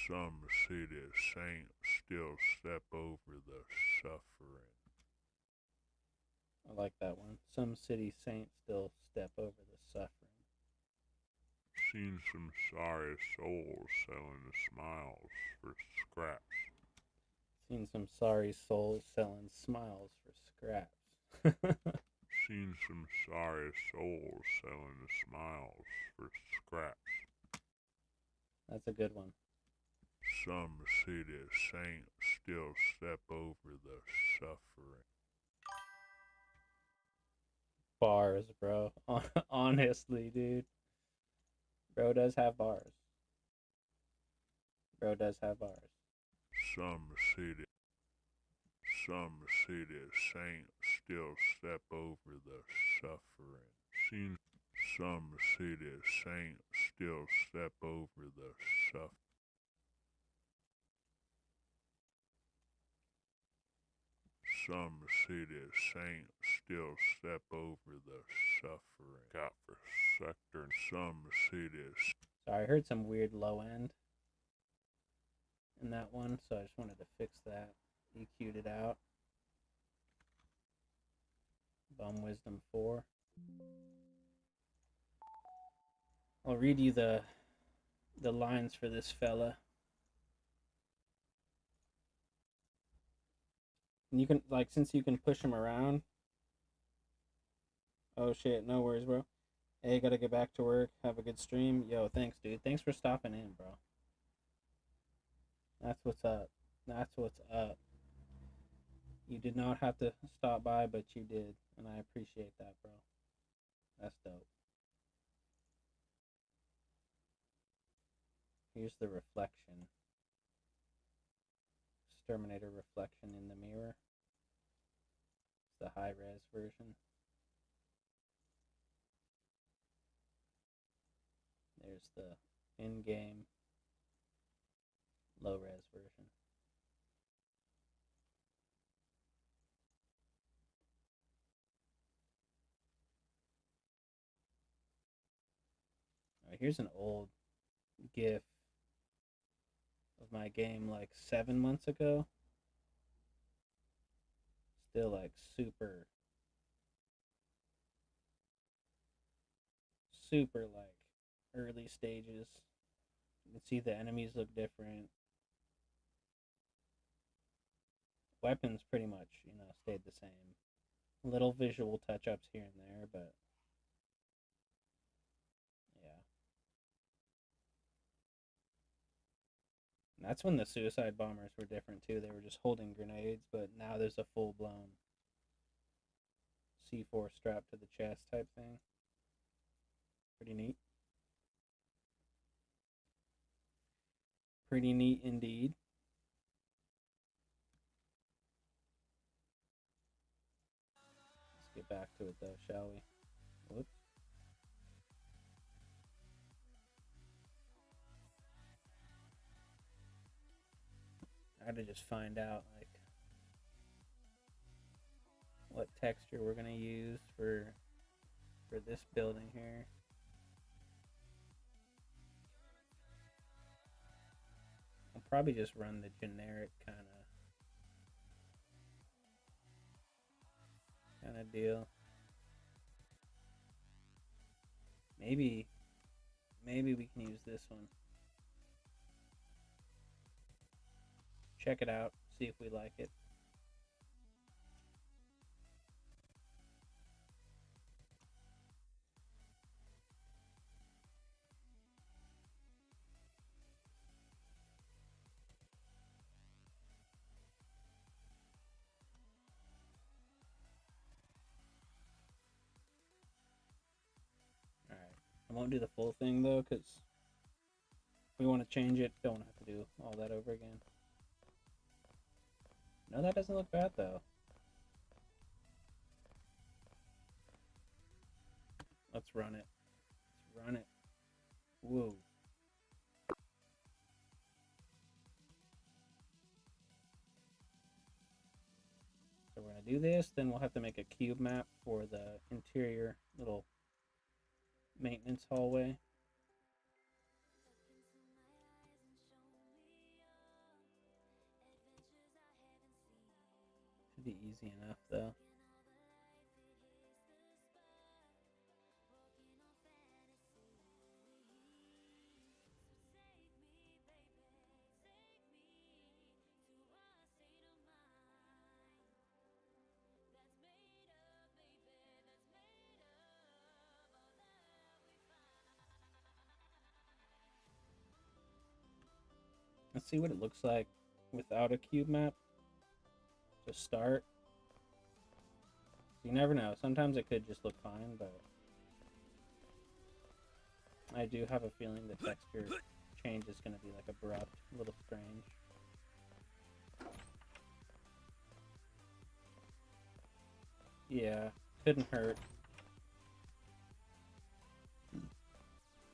some city saints still step over the suffering. I like that one. Some city saints still step over the suffering. Seen some sorry souls selling the smiles for scraps. Seen some sorry souls selling smiles for scraps. Seen some sorry souls selling the smiles for scraps. That's a good one. Some city saints still step over the suffering. Bars, bro. Honestly, dude. Bro does have bars. Bro does have bars. Some city saints still step over the suffering. Seen some city saints still step over the suffering. Some city saints still step over the suffering. Got for sector. Some cities. Sorry, I heard some weird low end in that one, so I just wanted to fix that. EQ'd it out. Bum Wisdom 4. I'll read you the lines for this fella. And you can, like, since you can push him around. Oh shit, no worries, bro. Hey, gotta get back to work. Have a good stream. Yo, thanks, dude. Thanks for stopping in, bro. That's what's up. That's what's up. You did not have to stop by, but you did. And I appreciate that, bro. That's dope. Here's the reflection. Exterminator reflection in the mirror. It's the high res version. There's the in-game low res version. Alright, here's an old GIF of my game like 7 months ago. Still like super like early stages. You can see the enemies look different. Weapons pretty much, stayed the same. Little visual touch-ups here and there, but yeah. And that's when the suicide bombers were different too. They were just holding grenades, but now there's a full-blown C4 strapped to the chest type thing. Pretty neat. Pretty neat indeed. Let's get back to it though, shall we? Whoops. I had to just find out like what texture we're gonna use for this building here. I'll probably just run the generic kind of deal. Maybe we can use this one. check it out, see if we like it. Alright, I won't do the full thing though, because we want to change it, don't have to do all that over again. No, that doesn't look bad though. Let's run it. Let's run it. Whoa. So we're going to do this, then we'll have to make a cube map for the interior little maintenance hallway. Should be easy enough though. Let's see what it looks like without a cube map to start. You never know. Sometimes it could just look fine, but I do have a feeling the texture change is going to be like abrupt, a little strange. Yeah, couldn't hurt.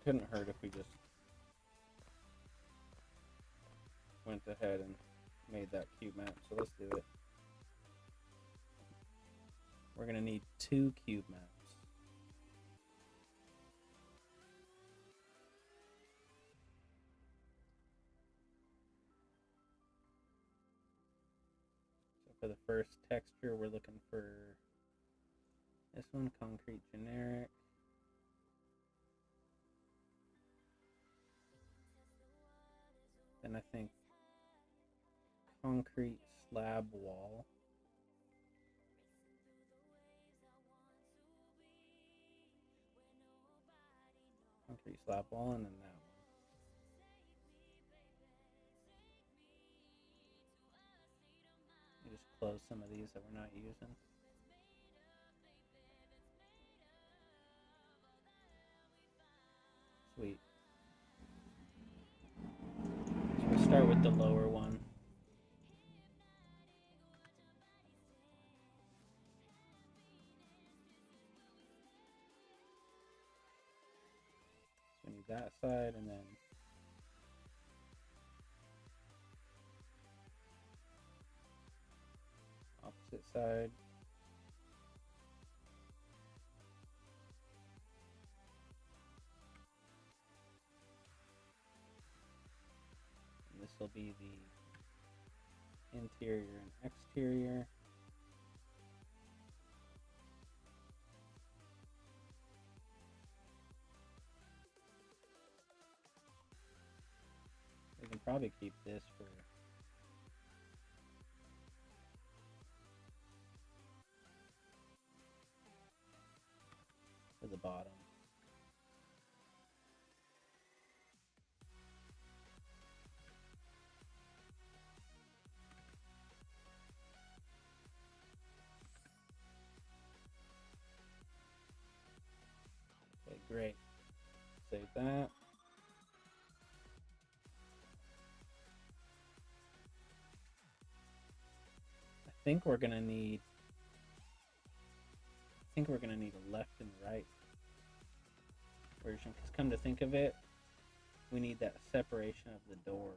Couldn't hurt if we just went ahead and made that cube map. So let's do it. We're going to need 2 cube maps. So for the first texture, we're looking for this one, concrete generic. Then I think concrete slab wall. Concrete slab wall, and then that one. You just close some of these that we're not using. Sweet. So we'll start with the lower one. So we need that side, and then opposite side. And this will be the interior and exterior. We can probably keep this for the bottom. Okay, great. Save that. I think we're gonna need a left and right version, because come to think of it, we need that separation of the door.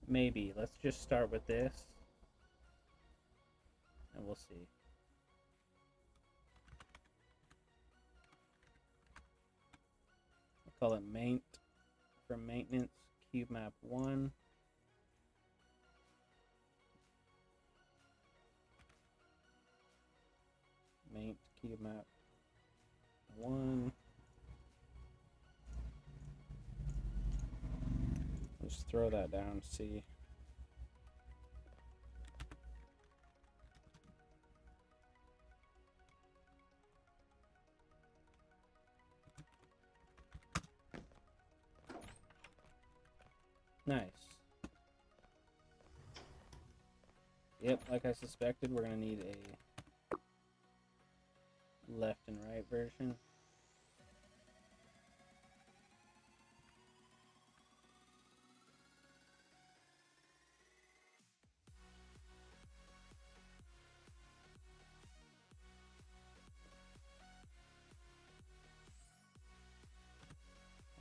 Maybe. Let's just start with this, and we'll see. We'll call it maint for maintenance, cube map 1. cube map 1. Just throw that down, see. Nice. Yep, like I suspected, we're gonna need a left and right version.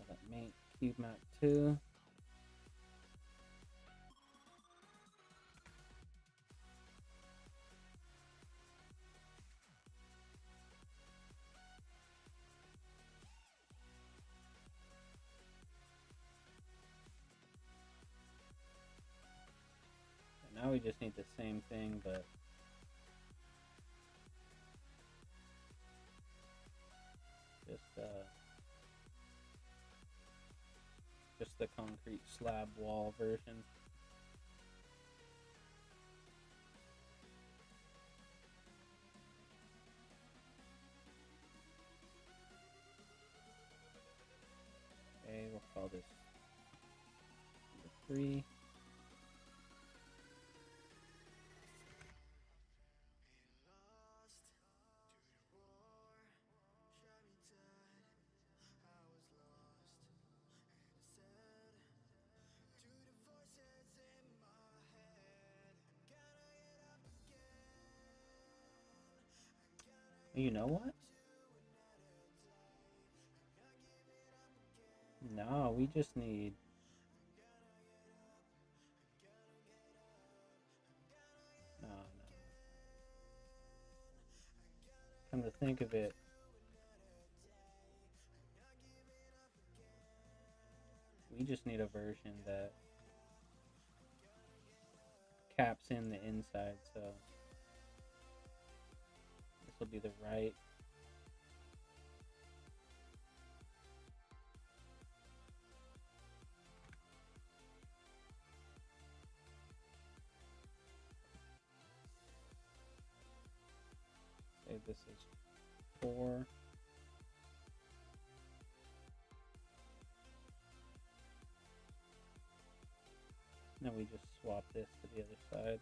That main cube map 2. Now we just need the same thing, but just the concrete slab wall version. Okay, we'll call this number 3. You know what? No, we just need... No. Come to think of it, we just need a version that caps in the inside, so this will be the right. Say this is 4. Then we just swap this to the other side.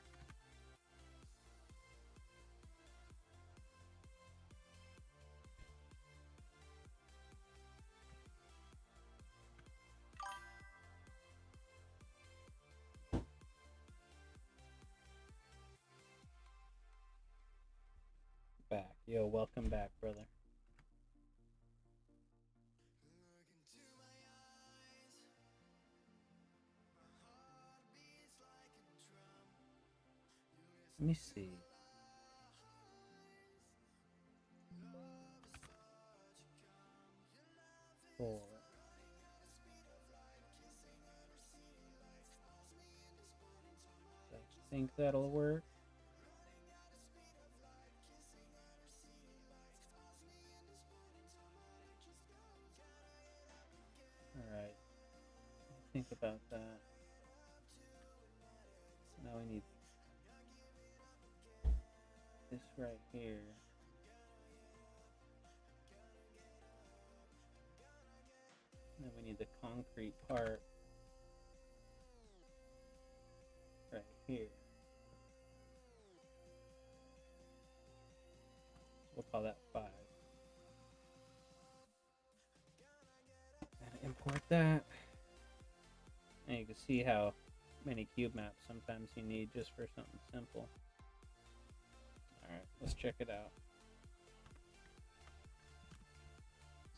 Back. Yo, welcome back, brother. Let me see. Four. I think that'll work. Alright. Think about that. Now we need this right here. And then we need the concrete part right here. We'll call that 5. And import that. And you can see how many cube maps sometimes you need just for something simple. Alright, let's check it out.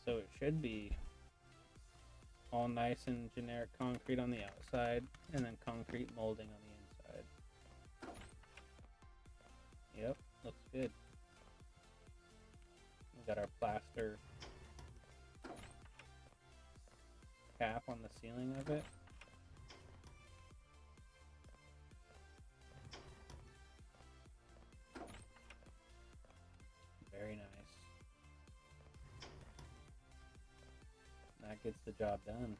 So it should be all nice and generic concrete on the outside, and then concrete molding on the inside. Yep, looks good. We got our plaster cap on the ceiling of it. Very nice. gets the job done.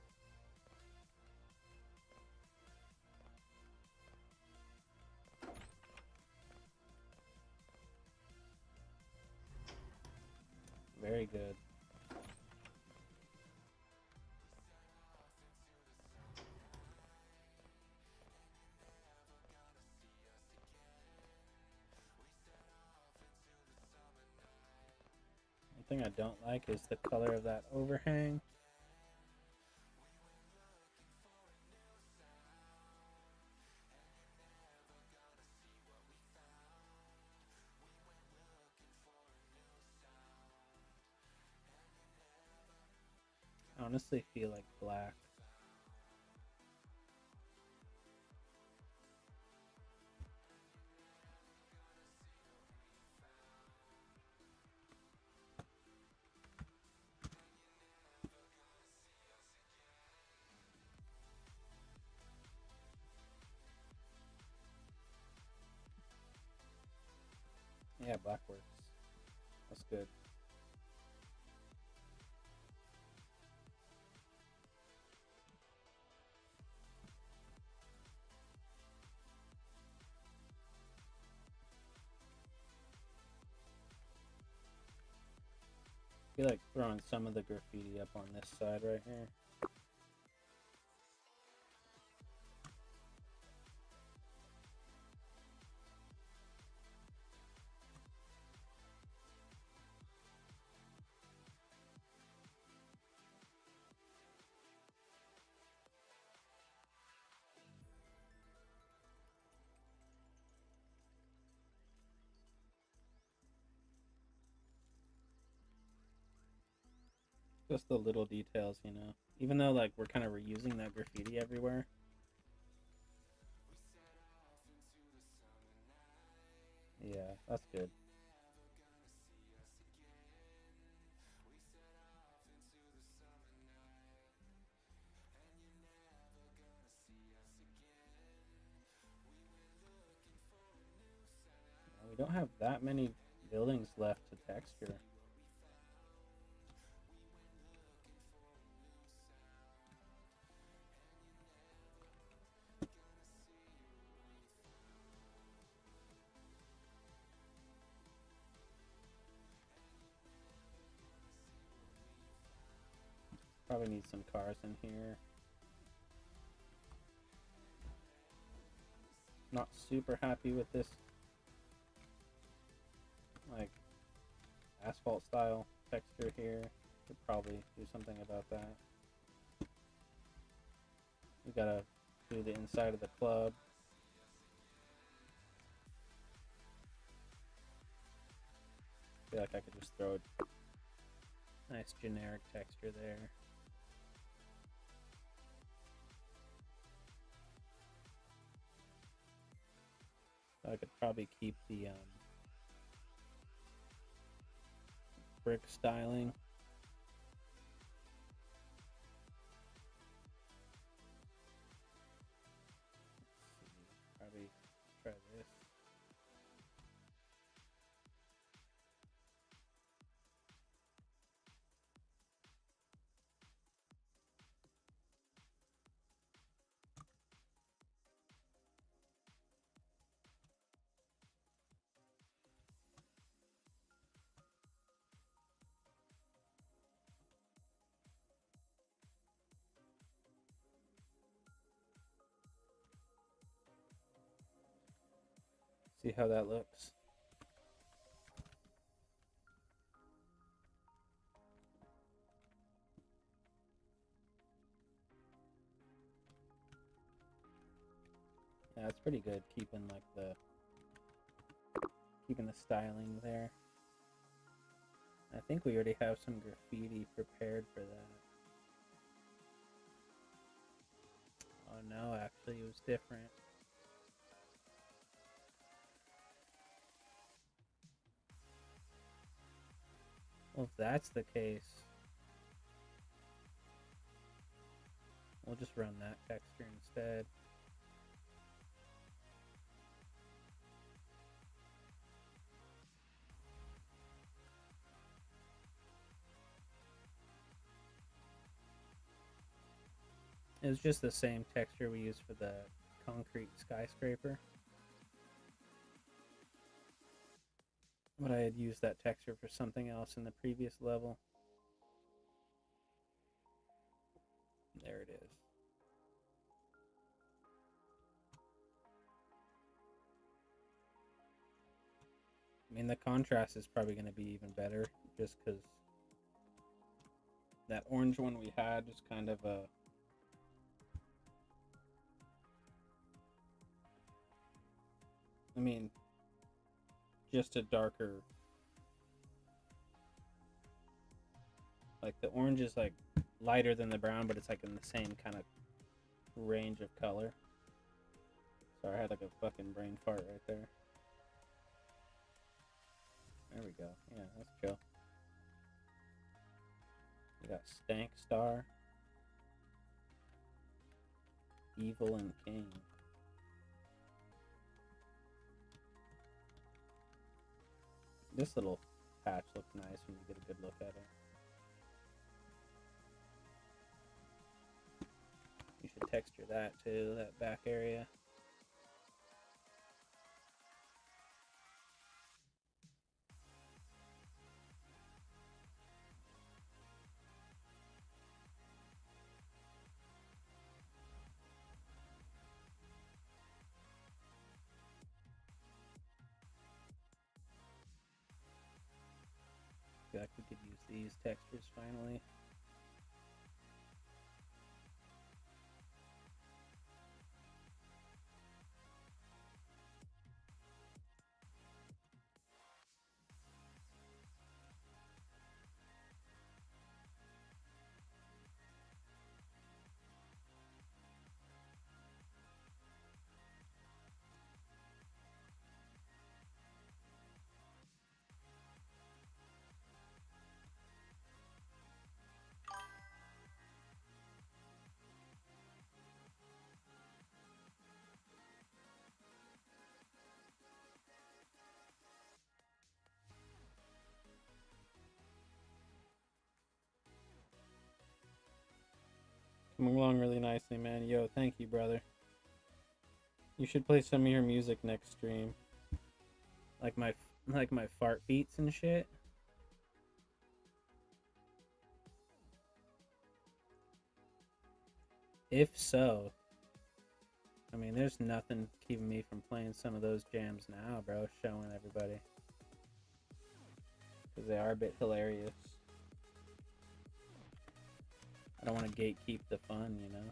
Very good. One thing I don't like is the color of that overhang. I honestly feel like black. Yeah, black works. That's good. I feel like throwing some of the graffiti up on this side right here. Just the little details, you know. Even though like we're kind of reusing that graffiti everywhere. Yeah, that's good. We don't have that many buildings left to texture. Probably need some cars in here. Not super happy with this, like, asphalt style texture here. Could probably do something about that. We gotta do the inside of the club. Feel like I could just throw a nice generic texture there. So I could probably keep the brick styling. Probably try this. See how that looks. Yeah, it's pretty good keeping like keeping the styling there. I think we already have some graffiti prepared for that. Oh no, actually it was different. Well, if that's the case, we'll just run that texture instead. It was just the same texture we used for the concrete skyscraper. But I had used that texture for something else in the previous level. There it is. I mean, the contrast is probably going to be even better just because that orange one we had is kind of a... I mean, just a darker... Like, the orange is, like, lighter than the brown, but it's, like, in the same kind of range of color. Sorry, I had, like, a fucking brain fart right there. There we go. Yeah, that's chill. We got Stank Star, Evil, and King. This little patch looks nice when you get a good look at it. You should texture that too, that back area. I feel like we could use these textures finally. Coming along really nicely, man. Yo, thank you, brother. You should play some of your music next stream. Like my fart beats and shit. If so, I mean, there's nothing keeping me from playing some of those jams now, bro. Showing everybody. Because they are a bit hilarious. I don't want to gatekeep the fun, you know?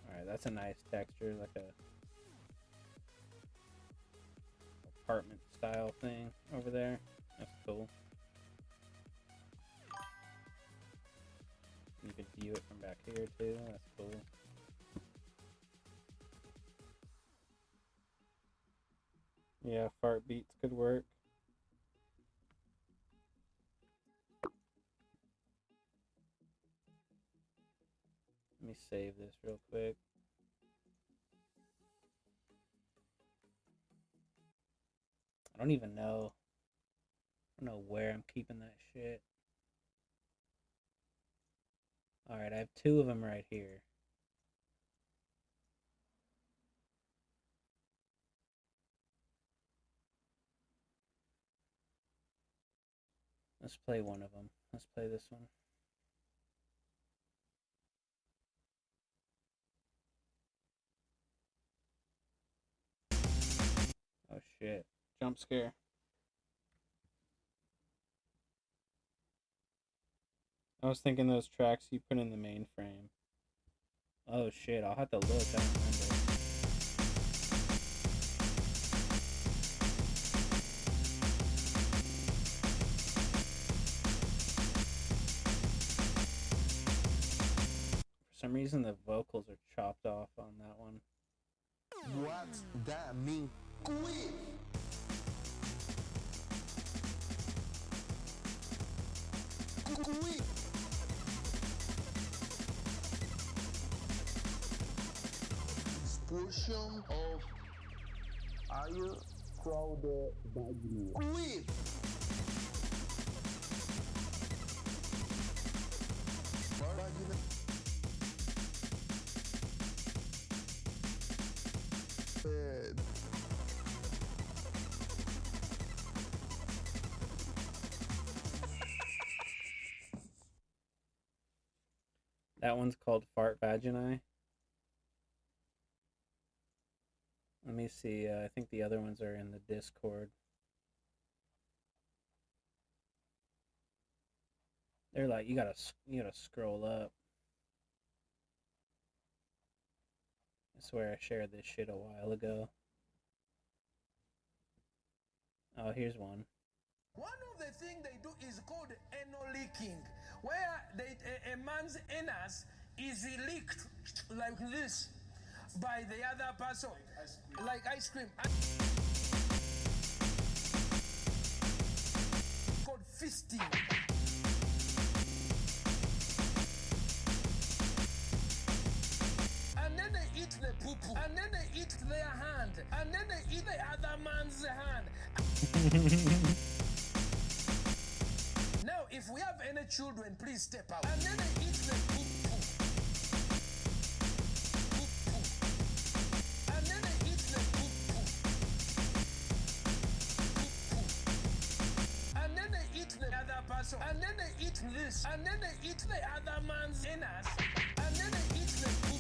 Alright, that's a nice texture, like a apartment style thing over there. That's cool. You can view it from back here too, that's cool. Yeah, fart beats could work. Let me save this real quick. I don't even know. I don't know where I'm keeping that shit. Alright, I have two of them right here. Let's play one of them. Let's play this one. Oh shit. Jump scare. I was thinking those tracks you put in the mainframe. Oh shit, I'll have to look. I don't remember. For some reason the vocals are chopped off on that one. What that mean? Quit! Quit! Portion of higher crowded value. Quit! That one's called Fart Vaginae. Let me see. I think the other ones are in the Discord. They're like, you gotta scroll up. I swear I shared this shit a while ago. Oh, here's one. One of the things they do is called anal leaking, where a man's anus is leaked like this by the other person, like ice cream. Called fisting. And then they eat the poo-poo, and then they eat their hand, and then they eat the other man's hand. Now, if we have any children, please step out. And then they eat the poo-poo. Poo-poo. And then they eat the poo-poo. Poo-poo. And then they eat the other person. And then they eat this. And then they eat the other man's anus. And then they eat the poo-poo.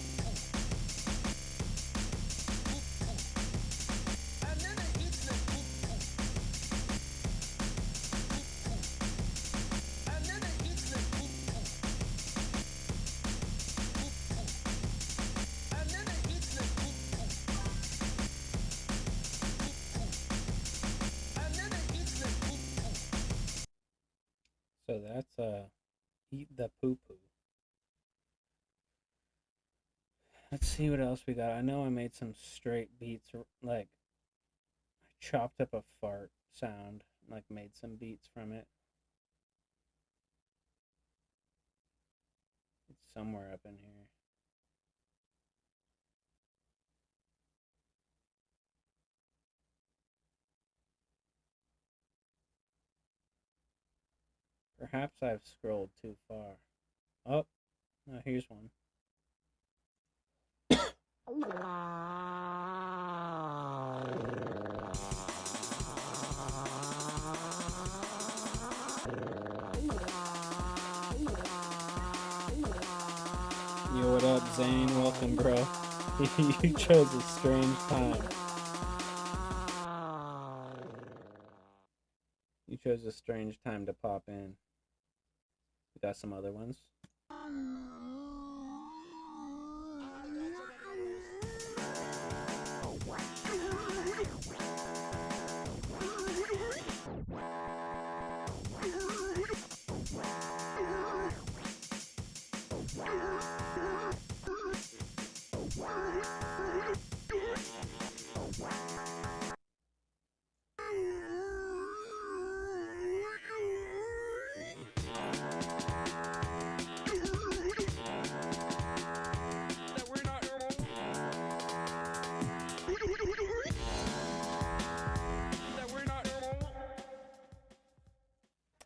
And then they eat the poo-poo. And then they eat the poo-poo. Poo-poo. And then they eat the poo-poo. Poo-poo. And then they eat the poo-poo. So that's eat the poo poo. Let's see what else we got. I know I made some straight beats, like I chopped up a fart sound, like made some beats from it. It's somewhere up in here. Perhaps I've scrolled too far. Oh, no, here's one. Yo, what up, Zane? Welcome, bro. You chose a strange time. You chose a strange time to pop in. We got some other ones.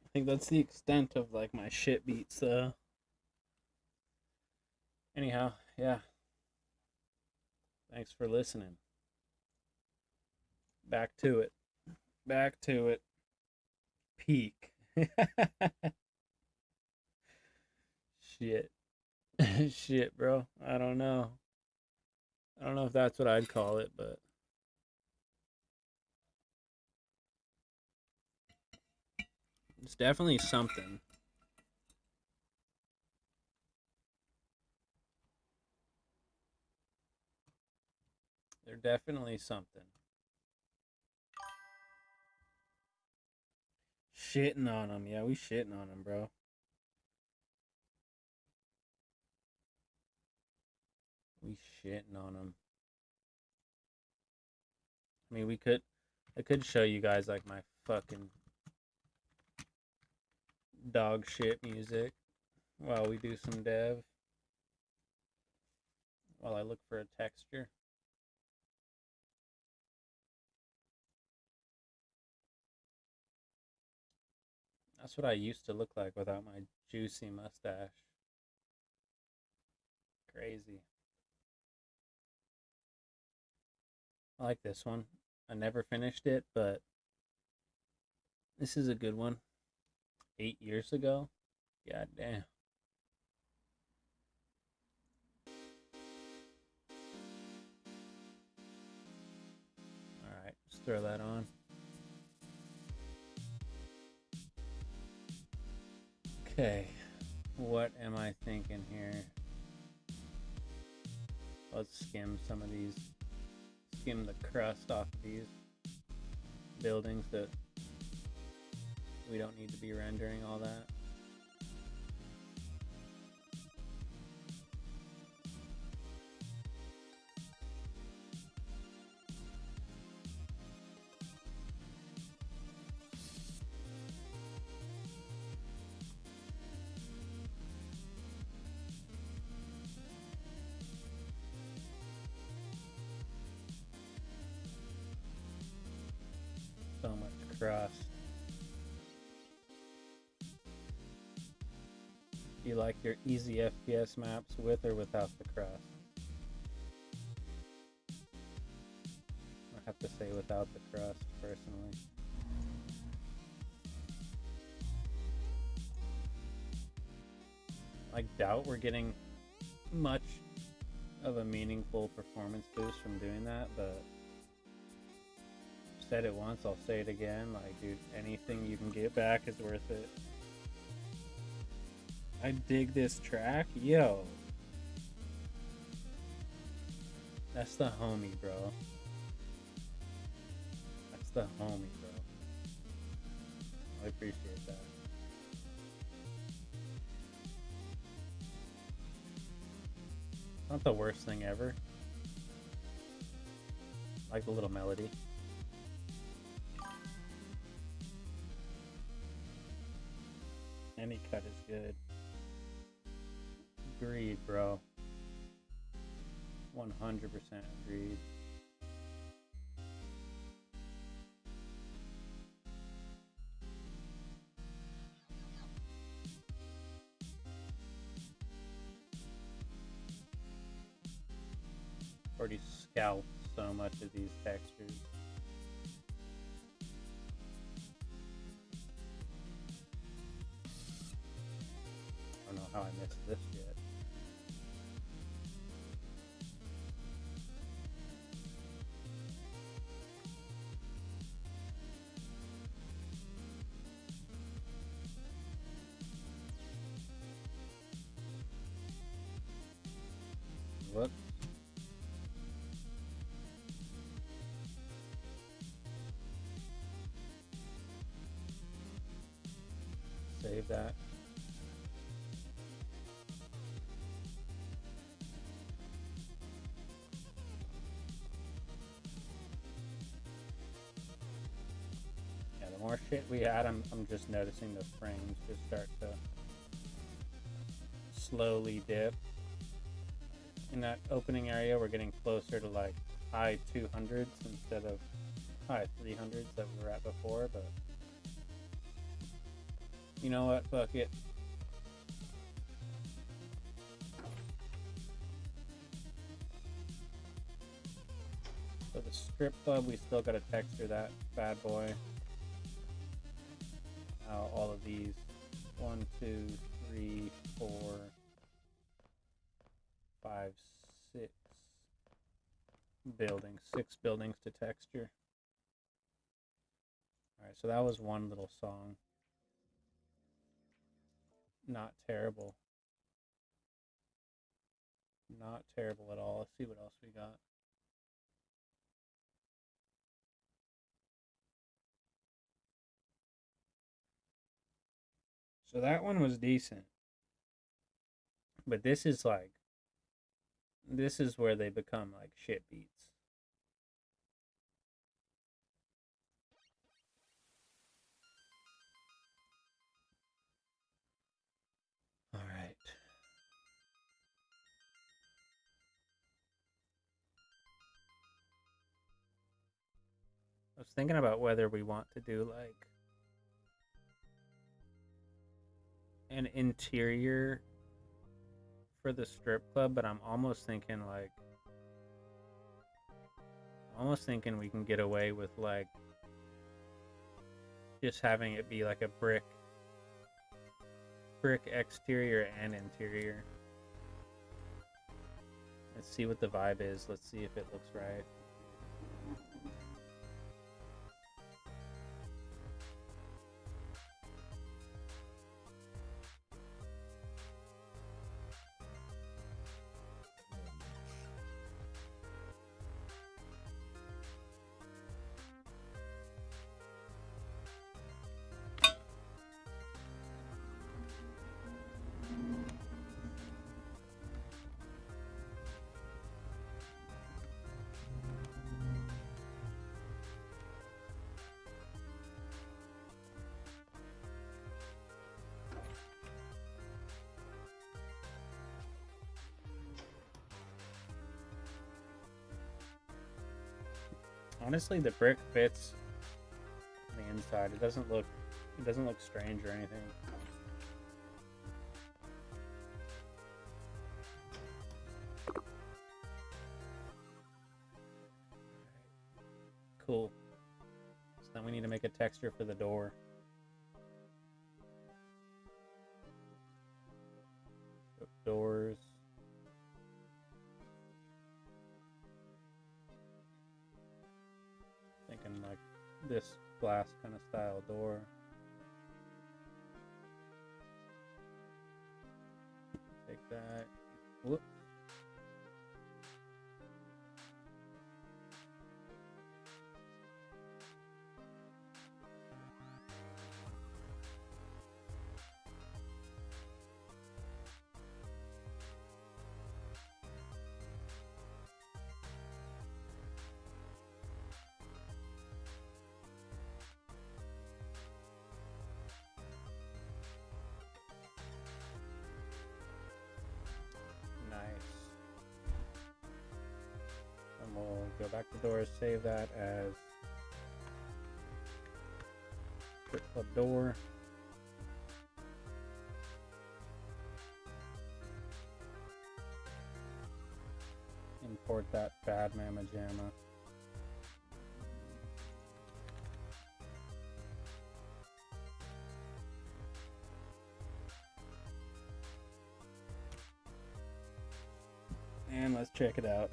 I think that's the extent of like my shit beats though. Anyhow, yeah. Thanks for listening. Back to it. Back to it. Peak. Shit. Shit, bro. I don't know. I don't know if that's what I'd call it, but it's definitely something. They're definitely something. Shitting on them. Yeah, we shitting on them, bro. We shitting on them. I mean, I could show you guys like my fucking dog shit music while we do some dev. While I look for a texture. That's what I used to look like without my juicy mustache. Crazy. I like this one. I never finished it, but this is a good one. 8 years ago? God damn. throw that on. Okay, what am I thinking here? Let's skim some of these, skim the crust off of these buildings that we don't need to be rendering all that. So much crust. Do you like your easy FPS maps with or without the crust? I have to say without the crust, personally. I doubt we're getting much of a meaningful performance boost from doing that, but I've said it once, I'll say it again. Like, dude, anything you can get back is worth it. I dig this track. Yo. That's the homie, bro. That's the homie, bro. I appreciate that. Not the worst thing ever. I like the little melody. Any cut is good. Agreed, bro. 100% agreed. Already scalped so much of these textures. I don't know how I missed this yet. Whoops. Save that. Yeah, the more shit we add, I'm just noticing the frames just start to slowly dip. In that opening area, we're getting closer to like high 200s instead of high 300s that we were at before, but you know what, fuck it. So the strip club, we still gotta texture that bad boy. Now all of these, 1, 2, 3, 4, 5, 6 buildings, 6 buildings to texture. Alright, so that was one little song. Not terrible. Not terrible at all. Let's see what else we got. So that one was decent. But this is like, this is where they become like shit beats. All right. I was thinking about whether we want to do like an interior for the strip club, but I'm almost thinking like, we can get away with like just having it be like a brick exterior and interior. Let's see what the vibe is. Let's see if it looks right. Honestly, the brick fits on the inside. It doesn't look strange or anything. Cool. So then we need to make a texture for the door. So doors. Thinking like this glass kind of style door. Take that. Whoops. And we'll go back to doors, save that as strip club door. Import that bad mamma jamma. And let's check it out.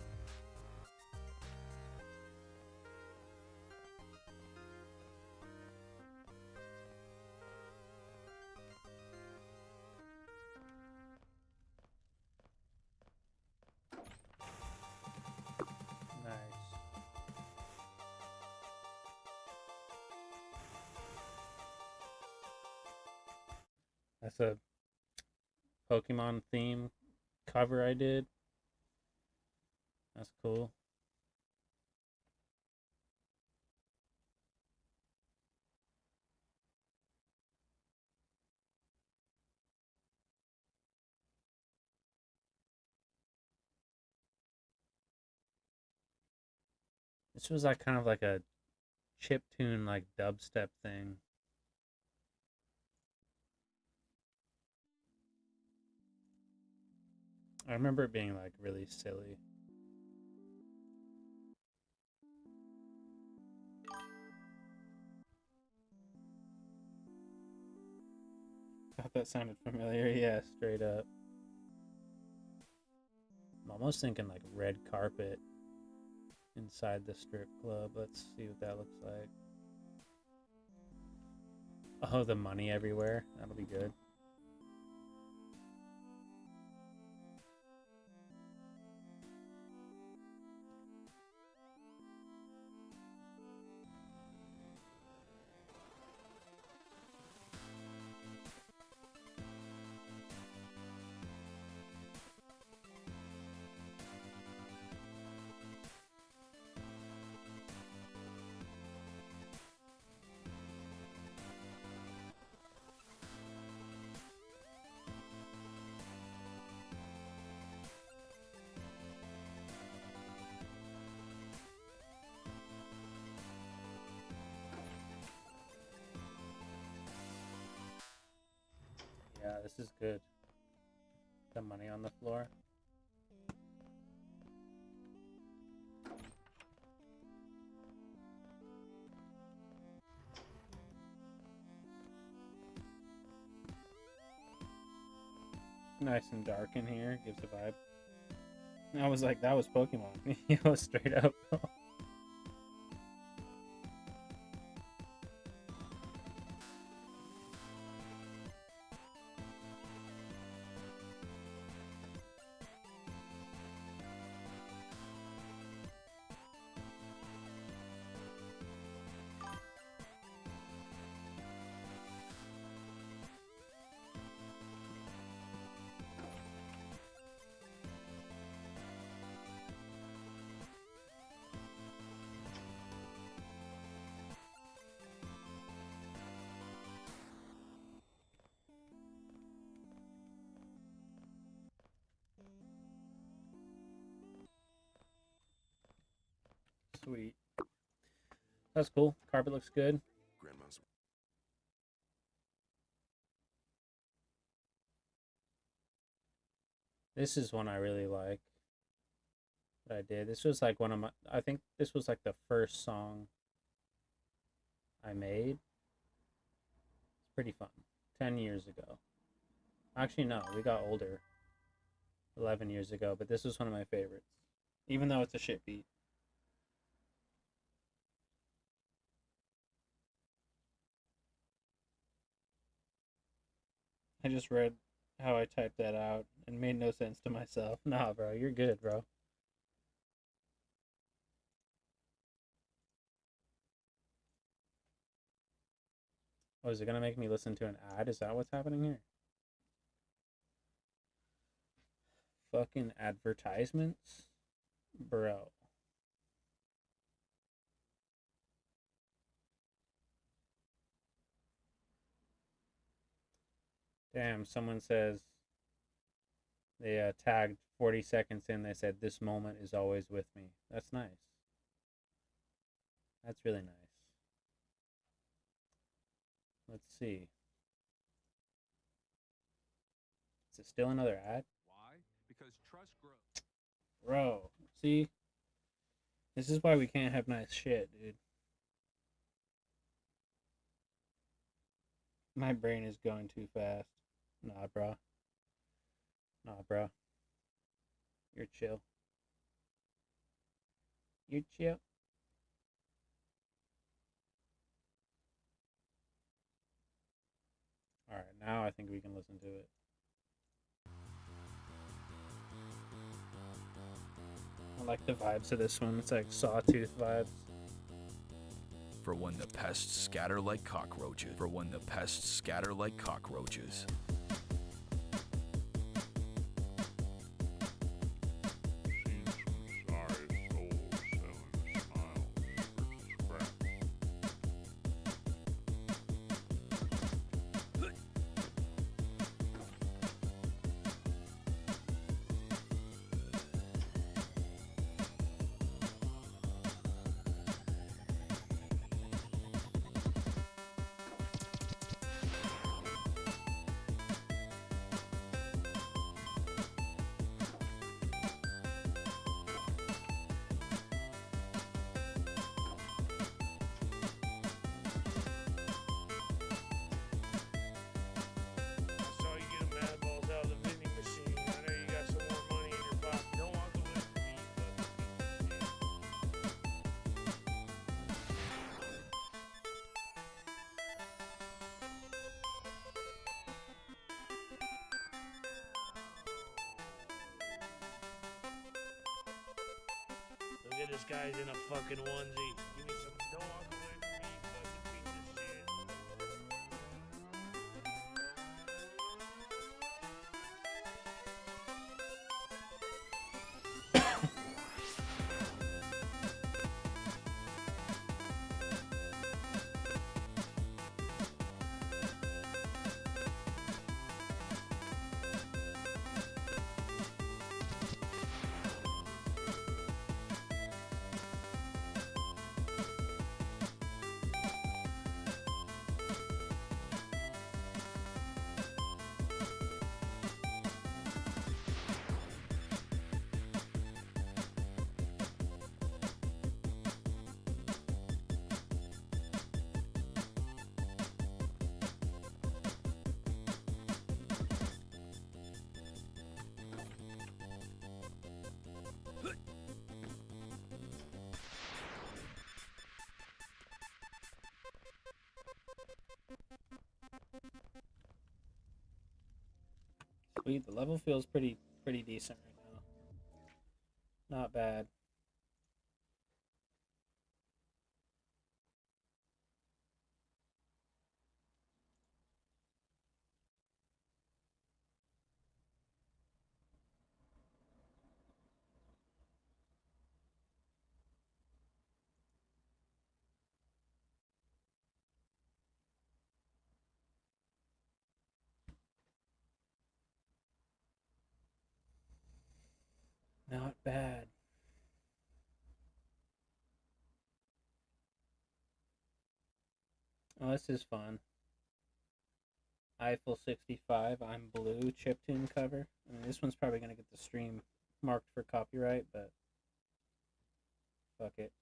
Nice. That's a Pokemon theme cover I did. That's cool. This was like kind of like a chiptune like dubstep thing. I remember it being like really silly. Thought that sounded familiar. Yeah, straight up. I'm almost thinking like red carpet inside the strip club. Let's see what that looks like. Oh, the money everywhere. That'll be good. Yeah, this is good. The money on the floor. Nice and dark in here. Gives a vibe. And I was like, that was Pokemon. You know, straight up. Sweet. That's cool. Carpet looks good. Grandma's. This is one I really like that I did. This was like one of my, I think this was like the first song I made. It's pretty fun. 10 years ago. Actually, no, we got older. 11 years ago, but this was one of my favorites. Even though it's a shit beat. I just read how I typed that out and made no sense to myself. Nah, bro, you're good, bro. Oh, is it gonna make me listen to an ad? Is that what's happening here? Fucking advertisements? Bro. Damn, someone says they tagged 40 seconds in. They said, "This moment is always with me." That's nice. That's really nice. Let's see. Is it still another ad? Why? Because trust grows. Bro, see? This is why we can't have nice shit, dude. My brain is going too fast. Nah, bro. Nah, bro. You're chill. You're chill. Alright, now I think we can listen to it. I like the vibes of this one. It's like Sawtooth vibes. For when the pests scatter like cockroaches. For when the pests scatter like cockroaches. Seen some sorry souls selling smiles for scrap. I saw you get a mad balls out of the vending machine. I know you got some more money in your pocket. Don't walk away from me, you fucking piece of shit. Look at this guy's in a fucking onesie. Give me some. Don't walk away from me, you fucking piece of shit. Sweet, the level feels pretty decent right now. Not bad. Not bad. Oh, this is fun. Eiffel 65, I'm blue, chiptune cover. I mean, this one's probably going to get the stream marked for copyright, but fuck it.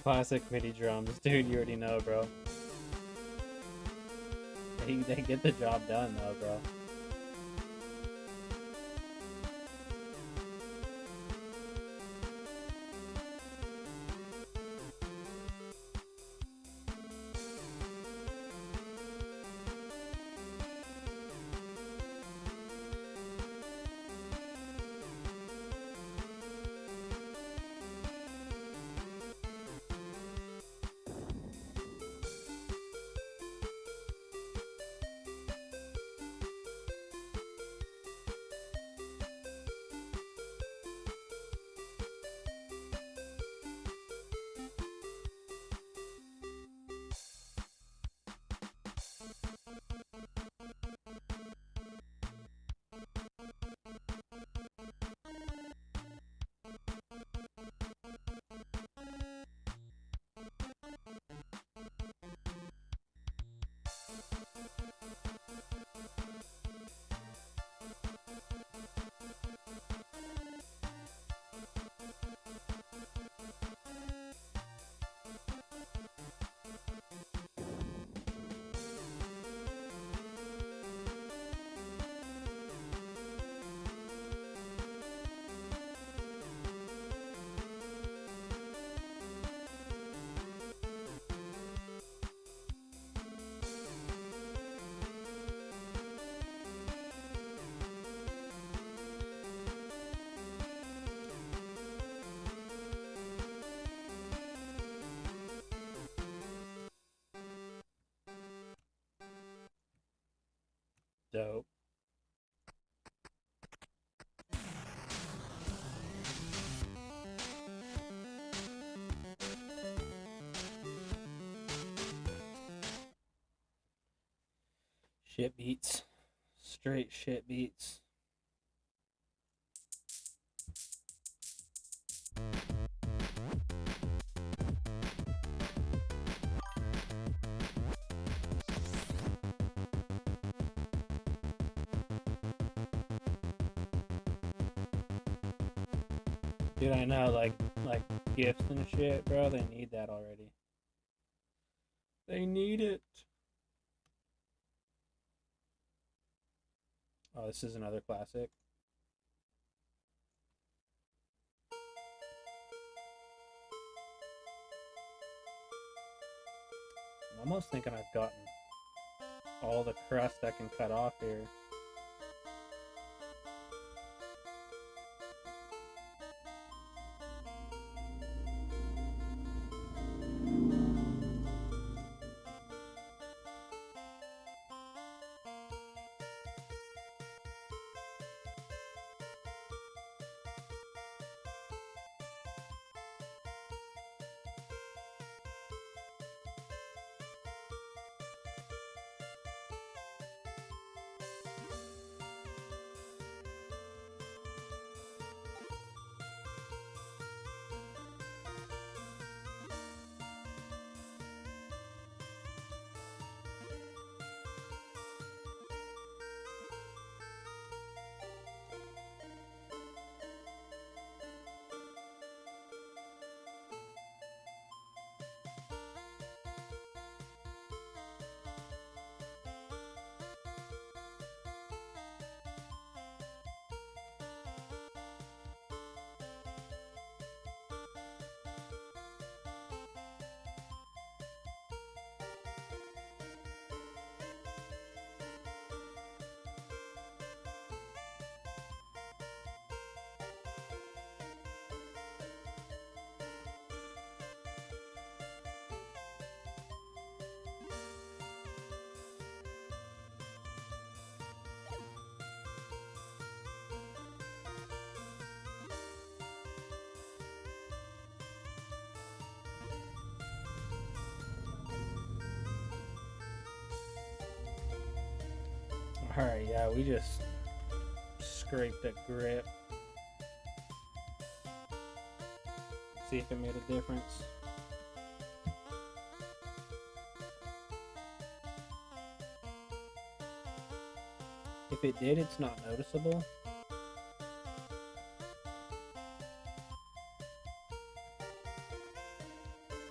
Classic MIDI drums. Dude, you already know, bro. They get the job done, though, bro. Dope. Shit beats. Straight shit beats. Dude, I know, like gifts and shit, bro. They need that already. They need it. Oh, this is another classic. I'm almost thinking I've gotten all the crust I can cut off here. Alright, yeah, we just scraped a grip. See if it made a difference. If it did, it's not noticeable.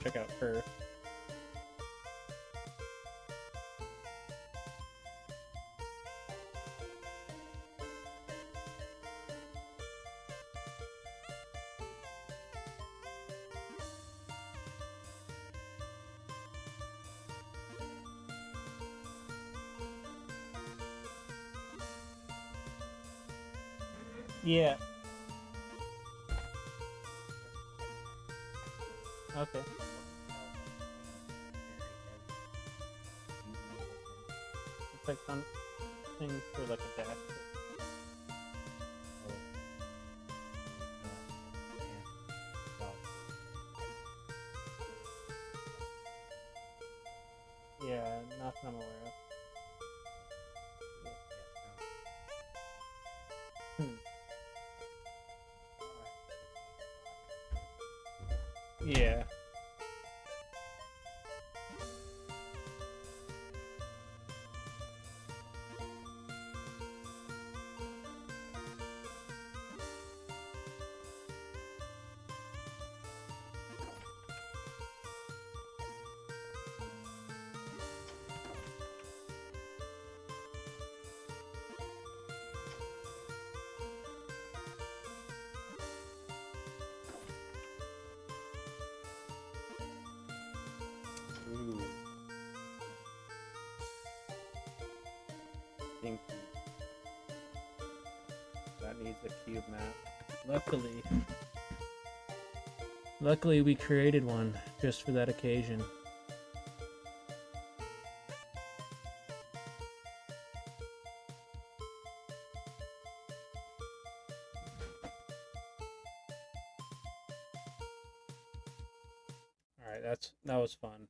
Check out her. Yeah. Okay. It's like something for like a dash. Yeah, nothing I'm aware of. Yeah. Ooh. Think that needs a cube map. Luckily we created one just for that occasion. Alright, that was fun.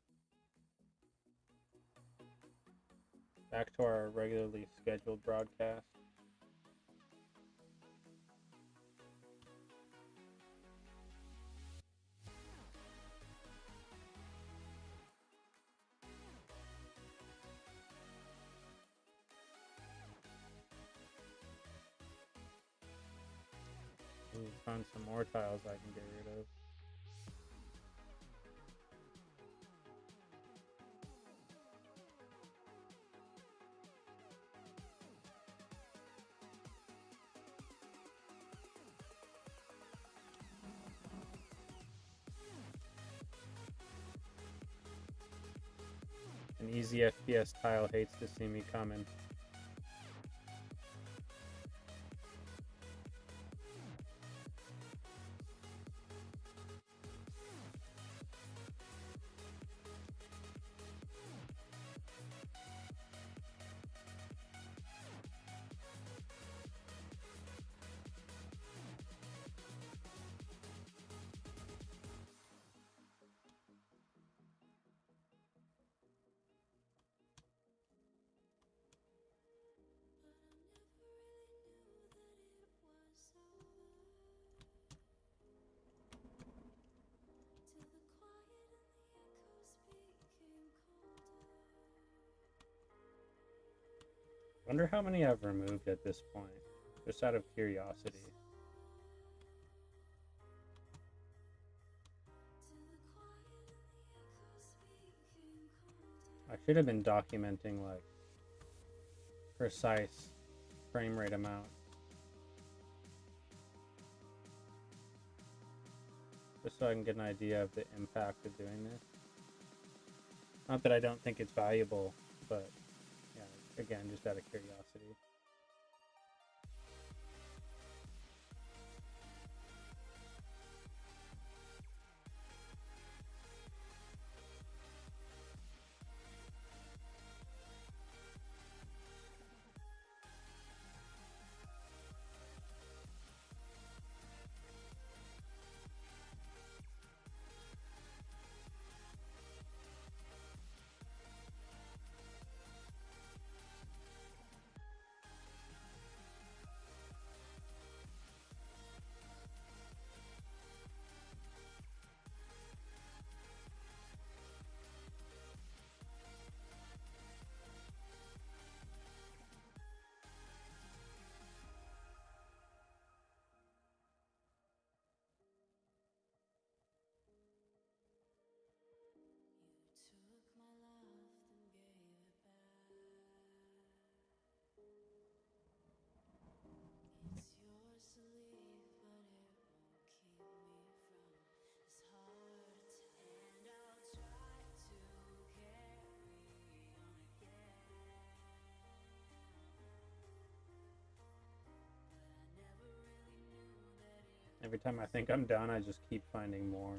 Back to our regularly scheduled broadcast. Ooh, found some more tiles I can get rid of. An easy FPS tile hates to see me coming. Wonder how many I've removed at this point, just out of curiosity. I should have been documenting like precise frame rate amount. Just so I can get an idea of the impact of doing this. Not that I don't think it's valuable, but yeah, again, just out of curiosity. Every time I think I'm done, I just keep finding more.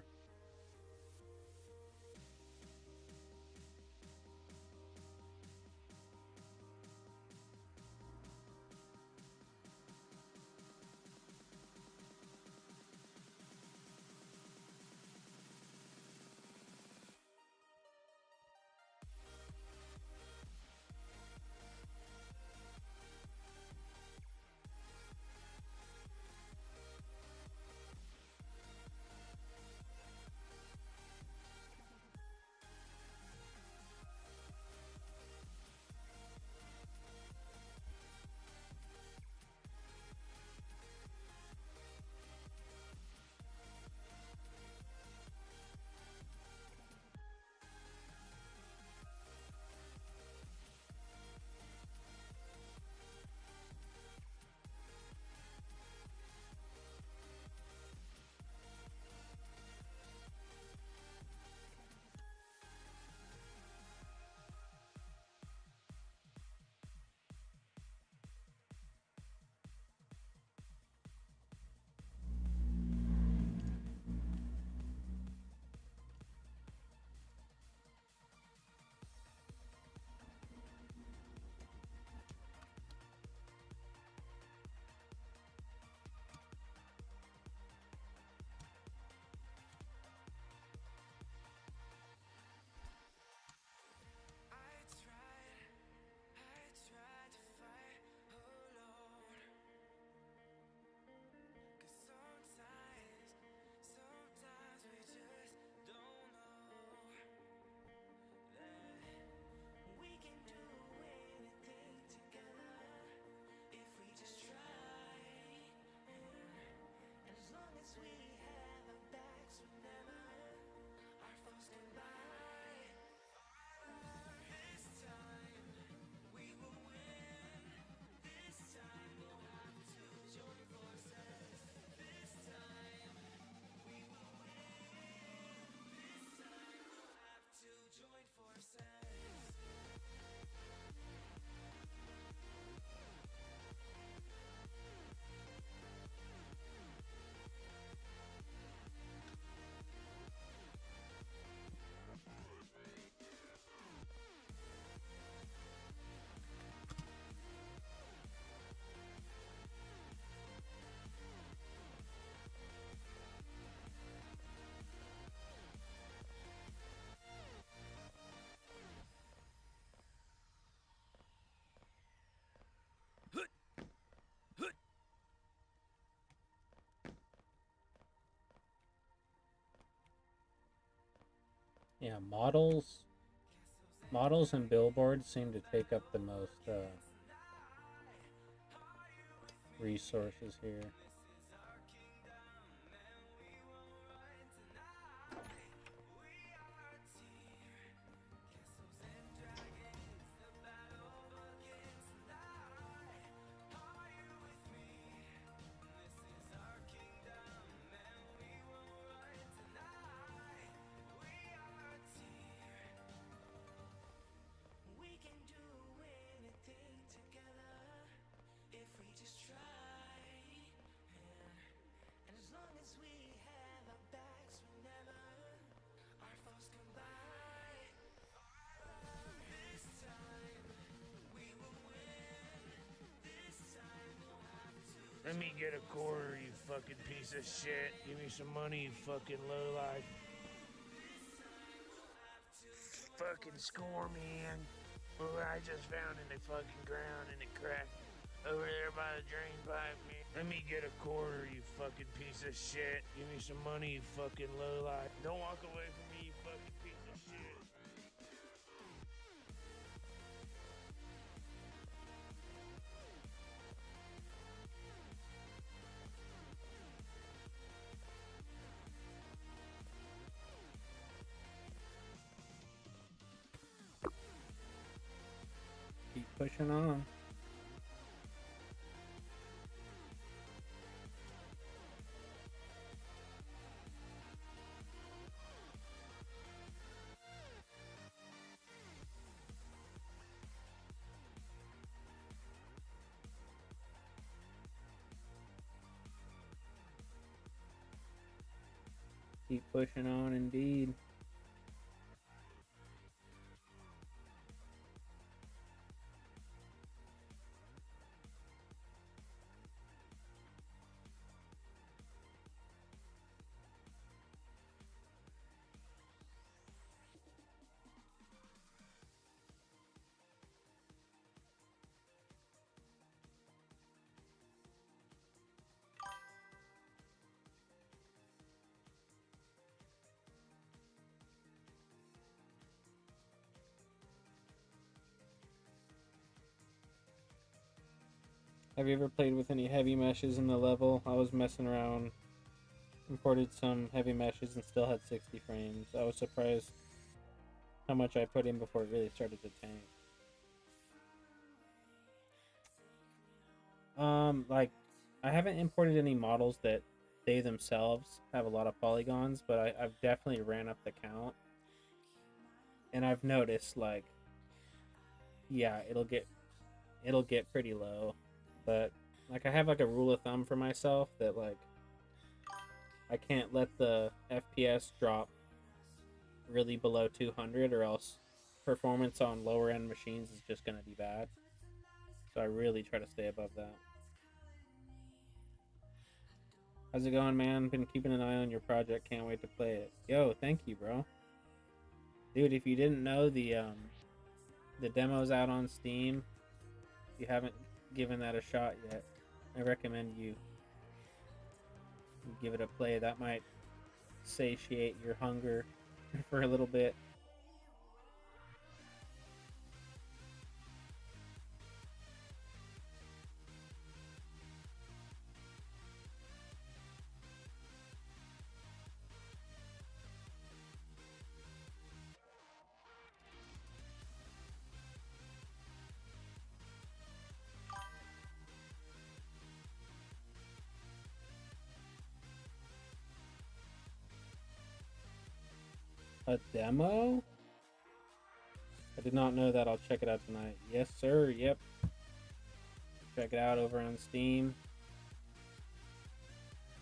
Yeah, models and billboards seem to take up the most resources here. Let me get a quarter, you fucking piece of shit. Give me some money, you fucking lowlife. Fucking score, man. Oh, I just found in the fucking ground in the crack over there by the drain pipe, man. Let me get a quarter, you fucking piece of shit. Give me some money, you fucking lowlife. Don't walk away from me, you fucking piece of shit. Keep pushing on. Keep pushing on, indeed. Have you ever played with any heavy meshes in the level? I was messing around, imported some heavy meshes and still had 60 frames. I was surprised how much I put in before it really started to tank. Like, I haven't imported any models that they themselves have a lot of polygons, but I've definitely ran up the count. And I've noticed, like, yeah, it'll get pretty low. But, like, I have, like, a rule of thumb for myself that, like, I can't let the FPS drop really below 200 or else performance on lower end machines is just going to be bad. So I really try to stay above that. How's it going, man? Been keeping an eye on your project. Can't wait to play it. Yo, thank you, bro. Dude, if you didn't know, the demo's out on Steam. If you haven't given that a shot yet, I recommend you give it a play. That might satiate your hunger for a little bit. A demo? I did not know that. I'll check it out tonight. Yes, sir. Yep. Check it out over on Steam.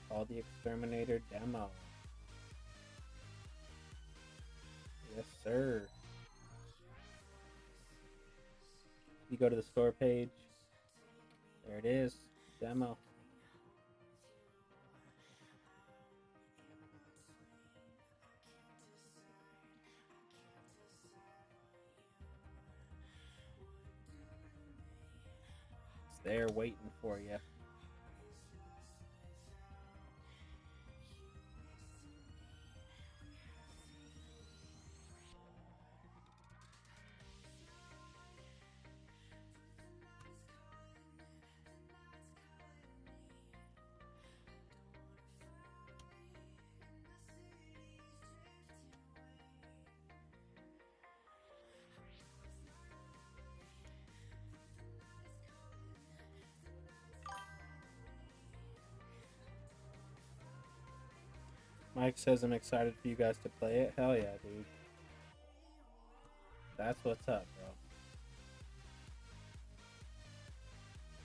Called the Exterminator demo. Yes, sir. You go to the store page. There it is. Demo. It's there waiting for you. Mike says I'm excited for you guys to play it. Hell yeah, dude. That's what's up, bro.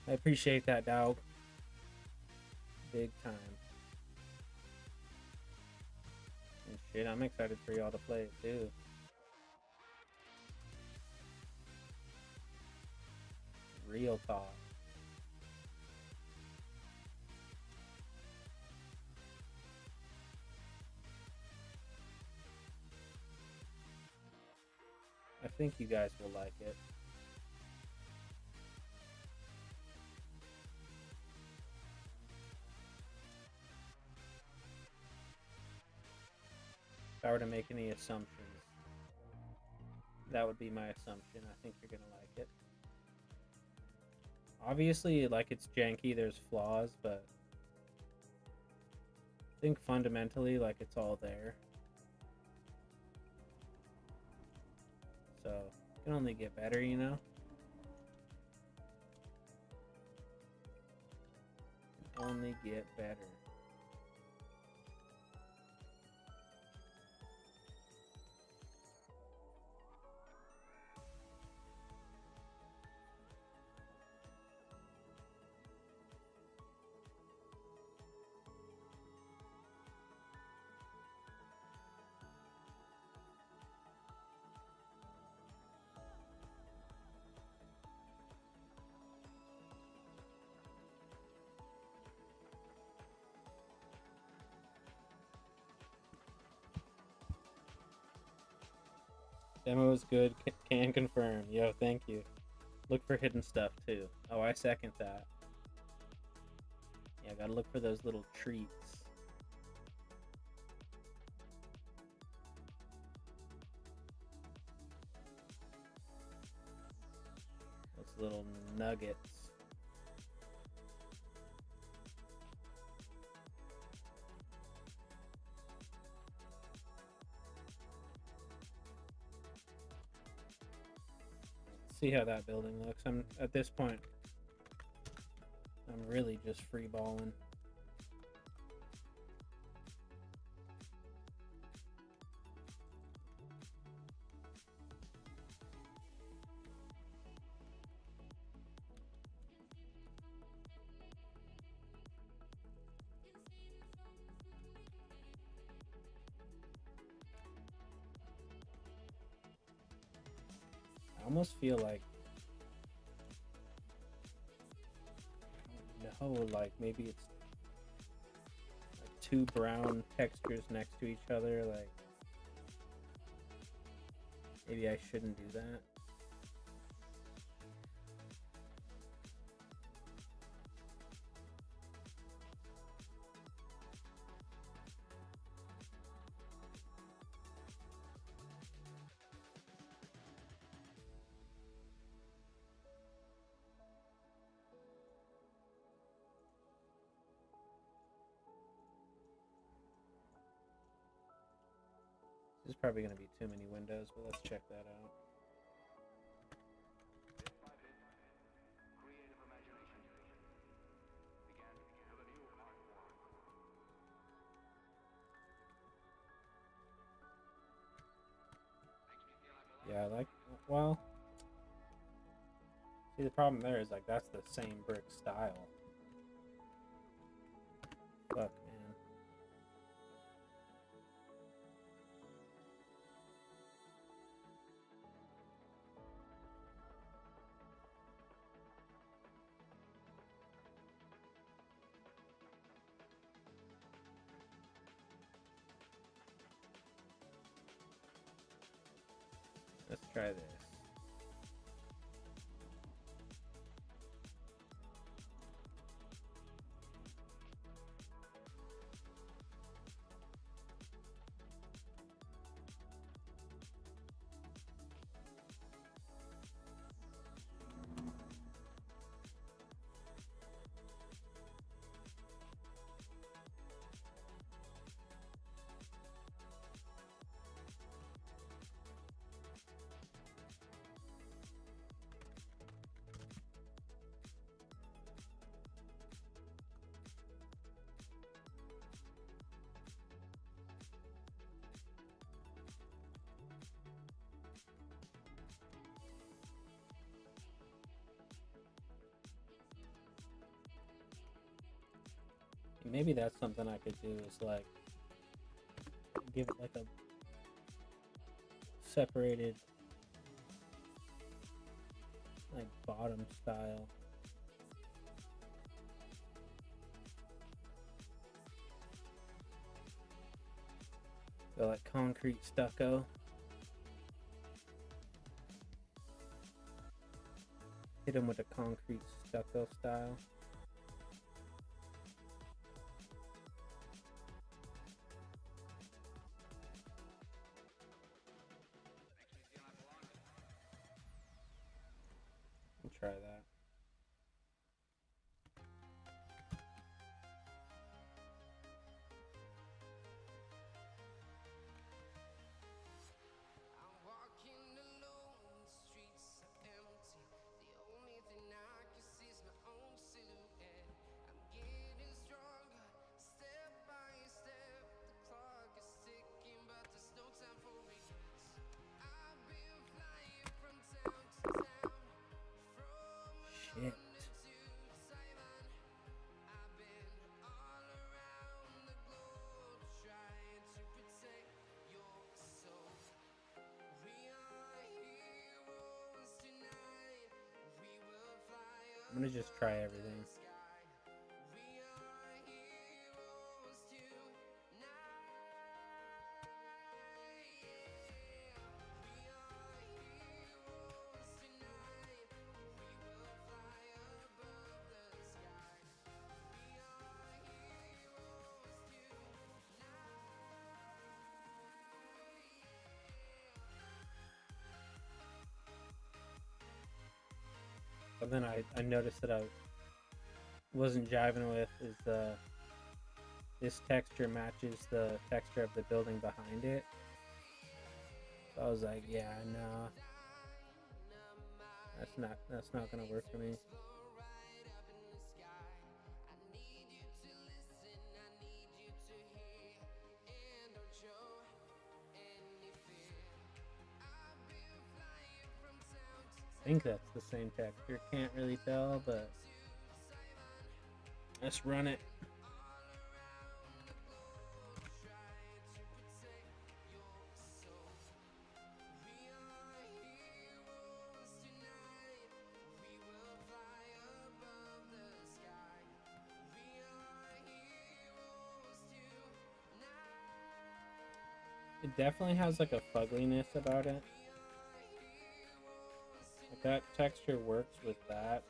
I appreciate that, dog. Big time. And shit, I'm excited for y'all to play it too. Real talk. I think you guys will like it. If I were to make any assumptions, that would be my assumption. I think you're gonna like it. Obviously, like, it's janky, there's flaws, but I think fundamentally, like, it's all there. So, it can only get better, you know? It can only get better. Demo is good. Can confirm. Yo, thank you. Look for hidden stuff too. Oh, I second that. Yeah, gotta look for those little treats. Those little nuggets. See how that building looks. I'm at this point, I'm really just free balling. I almost feel like, no, like maybe it's like two brown textures next to each other. Like maybe I shouldn't do that. There's probably going to be too many windows, but let's check that out. Yeah, I like, well, see the problem there is like that's the same brick style. Fuck, man. Let's try this. Maybe that's something I could do is like give it like a separated like bottom style. Go like concrete stucco. Hit them with a concrete stucco style. Try that. Shit. I'm gonna just try everything. Something I noticed that I wasn't jiving with is this texture matches the texture of the building behind it. So I was like, yeah, no, that's not gonna work for me. I think that's the same texture. Can't really tell, but let's run it. It definitely has like a fugliness about it. Like that texture works with that.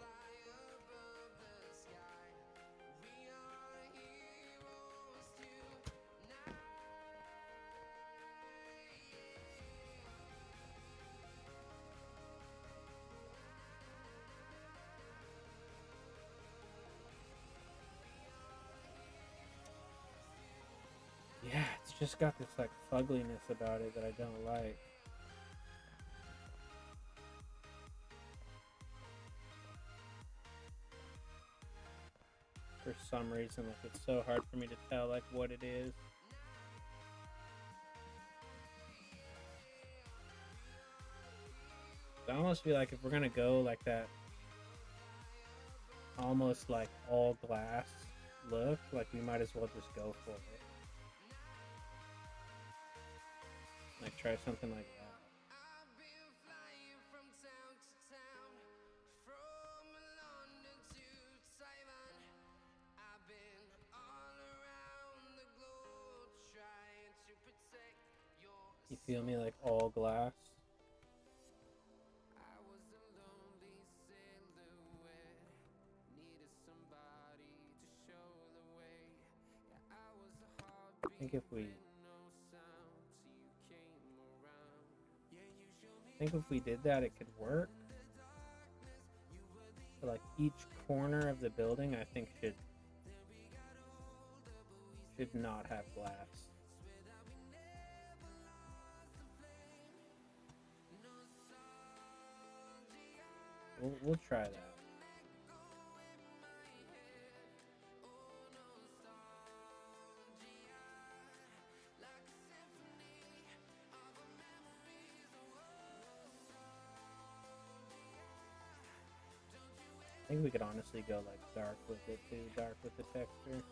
Yeah, it's just got this like fugliness about it that I don't like. For some reason, like it's so hard for me to tell like what it is. I almost feel like if we're gonna go like that, almost like all glass look, like we might as well just go for it. Like try something like that. You feel me? Like all glass. I think if we did that, it could work. But like each corner of the building, I think should not have glass. We'll try that. I think we could honestly go like dark with it too, dark with the texture.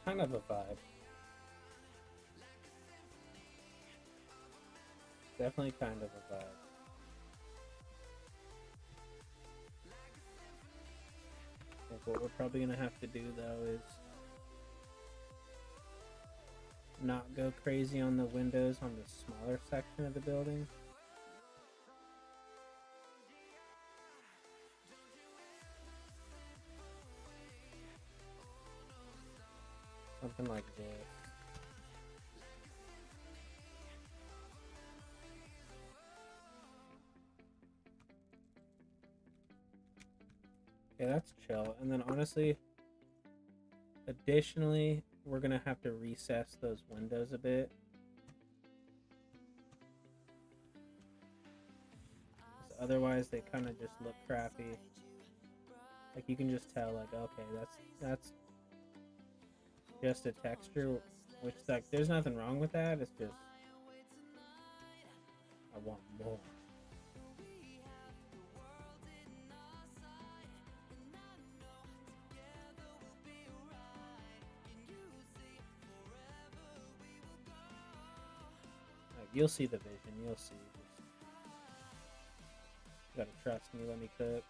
Kind of a vibe. Definitely kind of a vibe. I think what we're probably gonna have to do though is not go crazy on the windows on the smaller section of the building. Something like this. Okay, that's chill. And then honestly, additionally, we're gonna have to recess those windows a bit. 'Cause otherwise, they kind of just look crappy. Like you can just tell, like, okay, that's just a texture, which like there's nothing wrong with that. It's just I want more. Like, you'll see the vision. You'll see. Just you gotta trust me. Let me cook.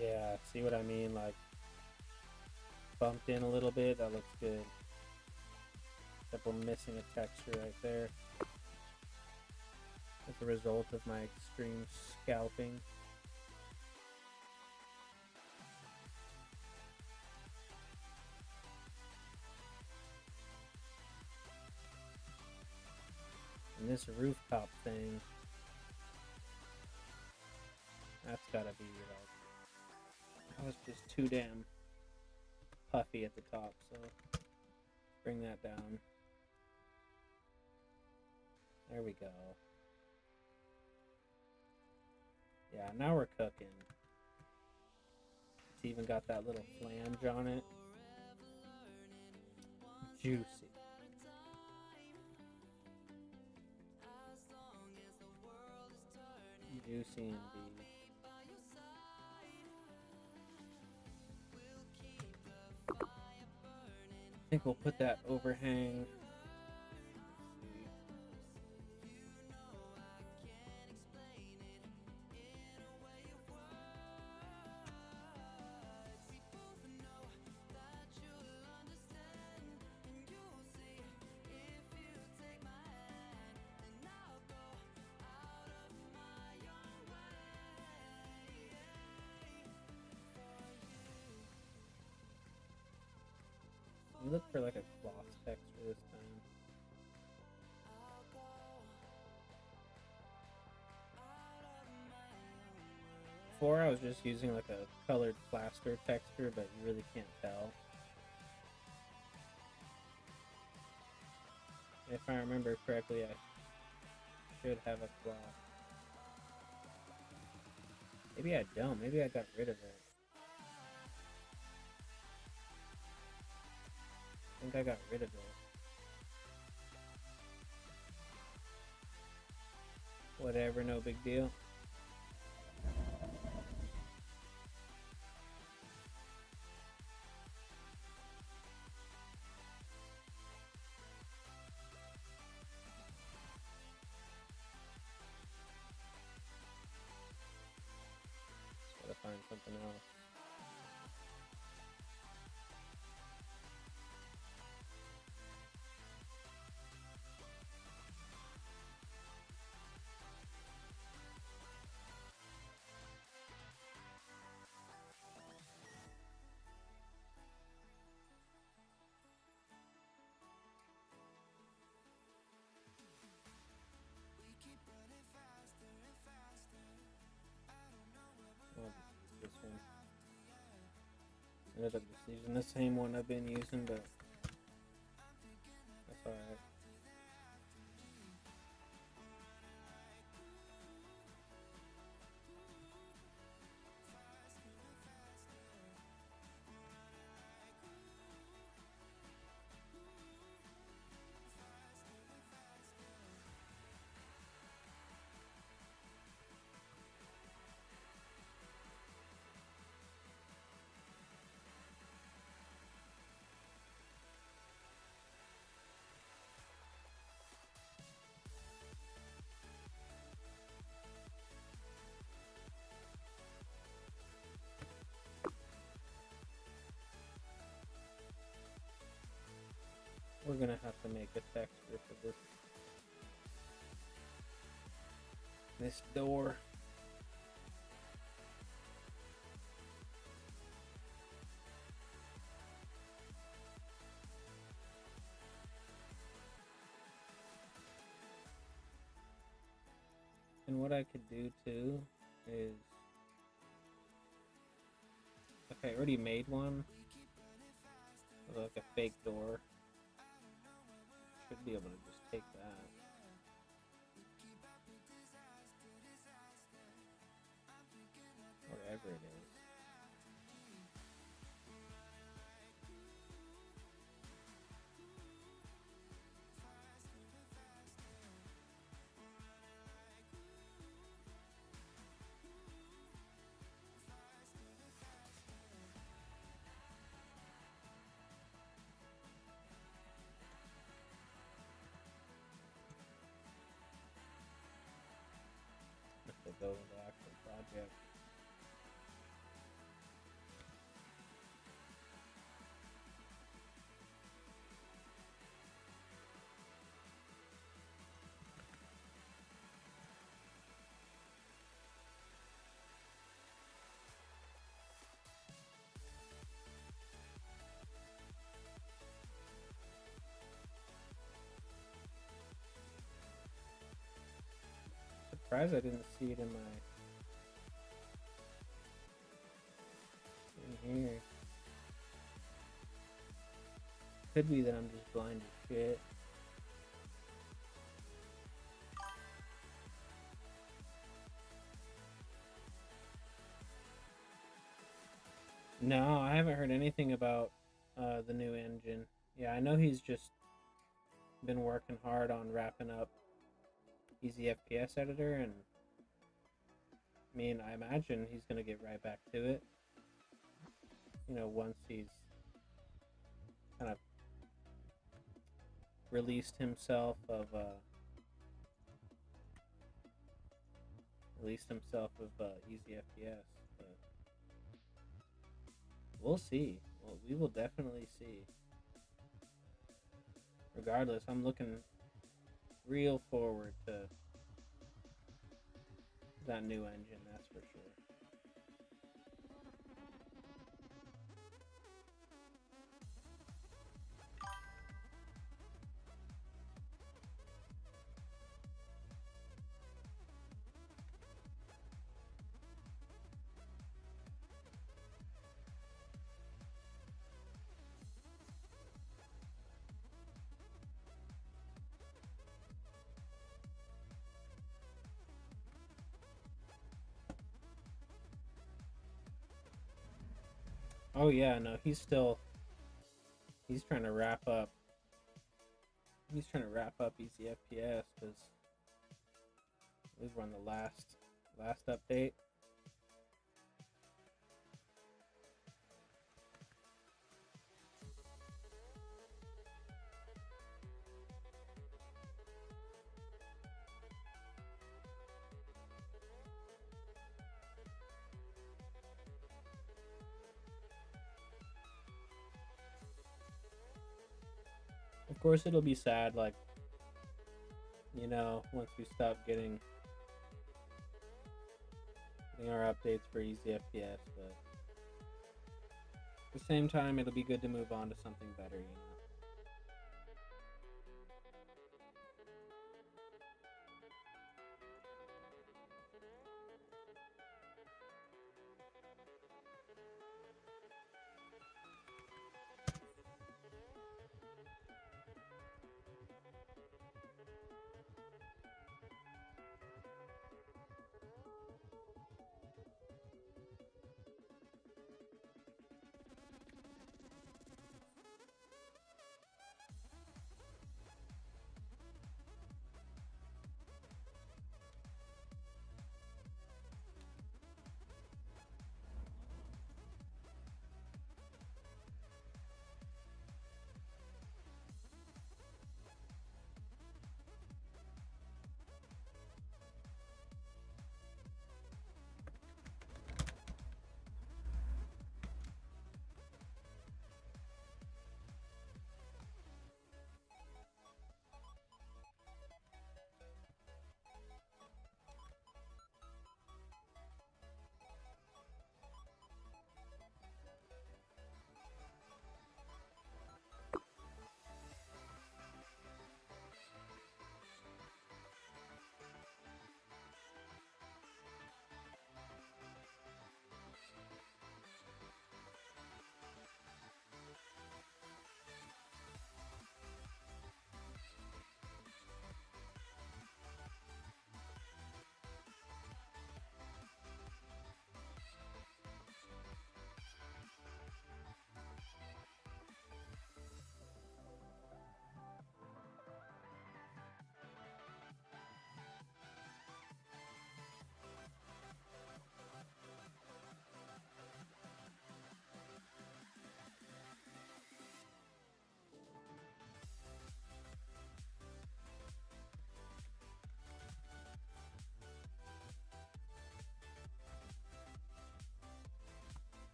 Yeah, see what I mean? Like bumped in a little bit. That looks good. Except we're missing a texture right there. As a result of my extreme scalping. And this rooftop thing, that's gotta be like, that was just too damn puffy at the top, so bring that down. There we go. Yeah, now we're cooking. It's even got that little flange on it. Juicy. Juicy indeed. I think we'll put that overhang. Look for like a gloss texture this time. Before I was just using like a colored plaster texture, but you really can't tell. If I remember correctly, I should have a gloss. Maybe I don't. Maybe I got rid of it. I think I got rid of it. Whatever, no big deal. Just gotta find something else. Oh, this one. I ended up just using the same one I've been using, but that's alright. gonna have to make a texture for this door. And what I could do too is, okay, I already made one, like a fake door. Should be able to just take that. Wherever it is. If they go with the actual project. Surprised I didn't see it in here. Could be that I'm just blind as shit. No, I haven't heard anything about the new engine. Yeah, I know he's just been working hard on wrapping up Easy FPS Editor, and I mean, I imagine he's gonna get right back to it. You know, once he's kind of released himself of Easy FPS, but we'll see. Well, we will definitely see. Regardless, I'm looking real forward to that new engine, that's for sure. Oh yeah, no, he's trying to wrap up. He's trying to wrap up Easy FPS because we've run the last update. Of course, it'll be sad, like, you know, once we stop getting our updates for Easy FPS, but at the same time, it'll be good to move on to something better, you know.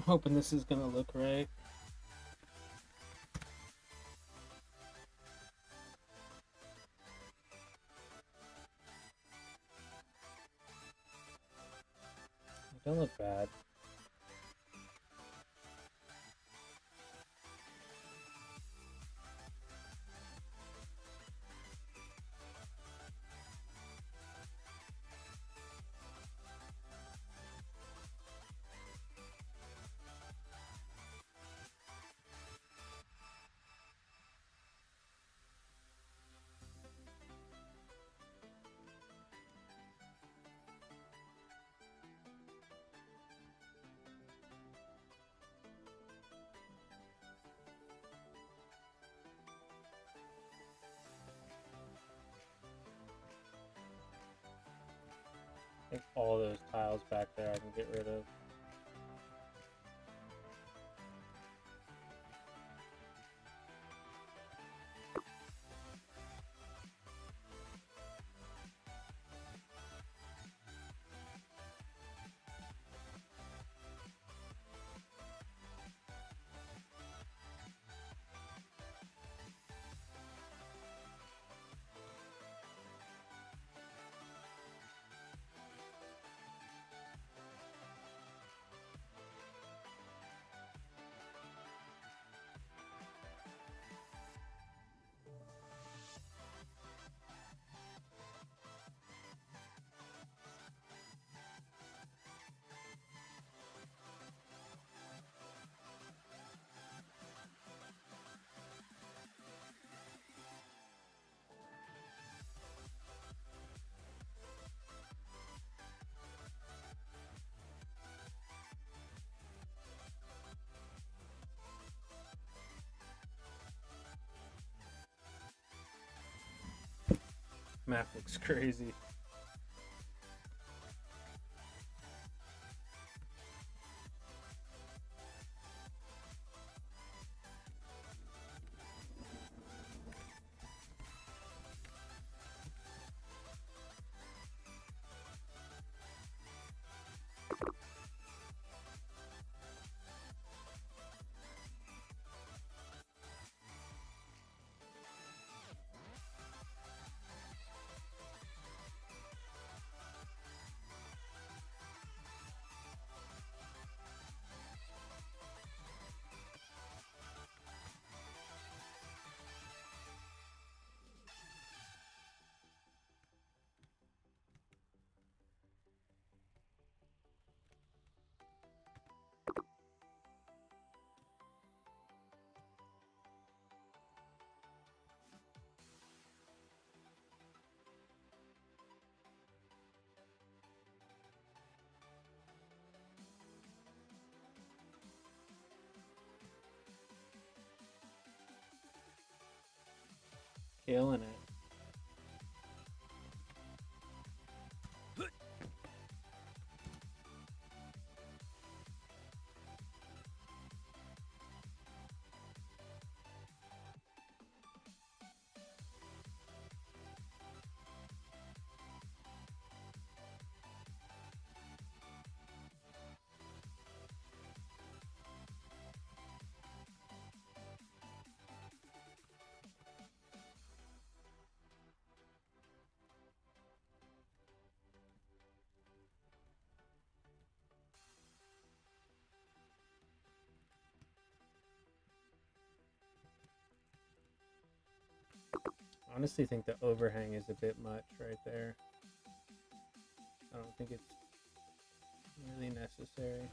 hoping this is gonna look right. It don't look bad. I think all those tiles back there I can get rid of. Map looks crazy. Killing it. Honestly think the overhang is a bit much right there. I don't think it's really necessary.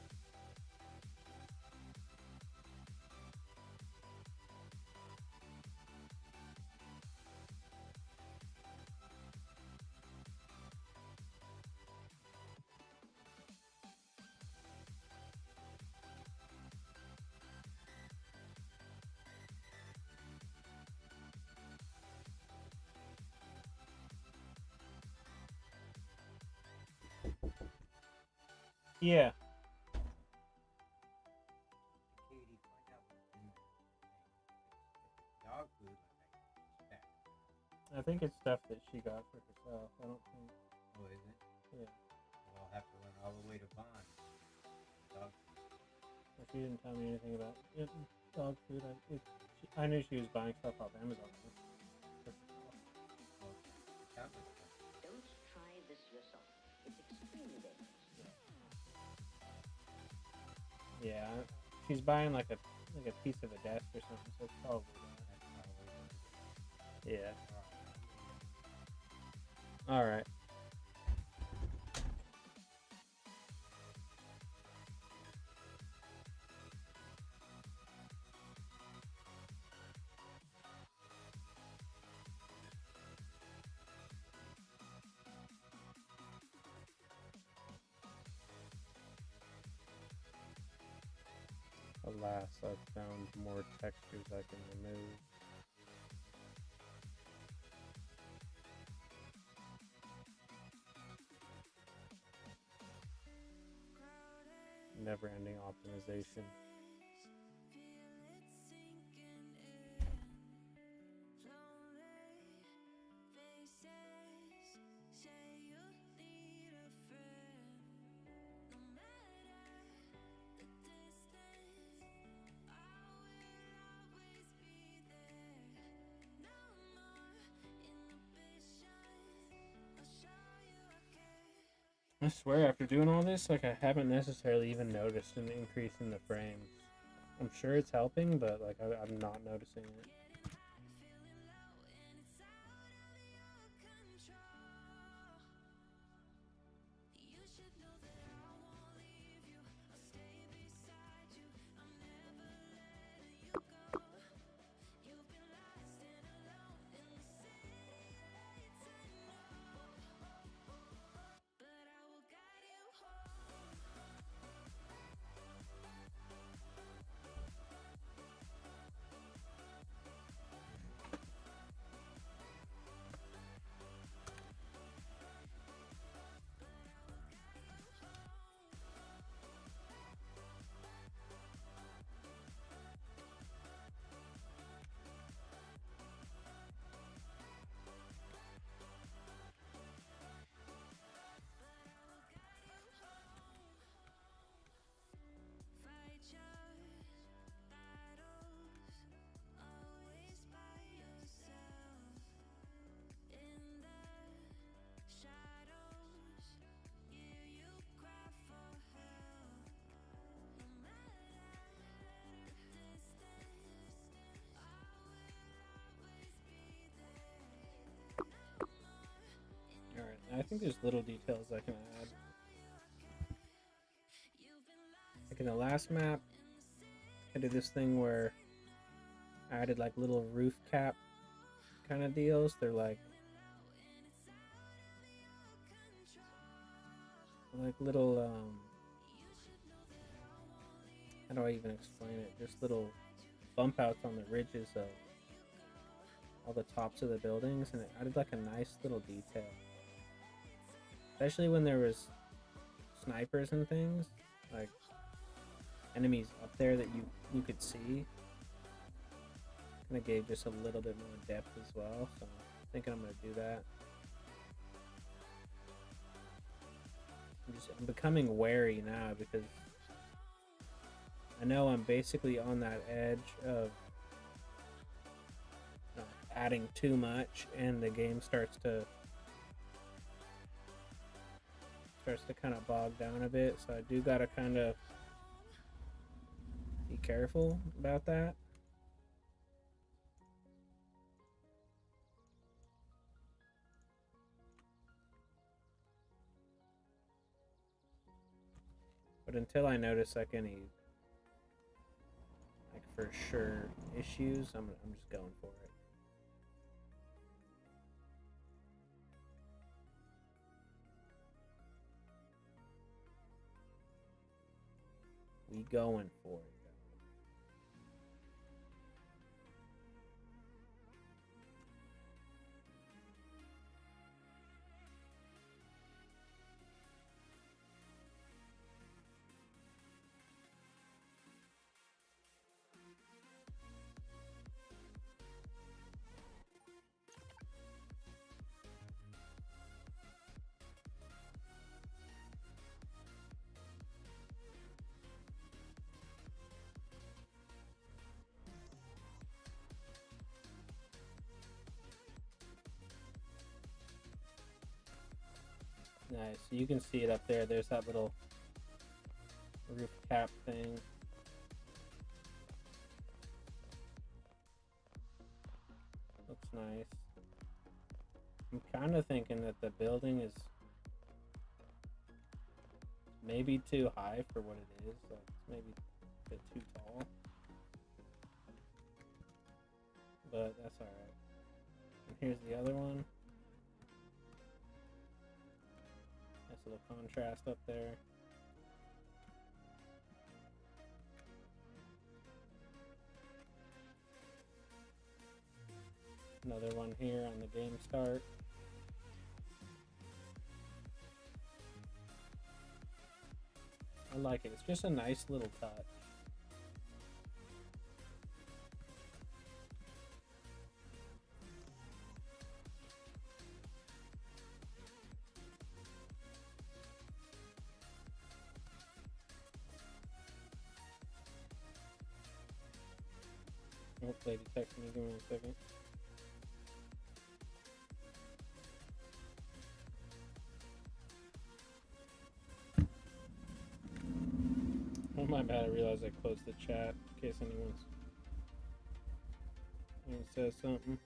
Yeah. Katie, find out what's in there. Dog food, like stack. I think it's stuff that she got for herself. I don't think. Oh, is it? Yeah. Well, I'll have to run all the way to Bond. Dog food. She didn't tell me anything about dog food. I knew she was buying stuff off Amazon. Don't try this yourself. It's extremely dangerous. Yeah, she's buying like a piece of a desk or something, so it's probably that. Yeah. All right. Alas, I've found more textures I can remove. Never-ending optimization. I swear, after doing all this, like, I haven't necessarily even noticed an increase in the frames. I'm sure it's helping, but, like, I'm not noticing it. Alright, I think there's little details I can add. Like in the last map, I did this thing where I added like little roof cap kind of deals. They're like little how do I even explain it? Just little bump outs on the ridges of all the tops of the buildings, and it added like a nice little detail. Especially when there was snipers and things, like enemies up there that you could see. Kind of gave just a little bit more depth as well, so I'm thinking I'm going to do that. I'm becoming wary now because I know I'm basically on that edge of adding too much, and the game starts to kind of bog down a bit. So I do gotta kind of be careful about that. But until I notice like any like for sure issues, I'm just going for it. We going for it. Nice. So you can see it up there. There's that little roof cap thing. Looks nice. I'm kind of thinking that the building is maybe too high for what it is. Like, it's maybe a bit too tall. But that's alright. And here's the other one. Nice little contrast up there. Another one here on the game start. I like it. It's just a nice little touch. Oh, lady texted me. Give me 1 second. Oh my bad, I realized I closed the chat in case anyone says something.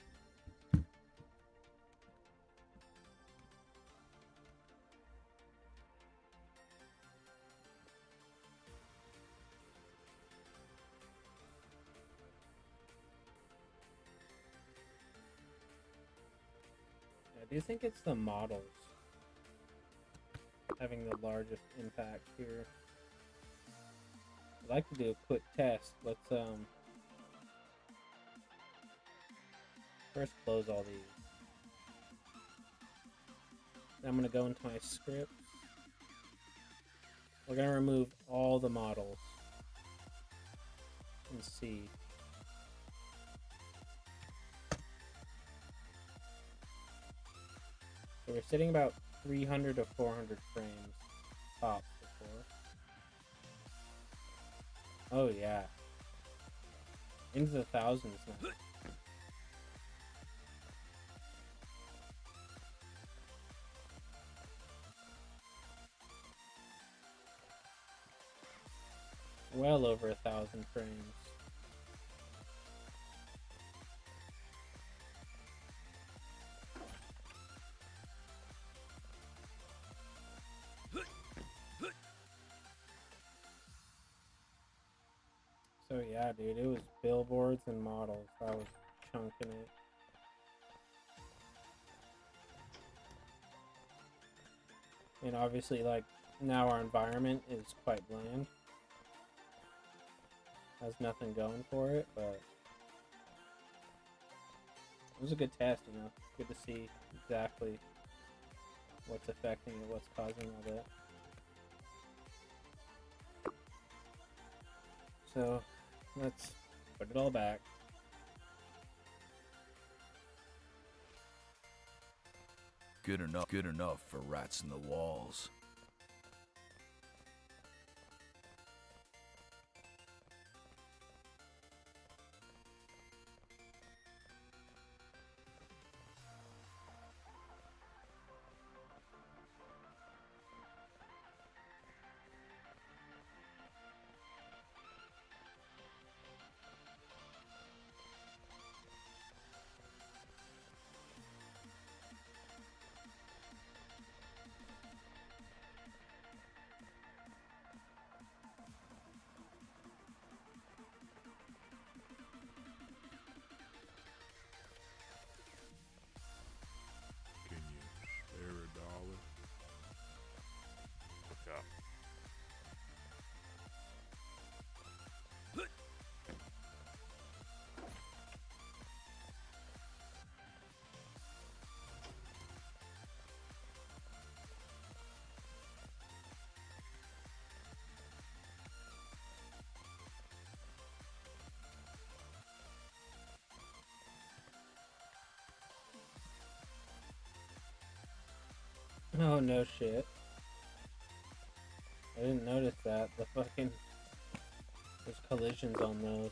I do think it's the models having the largest impact here. I'd like to do a quick test. Let's first close all these. Then I'm gonna go into my script. We're gonna remove all the models and see. So we're sitting about 300 to 400 frames tops before. Oh yeah. Into the thousands now. Well over 1,000 frames. So yeah, dude, it was billboards and models. I was chunking it. And obviously, like, now our environment is quite bland. Has nothing going for it, but it was a good test, you know. Good to see exactly what's affecting it, what's causing all that. So let's put it all back. Good enough for rats in the walls. Can you spare $1? Look out. Oh no shit. I didn't notice that. The fucking there's collisions on those.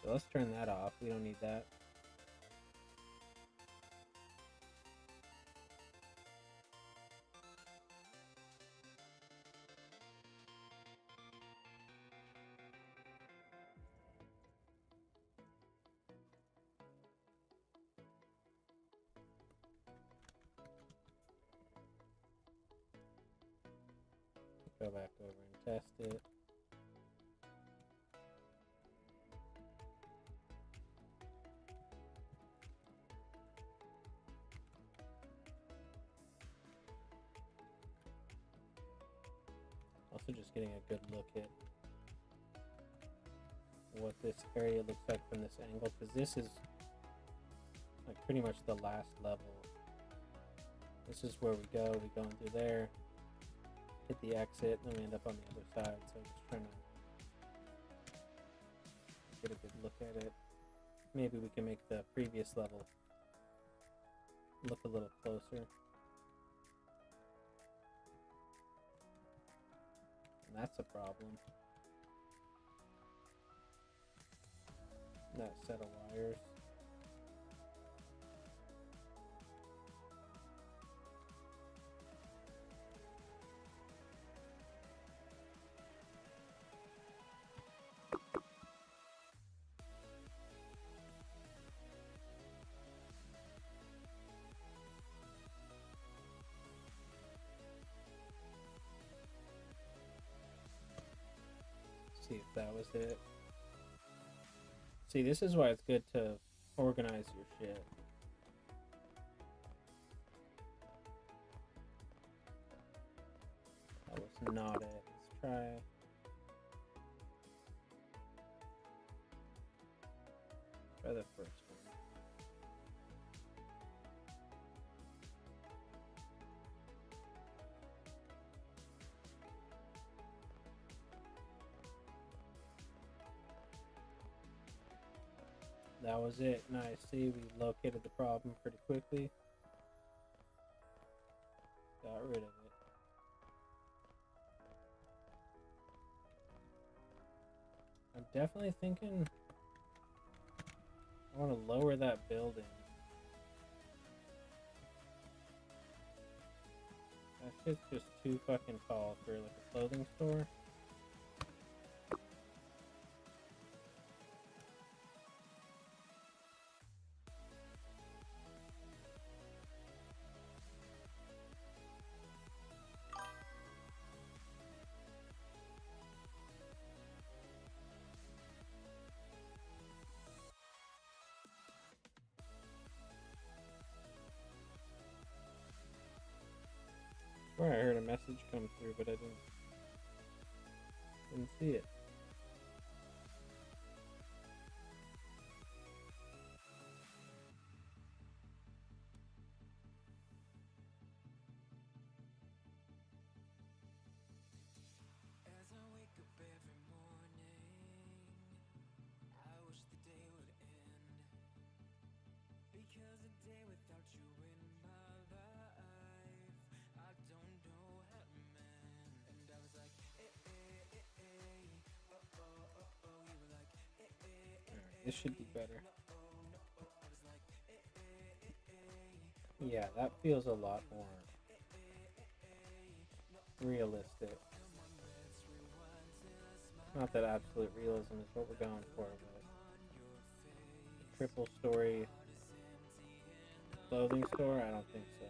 So let's turn that off. We don't need that. go back over and test it. Also just getting a good look at what this area looks like from this angle, because this is like pretty much the last level. This is where we go in through there, hit the exit, and then we end up on the other side. So I'm just trying to get a good look at it. Maybe we can make the previous level look a little closer. And that's a problem. That set of wires. See if that was it. See, this is why it's good to organize your shit. That was not it. Let's try. Try the first one. That was it. Nice. See, we located the problem pretty quickly. Got rid of it. I'm definitely thinking I want to lower that building. That shit's just too fucking tall for like a clothing store. I heard a message come through, but I didn't see it. As I wake up every morning, I wish the day would end. Because a day without you in my life, I don't know how to mend. And I was like, oh, oh, oh, oh. You were like, Alright, this should be better. Yeah, that feels a lot more realistic. Not that absolute realism is what we're going for, but triple story clothing store? I don't think so.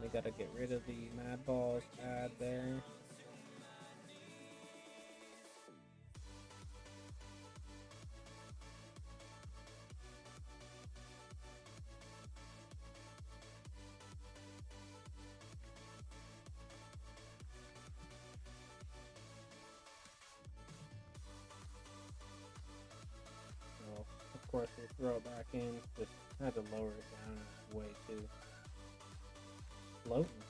We gotta get rid of the Mad Balls ad there. So, of course, we'll throw it back in. Just had to lower it down. It's way too floating.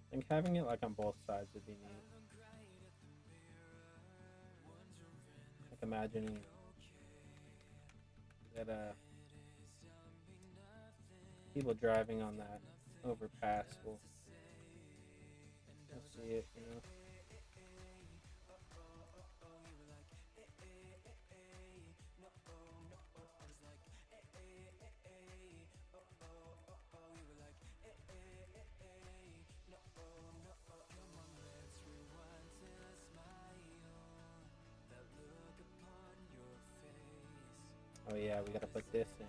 I think having it like on both sides would be neat. Like imagining that people driving on that overpass will see it, you know. Oh yeah, we gotta put this in.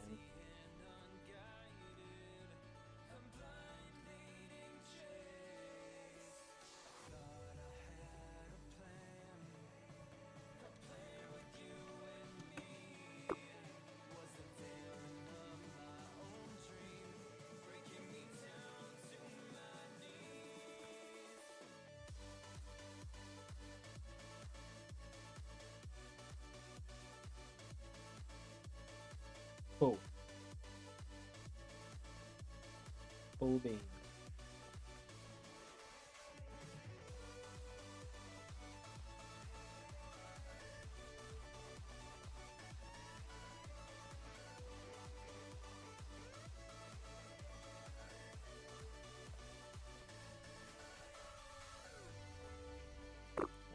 Cool. Full beam.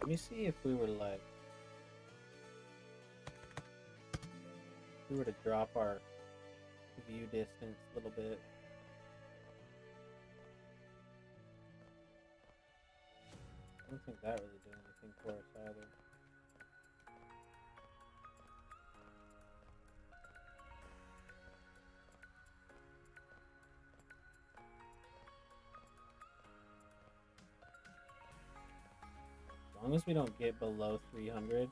Let me see if we were like, if we were to drop our view distance a little bit. I don't think that really did anything for us either. As long as we don't get below 300,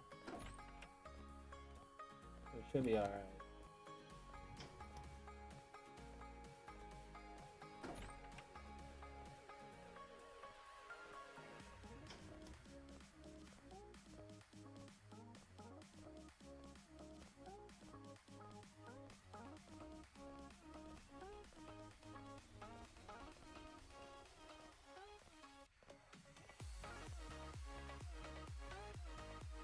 we should be alright.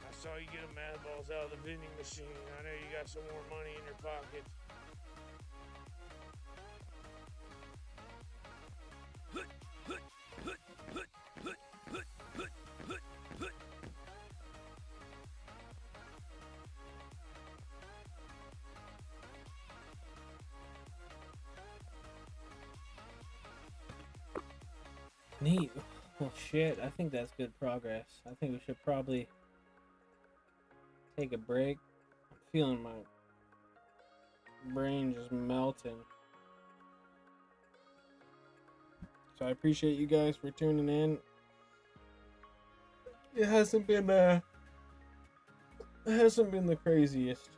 I saw you get a Mad Balls out of the vending machine. I know you got some more money in your pockets. Neat. Well, shit, I think that's good progress. I think we should probably take a break. I'm feeling my brain just melting. So I appreciate you guys for tuning in. It hasn't been the craziest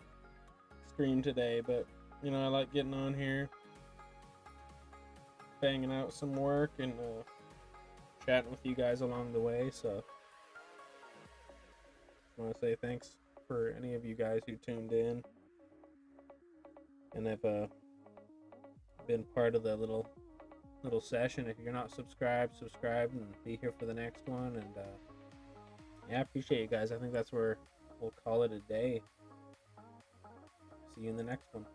stream today, but you know, I like getting on here, banging out some work, and chatting with you guys along the way. So I want to say thanks for any of you guys who tuned in and have been part of the little session. If you're not subscribed, subscribe and be here for the next one. And yeah, I appreciate you guys. I think that's where we'll call it a day. See you in the next one.